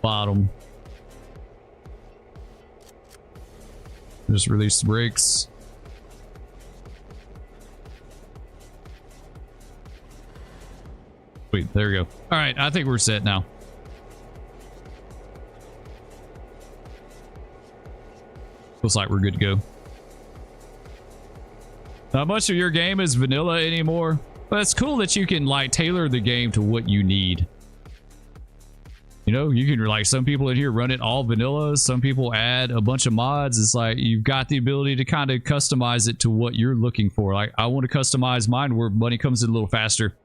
bottom. Just release the brakes. Wait, there we go. All right, I think we're set now. Looks like we're good to go. Not much of your game is vanilla anymore, but it's cool that you can like tailor the game to what you need. You can, like, some people in here run it all vanilla. Some people add a bunch of mods. It's like you've got the ability to kind of customize it to what you're looking for. Like, I want to customize mine where money comes in a little faster.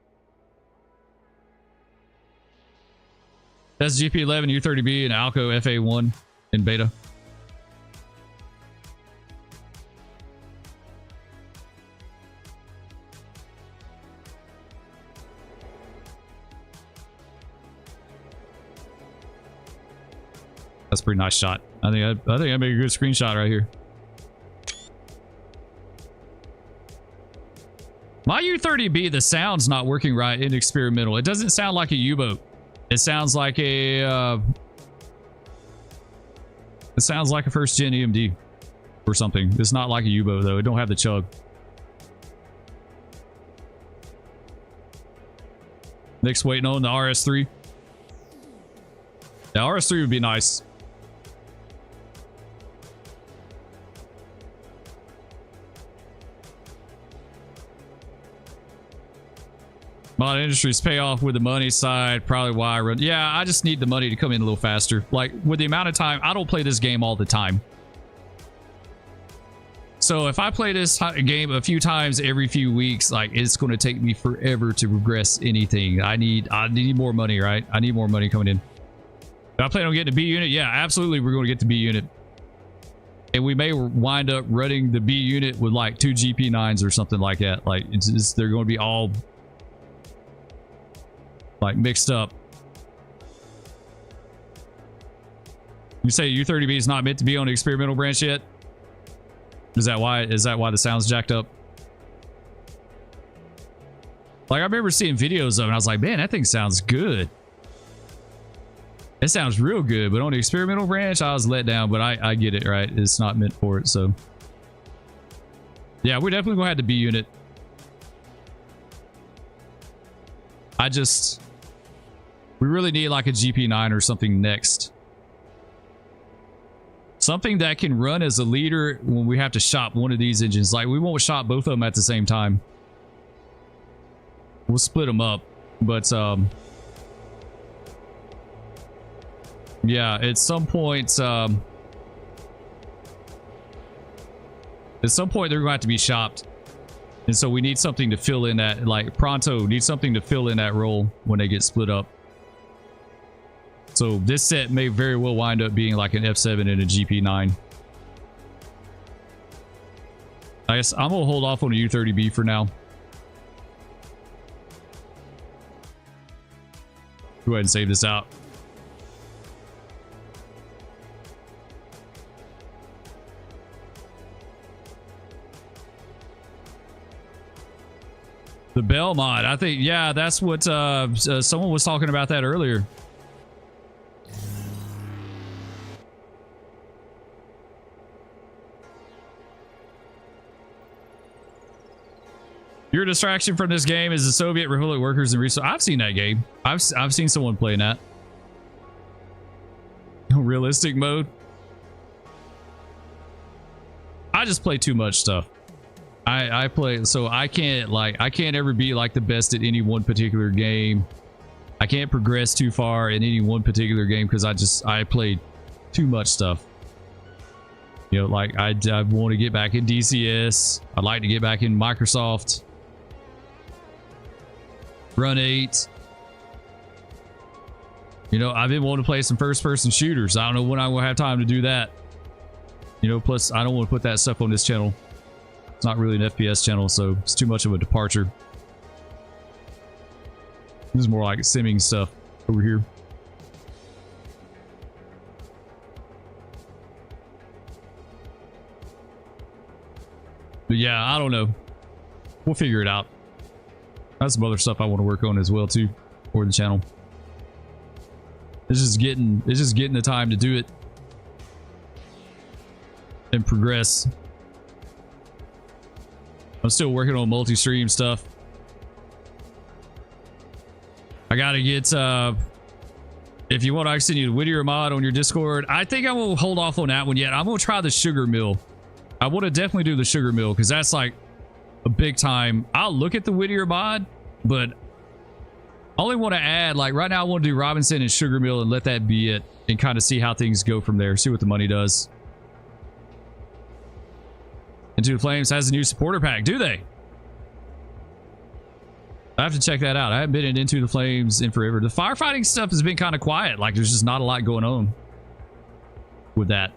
That's GP11, U30B, and Alco FA1 in beta. That's a pretty nice shot. I think I made a good screenshot right here. My U30B, the sound's not working right in experimental. It doesn't sound like a U-boat. It sounds like a first gen EMD or something. It's not like a U-boat though. It don't have the chug. Nick's waiting on the RS3. The RS3 would be nice. Mod industries pay off with the money side. Probably why I run. Yeah, I just need the money to come in a little faster. Like with the amount of time, I don't play this game all the time. So if I play this game a few times every few weeks, like it's going to take me forever to progress anything. I need more money, right? I need more money coming in. Do I plan on getting a B unit? Yeah, absolutely. We're going to get the B unit. And we may wind up running the B unit with like 2 GP9s or something like that. Like they're going to be all like mixed up. You say U30B is not meant to be on the experimental branch yet? Is that why the sound's jacked up? Like I remember seeing videos of it and I was like, man, that thing sounds good. It sounds real good, but on the experimental branch, I was let down, but I get it, right? It's not meant for it, so. Yeah, we're definitely gonna have the B unit. We really need like a GP9 or something next. Something that can run as a leader when we have to shop one of these engines. Like we won't shop both of them at the same time. We'll split them up, but yeah, at some point they're going to have to be shopped. And so we need something to fill in that, like Pronto needs something to fill in that role when they get split up. So this set may very well wind up being like an F7 and a GP9. I guess I'm going to hold off on a U30B for now. Go ahead and save this out. The Bell mod, I think, yeah, that's what someone was talking about that earlier. Your distraction from this game is the Soviet Republic workers and resources. I've seen that game. I've seen someone playing that. Realistic mode. I just play too much stuff. I play, so I can't ever be like the best at any one particular game. I can't progress too far in any one particular game because I play too much stuff. You know, like I want to get back in DCS. I'd like to get back in Microsoft. Run 8. You know, I've been wanting to play some first-person shooters. I don't know when I will have time to do that. You know, plus I don't want to put that stuff on this channel. It's not really an FPS channel, so it's too much of a departure. This is more like simming stuff over here. But yeah, I don't know. We'll figure it out. That's some other stuff I want to work on as well too for the channel. It's just getting the time to do it and progress. I'm still working on multi-stream stuff. I gotta get if you want, I can send you the Whittier mod on your Discord. I think I will hold off on that one yet. I'm gonna try the sugar mill. I want to definitely do the sugar mill because that's like a big time. I'll look at the Whittier mod, but I only want to add, like right now I want to do Robinson and sugar mill and let that be it and kind of see how things go from there. See what the money does. Into the Flames has a new supporter pack. Do they? I have to check that out. I haven't been in Into the Flames in forever. The firefighting stuff has been kind of quiet. Like there's just not a lot going on with that.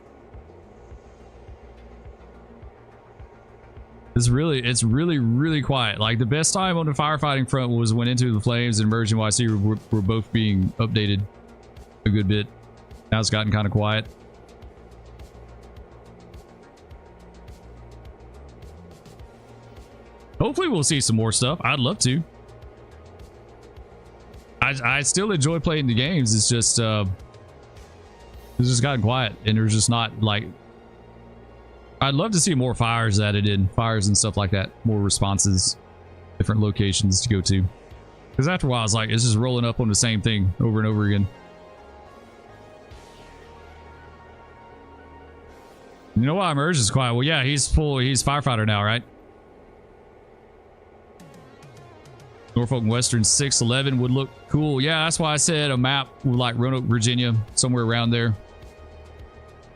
It's really quiet. Like the best time on the firefighting front was when Into the Flames and Emerging YC were both being updated a good bit. Now it's gotten kind of quiet. Hopefully we'll see some more stuff. I'd love to. I still enjoy playing the games. It's just gotten quiet, and there's just not like. I'd love to see more fires added in, fires and stuff like that, more responses, different locations to go to. Because after a while, it's like it's just rolling up on the same thing over and over again. You know why Emerge is quiet? Well, yeah, he's firefighter now, right? Norfolk and Western 611 would look cool. Yeah, that's why I said a map with like Roanoke, Virginia, somewhere around there.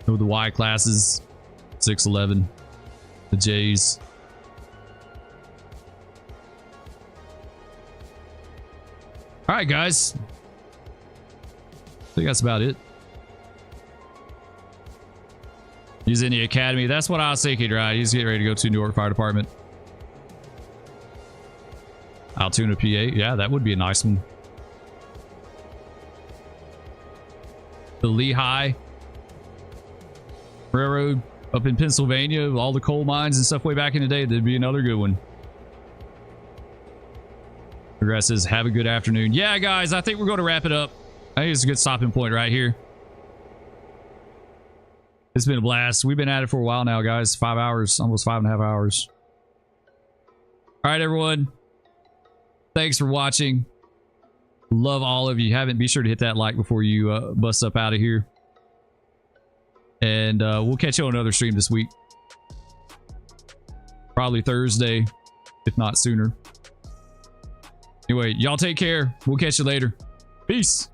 With the Y classes, 611, the J's. All right, guys. I think that's about it. He's in the academy. That's what I was thinking, right? He's getting ready to go to New York Fire Department. Altoona, PA. Yeah, that would be a nice one. The Lehigh Railroad up in Pennsylvania, all the coal mines and stuff way back in the day. That'd be another good one. Progress says, have a good afternoon. Yeah, guys, I think we're going to wrap it up. I think it's a good stopping point right here. It's been a blast. We've been at it for a while now, guys. 5 hours, almost 5.5 hours. All right, everyone. Thanks for watching. Love all of you. Haven't, be sure to hit that like before you bust up out of here. And we'll catch you on another stream this week. Probably Thursday, if not sooner. Anyway, y'all take care. We'll catch you later. Peace.